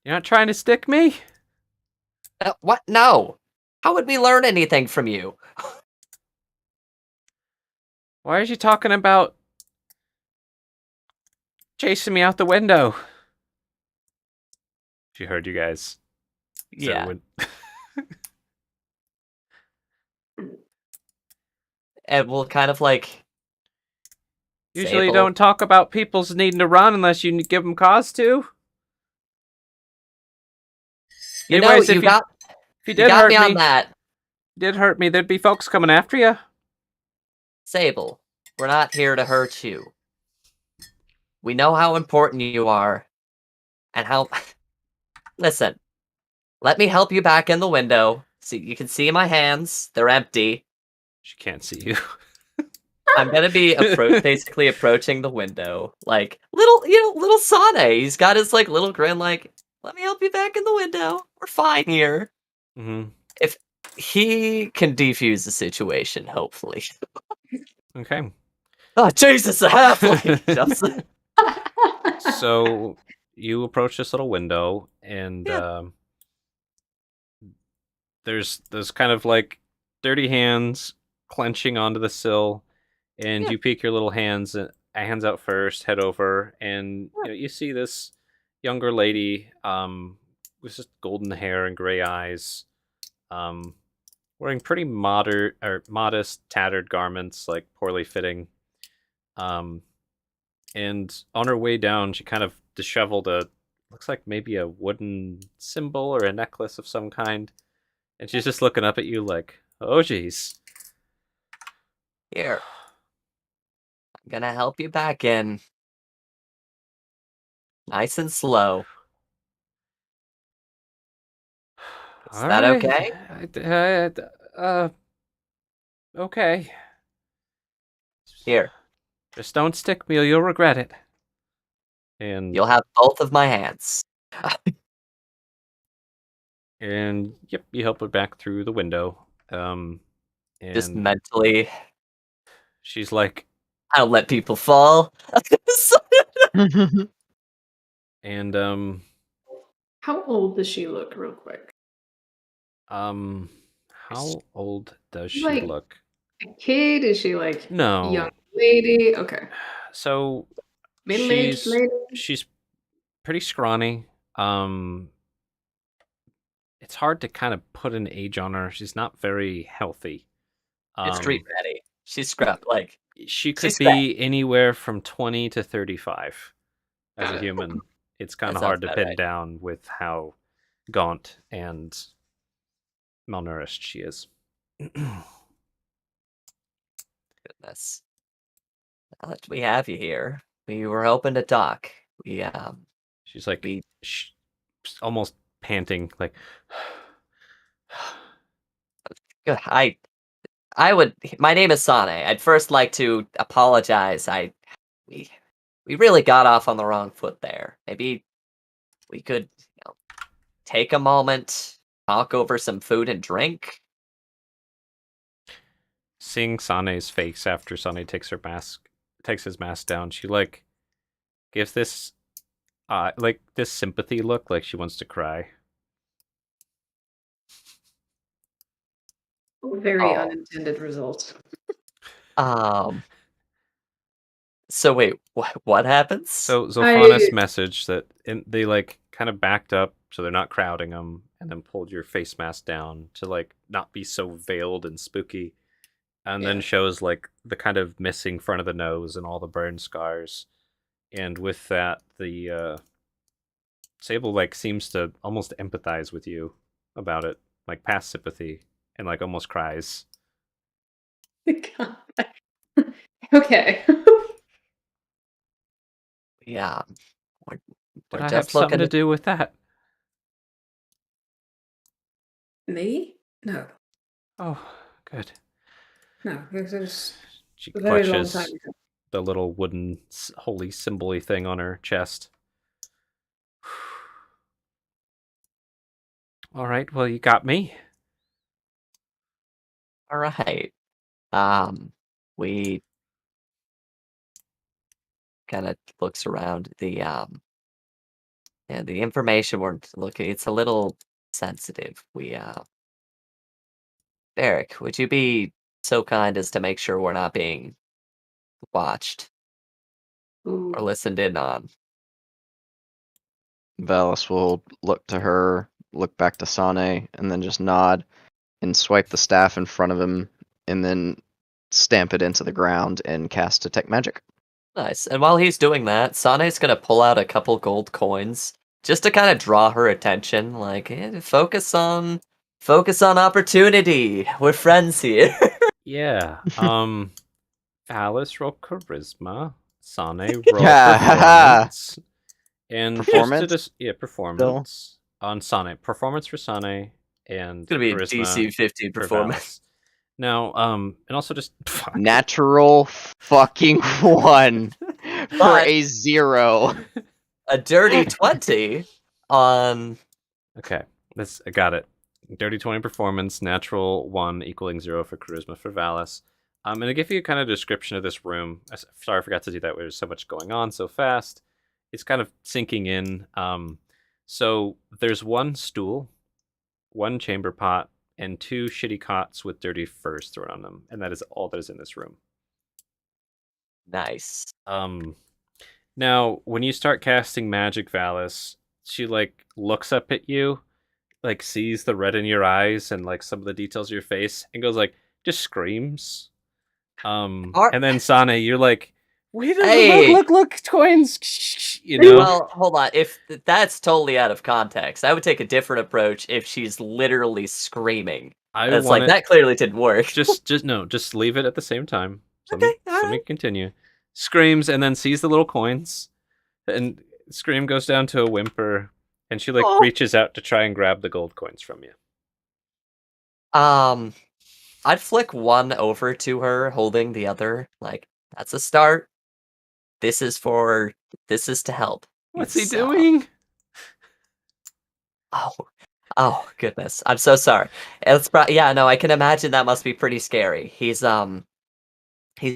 You're not trying to stick me? What? No. How would we learn anything from you? Why are you talking about chasing me out the window? She heard you guys. Yeah. So And we'll kind of like. usually Sable. don't talk about people's needing to run unless you give them cause to. You know, Anyways, you got if you you did got hurt me me, on that. there'd be folks coming after you. Sable, we're not here to hurt you. We know how important you are. And how... Listen, let me help you back in the window. See, you can see my hands. They're empty. She can't see you. I'm gonna be basically approaching the window. Like, little Sane. He's got his, like, little grin, like, let me help you back in the window. We're fine here. Mm-hmm. If he can defuse the situation, hopefully. Okay. Oh, Jesus, a halfling! So you approach this little window, and there's kind of like dirty hands clenching onto the sill, and you peek your little hands out first, head over, and you see this younger lady with just golden hair and gray eyes, wearing pretty modest, tattered garments, like poorly fitting. And on her way down, she kind of disheveled a looks like maybe a wooden symbol or a necklace of some kind. And she's just looking up at you like, oh, geez. Here. I'm gonna help you back in. Nice and slow. Is All that right. okay? Okay. Here. Just don't stick me or you'll regret it. And You'll have both of my hands. and yep, you help her back through the window. Just And mentally. she's like, I don't let people fall. and How old does she look, real quick? how old does she Like- look? A kid? Is she like No. a young lady? Okay. So Middle-aged she's lady? she's pretty scrawny. It's hard to kind of put an age on her. She's not very healthy. It's street ready. She's scrapped. Like, She could she's be anywhere from 20 to 35 as Got a it. human. It's kind That of hard sounds to about pin right. down with how gaunt and malnourished she is. goodness. Now that we have you here, we were hoping to talk. She's like We- almost panting, like Good. I would. My name is Sane. I'd first like to apologize. We really got off on the wrong foot there. Maybe we could, take a moment, talk over some food and drink. seeing Sane's face after Sane takes his mask down. She like gives this like this sympathy look, like she wants to cry. Very Oh. unintended result. So wait, what happens? So Zolfana's I- message that they like kind of backed up so they're not crowding them, and then pulled your face mask down to like not be so veiled and spooky, and then Yeah. shows like the kind of missing front of the nose and all the burn scars, and with that the Sable like seems to almost empathize with you about it, like past sympathy, and like almost cries. God. Okay. Yeah, Did we're I have just something looking to do with that? Me? No. Oh, good. No. This is She a very long clutches time ago. the little wooden holy symbol-y thing on her chest. All right, well, you got me. All right. We kind of looks around the information we're looking. It's a little sensitive. Eric, would you be so kind as to make sure we're not being watched Ooh. or listened in on? Valis will look to her, look back to Sane, and then just nod and swipe the staff in front of him, and then stamp it into the ground and cast Detect Magic. Nice. And while he's doing that, Sane's gonna pull out a couple gold coins just to kind of draw her attention. Like, focus on opportunity. We're friends here. Yeah. Alice roll charisma. Sane roll performance. And Performance? performance on Sane. Performance for Sane and It's gonna be a charisma DC 15 for performance. Valis. Now, and also just fuck. Natural fucking 1 for But- a 0. A dirty 20 on. Okay, I got it. Dirty 20 performance, natural 1 equaling 0 for charisma for Valis. And to give you a kind of description of this room, sorry I forgot to do that. There's so much going on so fast. It's kind of sinking in. So there's 1 stool, 1 chamber pot, and 2 shitty cots with dirty furs thrown on them, and that is all that is in this room. Nice. Now when you start casting magic, Valis, she like looks up at you, like sees the red in your eyes and like some of the details of your face, and goes like, just screams. And then Sane, you're like, Wait, Hey! look, coins. You know. Well, hold on. If that's totally out of context, I would take a different approach if she's literally screaming. I It's want like that clearly didn't work. just leave it at the same time. Okay, Let me alright. continue. Screams and then sees the little coins, and Scream goes down to a whimper, and she like Oh. reaches out to try and grab the gold coins from you. I'd flick one over to her, holding the other. Like, that's a start. This is to help. What's he It's, doing? oh goodness. I'm so sorry. Yeah, no, I can imagine that must be pretty scary. He's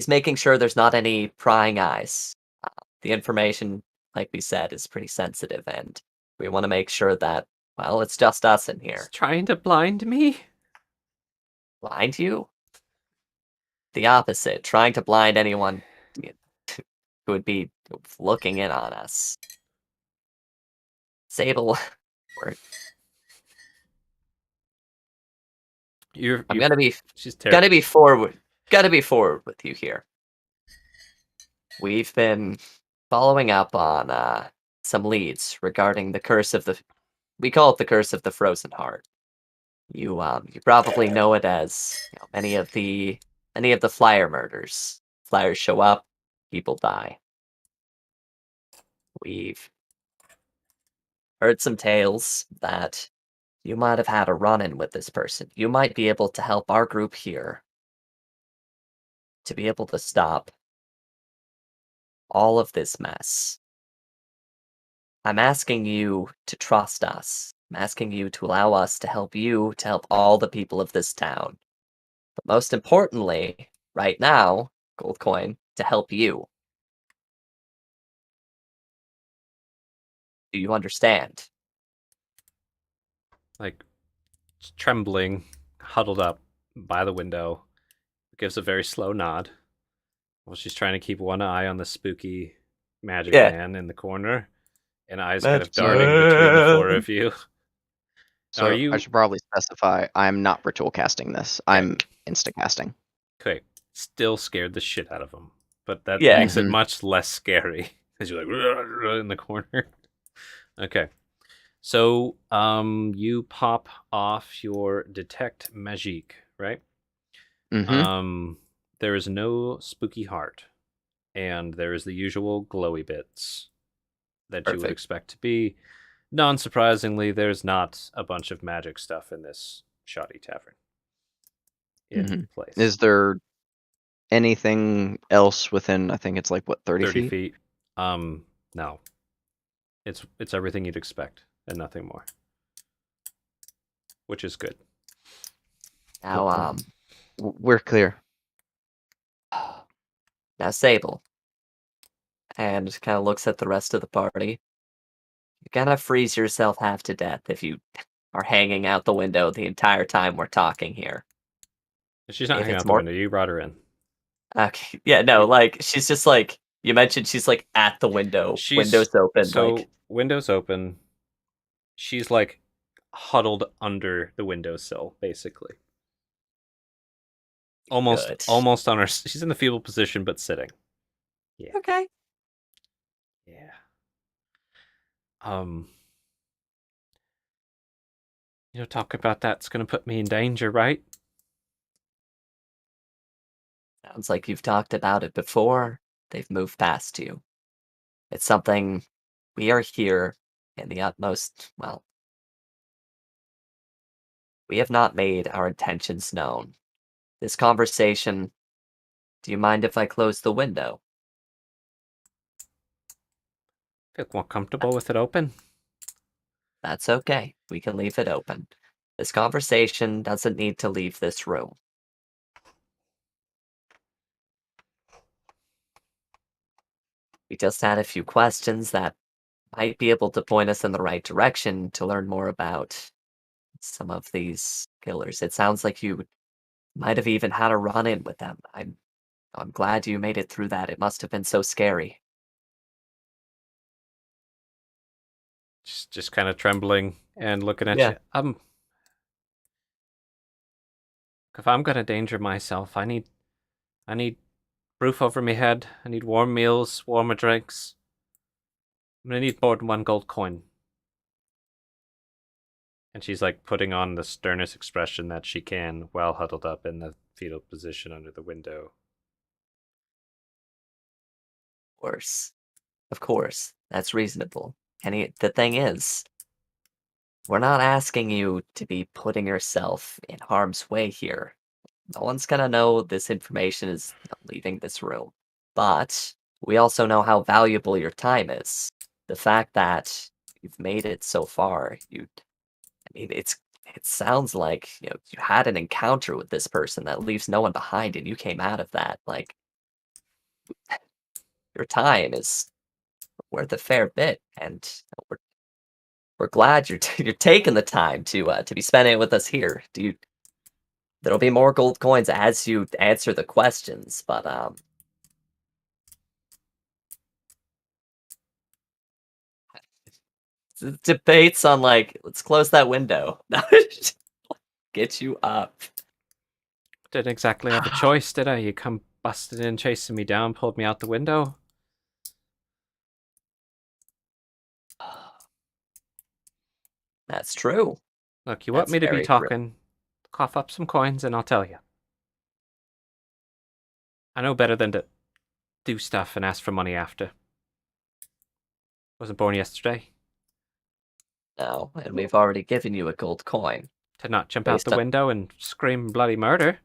making sure there's not any prying eyes. The information, like we said, is pretty sensitive, and we want to make sure that, well, it's just us in here. He's trying to blind me. Blind you? The opposite. Trying to blind anyone who would be looking in on us. Sable, I'm gonna be She's terrible. gotta be forward with you here. We've been following up on some leads regarding the curse of the. We call it the curse of the frozen heart. You probably know it as many of the flyer murders. Flyers show up, people die. We've heard some tales that you might have had a run-in with this person. You might be able to help our group here to be able to stop all of this mess. I'm asking you to trust us. I'm asking you to allow us to help you to help all the people of this town. But most importantly, right now, gold coin, to help you. Do you understand? Like trembling, huddled up by the window, gives a very slow nod. Well, she's trying to keep one eye on the spooky magic man in the corner, and eyes kind of darting between the four of you. So Are you? I should probably specify I'm not ritual casting this. I'm insta casting. Okay, still scared the shit out of him, but that Yeah. makes it much less scary because you're like in the corner. Okay, so you pop off your detect magique, right? Mm-hmm. There is no spooky heart, and there is the usual glowy bits that you would Perfect. expect to be. Non-surprisingly, there's not a bunch of magic stuff in this shoddy tavern in place. Is there anything else within? I think it's like what 30 feet? No. It's everything you'd expect and nothing more, which is good. Now, We're clear. now Sable, and kind of looks at the rest of the party. You're gonna freeze yourself half to death if you are hanging out the window the entire time we're talking here. She's not If hanging it's out the more- window. You brought her in. Okay, yeah, no, like she's just like you mentioned. She's like at the window, windows open. So like windows open. She's like huddled under the windowsill, basically. Good. Almost on her. She's in the fetal position, but sitting. Yeah. Okay. Yeah. Talk about that's gonna put me in danger, right? Sounds like you've talked about it before. They've moved past you. It's something we are here in the utmost. Well, we have not made our intentions known. This conversation. Do you mind if I close the window? Feel more comfortable with it open. That's okay. We can leave it open. This conversation doesn't need to leave this room. We just had a few questions that might be able to point us in the right direction to learn more about some of these killers. It sounds like you might have even had a run-in with them. I'm glad you made it through that. It must have been so scary. Just kind of trembling and looking at Yeah. you. If I'm gonna danger myself, I need roof over my head. I need warm meals, warmer drinks. I'm gonna need more than 1 gold coin. And she's like putting on the sternest expression that she can while huddled up in the fetal position under the window. Of course, that's reasonable. And the thing is, we're not asking you to be putting yourself in harm's way here. No one's gonna know this information is leaving this room. But we also know how valuable your time is. The fact that you've made it so far, it sounds like you had an encounter with this person that leaves no one behind, and you came out of that. Like your time is worth a fair bit, and we're glad you're taking the time to be spending it with us here. There'll be more gold coins as you answer the questions, but debates on like let's close that window. Get you up. Didn't exactly have a choice, did I? You come busting in, chasing me down, pulled me out the window. That's true. Look, you want That's me to be very true. talking, cough up some coins and I'll tell you. I know better than to do stuff and ask for money after. Wasn't born yesterday. No, and we've already given you a gold coin. To not jump out Based the on- window and scream bloody murder.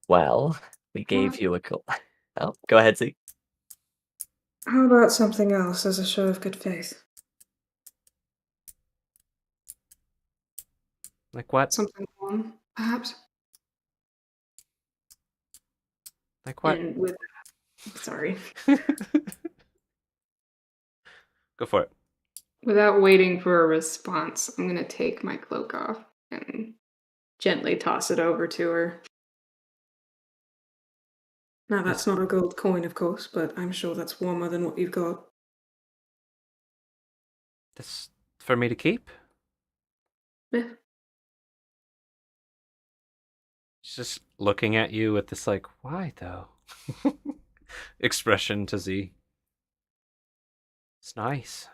Well, we gave you a gold. Oh, go ahead, Z. How about something else as a show of good faith? Like what? Something warm, perhaps? Like what? And with... Sorry. Go for it. Without waiting for a response, I'm gonna take my cloak off and gently toss it over to her. Now, that's not a gold coin, of course, but I'm sure that's warmer than what you've got. This for me to keep? Yeah. She's just looking at you with this like, why though? Expression to Z. It's nice.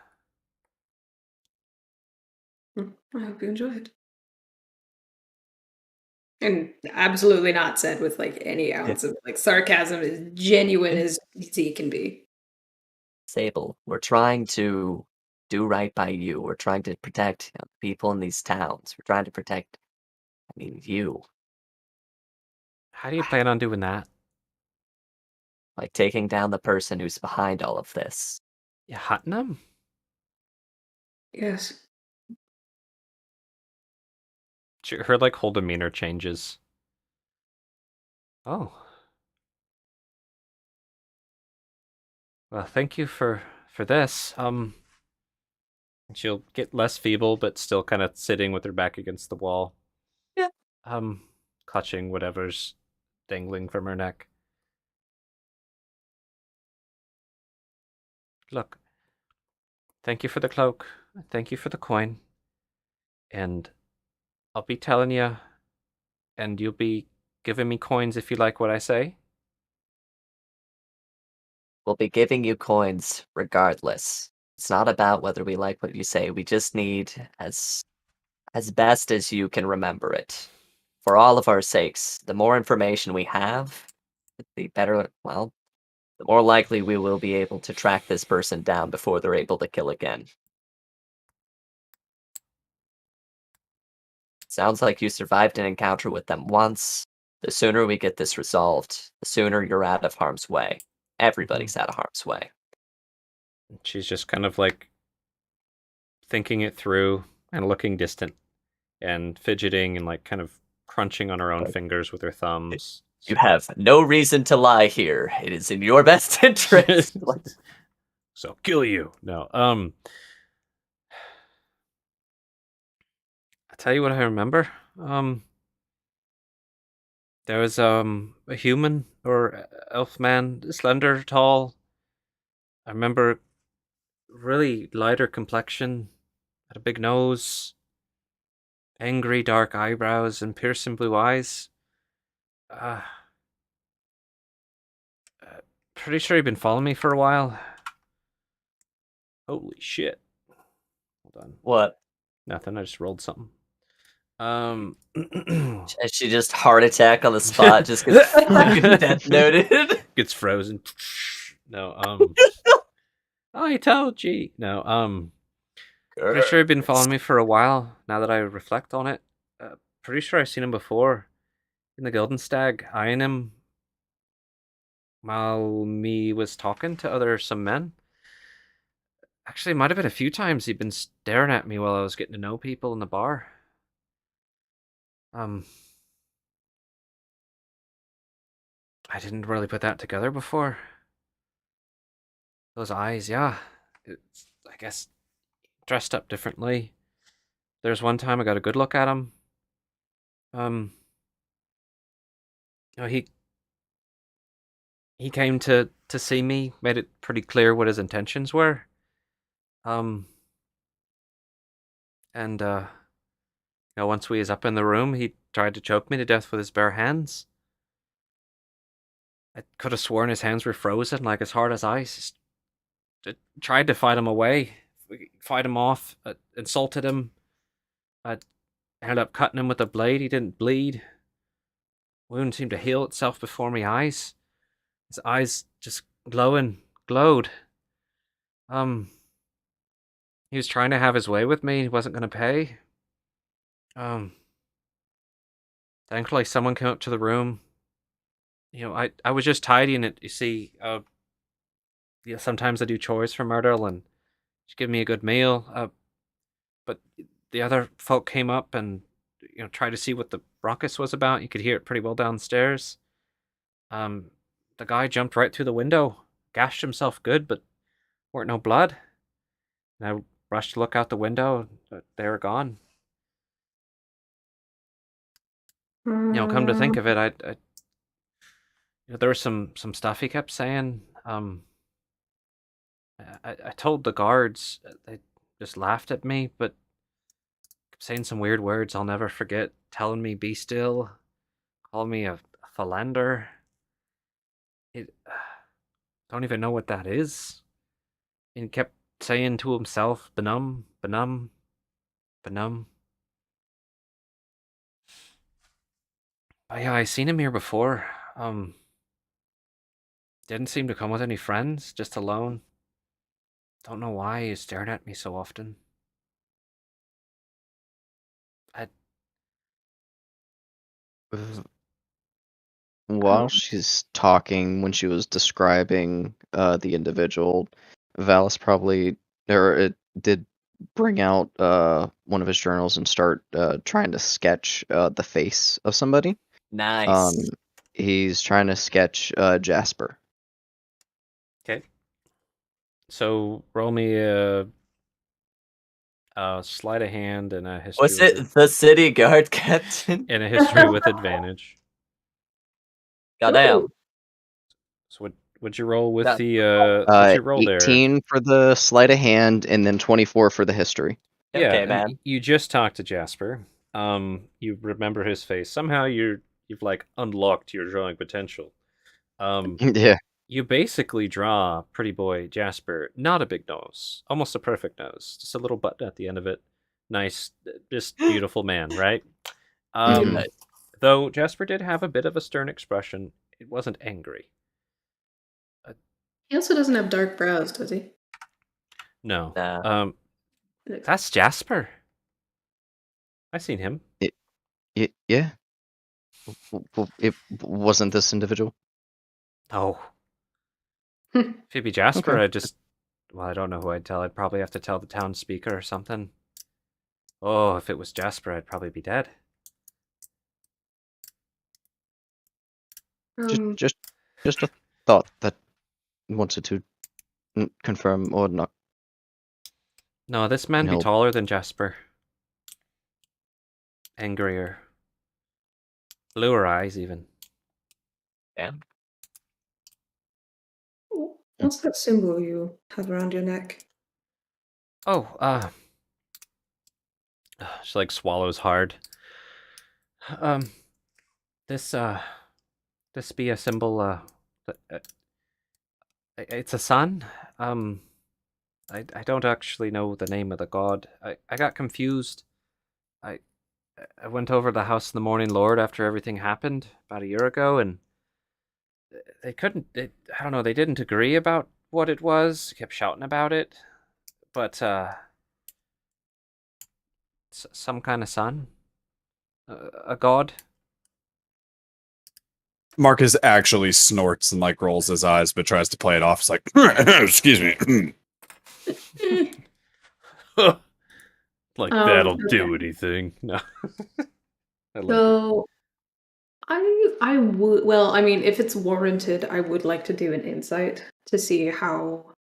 I hope you enjoy it. And absolutely not said with like any ounce of like sarcasm, as genuine as he can be. Sable, we're trying to do right by you. We're trying to protect people in these towns. We're trying to protect, you. How do you plan on doing that? Like taking down the person who's behind all of this. You hunting them? Yes. Her like whole demeanor changes. Oh. Well, thank you for this. She'll get less feeble, but still kind of sitting with her back against the wall. Yeah. Clutching whatever's dangling from her neck. Look, thank you for the cloak. Thank you for the coin. And I'll be telling you, and you'll be giving me coins if you like what I say. We'll be giving you coins regardless. It's not about whether we like what you say. We just need as best as you can remember it. For all of our sakes, the more information we have, the better, well, the more likely we will be able to track this person down before they're able to kill again. Sounds like you survived an encounter with them once. The sooner we get this resolved, the sooner you're out of harm's way. Everybody's out of harm's way. She's just kind of like thinking it through and looking distant and fidgeting and like kind of crunching on her own fingers with her thumbs. You have no reason to lie here. It is in your best interest. So I'll kill you. No. I'll tell you what I remember. There was a human or elf man, slender, tall. I remember really lighter complexion, had a big nose, angry dark eyebrows, and piercing blue eyes. Uh, Pretty sure you've been following me for a while. Holy shit. Hold on. What? Nothing. I just rolled something. Um. She just heart attack on the spot, just gets fucking death noted. Gets frozen. No. I told you. No. Pretty sure you've been following me for a while. Now that I reflect on it, pretty sure I've seen him before in the Golden Stag, eyeing him while me was talking to some men. Actually, it might have been a few times he'd been staring at me while I was getting to know people in the bar. I didn't really put that together before. Those eyes, yeah. I guess dressed up differently. There's one time I got a good look at him. He came to see me, made it pretty clear what his intentions were. And once we was up in the room, he tried to choke me to death with his bare hands. I could have sworn his hands were frozen, like as hard as ice. I tried to fight him away, fight him off, insulted him. I ended up cutting him with a blade. He didn't bleed. Wound seemed to heal itself before my eyes. His eyes just glowed. He was trying to have his way with me. He wasn't going to pay. Thankfully, someone came up to the room. I was just tidying it. You see, sometimes I do chores for Myrtle, and she give me a good meal. But the other folk came up and tried to see what the ruckus was about. You could hear it pretty well downstairs. The guy jumped right through the window, gashed himself good, but weren't no blood. And I rushed to look out the window, but they were gone. Come to think of it, I there was some stuff he kept saying. I told the guards, they just laughed at me, but kept saying some weird words I'll never forget. Telling me be still, calling me a philander. Don't even know what that is. And he kept saying to himself, benum, benum, benum. Oh, yeah, I seen him here before. Didn't seem to come with any friends, just alone. Don't know why he's staring at me so often. While she's talking, when she was describing the individual, Valis probably did bring out one of his journals and start trying to sketch the face of somebody. Nice. He's trying to sketch Jasper. Okay. So roll me a sleight of hand and a history. Was it the city guard captain? And a history with advantage. Goddamn. So what'd you roll with That- the what'd you roll 18 there? for the sleight of hand, and then 24 for the history. Yeah, Okay, and man. you just talked to Jasper. You remember his face. Somehow you've like unlocked your drawing potential. Yeah. You basically draw pretty boy Jasper, not a big nose, almost a perfect nose, just a little button at the end of it. Nice, just beautiful man, right? Nice. Though Jasper did have a bit of a stern expression, it wasn't angry. He also doesn't have dark brows, does he? No. Nah. That's Jasper. I seen him. Yeah. It wasn't this individual. Oh. If it'd be Jasper, Okay. I don't know who I'd tell. I'd probably have to tell the town speaker or something. Oh, if it was Jasper, I'd probably be dead. Just a thought that wanted to confirm or not. No, this man be No. taller than Jasper. Angrier. Bluer eyes, even. Damn. What's that symbol you have around your neck? Oh, she like swallows hard. This this be a symbol? It's a sun. I don't actually know the name of the god. I got confused. I I went over to the house in the morning, Lord, after everything happened about a year ago, and they couldn't. I don't know. They didn't agree about what it was. Kept shouting about it, but some kind of sun, a god. Marcus actually snorts and like rolls his eyes, but tries to play it off. It's like, excuse me. Like that'll Okay. do anything. No. I like it. So I would, well, I mean, if it's warranted, I would like to do an insight to see how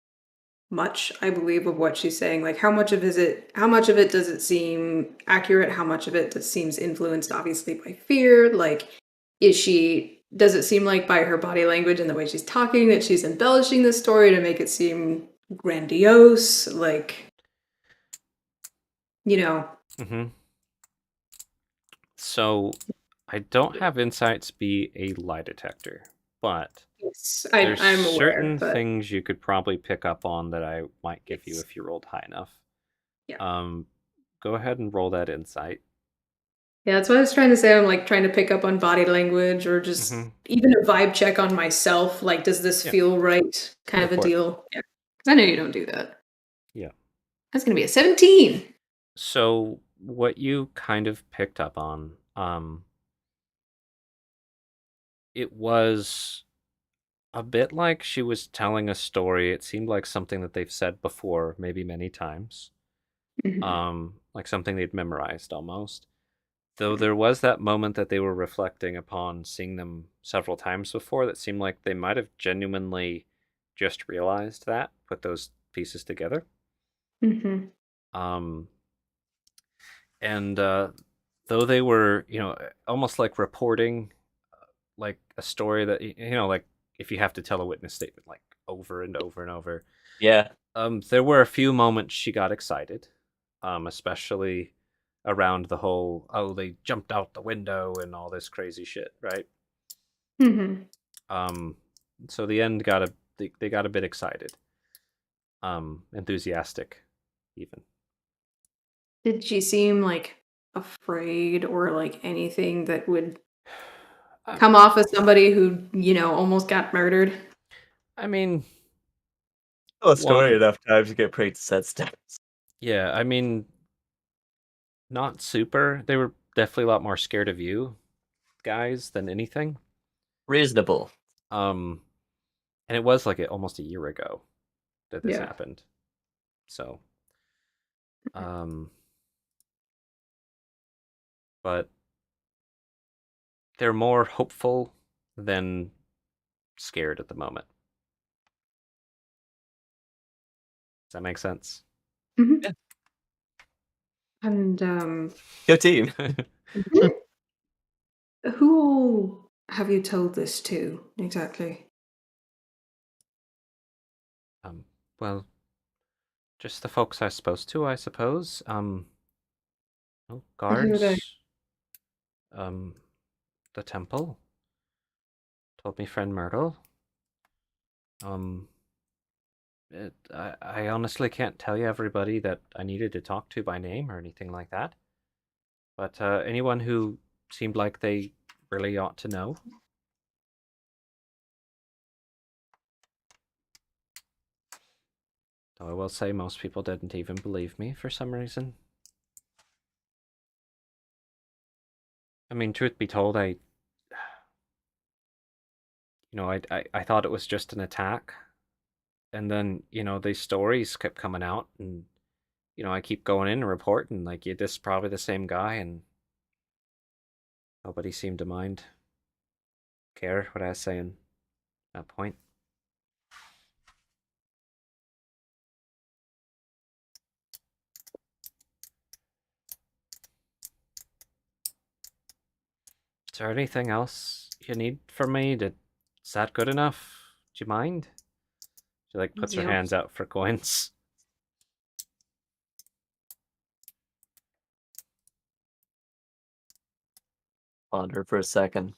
much I believe of what she's saying. Like, how much of it does it seem accurate? How much of it seems influenced, obviously, by fear? Like, does it seem like by her body language and the way she's talking that she's embellishing the story to make it seem grandiose? Like, you know. Mm-hmm. So I don't have insights be a lie detector, but Yes, there's I'm aware, certain but things you could probably pick up on that I might give you if you rolled high enough. yeah. Go ahead and roll that insight. Yeah, that's what I was trying to say. I'm like trying to pick up on body language or just Mm-hmm. even a vibe check on myself. Like, does this Yeah. feel right? Kind Go of a for it. deal. Yeah. Because I know you don't do that. Yeah. That's going to be a 17. So what you kind of picked up on, it was a bit like she was telling a story. It seemed like something that they've said before, maybe many times. Like something they'd memorized almost. Though there was that moment that they were reflecting upon seeing them several times before that seemed like they might have genuinely just realized that, put those pieces together. Mm-hmm. Um, and though they were, almost like reporting like a story that, like if you have to tell a witness statement like over and over and over, Yeah. there were a few moments she got excited, especially around the whole, oh, they jumped out the window and all this crazy shit, right? Mm-hmm. So the end got they got a bit excited, enthusiastic, even. Did she seem like afraid or like anything that would Uh, come off as somebody who, almost got murdered? I mean, Tell a story one, enough times to get pretty sensitive. yeah, I mean, not super. They were definitely a lot more scared of you guys than anything. Reasonable. And it was like almost a year ago that this Yeah. happened. So, um, but they're more hopeful than scared at the moment. Does that make sense? Mm-hmm. Yeah. And Go team. who all have you told this to exactly? Well, just the folks I was supposed to, I suppose. And who are they? Guards, um, the temple. Told me friend Myrtle. Um, I honestly can't tell you everybody that I needed to talk to by name or anything like that. But anyone who seemed like they really ought to know. Though I will say most people didn't even believe me for some reason. I mean, truth be told, I thought it was just an attack. And then, these stories kept coming out and, I keep going in and reporting, like, yeah, this is probably the same guy, and nobody seemed to care what I was saying at that point. Is there anything else you need from me? Is that good enough? Do you mind? She like puts her Yeah. hands out for coins. Ponder for a second.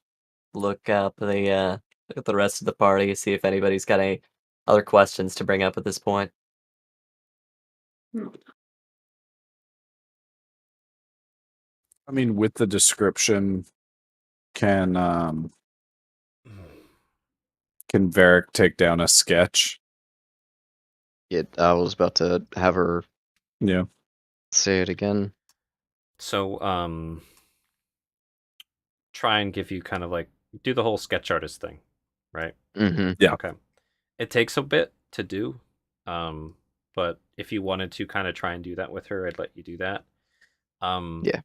look up the look at the rest of the party, see if anybody's got any other questions to bring up at this point. I mean, with the description, can Varric take down a sketch? I was about to have her Yeah. say it again. So, try and give you kind of like do the whole sketch artist thing, right? Mm-hmm. Yeah. Okay. It takes a bit to do, but if you wanted to kind of try and do that with her, I'd let you do that. Yeah.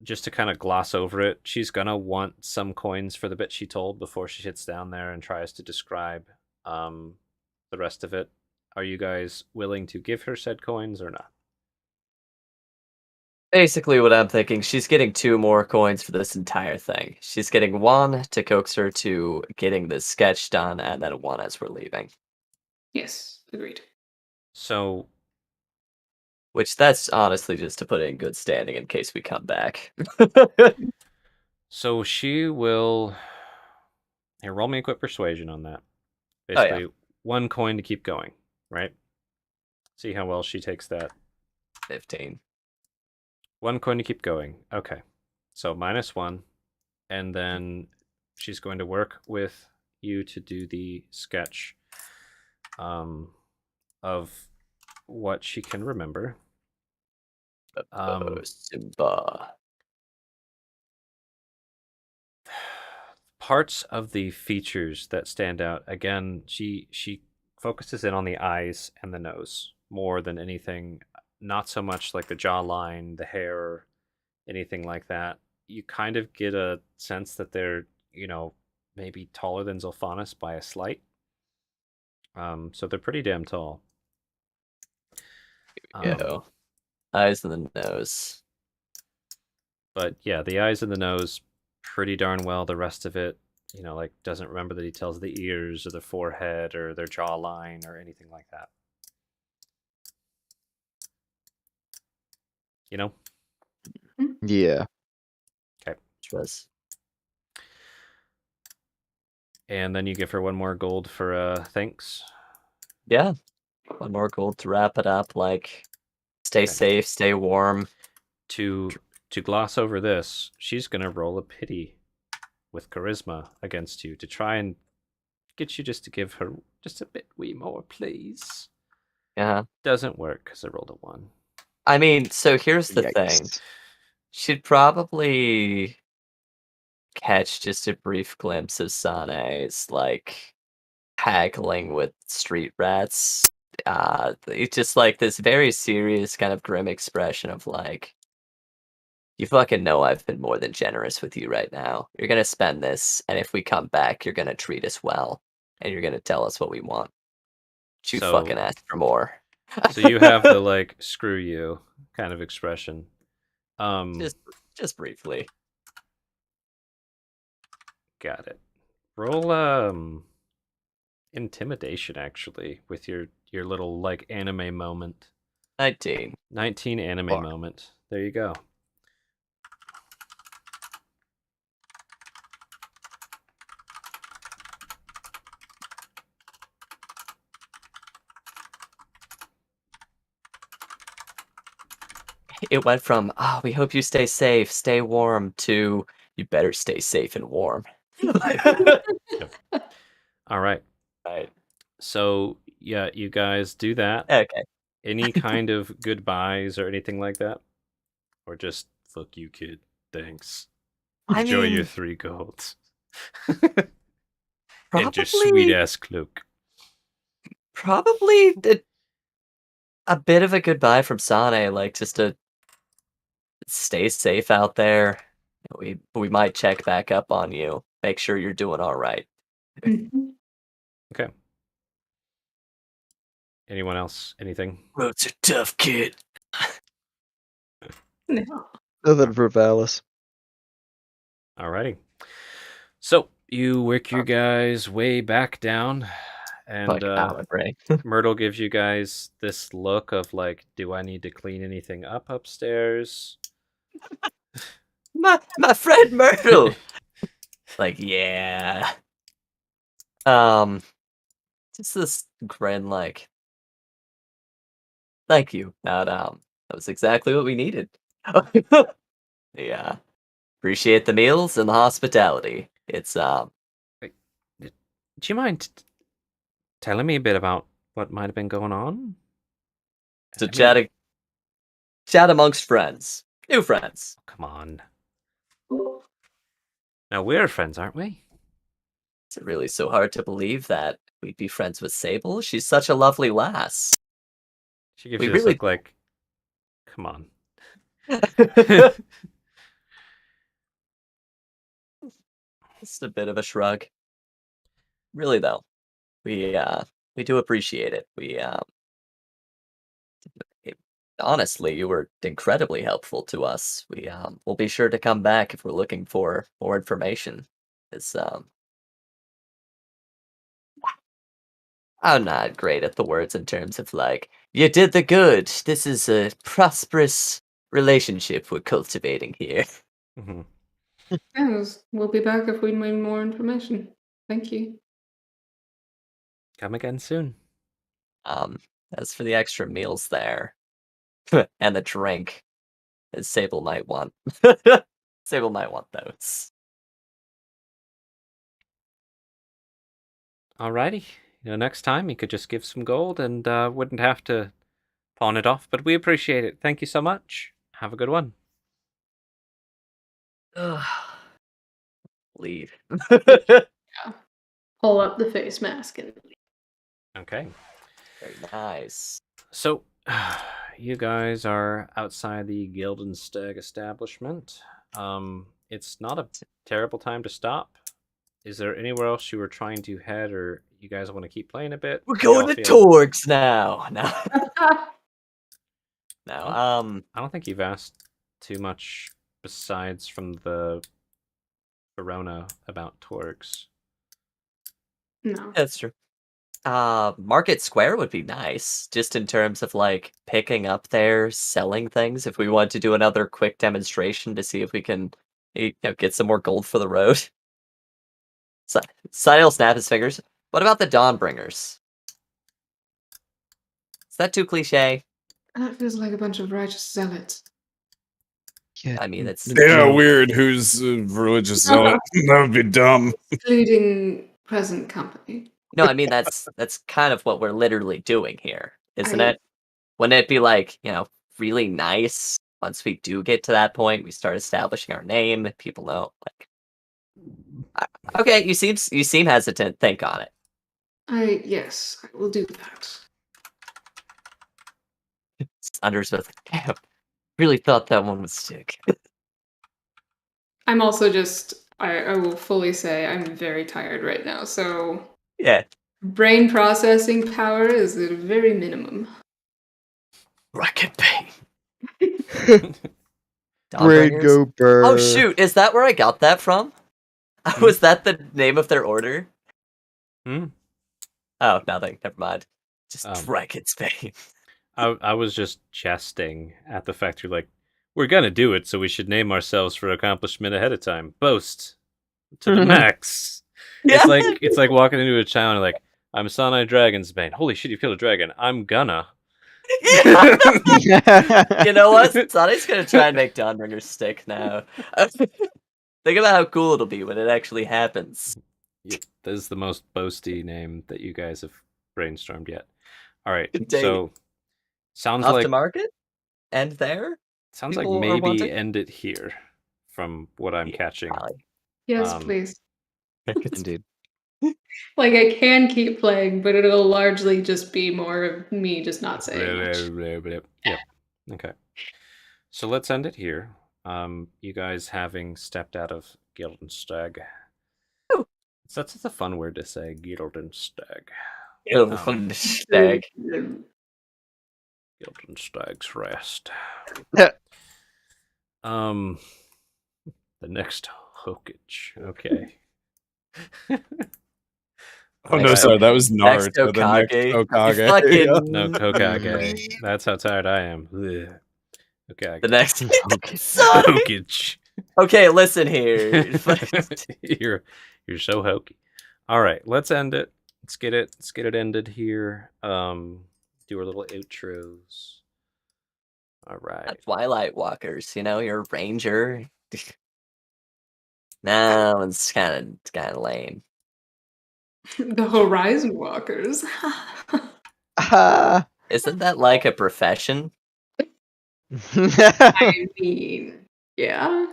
Just to kind of gloss over it, she's gonna want some coins for the bit she told before she sits down there and tries to describe the rest of it. Are you guys willing to give her said coins or not? Basically, what I'm thinking, she's getting 2 more coins for this entire thing. She's getting 1 to coax her to getting the sketch done, and then 1 as we're leaving. Yes, agreed. So, Which that's honestly just to put it in good standing in case we come back. so she will. Here, roll me a quick persuasion on that. Oh, yeah. Basically, 1 coin to keep going, right? See how well she takes that. 15. 1 coin to keep going. Okay. So -1. And then she's going to work with you to do the sketch of what she can remember. Simba. Parts of the features that stand out, again, she focuses in on the eyes and the nose more than anything. Not so much like the jawline, the hair, anything like that. You kind of get a sense that they're, maybe taller than Zolphanus by a slight. So they're pretty damn tall. Go. Eyes and the nose. But yeah, the eyes and the nose, pretty darn well. The rest of it, like doesn't remember the details of the ears or the forehead or their jawline or anything like that. Yeah. Okay. Was. And then you give her 1 more gold for thanks. Yeah. 1 more gold to wrap it up. Like, stay safe, stay warm. To gloss over this, she's gonna roll a pity with charisma against you to try and get you just to give her just a bit wee more, please. Yeah. Doesn't work because I rolled a 1. I mean, so here's the Yikes. thing. She'd probably catch just a brief glimpse of Sane's, like, haggling with street rats. It's just like this very serious kind of grim expression of like, you fucking know I've been more than generous with you right now. You're gonna spend this, and if we come back, you're gonna treat us well, and you're gonna tell us what we want. You So- fucking ask for more. So you have the like screw you kind of expression. Just briefly. Got it. Roll intimidation actually with your little like anime moment. 19. 19 anime Fuck. moment. There you go. It went from, we hope you stay safe, stay warm, to, you better stay safe and warm. All right. Right. So yeah, you guys do that. Okay. Any kind of goodbyes or anything like that? Or just fuck you, kid. Thanks. Enjoy your 3 golds. And your sweet ass cloak. Probably a bit of a goodbye from Sane, like just to stay safe out there. We might check back up on you. Make sure you're doing all right. Mhm. Okay. Anyone else? Anything? Roads are tough, kid. No. Nothing for Valis. Alrighty. So you work your guys way back down, and Like Alan Ray. Myrtle gives you guys this look of like, do I need to clean anything up upstairs? My friend Myrtle. Like, yeah. Just this grin, like, thank you. That was exactly what we needed. Yeah. Appreciate the meals and the hospitality. It's Wait, do you mind telling me a bit about what might have been going on? to I mean, chat amongst friends. New friends. come on. Now we're friends, aren't we? Is it really so hard to believe that we'd be friends with Sable? She's such a lovely lass. She gives We you this really look like, come on. Just a bit of a shrug. Really though, we do appreciate it. Honestly, you were incredibly helpful to us. We'll be sure to come back if we're looking for more information. It's I'm not great at the words in terms of like, you did the good. This is a prosperous relationship we're cultivating here. Mhm. Yes, we'll be back if we need more information. Thank you. Come again soon. Um, as for the extra meals there and the drink, Sable might want Sable might want those. Alrighty. Next time you could just give some gold and wouldn't have to pawn it off, but we appreciate it. Thank you so much. Have a good one. Leave. Pull up the face mask and Okay. Very nice. So, you guys are outside the Guild and Stag establishment. It's not a terrible time to stop. Is there anywhere else you were trying to head, or you guys want to keep playing a bit? We're How y'all going to feel? Torgs now. No. No. I don't think you've asked too much besides from the Verona about Torgs. no. That's true. Market Square would be nice, just in terms of like picking up there, selling things. If we want to do another quick demonstration to see if we can, get some more gold for the road. Sidel snap his fingers. What about the Dawnbringers? Is that too cliche? That feels like a bunch of righteous zealots. Yeah, I mean, it's Yeah, weird. Who's religious zealot? That would be dumb. Including present company. no. I mean, that's kind of what we're literally doing here, isn't I- it? Wouldn't it be like really nice once we do get to that point? We start establishing our name. People know, like, okay, you seem hesitant. Think on it. Yes, I will do that. Under's with, damn, really thought that one would stick. I'm also just I will fully say I'm very tired right now, so Yeah, brain processing power is at a very minimum. Rocket Pain. Brain Dawnbringers? go burr. Oh shoot, is that where I got that from? Was that the name of their order? Hmm? Oh, nothing. Never mind. Just Um, Rocket Pain. I was just jesting at the fact you're like, we're gonna do it, so we should name ourselves for accomplishment ahead of time. Boast to the max. Yeah. It's like walking into a town and like, I'm Sanai Dragonsbane. Holy shit, you killed a dragon. I'm gonna. You know what? Sonic's gonna try and make Dawnbringers stick now. Think about how cool it'll be when it actually happens. Yeah, that is the most boasty name that you guys have brainstormed yet. All right, Dang. so sounds Off like to market? End there? sounds like people are maybe wanting? end it here, from what I'm catching. Probably. Yes, Um, please. Indeed. Like I can keep playing, but it'll largely just be more of me just not saying much. Yep. Okay. So let's end it here. You guys having stepped out of Guild and Stag. Ooh. That's a fun word to say, Guild and Stag. Stag. Guild and Stag's Rest. Yeah. The next Hokage. Okay. Oh no, Next sorry, that was Next Naruto. The next Hokage. You Hokage. fucking- Yeah. No, Hokage. That's how tired I am. Ugh. Okay. The next Okay. Sonic! Hokage. Okay, listen here. you're so hokey. All right, let's end it. Let's get it ended here. Do our little outros. All right. Twilight Walkers, you're a ranger. No, it's kind of lame. The Horizon Walkers. Isn't that like a profession? I mean, yeah.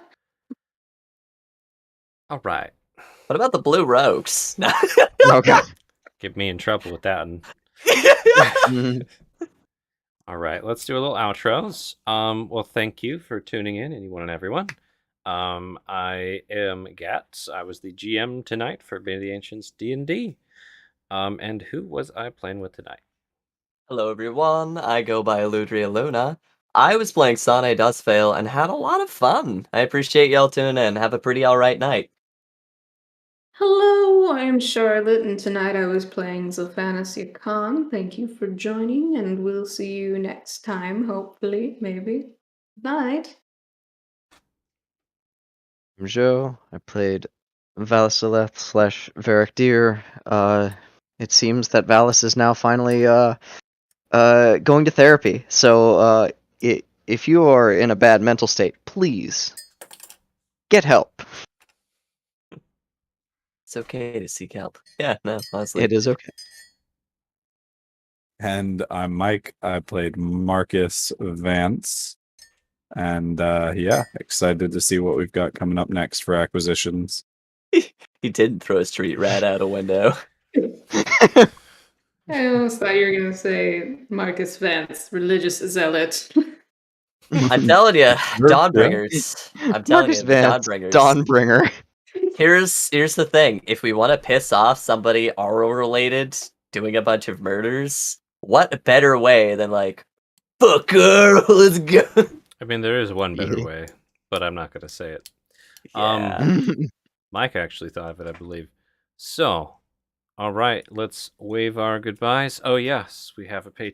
All right. What about the Blue Rogues? Oh god. Get me in trouble with that one. Mhm. All right, let's do a little outros. Well, thank you for tuning in, anyone and everyone. I am Gats. I was the GM tonight for Band of the Ancients D&D. And who was I playing with tonight? Hello, everyone. I go by Eludria Luna. I was playing Sane Dustveil and had a lot of fun. I appreciate y'all tuning in. Have a pretty alright night. Hello, I am Charlotte, and tonight I was playing Zophanis Yakan. Thank you for joining, and we'll see you next time, hopefully, maybe. Night. I'm Joe. I played Valisileth slash Varric Deer. It seems that Valis is now finally going to therapy. So if you are in a bad mental state, please get help. It's okay to seek help. Yeah, no, honestly. It is okay. And I'm Mike. I played Marcus Vance. And yeah, excited to see what we've got coming up next for acquisitions. He didn't throw a street rat out a window. I almost thought you were going to say Marcus Vance, religious zealot. I'm telling you, Dawnbringers. I'm telling Marcus you, Vance, Dawnbringers. Dawnbringer. Here's the thing. If we want to piss off somebody RO-related doing a bunch of murders, what better way than like, fuck her, let's go. I mean, there is one better Yeah. way, but I'm not going to say it. Yeah. Mike actually thought of it, I believe. So, all right, let's wave our goodbyes. Oh, yes, we have a Patreon.